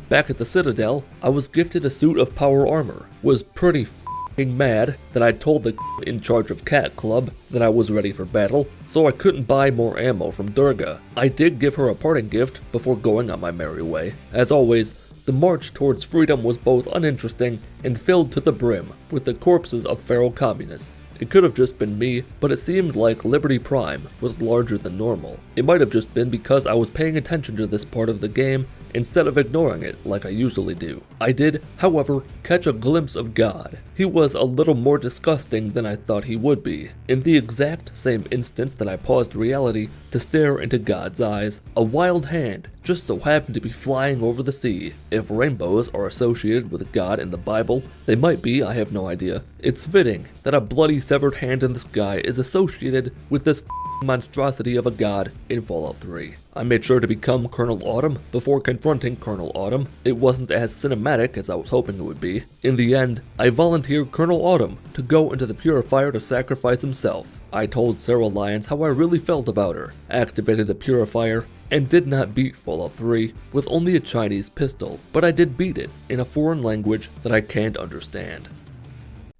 Back at the Citadel, I was gifted a suit of power armor, was pretty f***ing mad that I told the in charge of Cat Club that I was ready for battle, so I couldn't buy more ammo from Durga. I did give her a parting gift before going on my merry way. As always, the march towards freedom was both uninteresting and filled to the brim with the corpses of feral communists. It could have just been me, but it seemed like Liberty Prime was larger than normal. It might have just been because I was paying attention to this part of the game instead of ignoring it like I usually do. I did, however, catch a glimpse of God. He was a little more disgusting than I thought he would be. In the exact same instance that I paused reality to stare into God's eyes, a wild hand just so happened to be flying over the sea. If rainbows are associated with God in the Bible, they might be, I have no idea. It's fitting that a bloody severed hand in the sky is associated with this monstrosity of a god in Fallout 3. I made sure to become Colonel Autumn before confronting Colonel Autumn. It wasn't as cinematic as I was hoping it would be. In the end, I volunteered Colonel Autumn to go into the Purifier to sacrifice himself. I told Sarah Lyons how I really felt about her, activated the Purifier, and did not beat Fallout 3 with only a Chinese pistol, but I did beat it in a foreign language that I can't understand.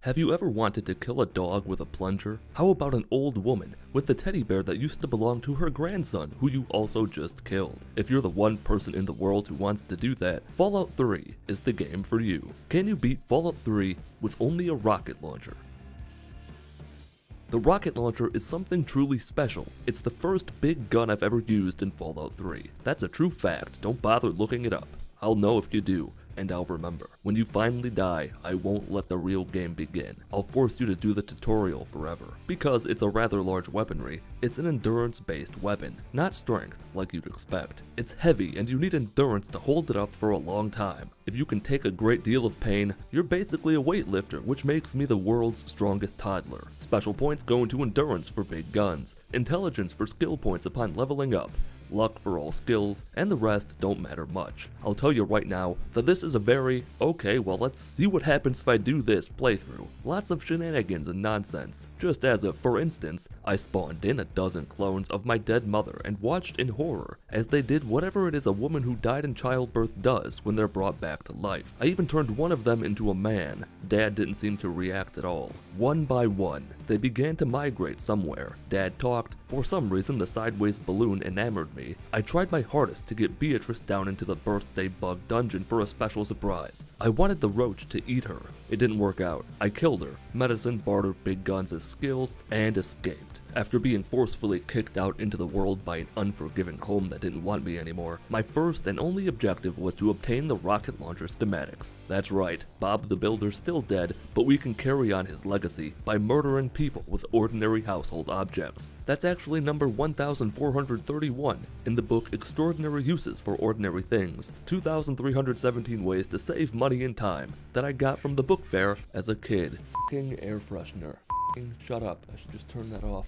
Have you ever wanted to kill a dog with a plunger? How about an old woman with the teddy bear that used to belong to her grandson, who you also just killed? If you're the one person in the world who wants to do that, Fallout 3 is the game for you. Can you beat Fallout 3 with only a rocket launcher? The rocket launcher is something truly special. It's the first big gun I've ever used in Fallout 3. That's a true fact, don't bother looking it up. I'll know if you do, and I'll remember. When you finally die, I won't let the real game begin. I'll force you to do the tutorial forever. Because it's a rather large weaponry, it's an endurance-based weapon, not strength like you'd expect. It's heavy and you need endurance to hold it up for a long time. If you can take a great deal of pain, you're basically a weightlifter, which makes me the world's strongest toddler. Special points go into endurance for big guns, intelligence for skill points upon leveling up, luck for all skills, and the rest don't matter much. I'll tell you right now that this is a very, okay, well let's see what happens if I do this playthrough. Lots of shenanigans and nonsense. Just as a for instance, I spawned in a dozen clones of my dead mother and watched in horror as they did whatever it is a woman who died in childbirth does when they're brought back to life. I even turned one of them into a man. Dad didn't seem to react at all. One by one, they began to migrate somewhere. Dad talked. For some reason, the sideways balloon enamored me. I tried my hardest to get Beatrice down into the birthday bug dungeon for a special surprise. I wanted the roach to eat her. It didn't work out. I killed her, medicine, bartered big guns as skills, and escaped. After being forcefully kicked out into the world by an unforgiving home that didn't want me anymore, my first and only objective was to obtain the rocket launcher schematics. That's right, Bob the Builder's still dead, but we can carry on his legacy by murdering people with ordinary household objects. That's actually number 1431 in the book Extraordinary Uses for Ordinary Things, 2,317 Ways to Save Money and Time, that I got from the book fair as a kid. F***ing air freshener. Shut up, I should just turn that off.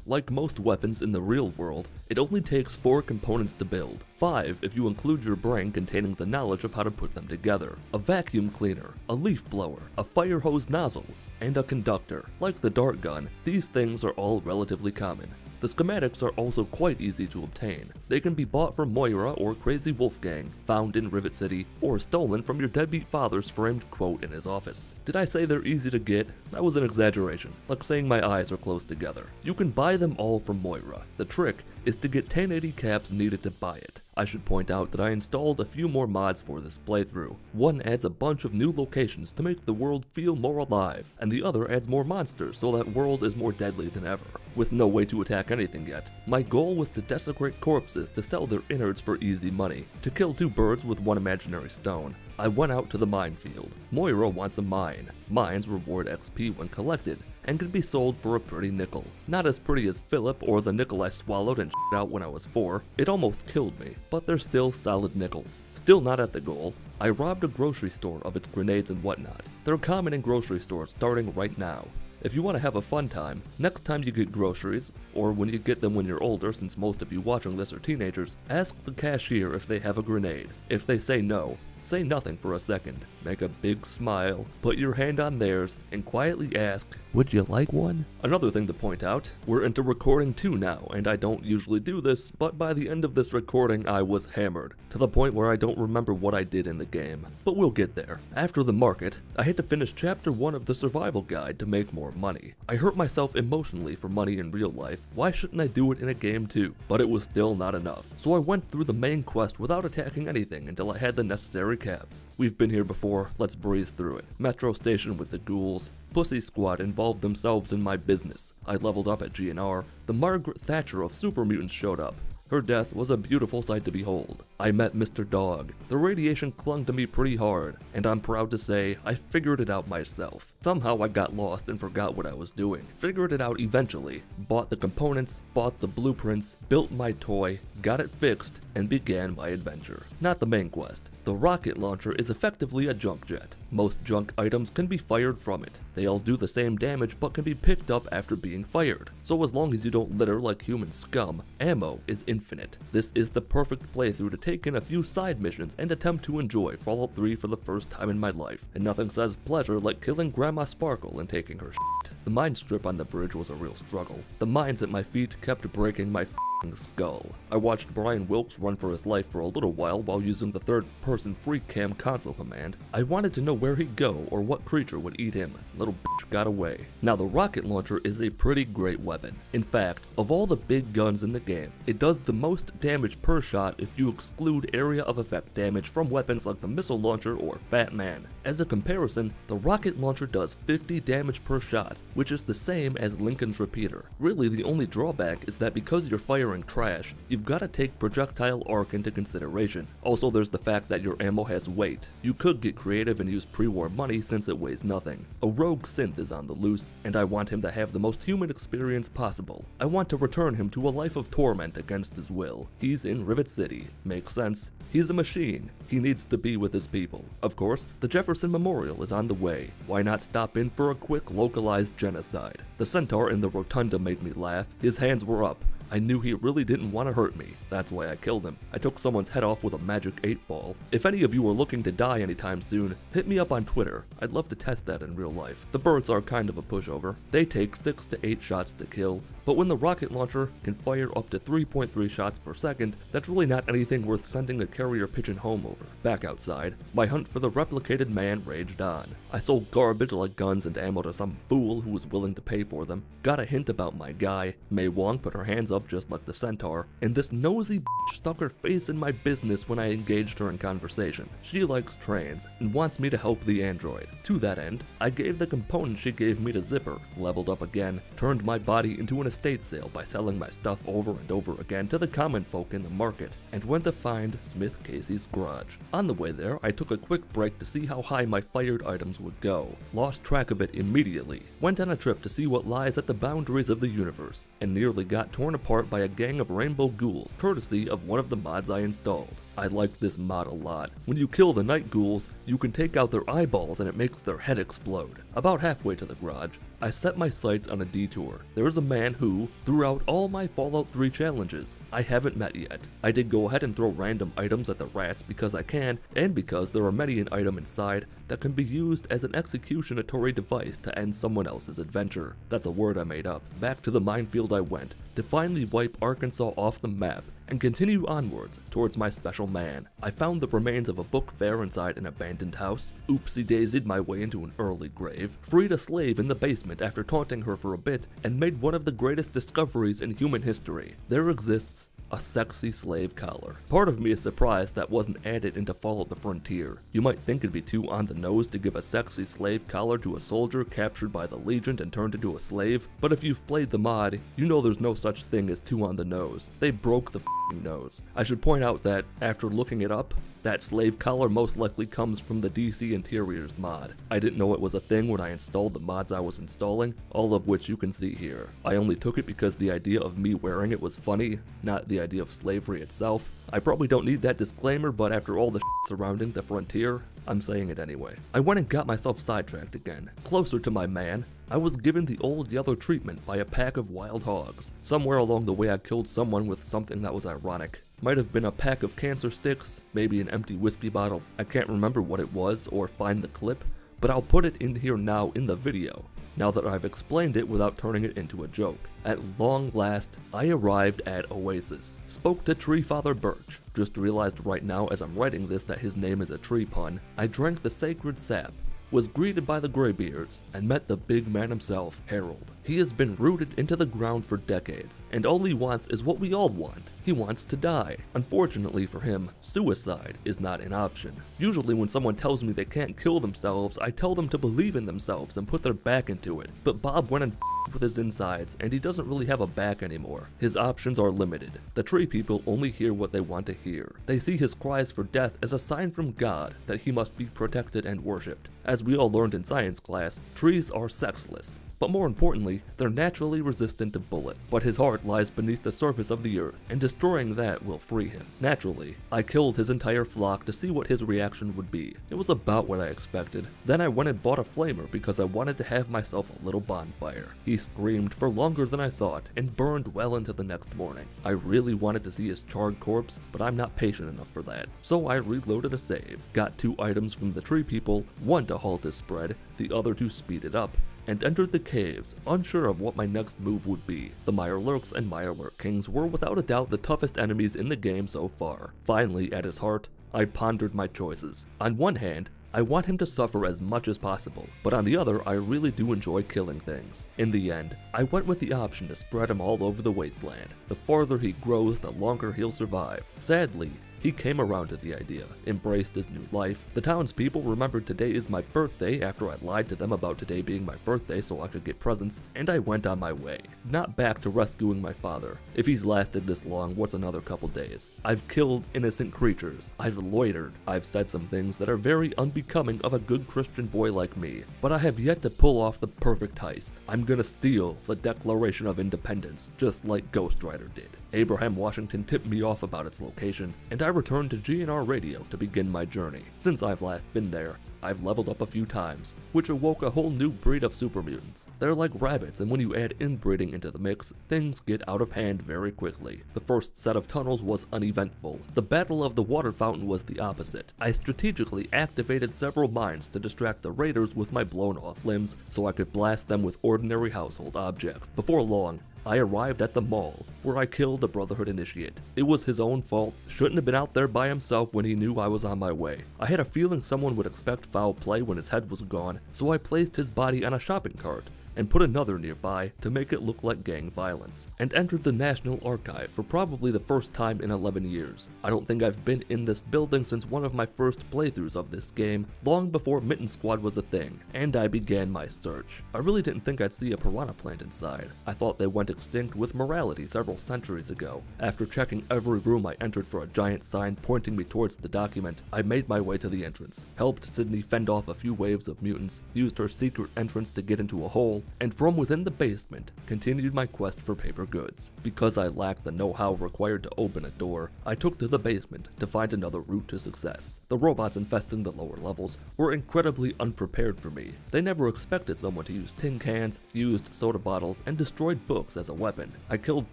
Like most weapons in the real world, it only takes 4 components to build. 5 if you include your brain containing the knowledge of how to put them together. A vacuum cleaner, a leaf blower, a fire hose nozzle, and a conductor. Like the dart gun, these things are all relatively common. The schematics are also quite easy to obtain. They can be bought from Moira or Crazy Wolfgang, found in Rivet City, or stolen from your deadbeat father's framed quote in his office. Did I say they're easy to get? That was an exaggeration, like saying my eyes are close together. You can buy them all from Moira. The trick is to get 1080 caps needed to buy it. I should point out that I installed a few more mods for this playthrough. One adds a bunch of new locations to make the world feel more alive, and the other adds more monsters so that world is more deadly than ever. With no way to attack anything yet, my goal was to desecrate corpses to sell their innards for easy money, to kill 2 birds with 1 imaginary stone. I went out to the minefield. Moira wants a mine. Mines reward XP when collected, and can be sold for a pretty nickel. Not as pretty as Philip or the nickel I swallowed and shit out when I was 4. It almost killed me, but they're still solid nickels. Still not at the goal. I robbed a grocery store of its grenades and whatnot. They're common in grocery stores starting right now. If you want to have a fun time, next time you get groceries, or when you get them when you're older since most of you watching this are teenagers, ask the cashier if they have a grenade. If they say no, say nothing for a second, make a big smile, put your hand on theirs, and quietly ask, "Would you like one?" Another thing to point out, we're into recording 2 now, and I don't usually do this, but by the end of this recording I was hammered, to the point where I don't remember what I did in the game. But we'll get there. After the market, I had to finish chapter 1 of the survival guide to make more money. I hurt myself emotionally for money in real life, why shouldn't I do it in a game too? But it was still not enough, so I went through the main quest without attacking anything until I had the necessary caps. We've been here before, let's breeze through it. Metro station with the ghouls. Pussy Squad involved themselves in my business. I leveled up at GNR. The Margaret Thatcher of Super Mutants showed up. Her death was a beautiful sight to behold. I met Mr. Dog. The radiation clung to me pretty hard, and I'm proud to say I figured it out myself. Somehow I got lost and forgot what I was doing. Figured it out eventually. Bought the components, bought the blueprints, built my toy, got it fixed, and began my adventure. Not the main quest. The rocket launcher is effectively a junk jet. Most junk items can be fired from it. They all do the same damage but can be picked up after being fired. So as long as you don't litter like human scum, ammo is infinite. This is the perfect playthrough to take in a few side missions and attempt to enjoy Fallout 3 for the first time in my life. And nothing says pleasure like killing Grandma Sparkle and taking her shit. The mine strip on the bridge was a real struggle. The mines at my feet kept breaking my skull. I watched Brian Wilkes run for his life for a little while using the third-person free cam console command. I wanted to know where he'd go or what creature would eat him. Little bitch got away. Now the rocket launcher is a pretty great weapon. In fact, of all the big guns in the game, it does the most damage per shot if you exclude area of effect damage from weapons like the missile launcher or Fat Man. As a comparison, the rocket launcher does 50 damage per shot, which is the same as Lincoln's repeater. Really the only drawback is that because you're firing firing trash, you've gotta take projectile arc into consideration. Also, there's the fact that your ammo has weight. You could get creative and use pre-war money since it weighs nothing. A rogue synth is on the loose, and I want him to have the most human experience possible. I want to return him to a life of torment against his will. He's in Rivet City. Makes sense. He's a machine. He needs to be with his people. Of course, the Jefferson Memorial is on the way. Why not stop in for a quick localized genocide? The centaur in the rotunda made me laugh. His hands were up. I knew he really didn't want to hurt me. That's why I killed him. I took someone's head off with a magic 8-ball. If any of you are looking to die anytime soon, hit me up on Twitter. I'd love to test that in real life. The birds are kind of a pushover. They take 6 to 8 shots to kill, but when the rocket launcher can fire up to 3.3 shots per second, that's really not anything worth sending a carrier pigeon home over. Back outside, my hunt for the replicated man raged on. I sold garbage like guns and ammo to some fool who was willing to pay for them. Got a hint about my guy. Mei Wong put her hands up just like the centaur, and this nosy bitch stuck her face in my business when I engaged her in conversation. She likes trains and wants me to help the android. To that end, I gave the component she gave me to Zipper, leveled up again, turned my body into an estate sale by selling my stuff over and over again to the common folk in the market, and went to find Smith Casey's garage. On the way there, I took a quick break to see how high my fired items would go. Lost track of it immediately. Went on a trip to see what lies at the boundaries of the universe, and nearly got torn apart by a gang of rainbow ghouls, courtesy of one of the mods I installed. I like this mod a lot. When you kill the night ghouls, you can take out their eyeballs and it makes their head explode. About halfway to the garage, I set my sights on a detour. There is a man who threw out all my Fallout 3 challenges I haven't met yet. I did go ahead and throw random items at the rats because I can, and because there are many an item inside that can be used as an executionatory device to end someone else's adventure. That's a word I made up. Back to the minefield I went, to finally wipe Arkansas off the map and continue onwards towards my special man. I found the remains of a book fair inside an abandoned house, oopsie-daisied my way into an early grave, freed a slave in the basement after taunting her for a bit, and made one of the greatest discoveries in human history. There exists a sexy slave collar. Part of me is surprised that wasn't added into Fallout the Frontier. You might think it'd be too on the nose to give a sexy slave collar to a soldier captured by the Legion and turned into a slave, but if you've played the mod, you know there's no such thing as too on the nose. They broke the nose. I should point out that, after looking it up, that slave collar most likely comes from the DC Interiors mod. I didn't know it was a thing when I installed the mods I was installing, all of which you can see here. I only took it because the idea of me wearing it was funny, not the idea of slavery itself. I probably don't need that disclaimer, but after all the surrounding the Frontier, I'm saying it anyway. I went and got myself sidetracked again. Closer to my man, I was given the old yellow treatment by a pack of wild hogs. Somewhere along the way I killed someone with something that was ironic. Might have been a pack of cancer sticks, maybe an empty whiskey bottle. I can't remember what it was or find the clip, but I'll put it in here now in the video, now that I've explained it without turning it into a joke. At long last, I arrived at Oasis. Spoke to Tree Father Birch. Just realized right now as I'm writing this that his name is a tree pun. I drank the sacred sap, was greeted by the Greybeards, and met the big man himself, Harold. He has been rooted into the ground for decades, and all he wants is what we all want. He wants to die. Unfortunately for him, suicide is not an option. Usually when someone tells me they can't kill themselves, I tell them to believe in themselves and put their back into it. But Bob went and with his insides, and he doesn't really have a back anymore. His options are limited. The tree people only hear what they want to hear. They see his cries for death as a sign from God that he must be protected and worshipped. As we all learned in science class, trees are sexless. But more importantly, they're naturally resistant to bullets. But his heart lies beneath the surface of the earth, and destroying that will free him. Naturally, I killed his entire flock to see what his reaction would be. It was about what I expected. Then I went and bought a flamer because I wanted to have myself a little bonfire. He screamed for longer than I thought, and burned well into the next morning. I really wanted to see his charred corpse, but I'm not patient enough for that. So I reloaded a save, got 2 items from the tree people, one to halt his spread, the other to speed it up, and entered the caves, unsure of what my next move would be. The Mirelurks and Mirelurk Kings were without a doubt the toughest enemies in the game so far. Finally, at his heart, I pondered my choices. On one hand, I want him to suffer as much as possible, but on the other, I really do enjoy killing things. In the end, I went with the option to spread him all over the wasteland. The farther he grows, the longer he'll survive. Sadly, He came around to the idea, embraced his new life. The townspeople remembered today is my birthday after I lied to them about today being my birthday so I could get presents, and I went on my way. Not back to rescuing my father. If he's lasted this long, what's another couple days? I've killed innocent creatures. I've loitered. I've said some things that are very unbecoming of a good Christian boy like me, but I have yet to pull off the perfect heist. I'm gonna steal the Declaration of Independence, just like Ghost Rider did. Abraham Washington tipped me off about its location, and I returned to GNR Radio to begin my journey. Since I've last been there, I've leveled up a few times, which awoke a whole new breed of super mutants. They're like rabbits, and when you add inbreeding into the mix, things get out of hand very quickly. The first set of tunnels was uneventful. The Battle of the Water Fountain was the opposite. I strategically activated several mines to distract the raiders with my blown off limbs so I could blast them with ordinary household objects. Before long, I arrived at the mall, where I killed a Brotherhood initiate. It was his own fault, shouldn't have been out there by himself when he knew I was on my way. I had a feeling someone would expect foul play when his head was gone, so I placed his body on a shopping cart and put another nearby to make it look like gang violence, and entered the National Archive for probably the first time in 11 years. I don't think I've been in this building since one of my first playthroughs of this game, long before Mitten Squad was a thing, and I began my search. I really didn't think I'd see a piranha plant inside. I thought they went extinct with morality several centuries ago. After checking every room I entered for a giant sign pointing me towards the document, I made my way to the entrance, helped Sydney fend off a few waves of mutants, used her secret entrance to get into a hole, and from within the basement, continued my quest for paper goods. Because I lacked the know-how required to open a door, I took to the basement to find another route to success. The robots infesting the lower levels were incredibly unprepared for me. They never expected someone to use tin cans, used soda bottles, and destroyed books as a weapon. I killed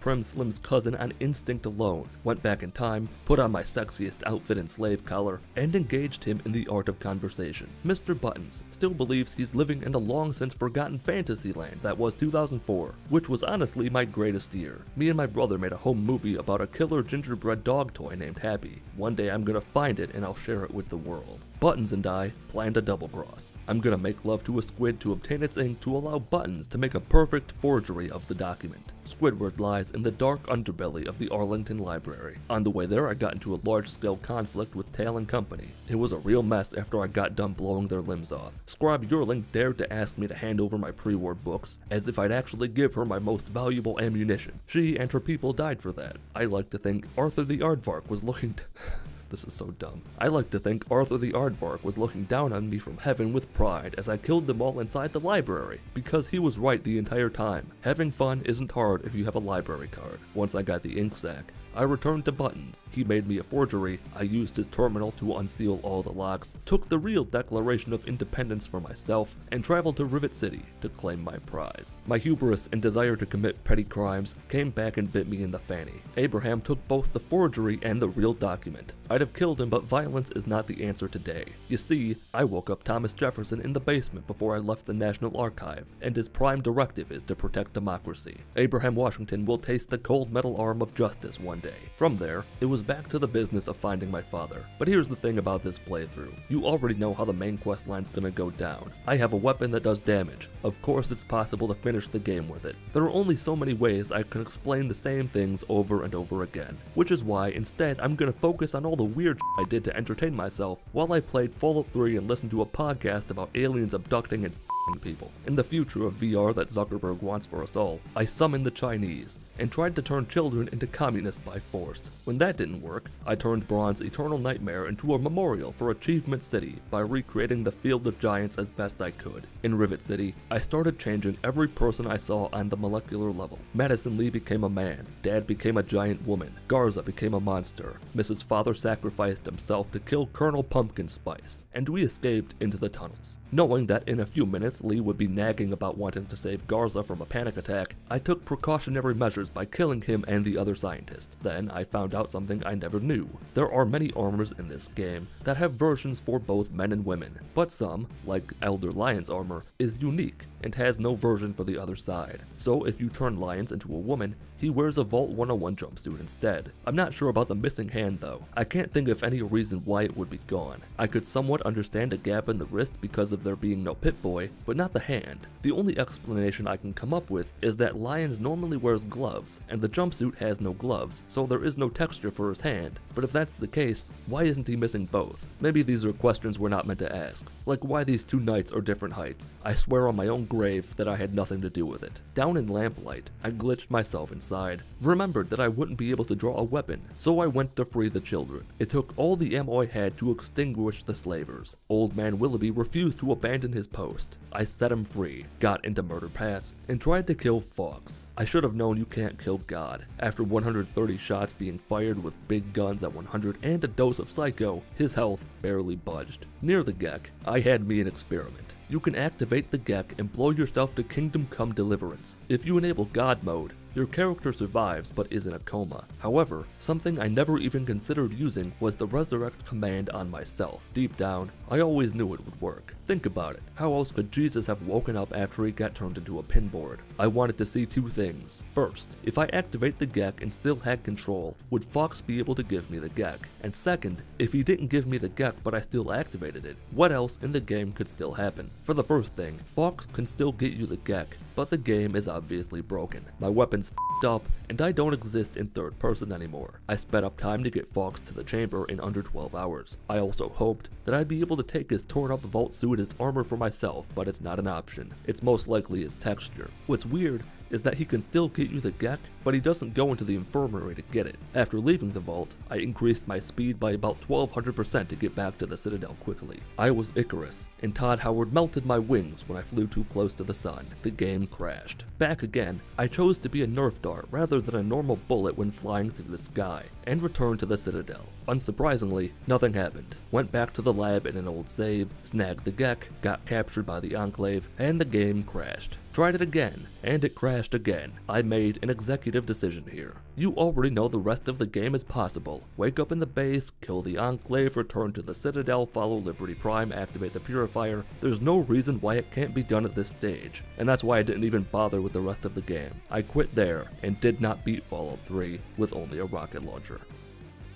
Prim Slim's cousin on instinct alone, went back in time, put on my sexiest outfit and slave collar, and engaged him in the art of conversation. Mr. Buttons still believes he's living in a long since forgotten fantasy land that was 2004, which was honestly my greatest year. Me and my brother made a home movie about a killer gingerbread dog toy named Happy. One day I'm gonna find it and I'll share it with the world. Buttons and I planned a double cross. I'm gonna make love to a squid to obtain its ink to allow Buttons to make a perfect forgery of the document. Squidward lies in the dark underbelly of the Arlington Library. On the way there, I got into a large-scale conflict with Tail and Company. It was a real mess after I got done blowing their limbs off. Scribe Yearling dared to ask me to hand over my pre-war books, as if I'd actually give her my most valuable ammunition. She and her people died for that. I like to think Arthur the Aardvark was looking This is so dumb. I like to think Arthur the Aardvark was looking down on me from heaven with pride as I killed them all inside the library, because he was right the entire time. Having fun isn't hard if you have a library card. Once I got the ink sac, I returned to Buttons. He made me a forgery. I used his terminal to unseal all the locks, took the real Declaration of Independence for myself, and traveled to Rivet City to claim my prize. My hubris and desire to commit petty crimes came back and bit me in the fanny. Abraham took both the forgery and the real document. I'd have killed him, but violence is not the answer today. You see, I woke up Thomas Jefferson in the basement before I left the National Archive, and his prime directive is to protect democracy. Abraham Washington will taste the cold metal arm of justice one day. From there, it was back to the business of finding my father. But here's the thing about this playthrough. You already know how the main quest line's gonna go down. I have a weapon that does damage. Of course it's possible to finish the game with it. There are only so many ways I can explain the same things over and over again, which is why instead I'm gonna focus on all the weird I did to entertain myself while I played Fallout 3 and listened to a podcast about aliens abducting and f***ing people. In the future of VR that Zuckerberg wants for us all, I summoned the Chinese and tried to turn children into communists by force. When that didn't work, I turned Braun's Eternal Nightmare into a memorial for Achievement City by recreating the Field of Giants as best I could. In Rivet City, I started changing every person I saw on the molecular level. Madison Lee became a man, Dad became a giant woman, Garza became a monster, Mrs. Father sacrificed himself to kill Colonel Pumpkin Spice, and we escaped into the tunnels. Knowing that in a few minutes Lee would be nagging about wanting to save Garza from a panic attack, I took precautionary measures by killing him and the other scientist. Then I found out something I never knew. There are many armors in this game that have versions for both men and women, but some, like Elder Lion's armor, is unique and has no version for the other side. So if you turn Lions into a woman, he wears a Vault 101 jumpsuit instead. I'm not sure about the missing hand though. I can't think of any reason why it would be gone. I could somewhat understand a gap in the wrist because of there being no Pip Boy, but not the hand. The only explanation I can come up with is that Lions normally wears gloves, and the jumpsuit has no gloves, so there is no texture for his hand. But if that's the case, why isn't he missing both? Maybe these are questions we're not meant to ask, like why these two knights are different heights. I swear on my own grave that I had nothing to do with it. Down in lamplight, I glitched myself inside, remembered that I wouldn't be able to draw a weapon, so I went to free the children. It took all the ammo I had to extinguish the slavers. Old man Willoughby refused to abandon his post. I set him free, got into Murder Pass, and tried to kill Fox. I should have known you can't kill God. After 130 shots being fired with big guns at 100 and a dose of Psycho, his health barely budged. Near the Gek, I had me an experiment. You can activate the Gek and blow yourself to Kingdom Come Deliverance. If you enable God mode, your character survives but is in a coma. However, something I never even considered using was the resurrect command on myself. Deep down, I always knew it would work. Think about it. How else could Jesus have woken up after he got turned into a pinboard? I wanted to see two things. First, if I activate the Gek and still had control, would Fox be able to give me the Gek? And second, if he didn't give me the Gek but I still activated it, what else in the game could still happen? For the first thing, Fox can still get you the Gek, but the game is obviously broken. My weapon's f***ed up, and I don't exist in third person anymore. I sped up time to get Fox to the chamber in under 12 hours. I also hoped that I'd be able to take his torn up vault suit as armor for myself, but it's not an option. It's most likely his texture. What's weird is that he can still get you the Gek, but he doesn't go into the infirmary to get it. After leaving the vault, I increased my speed by about 1200% to get back to the Citadel quickly. I was Icarus, and Todd Howard melted my wings when I flew too close to the sun. The game crashed. Back again, I chose to be a Nerf dart rather than a normal bullet when flying through the sky, and returned to the Citadel. Unsurprisingly, nothing happened. Went back to the lab in an old save, snagged the Gek, got captured by the Enclave, and the game crashed. Tried it again, and it crashed again. I made an executive decision here. You already know the rest of the game is possible. Wake up in the base, kill the Enclave, return to the Citadel, follow Liberty Prime, activate the Purifier. There's no reason why it can't be done at this stage, and that's why I didn't even bother with the rest of the game. I quit there, and did not beat Fallout 3 with only a rocket launcher.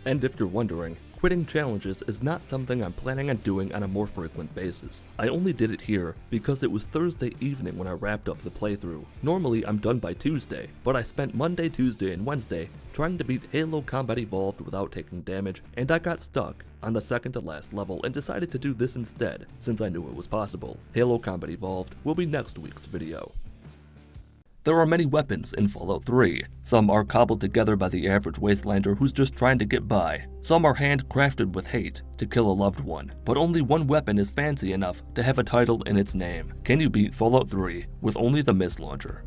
And if you're wondering, quitting challenges is not something I'm planning on doing on a more frequent basis. I only did it here because it was Thursday evening when I wrapped up the playthrough. Normally I'm done by Tuesday, but I spent Monday, Tuesday, and Wednesday trying to beat Halo Combat Evolved without taking damage, and I got stuck on the second to last level and decided to do this instead, since I knew it was possible. Halo Combat Evolved will be next week's video. There are many weapons in Fallout 3. Some are cobbled together by the average wastelander who's just trying to get by. Some are handcrafted with hate to kill a loved one, but only one weapon is fancy enough to have a title in its name. Can you beat Fallout 3 with only the Mist Launcher?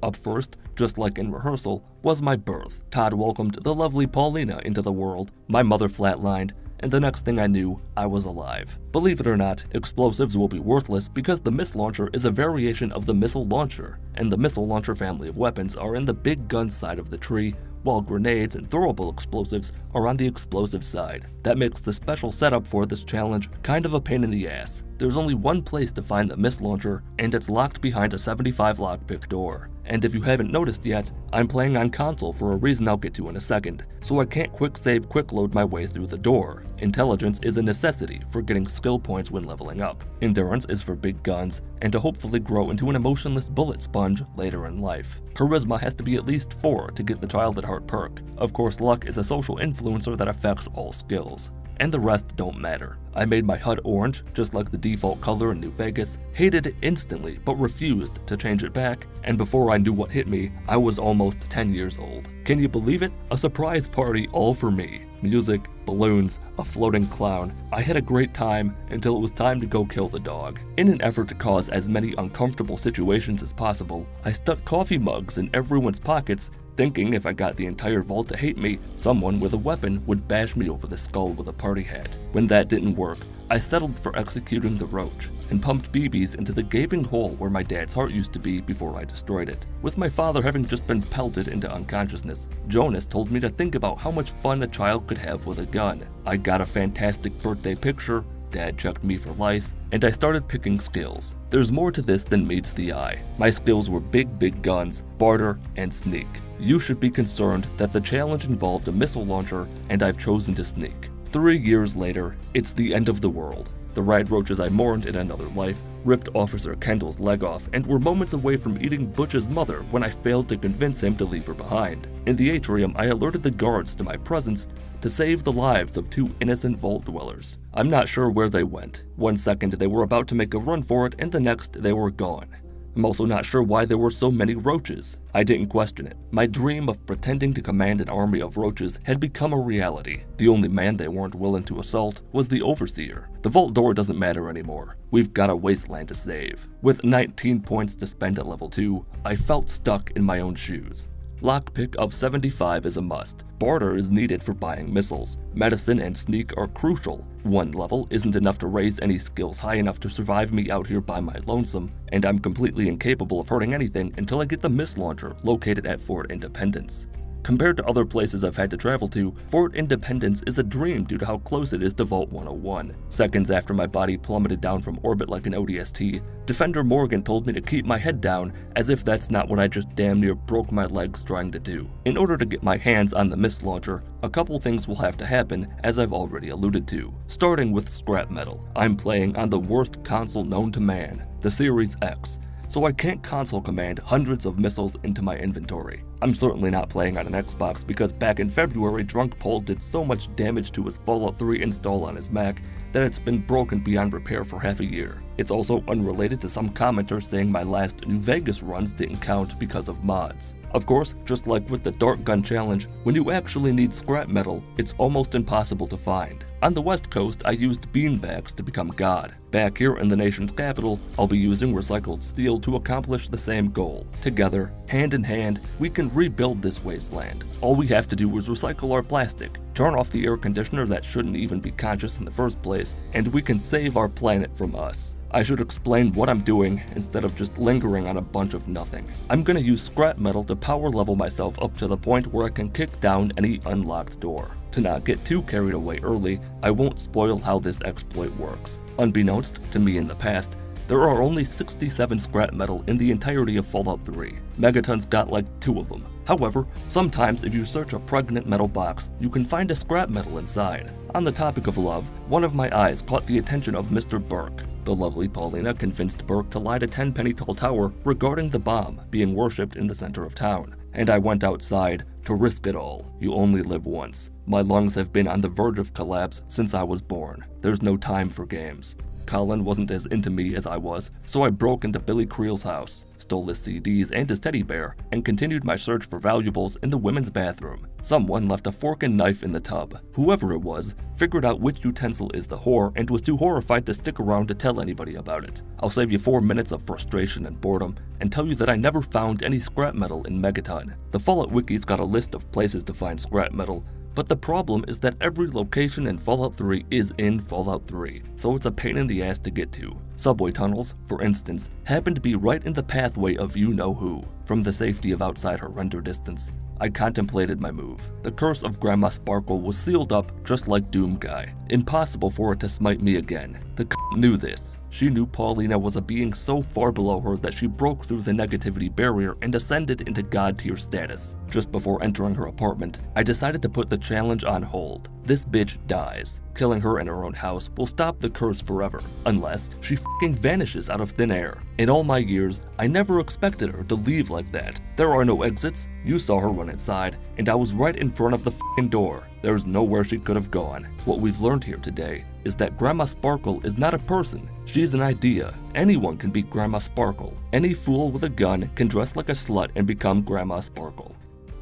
Up first, just like in rehearsal, was my birth. Todd welcomed the lovely Paulina into the world, my mother flatlined, and the next thing I knew, I was alive. Believe it or not, explosives will be worthless because the Mist Launcher is a variation of the Missile Launcher, and the Missile Launcher family of weapons are in the big gun side of the tree, while grenades and throwable explosives are on the explosive side. That makes the special setup for this challenge kind of a pain in the ass. There's only one place to find the Mist Launcher, and it's locked behind a 75 lockpick door. And if you haven't noticed yet, I'm playing on console for a reason I'll get to in a second, so I can't quick save quick load my way through the door. Intelligence is a necessity for getting skill points when leveling up. Endurance is for big guns, and to hopefully grow into an emotionless bullet sponge later in life. Charisma has to be at least 4 to get the Child at Heart perk. Of course, luck is a social influencer that affects all skills, and the rest don't matter. I made my HUD orange, just like the default color in New Vegas, hated it instantly but refused to change it back, and before I knew what hit me, I was almost 10 years old. Can you believe it? A surprise party all for me. Music, balloons, a floating clown. I had a great time until it was time to go kill the dog. In an effort to cause as many uncomfortable situations as possible, I stuck coffee mugs in everyone's pockets, thinking if I got the entire vault to hate me, someone with a weapon would bash me over the skull with a party hat. When that didn't work, I settled for executing the roach and pumped BBs into the gaping hole where my dad's heart used to be before I destroyed it. With my father having just been pelted into unconsciousness, Jonas told me to think about how much fun a child could have with a gun. I got a fantastic birthday picture, Dad checked me for lice, and I started picking skills. There's more to this than meets the eye. My skills were big guns, barter, and sneak. You should be concerned that the challenge involved a missile launcher, and I've chosen to sneak. 3 years later, it's the end of the world. The rad roaches I mourned in another life ripped Officer Kendall's leg off and were moments away from eating Butch's mother when I failed to convince him to leave her behind. In the atrium, I alerted the guards to my presence to save the lives of 2 innocent vault dwellers. I'm not sure where they went. One second they were about to make a run for it, and the next they were gone. I'm also not sure why there were so many roaches. I didn't question it. My dream of pretending to command an army of roaches had become a reality. The only man they weren't willing to assault was the Overseer. The vault door doesn't matter anymore. We've got a wasteland to save. With 19 points to spend at level 2, I felt stuck in my own shoes. Lockpick of 75 is a must. Barter is needed for buying missiles. Medicine and sneak are crucial. 1 level isn't enough to raise any skills high enough to survive me out here by my lonesome, and I'm completely incapable of hurting anything until I get the mist launcher located at Fort Independence. Compared to other places I've had to travel to, Fort Independence is a dream due to how close it is to Vault 101. Seconds after my body plummeted down from orbit like an ODST, Defender Morgan told me to keep my head down, as if that's not what I just damn near broke my legs trying to do. In order to get my hands on the mist launcher, a couple things will have to happen, as I've already alluded to. Starting with scrap metal. I'm playing on the worst console known to man, the Series X, so I can't console command hundreds of missiles into my inventory. I'm certainly not playing on an Xbox because back in February, Drunk Paul did so much damage to his Fallout 3 install on his Mac that it's been broken beyond repair for half a year. It's also unrelated to some commenter saying my last New Vegas runs didn't count because of mods. Of course, just like with the Dart Gun Challenge, when you actually need scrap metal, it's almost impossible to find. On the West Coast, I used beanbags to become God. Back here in the nation's capital, I'll be using recycled steel to accomplish the same goal. Together, hand in hand, we can rebuild this wasteland. All we have to do is recycle our plastic, turn off the air conditioner that shouldn't even be conscious in the first place, and we can save our planet from us. I should explain what I'm doing instead of just lingering on a bunch of nothing. I'm gonna use scrap metal to power level myself up to the point where I can kick down any unlocked door. To not get too carried away early, I won't spoil how this exploit works. Unbeknownst to me in the past, there are only 67 scrap metal in the entirety of Fallout 3. Megaton's got like 2 of them. However, sometimes if you search a pregnant metal box, you can find a scrap metal inside. On the topic of love, one of my eyes caught the attention of Mr. Burke. The lovely Paulina convinced Burke to light a 10-penny tall tower regarding the bomb being worshipped in the center of town. And I went outside to risk it all. You only live once. My lungs have been on the verge of collapse since I was born. There's no time for games. Colin wasn't as into me as I was, so I broke into Billy Creel's house, stole his CDs and his teddy bear, and continued my search for valuables in the women's bathroom. Someone left a fork and knife in the tub. Whoever it was figured out which utensil is the whore and was too horrified to stick around to tell anybody about it. I'll save you 4 minutes of frustration and boredom and tell you that I never found any scrap metal in Megaton. The Fallout Wiki's got a list of places to find scrap metal, but the problem is that every location in Fallout 3 is in Fallout 3, so it's a pain in the ass to get to. Subway tunnels, for instance, happen to be right in the pathway of you-know-who. From the safety of outside her render distance, I contemplated my move. The curse of Grandma Sparkle was sealed up just like Doom Guy. Impossible for it to smite me again. The knew this. She knew Paulina was a being so far below her that she broke through the negativity barrier and ascended into god tier status. Just before entering her apartment, I decided to put the challenge on hold. This bitch dies. Killing her in her own house will stop the curse forever, unless she f***ing vanishes out of thin air. In all my years, I never expected her to leave like that. There are no exits. You saw her run inside, and I was right in front of the f***ing door. There's nowhere she could have gone. What we've learned here today is that Grandma Sparkle is not a person. She's an idea. Anyone can be Grandma Sparkle. Any fool with a gun can dress like a slut and become Grandma Sparkle.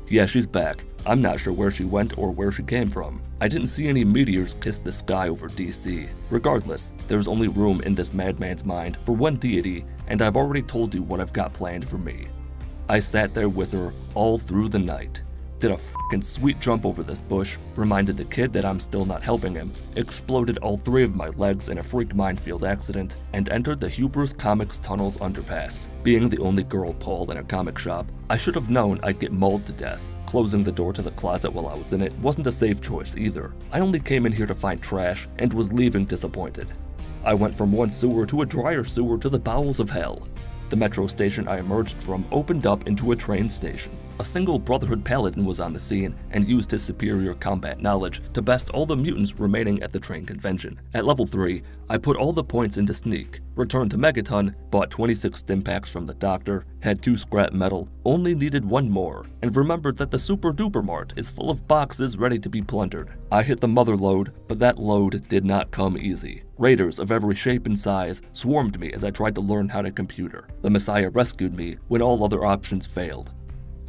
Yeah, she's back. I'm not sure where she went or where she came from. I didn't see any meteors kiss the sky over DC. Regardless, there's only room in this madman's mind for one deity, and I've already told you what I've got planned for me. I sat there with her all through the night. Did a fucking sweet jump over this bush, reminded the kid that I'm still not helping him, exploded all 3 of my legs in a freak minefield accident, and entered the Hubris Comics Tunnels underpass. Being the only girl Paul in a comic shop, I should have known I'd get mauled to death. Closing the door to the closet while I was in it wasn't a safe choice either. I only came in here to find trash and was leaving disappointed. I went from one sewer to a drier sewer to the bowels of hell. The metro station I emerged from opened up into a train station. a single Brotherhood paladin was on the scene and used his superior combat knowledge to best all the mutants remaining at the train convention. At level 3, I put all the points into sneak, returned to Megaton, bought 26 stim packs from the doctor, had 2 scrap metal, only needed 1 more, and remembered that the Super Duper Mart is full of boxes ready to be plundered. I hit the mother lode, but that load did not come easy. Raiders of every shape and size swarmed me as I tried to learn how to computer. The Messiah rescued me when all other options failed.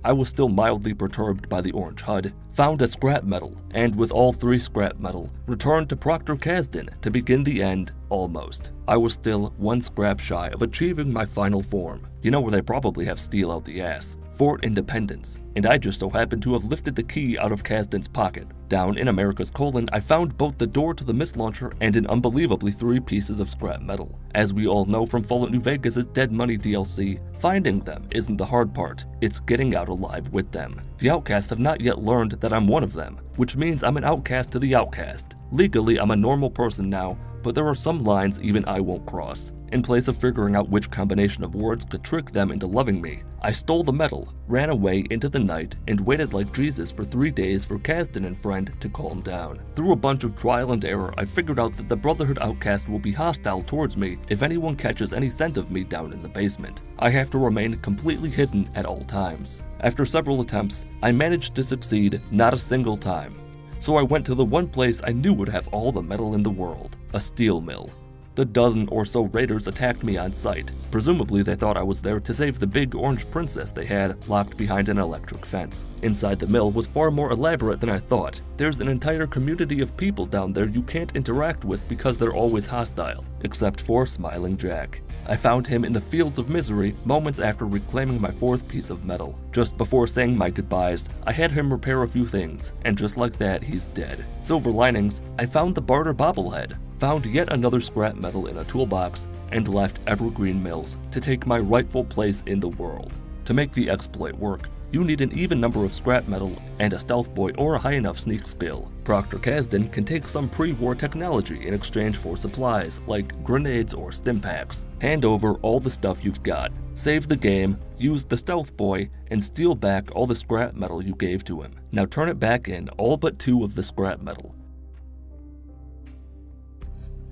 I was still mildly perturbed by the orange HUD, found a scrap metal, and with all 3 scrap metal, returned to Proctor Kasdan to begin the end, almost. I was still 1 scrap shy of achieving my final form. You know where they probably have steel out the ass? Fort Independence, and I just so happened to have lifted the key out of Kasdan's pocket. Down in America's colon, I found both the door to the mist launcher and an unbelievably 3 pieces of scrap metal. As we all know from Fallout New Vegas' Dead Money DLC, finding them isn't the hard part, it's getting out alive with them. The outcasts have not yet learned that I'm one of them, which means I'm an outcast to the outcast. Legally, I'm a normal person now, but there are some lines even I won't cross. In place of figuring out which combination of words could trick them into loving me, I stole the metal, ran away into the night, and waited like Jesus for 3 days for Kasdan and friend to calm down. Through a bunch of trial and error, I figured out that the Brotherhood outcast will be hostile towards me if anyone catches any scent of me down in the basement. I have to remain completely hidden at all times. After several attempts, I managed to succeed not a single time. So I went to the one place I knew would have all the metal in the world, a steel mill. The dozen or so raiders attacked me on sight. Presumably they thought I was there to save the big orange princess they had locked behind an electric fence. Inside the mill was far more elaborate than I thought. There's an entire community of people down there you can't interact with because they're always hostile, except for Smiling Jack. I found him in the fields of misery moments after reclaiming my 4th piece of metal. Just before saying my goodbyes, I had him repair a few things, and just like that, he's dead. Silver linings, I found the barter bobblehead, found yet another scrap metal in a toolbox, and left Evergreen Mills to take my rightful place in the world. To make the exploit work, you need an even number of scrap metal and a stealth boy or a high enough sneak skill. Proctor Kasdan can take some pre-war technology in exchange for supplies like grenades or stim packs. Hand over all the stuff you've got, save the game, use the stealth boy, and steal back all the scrap metal you gave to him. Now turn it back in all but 2 of the scrap metal.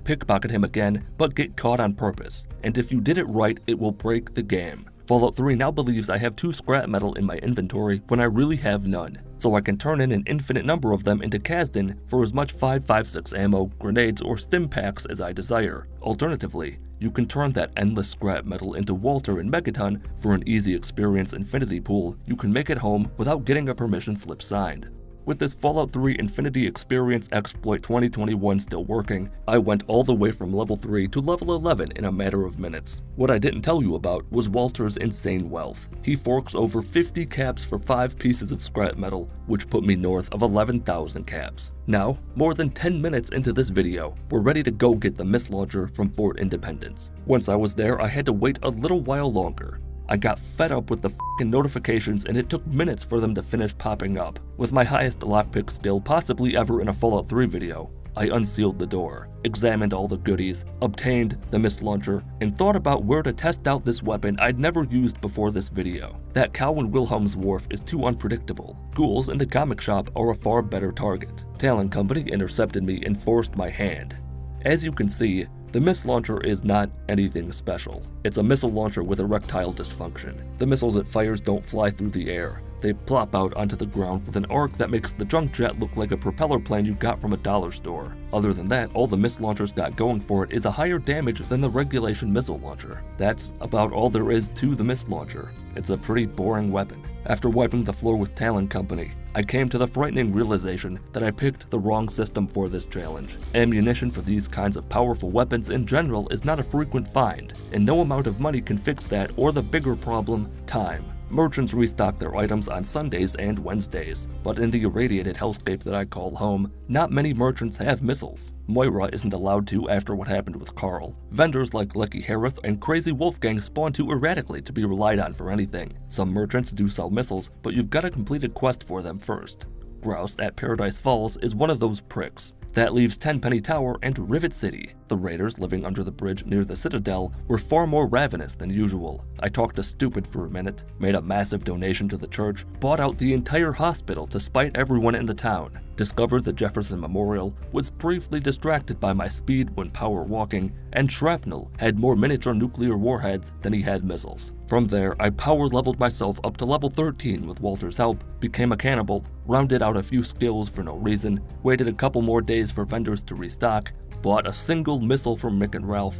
Pickpocket him again, but get caught on purpose, and if you did it right, it will break the game. Fallout 3 now believes I have 2 scrap metal in my inventory when I really have none, so I can turn in an infinite number of them into Kasdan for as much 5.56 ammo, grenades, or stim packs as I desire. Alternatively, you can turn that endless scrap metal into Walter and Megaton for an easy experience infinity pool you can make at home without getting a permission slip signed. With this Fallout 3 Infinity Experience Exploit 2021 still working, I went all the way from level 3 to level 11 in a matter of minutes. What I didn't tell you about was Walter's insane wealth. He forks over 50 caps for 5 pieces of scrap metal, which put me north of 11,000 caps. Now, more than 10 minutes into this video, we're ready to go get the mist launcher from Fort Independence. Once I was there, I had to wait a little while longer. I got fed up with the f***ing notifications and it took minutes for them to finish popping up. With my highest lockpick skill possibly ever in a Fallout 3 video, I unsealed the door, examined all the goodies, obtained the mist launcher, and thought about where to test out this weapon I'd never used before this video. That cow in Wilhelm's Wharf is too unpredictable. Ghouls in the comic shop are a far better target. Talon Company intercepted me and forced my hand. As you can see, the mist launcher is not anything special. It's a missile launcher with erectile dysfunction. The missiles it fires don't fly through the air. They plop out onto the ground with an arc that makes the junk jet look like a propeller plane you got from a dollar store. Other than that, all the mist launcher's got going for it is a higher damage than the regulation missile launcher. That's about all there is to the mist launcher. It's a pretty boring weapon. After wiping the floor with Talon Company, I came to the frightening realization that I picked the wrong system for this challenge. Ammunition for these kinds of powerful weapons in general is not a frequent find, and no amount of money can fix that or the bigger problem, time. Merchants restock their items on Sundays and Wednesdays, but in the irradiated hellscape that I call home, not many merchants have missiles. Moira isn't allowed to after what happened with Carl. Vendors like Lucky Harith and Crazy Wolfgang spawn too erratically to be relied on for anything. Some merchants do sell missiles, but you've got to complete a quest for them first. Grouse at Paradise Falls is one of those pricks. That leaves Tenpenny Tower and Rivet City. The raiders living under the bridge near the Citadel were far more ravenous than usual. I talked to Stupid for a minute, made a massive donation to the church, bought out the entire hospital to spite everyone in the town, discovered the Jefferson Memorial, was briefly distracted by my speed when power walking, and Shrapnel had more miniature nuclear warheads than he had missiles. From there, I power leveled myself up to level 13 with Walter's help, became a cannibal, rounded out a few skills for no reason, waited a couple more days for vendors to restock, bought a single missile from Mick and Ralph,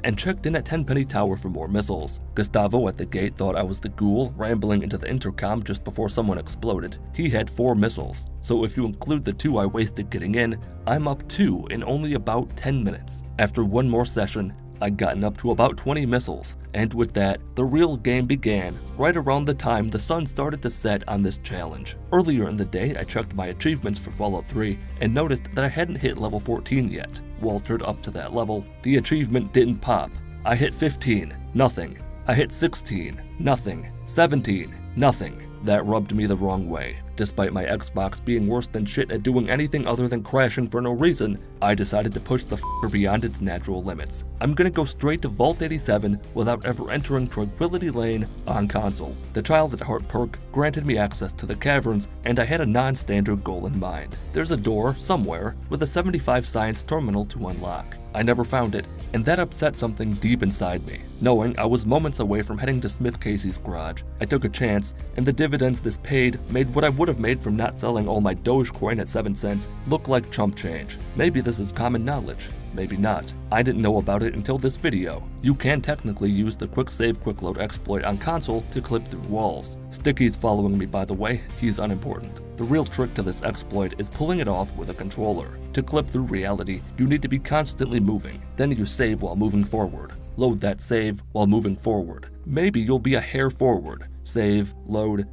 and checked in at Tenpenny Tower for more missiles. Gustavo at the gate thought I was the ghoul rambling into the intercom just before someone exploded. He had 4 missiles, so if you include the 2 I wasted getting in, I'm up 2 in only about 10 minutes. After one more session, I'd gotten up to about 20 missiles, and with that, the real game began right around the time the sun started to set on this challenge. Earlier in the day, I checked my achievements for Fallout 3 and noticed that I hadn't hit level 14 yet. Waltered up to that level, the achievement didn't pop. I hit 15, nothing. I hit 16, nothing. 17, nothing. That rubbed me the wrong way. Despite my Xbox being worse than shit at doing anything other than crashing for no reason, I decided to push the f***er beyond its natural limits. I'm gonna go straight to Vault 87 without ever entering Tranquility Lane on console. The Child at Heart perk granted me access to the caverns, and I had a non-standard goal in mind. There's a door, somewhere, with a 75 science terminal to unlock. I never found it, and that upset something deep inside me. Knowing I was moments away from heading to Smith Casey's garage, I took a chance, and the dividends this paid made what I would have made from not selling all my Dogecoin at 7 cents look like chump change. Maybe this is common knowledge, maybe not. I didn't know about it until this video. You can technically use the Quick Save Quick Load exploit on console to clip through walls. Sticky's following me, by the way, he's unimportant. The real trick to this exploit is pulling it off with a controller. To clip through reality, you need to be constantly moving. Then you save while moving forward. Load that save while moving forward. Maybe you'll be a hair forward. Save, load,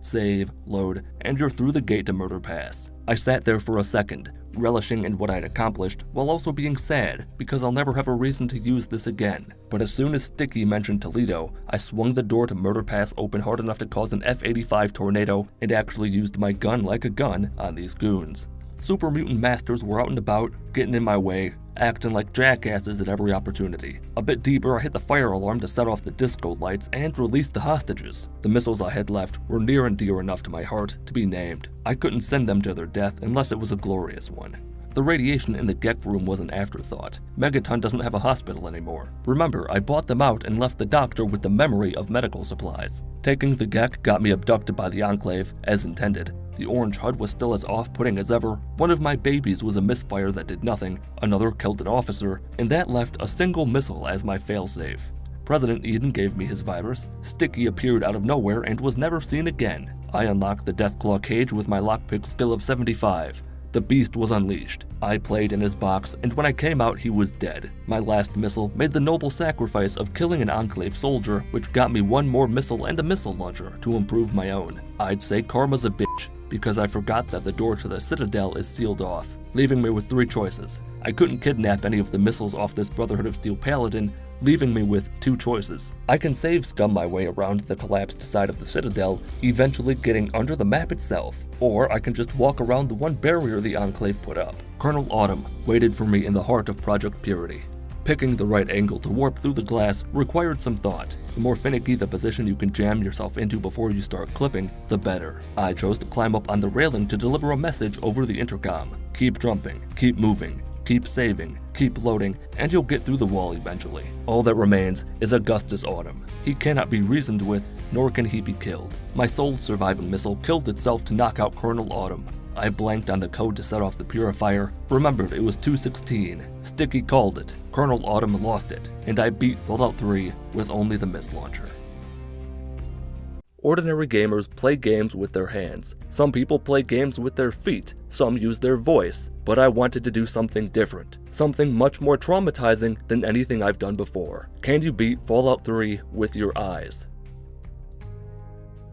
and you're through the gate to Murder Pass. I sat there for a second, relishing in what I'd accomplished, while also being sad, because I'll never have a reason to use this again. But as soon as Sticky mentioned Toledo, I swung the door to Murder Pass open hard enough to cause an F-85 tornado, and actually used my gun like a gun on these goons. Super Mutant Masters were out and about, getting in my way, acting like jackasses at every opportunity. A bit deeper, I hit the fire alarm to set off the disco lights and release the hostages. The missiles I had left were near and dear enough to my heart to be named. I couldn't send them to their death unless it was a glorious one. The radiation in the Gek room was an afterthought. Megaton doesn't have a hospital anymore. Remember, I bought them out and left the doctor with the memory of medical supplies. Taking the Gek got me abducted by the Enclave, as intended. The orange HUD was still as off-putting as ever. One of my babies was a misfire that did nothing, another killed an officer, and that left a single missile as my failsafe. President Eden gave me his virus, Sticky appeared out of nowhere and was never seen again. I unlocked the Deathclaw cage with my lockpick skill of 75. The beast was unleashed. I played in his box, and when I came out, he was dead. My last missile made the noble sacrifice of killing an Enclave soldier, which got me one more missile and a missile launcher to improve my own. I'd say karma's a bitch, because I forgot that the door to the Citadel is sealed off, leaving me with 3 choices. I couldn't kidnap any of the missiles off this Brotherhood of Steel Paladin, leaving me with 2 choices. I can save scum my way around the collapsed side of the Citadel, eventually getting under the map itself, or I can just walk around the one barrier the Enclave put up. Colonel Autumn waited for me in the heart of Project Purity. Picking the right angle to warp through the glass required some thought. The more finicky the position you can jam yourself into before you start clipping, the better. I chose to climb up on the railing to deliver a message over the intercom. Keep jumping, keep moving, keep saving, keep loading, and you'll get through the wall eventually. All that remains is Augustus Autumn. He cannot be reasoned with, nor can he be killed. My sole surviving missile killed itself to knock out Colonel Autumn. I blanked on the code to set off the purifier, remembered it was 216. Sticky called it, Colonel Autumn lost it, and I beat Fallout 3 with only the miss launcher. Ordinary gamers play games with their hands. Some people play games with their feet, some use their voice, but I wanted to do something different. Something much more traumatizing than anything I've done before. Can you beat Fallout 3 with your eyes?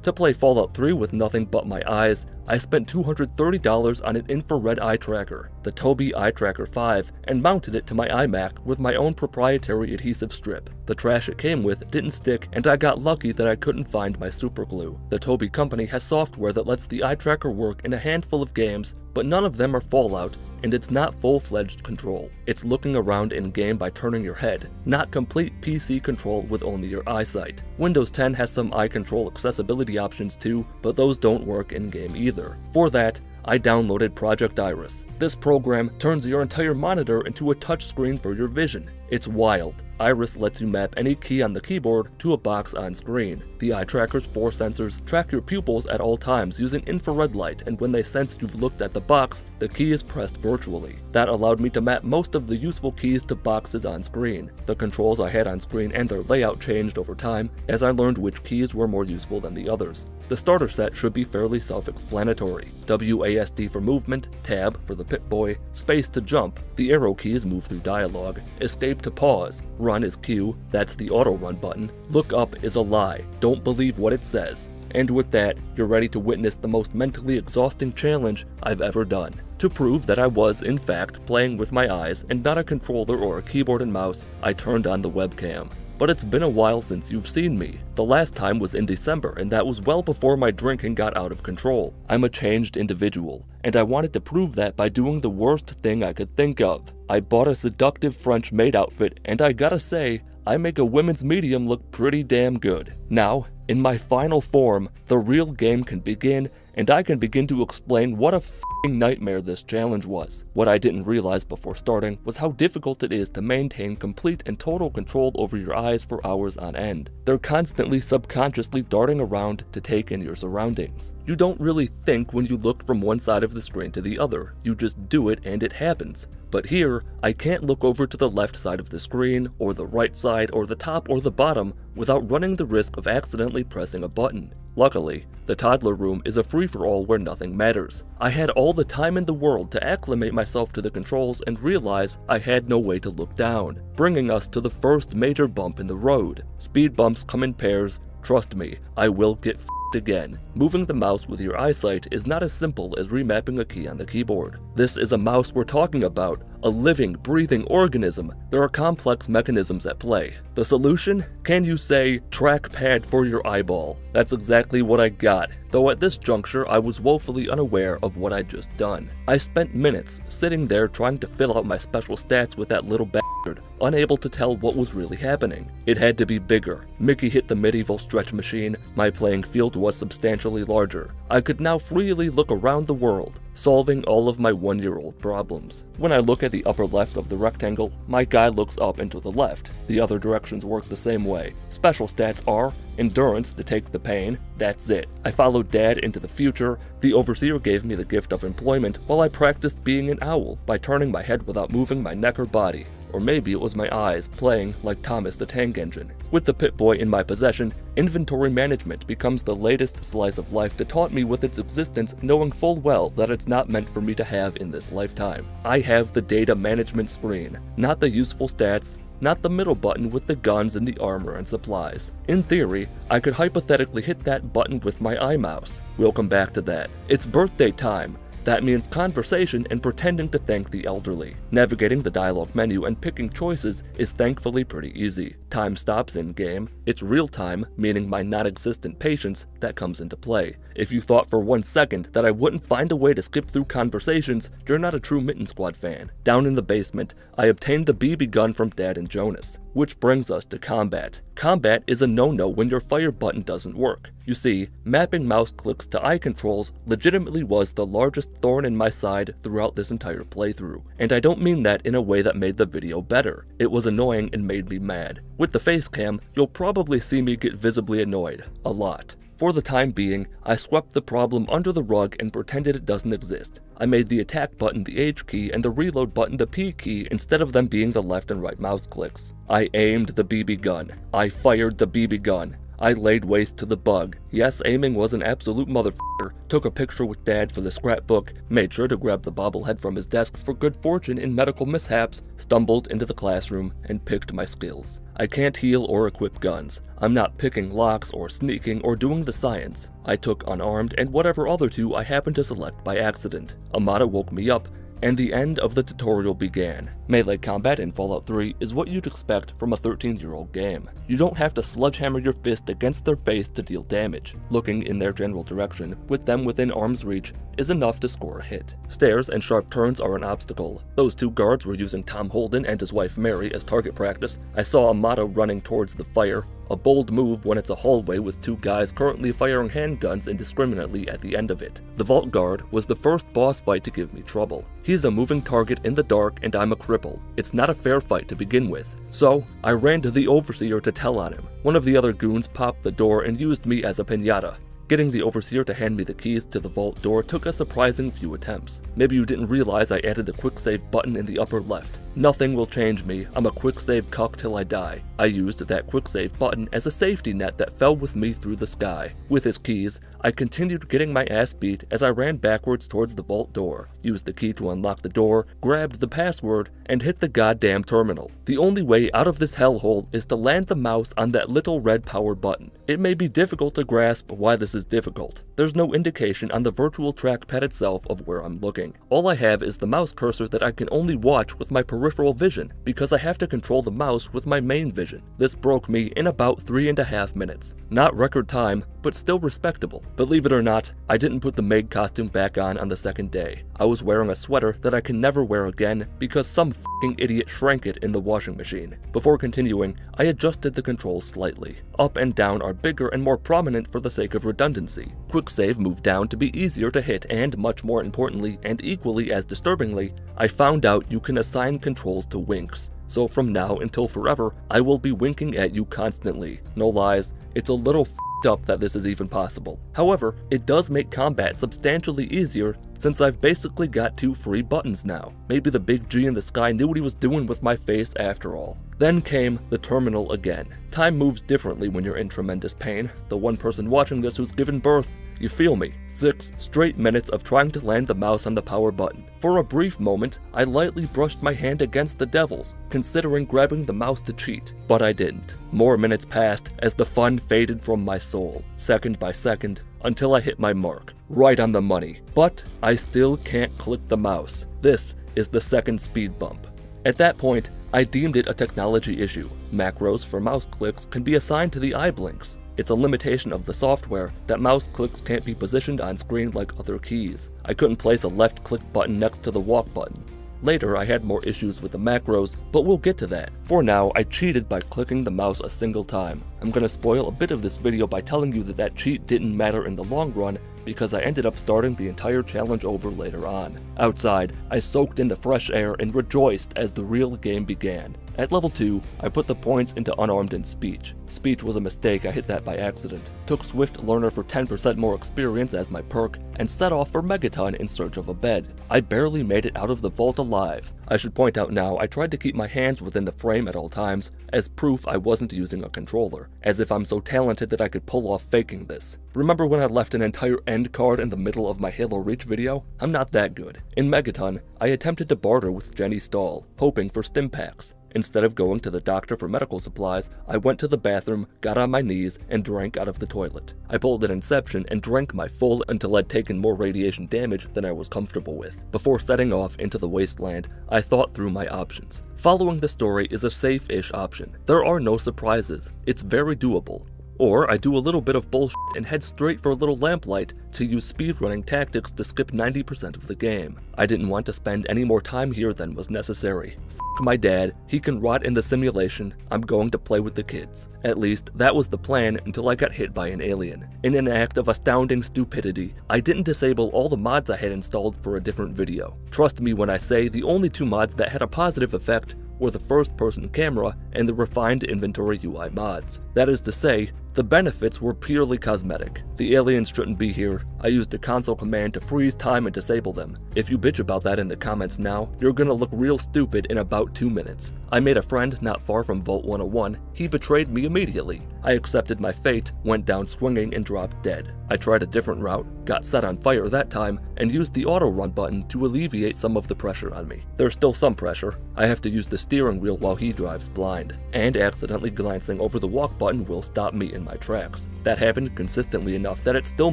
To play Fallout 3 with nothing but my eyes, I spent $230 on an infrared eye tracker, the Tobii Eye Tracker 5, and mounted it to my iMac with my own proprietary adhesive strip. The trash it came with didn't stick, and I got lucky that I couldn't find my superglue. The Tobii company has software that lets the eye tracker work in a handful of games, but none of them are Fallout, and it's not full-fledged control. It's looking around in-game by turning your head, not complete PC control with only your eyesight. Windows 10 has some eye control accessibility options too, but those don't work in-game either. For that, I downloaded Project Iris. This program turns your entire monitor into a touchscreen for your vision. It's wild. Iris lets you map any key on the keyboard to a box on screen. The eye tracker's 4 sensors track your pupils at all times using infrared light, and when they sense you've looked at the box, the key is pressed virtually. That allowed me to map most of the useful keys to boxes on screen. The controls I had on screen and their layout changed over time as I learned which keys were more useful than the others. The starter set should be fairly self-explanatory. WASD for movement, tab for the Pip Boy, space to jump, the arrow keys move through dialogue, escape to pause, run is Q, that's the auto run button, look up is a lie, don't believe what it says. And with that, you're ready to witness the most mentally exhausting challenge I've ever done. To prove that I was, in fact, playing with my eyes and not a controller or a keyboard and mouse, I turned on the webcam. But it's been a while since you've seen me. The last time was in December, and that was well before my drinking got out of control. I'm a changed individual, and I wanted to prove that by doing the worst thing I could think of. I bought a seductive French maid outfit, and I gotta say, I make a women's medium look pretty damn good. Now, in my final form, the real game can begin, and I can begin to explain what a f***ing nightmare this challenge was. What I didn't realize before starting was how difficult it is to maintain complete and total control over your eyes for hours on end. They're constantly subconsciously darting around to take in your surroundings. You don't really think when you look from one side of the screen to the other, you just do it and it happens. But here, I can't look over to the left side of the screen, or the right side, or the top or the bottom without running the risk of accidentally pressing a button. Luckily, the toddler room is a free-for-all where nothing matters. I had all the time in the world to acclimate myself to the controls and realize I had no way to look down, bringing us to the first major bump in the road. Speed bumps come in pairs. Trust me, I will get f***ed again. Moving the mouse with your eyesight is not as simple as remapping a key on the keyboard. This is a mouse we're talking about, a living, breathing organism. There are complex mechanisms at play. The solution? Can you say, trackpad for your eyeball? That's exactly what I got, though at this juncture I was woefully unaware of what I'd just done. I spent minutes sitting there trying to fill out my special stats with that little bastard, unable to tell what was really happening. It had to be bigger. Mickey hit the medieval stretch machine, my playing field was substantially larger. I could now freely look around the world, solving all of my one-year-old problems. When I look at the upper left of the rectangle, my guy looks up and to the left. The other directions work the same way. Special stats are endurance to take the pain, that's it. I followed Dad into the future. The overseer gave me the gift of employment while I practiced being an owl by turning my head without moving my neck or body. Or maybe it was my eyes playing like Thomas the Tank Engine. With the Pip Boy in my possession, inventory management becomes the latest slice of life that taught me with its existence, knowing full well that it's not meant for me to have in this lifetime. I have the data management screen, not the useful stats, not the middle button with the guns and the armor and supplies. In theory, I could hypothetically hit that button with my iMouse. We'll come back to that. It's birthday time. That means conversation and pretending to thank the elderly. Navigating the dialogue menu and picking choices is thankfully pretty easy. Time stops in-game. It's real time, meaning my non-existent patience, that comes into play. If you thought for 1 second that I wouldn't find a way to skip through conversations, you're not a true Mitten Squad fan. Down in the basement, I obtained the BB gun from Dad and Jonas. Which brings us to combat. Combat is a no-no when your fire button doesn't work. You see, mapping mouse clicks to eye controls legitimately was the largest thorn in my side throughout this entire playthrough. And I don't mean that in a way that made the video better. It was annoying and made me mad. With the face cam, you'll probably see me get visibly annoyed. A lot. For the time being, I swept the problem under the rug and pretended it doesn't exist. I made the attack button the H key and the reload button the P key instead of them being the left and right mouse clicks. I aimed the BB gun. I fired the BB gun. I laid waste to the bug. Yes, aiming was an absolute motherfucker. Took a picture with Dad for the scrapbook, made sure to grab the bobblehead from his desk for good fortune in medical mishaps, stumbled into the classroom, and picked my skills. I can't heal or equip guns. I'm not picking locks or sneaking or doing the science. I took unarmed and whatever other two I happened to select by accident. Amada woke me up, and the end of the tutorial began. Melee combat in Fallout 3 is what you'd expect from a 13-year-old game. You don't have to sledgehammer your fist against their face to deal damage. Looking in their general direction, with them within arm's reach, is enough to score a hit. Stairs and sharp turns are an obstacle. Those two guards were using Tom Holden and his wife Mary as target practice. I saw Amato running towards the fire, a bold move when it's a hallway with two guys currently firing handguns indiscriminately at the end of it. The Vault Guard was the first boss fight to give me trouble. He's a moving target in the dark and I'm a cripple. It's not a fair fight to begin with. So, I ran to the Overseer to tell on him. One of the other goons popped the door and used me as a piñata. Getting the Overseer to hand me the keys to the vault door took a surprising few attempts. Maybe you didn't realize I added the quick save button in the upper left. Nothing will change me, I'm a quick save cuck till I die. I used that quick save button as a safety net that fell with me through the sky. With his keys, I continued getting my ass beat as I ran backwards towards the vault door, used the key to unlock the door, grabbed the password, and hit the goddamn terminal. The only way out of this hellhole is to land the mouse on that little red power button. It may be difficult to grasp why this is difficult. There's no indication on the virtual trackpad itself of where I'm looking. All I have is the mouse cursor that I can only watch with my peripheral vision, because I have to control the mouse with my main vision. This broke me in about 3.5 minutes. Not record time, but still respectable. Believe it or not, I didn't put the maid costume back on the second day. I was wearing a sweater that I can never wear again because some f***ing idiot shrank it in the washing machine. Before continuing, I adjusted the controls slightly. Up and down are bigger and more prominent for the sake of redundancy. Quick save moved down to be easier to hit, and much more importantly, and equally as disturbingly, I found out you can assign controls to winks. So from now until forever, I will be winking at you constantly. No lies, it's a little f***ed up that this is even possible. However, it does make combat substantially easier since I've basically got 2 free buttons now. Maybe the big G in the sky knew what he was doing with my face after all. Then came the terminal again. Time moves differently when you're in tremendous pain. The one person watching this who's given birth, you feel me. 6 straight minutes of trying to land the mouse on the power button. For a brief moment, I lightly brushed my hand against the devil's, considering grabbing the mouse to cheat, but I didn't. More minutes passed as the fun faded from my soul, second by second, until I hit my mark, right on the money. But I still can't click the mouse. This is the second speed bump. At that point, I deemed it a technology issue. Macros for mouse clicks can be assigned to the eye blinks. It's a limitation of the software that mouse clicks can't be positioned on screen like other keys. I couldn't place a left click button next to the walk button. Later, I had more issues with the macros, but we'll get to that. For now, I cheated by clicking the mouse a single time. I'm gonna spoil a bit of this video by telling you that that cheat didn't matter in the long run, because I ended up starting the entire challenge over later on. Outside, I soaked in the fresh air and rejoiced as the real game began. At level 2, I put the points into unarmed and speech. Speech was a mistake, I hit that by accident. Took Swift Learner for 10% more experience as my perk, and set off for Megaton in search of a bed. I barely made it out of the vault alive. I should point out now, I tried to keep my hands within the frame at all times, as proof I wasn't using a controller, as if I'm so talented that I could pull off faking this. Remember when I left an entire end card in the middle of my Halo Reach video? I'm not that good. In Megaton, I attempted to barter with Jenny Stahl, hoping for stim packs. Instead of going to the doctor for medical supplies, I went to the bathroom, got on my knees, and drank out of the toilet. I pulled an Inception and drank my full until I'd taken more radiation damage than I was comfortable with. Before setting off into the wasteland, I thought through my options. Following the story is a safe-ish option. There are no surprises. It's very doable. Or I do a little bit of bullshit and head straight for a little lamplight to use speedrunning tactics to skip 90% of the game. I didn't want to spend any more time here than was necessary. F*** my dad, he can rot in the simulation, I'm going to play with the kids. At least, that was the plan until I got hit by an alien. In an act of astounding stupidity, I didn't disable all the mods I had installed for a different video. Trust me when I say the only 2 mods that had a positive effect were the first-person camera and the refined inventory UI mods. That is to say, the benefits were purely cosmetic. The aliens shouldn't be here. I used a console command to freeze time and disable them. If you bitch about that in the comments now, you're gonna look real stupid in about 2 minutes. I made a friend not far from Vault 101. He betrayed me immediately. I accepted my fate, went down swinging, and dropped dead. I tried a different route, got set on fire that time, and used the auto run button to alleviate some of the pressure on me. There's still some pressure. I have to use the steering wheel while he drives blind, and accidentally glancing over the walk button will stop me in my tracks. That happened consistently enough that it still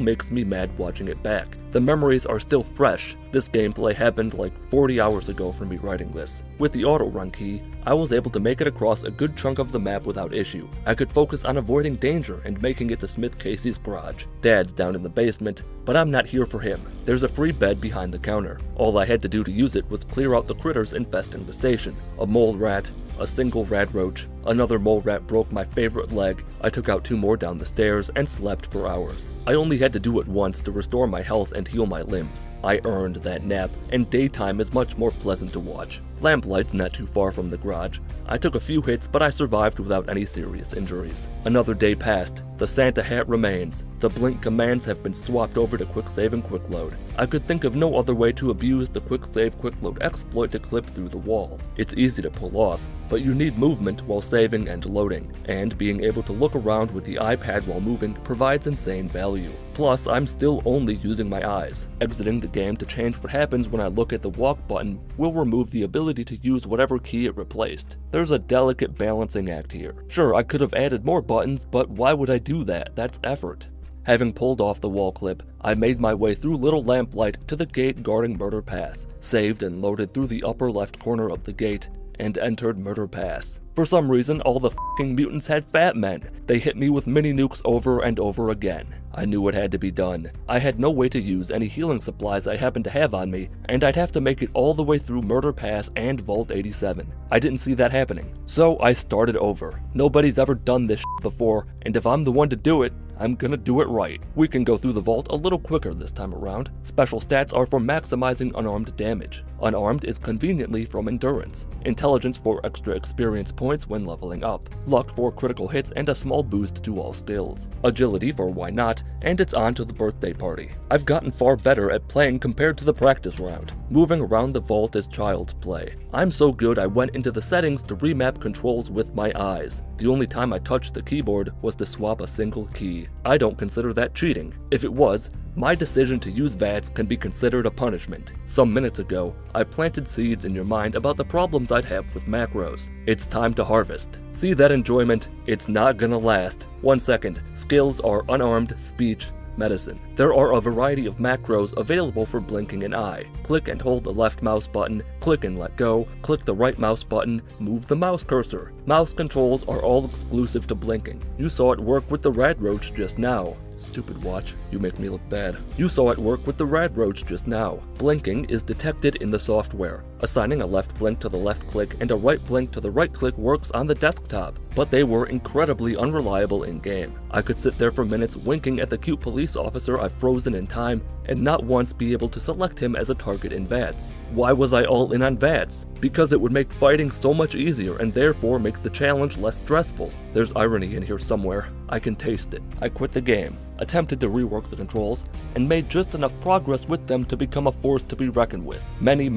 makes me mad watching it back. The memories are still fresh. This gameplay happened like 40 hours ago for me writing this. With the auto run key, I was able to make it across a good chunk of the map without issue. I could focus on avoiding danger and making it to Smith Casey's garage. Dad's down in the basement, but I'm not here for him. There's a free bed behind the counter. All I had to do to use it was clear out the critters infesting the station. A mole rat, a single rad roach, another mole rat broke my favorite leg. I took out 2 more down the stairs and slept for hours. I only had to do it once to restore my health and heal my limbs. I earned that nap, and daytime is much more pleasant to watch. Lamplight's not too far from the garage. I took a few hits, but I survived without any serious injuries. Another day passed. The Santa hat remains. The blink commands have been swapped over to quick save and quick load. I could think of no other way to abuse the quick save quick load exploit to clip through the wall. It's easy to pull off, but you need movement while saving and loading, and being able to look around with the iPad while moving provides insane value. Plus, I'm still only using my eyes. Exiting the game to change what happens when I look at the walk button will remove the ability to use whatever key it replaced. There's a delicate balancing act here. Sure, I could have added more buttons, but why would I do that? That's effort. Having pulled off the wall clip, I made my way through Little Lamplight to the gate guarding Murder Pass, saved and loaded through the upper left corner of the gate, and entered Murder Pass. For some reason, all the f***ing mutants had fat men. They hit me with mini nukes over and over again. I knew it had to be done. I had no way to use any healing supplies I happened to have on me, and I'd have to make it all the way through Murder Pass and Vault 87. I didn't see that happening. So I started over. Nobody's ever done this shit before, and if I'm the one to do it, I'm gonna do it right. We can go through the vault a little quicker this time around. Special stats are for maximizing unarmed damage. Unarmed is conveniently from endurance. Intelligence for extra experience points when leveling up. Luck for critical hits and a small boost to all skills. Agility for why not, and it's on to the birthday party. I've gotten far better at playing compared to the practice round. Moving around the vault is child's play. I'm so good I went into the settings to remap controls with my eyes. The only time I touched the keyboard was to swap a single key. I don't consider that cheating. If it was, my decision to use VATS can be considered a punishment. Some minutes ago, I planted seeds in your mind about the problems I'd have with macros. It's time to harvest. See that enjoyment? It's not gonna last. 1 second. Skills are unarmed, speech, medicine. There are a variety of macros available for blinking an eye. Click and hold the left mouse button, click and let go, click the right mouse button, move the mouse cursor. Mouse controls are all exclusive to blinking. You saw it work with the rad roach just now. Stupid watch, you make me look bad. You saw it work with the rad roach just now. Blinking is detected in the software. Assigning a left blink to the left click and a right blink to the right click works on the desktop, but they were incredibly unreliable in-game. I could sit there for minutes winking at the cute police officer I've frozen in time and not once be able to select him as a target in VATS. Why was I all in on VATS? Because it would make fighting so much easier and therefore make the challenge less stressful. There's irony in here somewhere. I can taste it. I quit the game, attempted to rework the controls, and made just enough progress with them to become a force to be reckoned with. Many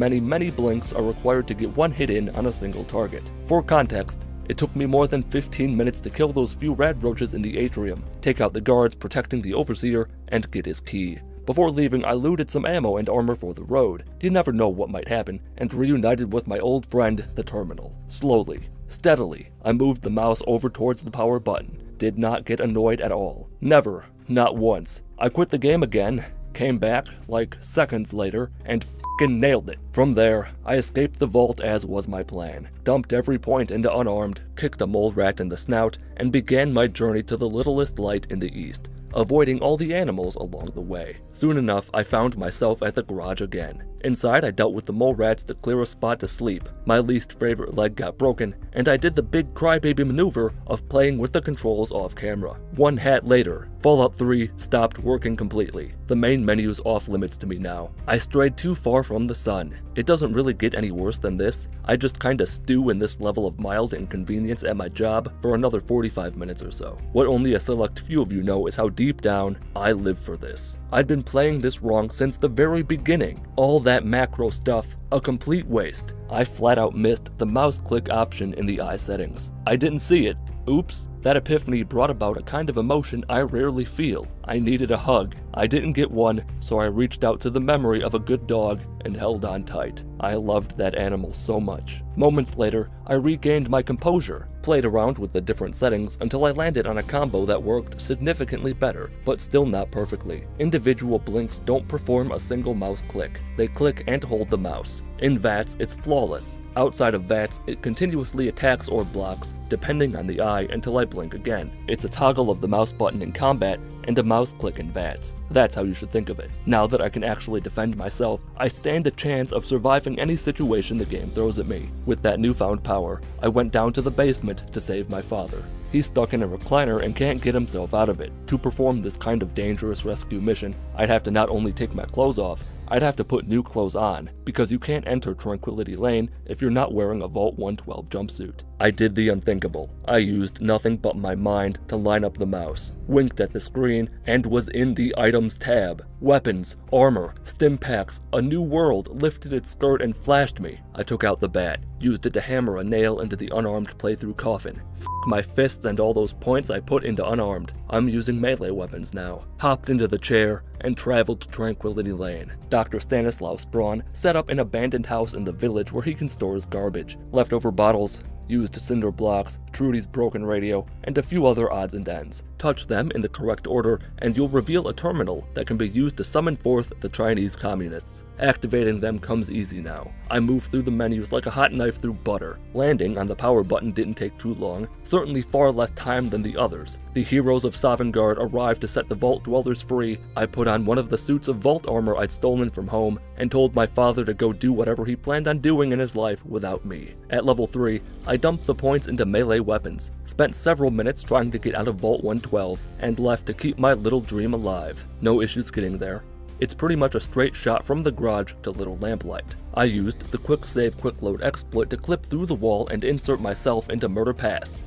blinks are required to get one hit in on a single target. For context, it took me more than 15 minutes to kill those few rad roaches in the atrium, take out the guards protecting the overseer, and get his key. Before leaving, I looted some ammo and armor for the road. You never know what might happen, and reunited with my old friend, the terminal. Slowly, steadily, I moved the mouse over towards the power button. Did not get annoyed at all. Never. Not once. I quit the game again, came back, like seconds later, and f***ing nailed it. From there, I escaped the vault as was my plan, dumped every point into unarmed, kicked a mole rat in the snout, and began my journey to the littlest light in the east, avoiding all the animals along the way. Soon enough, I found myself at the garage again. Inside, I dealt with the mole rats to clear a spot to sleep. My least favorite leg got broken, and I did the big crybaby maneuver of playing with the controls off camera. 1 hat later, Fallout 3 stopped working completely. The main menu's off limits to me now. I strayed too far from the sun. It doesn't really get any worse than this. I just kinda stew in this level of mild inconvenience at my job for another 45 minutes or so. What only a select few of you know is how deep down, I live for this. I'd been playing this wrong since the very beginning. All that macro stuff, a complete waste. I flat out missed the mouse click option in the eye settings. I didn't see it. Oops. That epiphany brought about a kind of emotion I rarely feel. I needed a hug. I didn't get one, so I reached out to the memory of a good dog and held on tight. I loved that animal so much. Moments later, I regained my composure. Played around with the different settings until I landed on a combo that worked significantly better, but still not perfectly. Individual blinks don't perform a single mouse click. They click and hold the mouse. In VATS, it's flawless. Outside of VATS, it continuously attacks or blocks, depending on the eye, until I blink again. It's a toggle of the mouse button in combat and a mouse click in VATS. That's how you should think of it. Now that I can actually defend myself, I stand a chance of surviving any situation the game throws at me. With that newfound power, I went down to the basement to save my father. He's stuck in a recliner and can't get himself out of it. To perform this kind of dangerous rescue mission, I'd have to not only take my clothes off, I'd have to put new clothes on, because you can't enter Tranquility Lane if you're not wearing a Vault 112 jumpsuit. I did the unthinkable. I used nothing but my mind to line up the mouse, winked at the screen, and was in the Items tab. Weapons, armor, stim packs, a new world lifted its skirt and flashed me. I took out the bat, used it to hammer a nail into the unarmed playthrough coffin. F my fists and all those points I put into unarmed. I'm using melee weapons now. Hopped into the chair and traveled to Tranquility Lane. Dr. Stanislaus Braun set up an abandoned house in the village where he can store his garbage. Leftover bottles, used cinder blocks, Trudy's broken radio, and a few other odds and ends. Touch them in the correct order, and you'll reveal a terminal that can be used to summon forth the Chinese communists. Activating them comes easy now. I moved through the menus like a hot knife through butter. Landing on the power button didn't take too long, certainly far less time than the others. The heroes of Sovngarde arrived to set the Vault Dwellers free. I put on one of the suits of Vault armor I'd stolen from home, and told my father to go do whatever he planned on doing in his life without me. At level 3, I dumped the points into melee weapons, spent several minutes trying to get out of Vault 112, and left to keep my little dream alive. No issues getting there. It's pretty much a straight shot from the garage to Little Lamplight. I used the quick save quick load exploit to clip through the wall and insert myself into Murder Pass.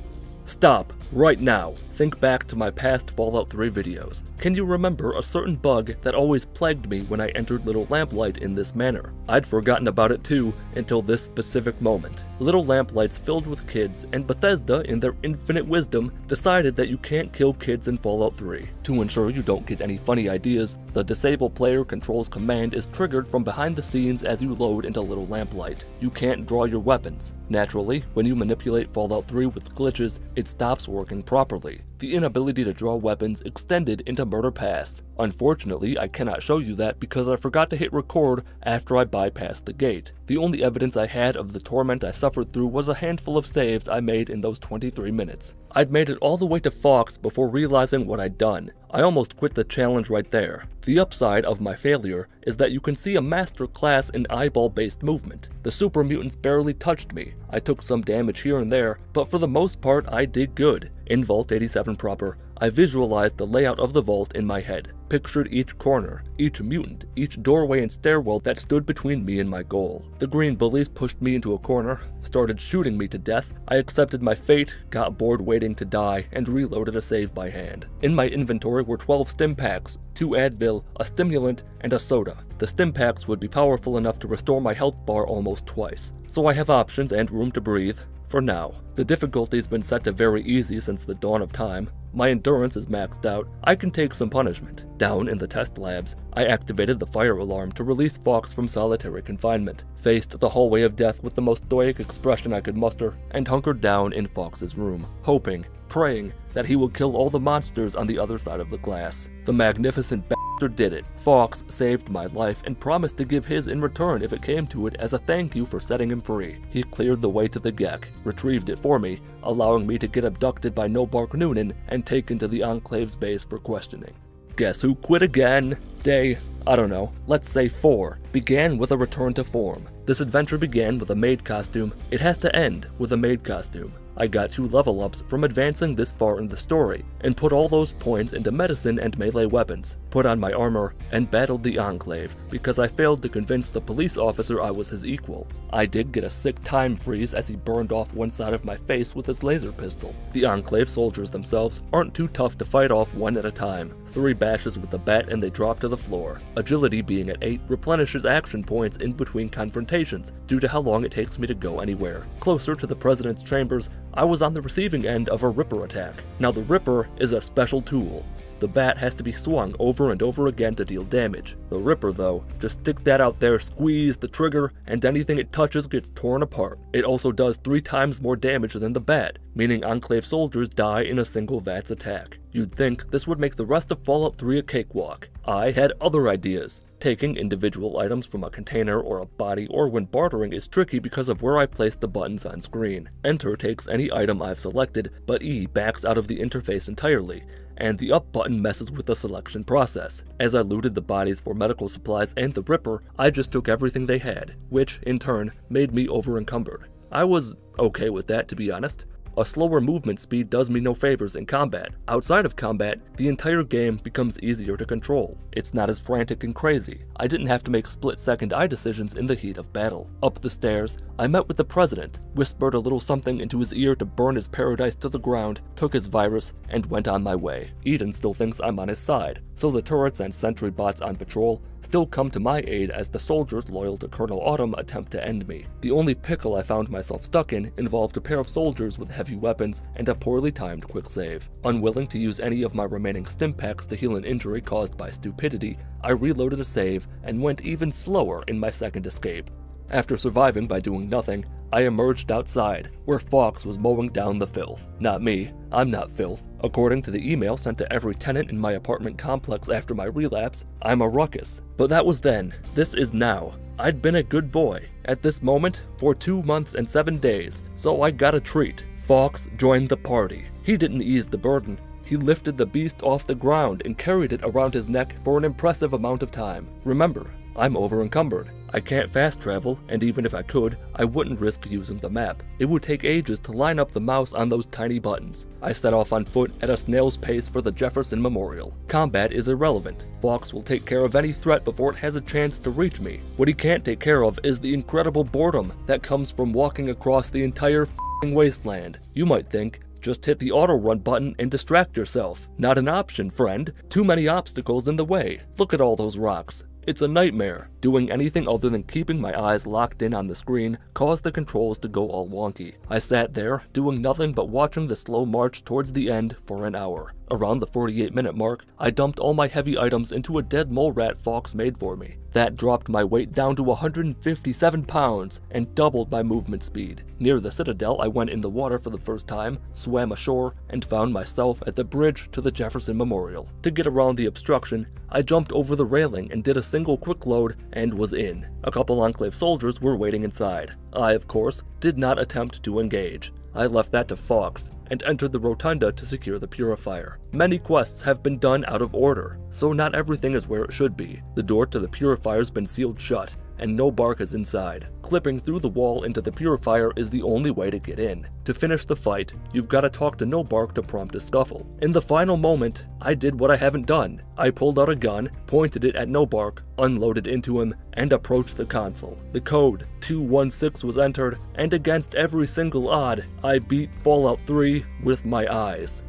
Stop, right now. Think back to my past Fallout 3 videos. Can you remember a certain bug that always plagued me when I entered Little Lamplight in this manner? I'd forgotten about it too, until this specific moment. Little Lamplights filled with kids, and Bethesda, in their infinite wisdom, decided that you can't kill kids in Fallout 3. To ensure you don't get any funny ideas, the Disable Player Controls command is triggered from behind the scenes as you load into Little Lamplight. You can't draw your weapons. Naturally, when you manipulate Fallout 3 with glitches, it stops working properly. The inability to draw weapons extended into Murder Pass. Unfortunately, I cannot show you that because I forgot to hit record after I bypassed the gate. The only evidence I had of the torment I suffered through was a handful of saves I made in those 23 minutes. I'd made it all the way to Fox before realizing what I'd done. I almost quit the challenge right there. The upside of my failure is that you can see a master class in eyeball-based movement. The super mutants barely touched me. I took some damage here and there, but for the most part I did good. In Vault 87 proper, I visualized the layout of the vault in my head, pictured each corner, each mutant, each doorway and stairwell that stood between me and my goal. The green bullies pushed me into a corner, started shooting me to death. I accepted my fate, got bored waiting to die, and reloaded a save by hand. In my inventory were 12 stim packs, 2 Advil, a stimulant, and a soda. The stim packs would be powerful enough to restore my health bar almost twice, so I have options and room to breathe. For now. The difficulty's been set to very easy since the dawn of time. My endurance is maxed out. I can take some punishment. Down in the test labs, I activated the fire alarm to release Fox from solitary confinement, faced the hallway of death with the most stoic expression I could muster, and hunkered down in Fox's room, hoping, praying, that he will kill all the monsters on the other side of the glass. The magnificent bastard did it. Fox saved my life and promised to give his in return if it came to it as a thank you for setting him free. He cleared the way to the Gek, retrieved it for me, allowing me to get abducted by Nobark Noonan and taken to the Enclave's base for questioning. Guess who quit again? Day, I don't know, let's say 4, began with a return to form. This adventure began with a maid costume. It has to end with a maid costume. I got 2 level ups from advancing this far in the story, and put all those points into medicine and melee weapons, put on my armor, and battled the Enclave, because I failed to convince the police officer I was his equal. I did get a sick time freeze as he burned off one side of my face with his laser pistol. The Enclave soldiers themselves aren't too tough to fight off one at a time. 3 bashes with the bat and they drop to the floor. Agility being at 8 replenishes action points in between confrontations due to how long it takes me to go anywhere. Closer to the president's chambers, I was on the receiving end of a Ripper attack. Now the Ripper is a special tool. The bat has to be swung over and over again to deal damage. The Ripper, though, just stick that out there, squeeze the trigger, and anything it touches gets torn apart. It also does 3 times more damage than the bat, meaning Enclave soldiers die in a single VATS attack. You'd think this would make the rest of Fallout 3 a cakewalk. I had other ideas. Taking individual items from a container or a body or when bartering is tricky because of where I place the buttons on screen. Enter takes any item I've selected, but E backs out of the interface entirely, and the up button messes with the selection process. As I looted the bodies for medical supplies and the Ripper, I just took everything they had, which, in turn, made me over-encumbered. I was okay with that, to be honest. A slower movement speed does me no favors in combat. Outside of combat, the entire game becomes easier to control. It's not as frantic and crazy. I didn't have to make split-second eye decisions in the heat of battle. Up the stairs, I met with the president, whispered a little something into his ear to burn his paradise to the ground, took his virus, and went on my way. Eden still thinks I'm on his side, so the turrets and sentry bots on patrol still come to my aid as the soldiers loyal to Colonel Autumn attempt to end me. The only pickle I found myself stuck in involved a pair of soldiers with heavy weapons and a poorly timed quick save. Unwilling to use any of my remaining stim packs to heal an injury caused by stupidity, I reloaded a save and went even slower in my second escape. After surviving by doing nothing, I emerged outside, where Fox was mowing down the filth. Not me, I'm not filth. According to the email sent to every tenant in my apartment complex after my relapse, I'm a ruckus. But that was then, this is now. I'd been a good boy, at this moment, for 2 months and 7 days, so I got a treat. Fox joined the party. He didn't ease the burden. He lifted the beast off the ground and carried it around his neck for an impressive amount of time. Remember, I'm over-encumbered. I can't fast travel, and even if I could, I wouldn't risk using the map. It would take ages to line up the mouse on those tiny buttons. I set off on foot at a snail's pace for the Jefferson Memorial. Combat is irrelevant. Fox will take care of any threat before it has a chance to reach me. What he can't take care of is the incredible boredom that comes from walking across the entire f***ing wasteland. You might think, just hit the auto-run button and distract yourself. Not an option, friend. Too many obstacles in the way. Look at all those rocks. It's a nightmare. Doing anything other than keeping my eyes locked in on the screen caused the controls to go all wonky. I sat there, doing nothing but watching the slow march towards the end for an hour. Around the 48-minute mark, I dumped all my heavy items into a dead mole rat Fox made for me. That dropped my weight down to 157 pounds and doubled my movement speed. Near the Citadel, I went in the water for the first time, swam ashore, and found myself at the bridge to the Jefferson Memorial. To get around the obstruction, I jumped over the railing and did a single quick load and was in. A couple Enclave soldiers were waiting inside. I, of course, did not attempt to engage. I left that to Fox and entered the rotunda to secure the purifier. Many quests have been done out of order, so not everything is where it should be. The door to the purifier's been sealed shut, and no bark is inside. Clipping through the wall into the purifier is the only way to get in. To finish the fight, you've got to talk to No Bark to prompt a scuffle. In the final moment, I did what I haven't done. I pulled out a gun, pointed it at No Bark, unloaded into him, and approached the console. The code 216 was entered, and against every single odd, I beat Fallout 3 with my eyes.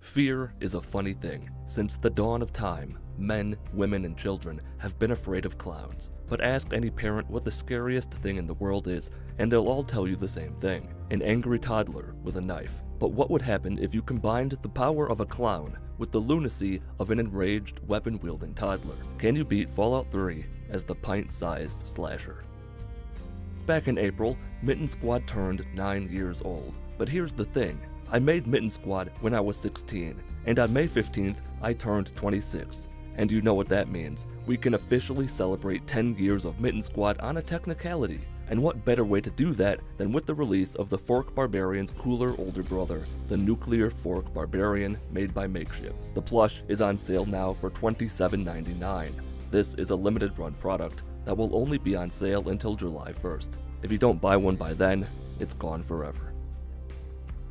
Fear is a funny thing. Since the dawn of time, men, women, and children have been afraid of clowns. But ask any parent what the scariest thing in the world is, and they'll all tell you the same thing: an angry toddler with a knife. But what would happen if you combined the power of a clown with the lunacy of an enraged, weapon-wielding toddler? Can you beat Fallout 3 as the pint-sized slasher? Back in April, Mitten Squad turned 9 years old. But here's the thing. I made Mitten Squad when I was 16, and on May 15th, I turned 26. And you know what that means. We can officially celebrate 10 years of Mitten Squad on a technicality. And what better way to do that than with the release of the Fork Barbarian's cooler older brother, the Nuclear Fork Barbarian, made by Makeship. The plush is on sale now for $27.99. This is a limited run product that will only be on sale until July 1st. If you don't buy one by then, it's gone forever.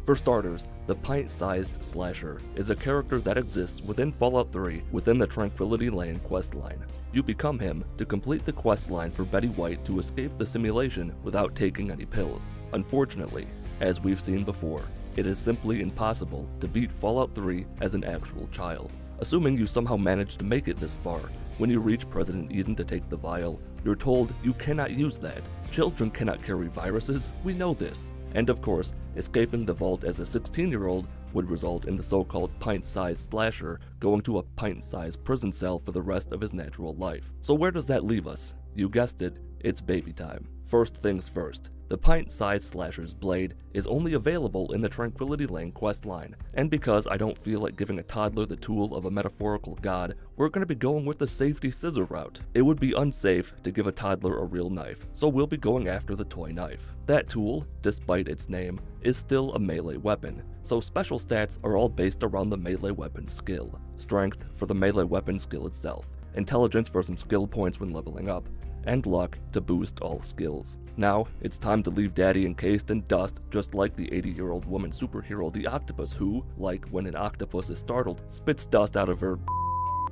For starters, the pint-sized slasher is a character that exists within Fallout 3 within the Tranquility Lane questline. You become him to complete the questline for Betty White to escape the simulation without taking any pills. Unfortunately, as we've seen before, It is simply impossible to beat Fallout 3 as an actual child. Assuming you somehow managed to make it this far, when you reach President Eden to take the vial, you're told you cannot use that. Children cannot carry viruses, we know this. And of course, escaping the vault as a 16-year-old would result in the so-called pint-sized slasher going to a pint-sized prison cell for the rest of his natural life. So where does that leave us? You guessed it, it's baby time. First things first, the pint-sized slasher's blade is only available in the Tranquility Lane questline, and because I don't feel like giving a toddler the tool of a metaphorical god, we're going to be going with the safety scissor route. It would be unsafe to give a toddler a real knife, so we'll be going after the toy knife. That tool, despite its name, is still a melee weapon, so special stats are all based around the melee weapon skill. Strength for the melee weapon skill itself, intelligence for some skill points when leveling up, and luck to boost all skills. Now, it's time to leave Daddy encased in dust, just like the 80-year-old woman superhero the Octopus who, like when an octopus is startled, spits dust out of her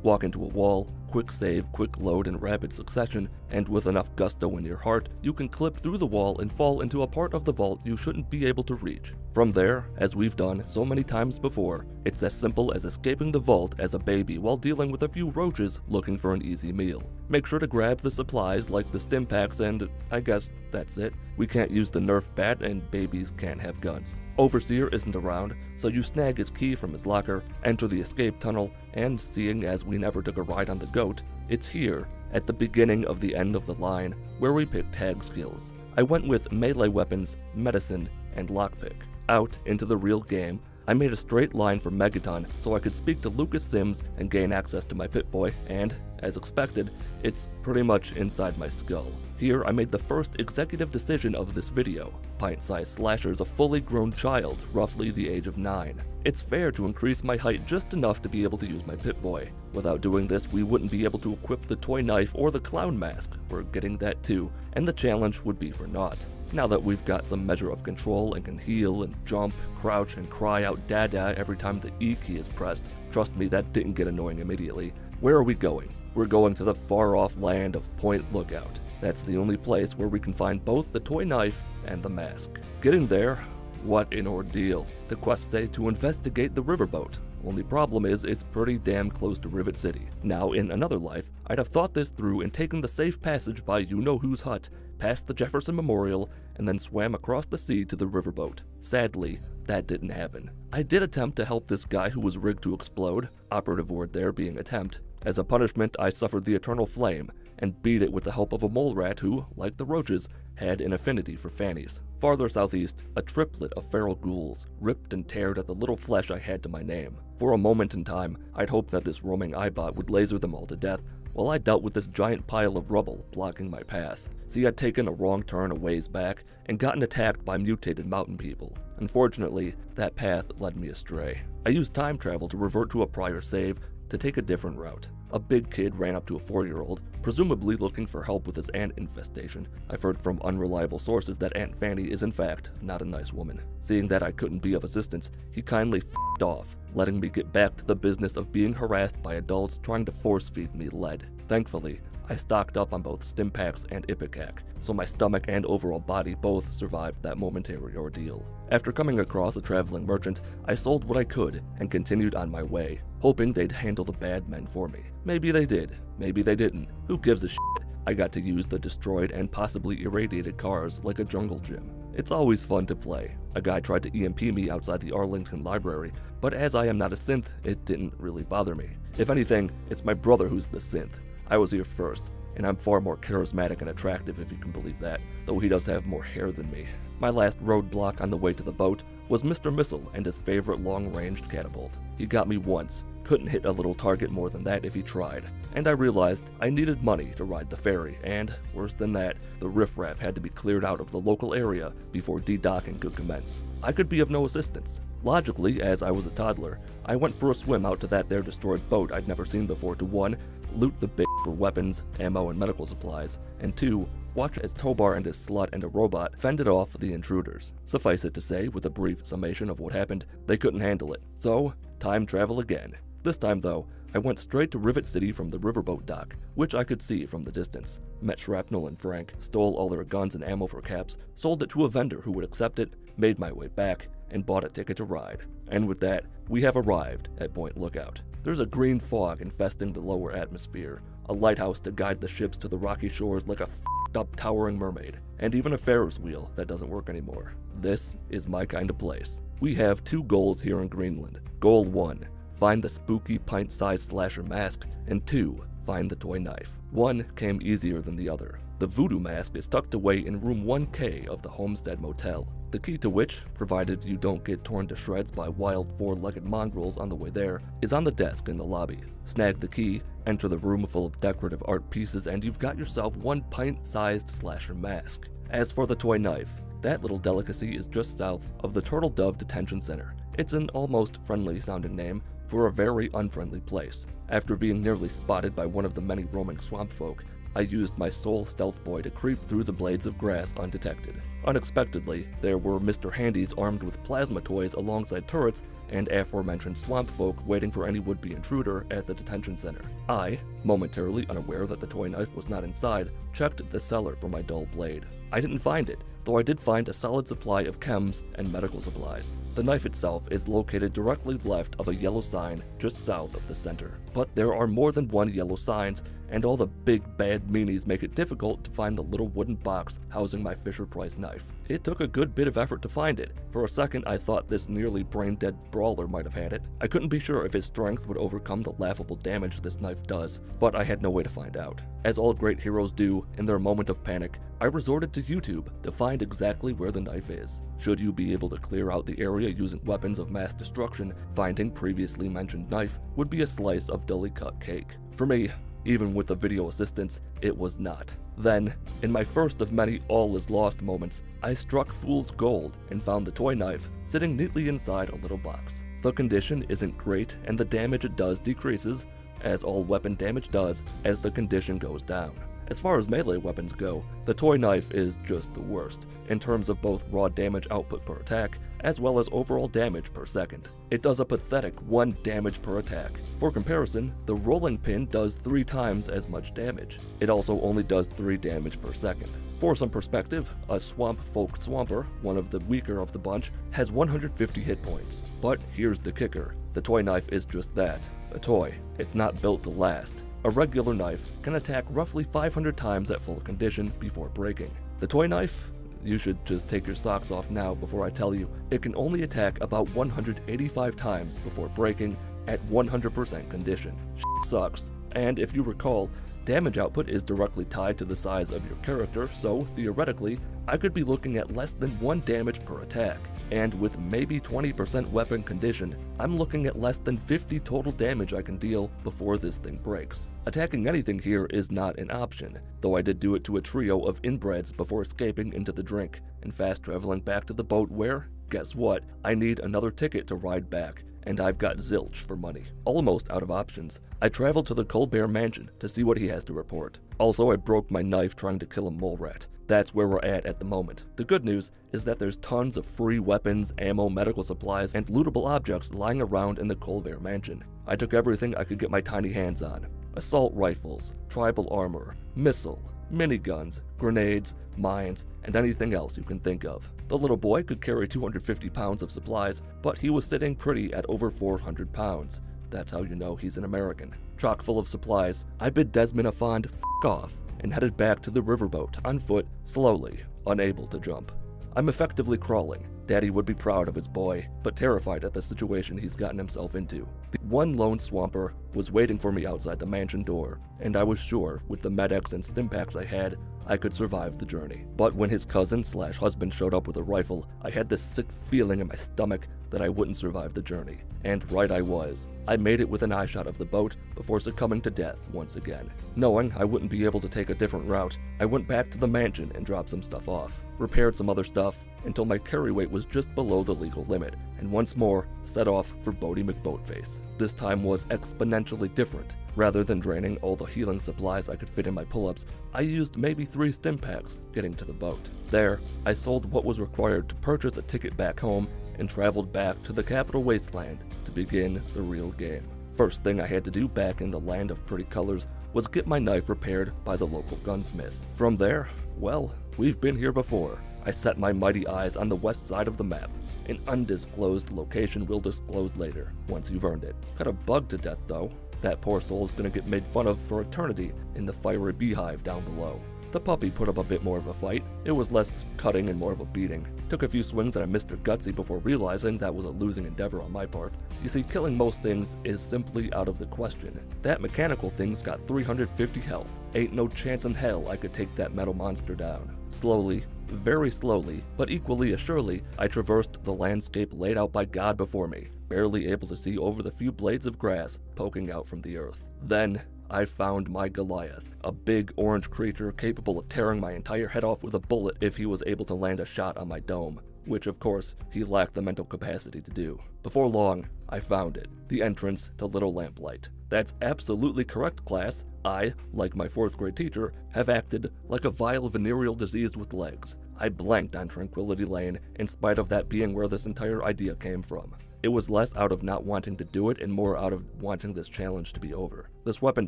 walk into a wall, quick save, quick load in rapid succession, and with enough gusto in your heart, you can clip through the wall and fall into a part of the vault you shouldn't be able to reach. From there, as we've done so many times before, it's as simple as escaping the vault as a baby while dealing with a few roaches looking for an easy meal. Make sure to grab the supplies like the stim packs and I guess that's it. We can't use the Nerf bat and babies can't have guns. Overseer isn't around, so you snag his key from his locker, enter the escape tunnel, and seeing as we never took a ride on the goat, it's here, at the beginning of the end of the line, where we pick tag skills. I went with melee weapons, medicine, and lockpick. Out into the real game, I made a straight line for Megaton so I could speak to Lucas Sims and gain access to my Pip Boy, and, as expected, it's pretty much inside my skull. Here I made the first executive decision of this video. Pint-sized Slasher's a fully grown child, roughly the age of 9. It's fair to increase my height just enough to be able to use my Pip Boy. Without doing this, we wouldn't be able to equip the toy knife or the clown mask. We're getting that too, and the challenge would be for naught. Now that we've got some measure of control and can heal and jump, crouch, and cry out Dada every time the E key is pressed, trust me, that didn't get annoying immediately. Where are we going? We're going to the far-off land of Point Lookout. That's the only place where we can find both the toy knife and the mask. Getting there, what an ordeal. The quests say to investigate the riverboat. Only problem is, it's pretty damn close to Rivet City. Now, in another life, I'd have thought this through and taken the safe passage by you-know-who's hut, past the Jefferson Memorial, and then swam across the sea to the riverboat. Sadly, that didn't happen. I did attempt to help this guy who was rigged to explode, operative word there being attempt. As a punishment, I suffered the eternal flame, and beat it with the help of a mole rat who, like the roaches, had an affinity for fannies. Farther southeast, a triplet of feral ghouls ripped and teared at the little flesh I had to my name. For a moment in time, I'd hoped that this roaming eyebot would laser them all to death, while I dealt with this giant pile of rubble blocking my path. See, I'd taken a wrong turn a ways back and gotten attacked by mutated mountain people. Unfortunately, that path led me astray. I used time travel to revert to a prior save to take a different route. A big kid ran up to a 4-year-old, presumably looking for help with his ant infestation. I've heard from unreliable sources that Aunt Fanny is in fact not a nice woman. Seeing that I couldn't be of assistance, he kindly f***ed off, letting me get back to the business of being harassed by adults trying to force-feed me lead. Thankfully, I stocked up on both Stimpaks and Ipecac, so my stomach and overall body both survived that momentary ordeal. After coming across a traveling merchant, I sold what I could and continued on my way, hoping they'd handle the bad men for me. Maybe they did, maybe they didn't. Who gives a shit? I got to use the destroyed and possibly irradiated cars like a jungle gym. It's always fun to play. A guy tried to EMP me outside the Arlington Library, but as I am not a synth, it didn't really bother me. If anything, it's my brother who's the synth. I was here first, and I'm far more charismatic and attractive if you can believe that, though he does have more hair than me. My last roadblock on the way to the boat was Mr. Missile and his favorite long-ranged catapult. He got me once, couldn't hit a little target more than that if he tried, and I realized I needed money to ride the ferry, and, worse than that, the riffraff had to be cleared out of the local area before de-docking could commence. I could be of no assistance. Logically, as I was a toddler, I went for a swim out to that there destroyed boat I'd never seen before to 1. Loot the bitch for weapons, ammo, and medical supplies, and 2. Watch as Tobar and his slut and a robot fended off the intruders. Suffice it to say, with a brief summation of what happened, they couldn't handle it. So, time travel again. This time though, I went straight to Rivet City from the riverboat dock, which I could see from the distance. Met Shrapnel and Frank, stole all their guns and ammo for caps, sold it to a vendor who would accept it, made my way back, and bought a ticket to ride. And with that, we have arrived at Point Lookout. There's a green fog infesting the lower atmosphere, a lighthouse to guide the ships to the rocky shores like a f***ed up towering mermaid, and even a Ferris wheel that doesn't work anymore. This is my kind of place. We have 2 goals here in Greenland. Goal 1, find the spooky pint-sized slasher mask, and 2, find the toy knife. One came easier than the other. The voodoo mask is tucked away in room 1K of the Homestead Motel, the key to which, provided you don't get torn to shreds by wild 4-legged mongrels on the way there, is on the desk in the lobby. Snag the key, enter the room full of decorative art pieces, and you've got yourself one pint-sized slasher mask. As for the toy knife, that little delicacy is just south of the Turtle Dove Detention Center. It's an almost friendly-sounding name for a very unfriendly place. After being nearly spotted by one of the many roaming swamp folk, I used my sole stealth boy to creep through the blades of grass undetected. Unexpectedly, there were Mr. Handies armed with plasma toys alongside turrets and aforementioned swamp folk waiting for any would-be intruder at the detention center. I, momentarily unaware that the toy knife was not inside, checked the cellar for my dull blade. I didn't find it, though I did find a solid supply of chems and medical supplies. The knife itself is located directly left of a yellow sign just south of the center. But there are more than one yellow signs, and all the big bad meanies make it difficult to find the little wooden box housing my Fisher-Price knife. It took a good bit of effort to find it. For a second I thought this nearly brain-dead brawler might have had it. I couldn't be sure if his strength would overcome the laughable damage this knife does, but I had no way to find out. As all great heroes do in their moment of panic, I resorted to YouTube to find exactly where the knife is. Should you be able to clear out the area using weapons of mass destruction, finding previously mentioned knife would be a slice of dully cut cake. For me, even with the video assistance, it was not. Then, in my first of many all is lost moments, I struck fool's gold and found the toy knife sitting neatly inside a little box. The condition isn't great and the damage it does decreases, as all weapon damage does as the condition goes down. As far as melee weapons go, the toy knife is just the worst, in terms of both raw damage output per attack, as well as overall damage per second. It does a pathetic 1 damage per attack. For comparison, the rolling pin does 3 times as much damage. It also only does 3 damage per second. For some perspective, a Swamp Folk Swamper, one of the weaker of the bunch, has 150 hit points. But here's the kicker, the toy knife is just that, a toy. It's not built to last. A regular knife can attack roughly 500 times at full condition before breaking. The toy knife? You should just take your socks off now before I tell you. It can only attack about 185 times before breaking at 100% condition. Shit sucks. And if you recall, damage output is directly tied to the size of your character, so theoretically, I could be looking at less than 1 damage per attack. And with maybe 20% weapon condition, I'm looking at less than 50 total damage I can deal before this thing breaks. Attacking anything here is not an option, though I did do it to a trio of inbreds before escaping into the drink and fast traveling back to the boat where, guess what, I need another ticket to ride back, and I've got zilch for money. Almost out of options, I traveled to the Colbert mansion to see what he has to report. Also, I broke my knife trying to kill a mole rat. That's where we're at the moment. The good news is that there's tons of free weapons, ammo, medical supplies, and lootable objects lying around in the Colbert mansion. I took everything I could get my tiny hands on. Assault rifles, tribal armor, missile, miniguns, grenades, mines, and anything else you can think of. The little boy could carry 250 pounds of supplies, but he was sitting pretty at over 400 pounds. That's how you know he's an American. Chock full of supplies, I bid Desmond a fond f*** off and headed back to the riverboat on foot, slowly, unable to jump. I'm effectively crawling. Daddy would be proud of his boy, but terrified at the situation he's gotten himself into. The one lone swamper was waiting for me outside the mansion door, and I was sure, with the medics and stimpaks I had, I could survive the journey. But when his cousin/husband showed up with a rifle, I had this sick feeling in my stomach that I wouldn't survive the journey. And right I was. I made it with an eye shot of the boat before succumbing to death once again. Knowing I wouldn't be able to take a different route, I went back to the mansion and dropped some stuff off, repaired some other stuff, until my carry weight was just below the legal limit, and once more set off for Bodie McBoatface. This time was exponentially different. Rather than draining all the healing supplies I could fit in my pull-ups, I used maybe 3 stim packs getting to the boat. There, I sold what was required to purchase a ticket back home and traveled back to the capital wasteland to begin the real game. First thing I had to do back in the land of pretty colors was get my knife repaired by the local gunsmith. From there, well, we've been here before. I set my mighty eyes on the west side of the map. An undisclosed location we'll disclose later, once you've earned it. Kinda bugged to death though. That poor soul's gonna get made fun of for eternity in the fiery beehive down below. The puppy put up a bit more of a fight. It was less cutting and more of a beating. Took a few swings at a Mr. Gutsy before realizing that was a losing endeavor on my part. You see, killing most things is simply out of the question. That mechanical thing's got 350 health. Ain't no chance in hell I could take that metal monster down. Slowly, very slowly, but equally as surely, I traversed the landscape laid out by God before me, barely able to see over the few blades of grass poking out from the earth. Then, I found my Goliath, a big orange creature capable of tearing my entire head off with a bullet if he was able to land a shot on my dome, which of course he lacked the mental capacity to do. Before long, I found it, the entrance to Little Lamplight. That's absolutely correct, class. I, like my 4th grade teacher, have acted like a vile venereal disease with legs. I blanked on Tranquility Lane in spite of that being where this entire idea came from. It was less out of not wanting to do it and more out of wanting this challenge to be over. This weapon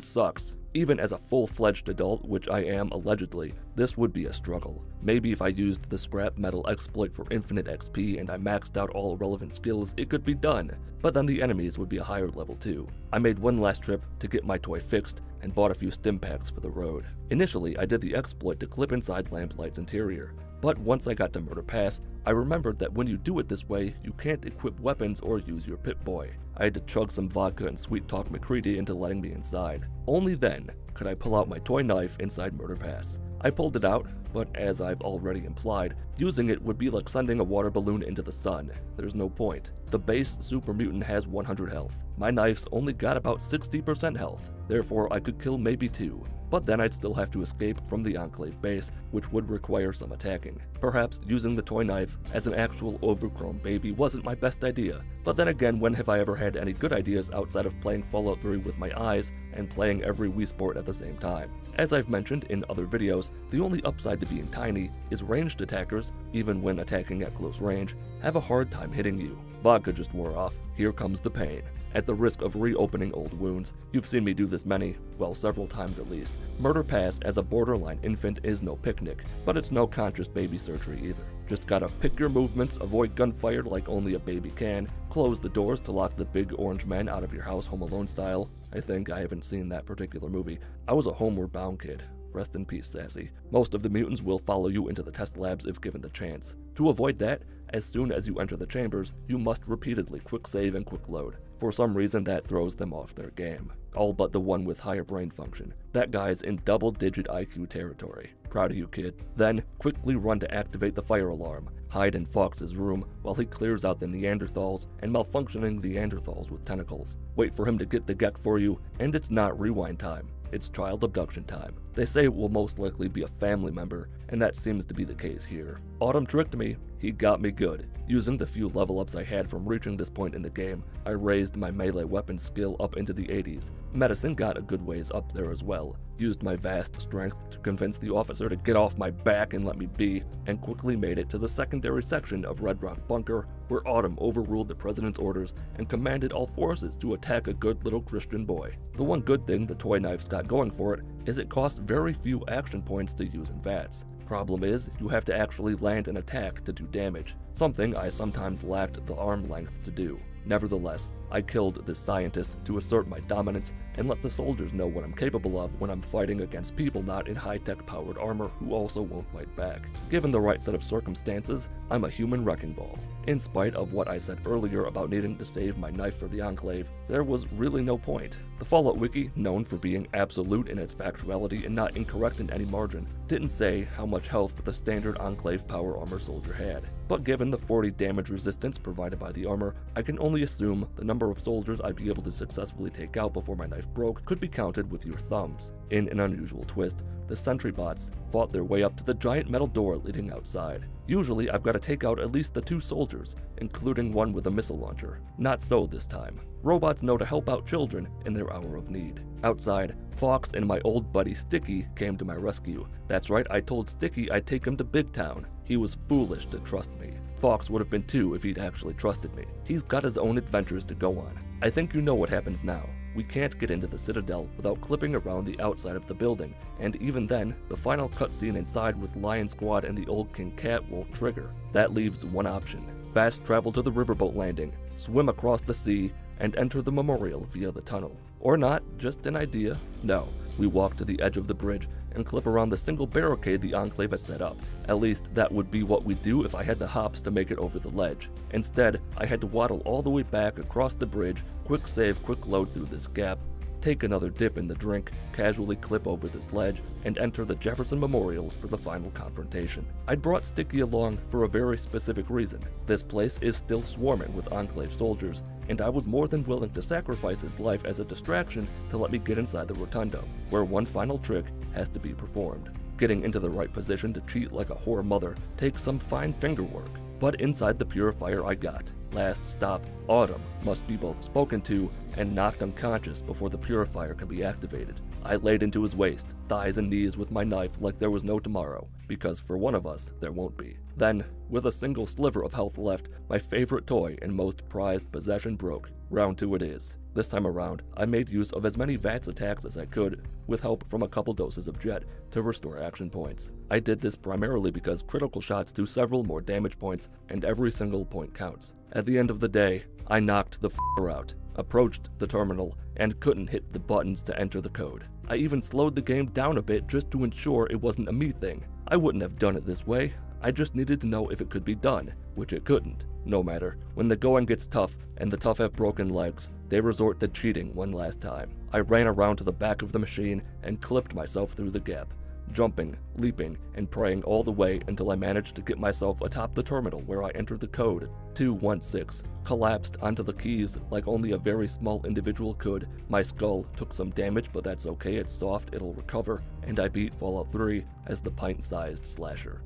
sucks. Even as a full-fledged adult, which I am allegedly, this would be a struggle. Maybe if I used the scrap metal exploit for infinite XP and I maxed out all relevant skills, it could be done. But then the enemies would be a higher level too. I made one last trip to get my toy fixed and bought a few stim packs for the road. Initially, I did the exploit to clip inside Lamplight's interior. But once I got to Murder Pass, I remembered that when you do it this way, you can't equip weapons or use your Pip Boy. I had to chug some vodka and sweet talk McCready into letting me inside. Only then could I pull out my toy knife inside Murder Pass. I pulled it out, but as I've already implied, using it would be like sending a water balloon into the sun. There's no point. The base super mutant has 100 health. My knife's only got about 60% health, therefore I could kill maybe 2. But then I'd still have to escape from the Enclave base, which would require some attacking. Perhaps using the toy knife as an actual overgrown baby wasn't my best idea, but then again, when have I ever had any good ideas outside of playing Fallout 3 with my eyes and playing every Wii Sport at the same time? As I've mentioned in other videos, the only upside to being tiny is ranged attackers, even when attacking at close range, have a hard time hitting you. Vodka just wore off. Here comes the pain. At the risk of reopening old wounds, you've seen me do this several times at least. Murder Pass as a borderline infant is no picnic, but it's no conscious baby surgery either. Just gotta pick your movements, avoid gunfire like only a baby can, close the doors to lock the big orange men out of your house Home Alone style. I haven't seen that particular movie. I was a homeward bound kid. Rest in peace, Sassy. Most of the mutants will follow you into the test labs if given the chance. To avoid that, as soon as you enter the chambers, you must repeatedly quick save and quick load. For some reason that throws them off their game. All but the one with higher brain function. That guy's in double-digit IQ territory. Proud of you, kid. Then, quickly run to activate the fire alarm. Hide in Fox's room while he clears out the Neanderthals and malfunctioning Neanderthals with tentacles. Wait for him to get the Gek for you, and it's not rewind time. It's child abduction time. They say it will most likely be a family member, and that seems to be the case here. Autumn tricked me. He got me good. Using the few level ups I had from reaching this point in the game, I raised my melee weapon skill up into the 80s. Medicine got a good ways up there as well. Used my vast strength to convince the officer to get off my back and let me be, and quickly made it to the secondary section of Red Rock Bunker, where Autumn overruled the president's orders and commanded all forces to attack a good little Christian boy. The one good thing the toy knife's got going for it is it costs very few action points to use in VATS. Problem is, you have to actually land an attack to do damage, something I sometimes lacked the arm length to do. Nevertheless, I killed this scientist to assert my dominance and let the soldiers know what I'm capable of when I'm fighting against people not in high-tech powered armor who also won't fight back. Given the right set of circumstances, I'm a human wrecking ball. In spite of what I said earlier about needing to save my knife for the Enclave, there was really no point. The Fallout Wiki, known for being absolute in its factuality and not incorrect in any margin, didn't say how much health the standard Enclave power armor soldier had. But given the 40 damage resistance provided by the armor, I can only assume the number of soldiers I'd be able to successfully take out before my knife broke could be counted with your thumbs. In an unusual twist, the sentry bots fought their way up to the giant metal door leading outside. Usually I've got to take out at least the 2 soldiers, including one with a missile launcher. Not so this time. Robots know to help out children in their hour of need. Outside, Fox and my old buddy Sticky came to my rescue. That's right, I told Sticky I'd take him to Big Town. He was foolish to trust me. Fox would have been too if he'd actually trusted me. He's got his own adventures to go on. I think you know what happens now. we can't get into the Citadel without clipping around the outside of the building, and even then, the final cutscene inside with Lion Squad and the old King Cat won't trigger. That leaves one option: fast travel to the riverboat landing, swim across the sea, and enter the memorial via the tunnel. Or not, just an idea? No, we walk to the edge of the bridge and clip around the single barricade the Enclave has set up. At least that would be what we'd do if I had the hops to make it over the ledge. Instead, I had to waddle all the way back across the bridge, quick save, quick load through this gap, take another dip in the drink, casually clip over this ledge, and enter the Jefferson Memorial for the final confrontation. I'd brought Sticky along for a very specific reason. This place is still swarming with Enclave soldiers, and I was more than willing to sacrifice his life as a distraction to let me get inside the Rotundo, where one final trick has to be performed. Getting into the right position to cheat like a whore mother takes some fine finger work, but inside the purifier I got. Last stop, Autumn must be both spoken to and knocked unconscious before the purifier can be activated. I laid into his waist, thighs and knees with my knife like there was no tomorrow, because for one of us, there won't be. Then, with a single sliver of health left, my favorite toy and most prized possession broke. Round 2 it is. This time around, I made use of as many VATS attacks as I could, with help from a couple doses of Jet, to restore action points. I did this primarily because critical shots do several more damage points, and every single point counts. At the end of the day, I knocked the f***er out, approached the terminal, and couldn't hit the buttons to enter the code. I even slowed the game down a bit just to ensure it wasn't a me thing. I wouldn't have done it this way. I just needed to know if it could be done, which it couldn't. No matter, when the going gets tough and the tough have broken legs, they resort to cheating one last time. I ran around to the back of the machine and clipped myself through the gap, jumping, leaping, and praying all the way until I managed to get myself atop the terminal where I entered the code 216, collapsed onto the keys like only a very small individual could. My skull took some damage, but that's okay, it's soft, it'll recover, and I beat Fallout 3 as the pint-sized slasher.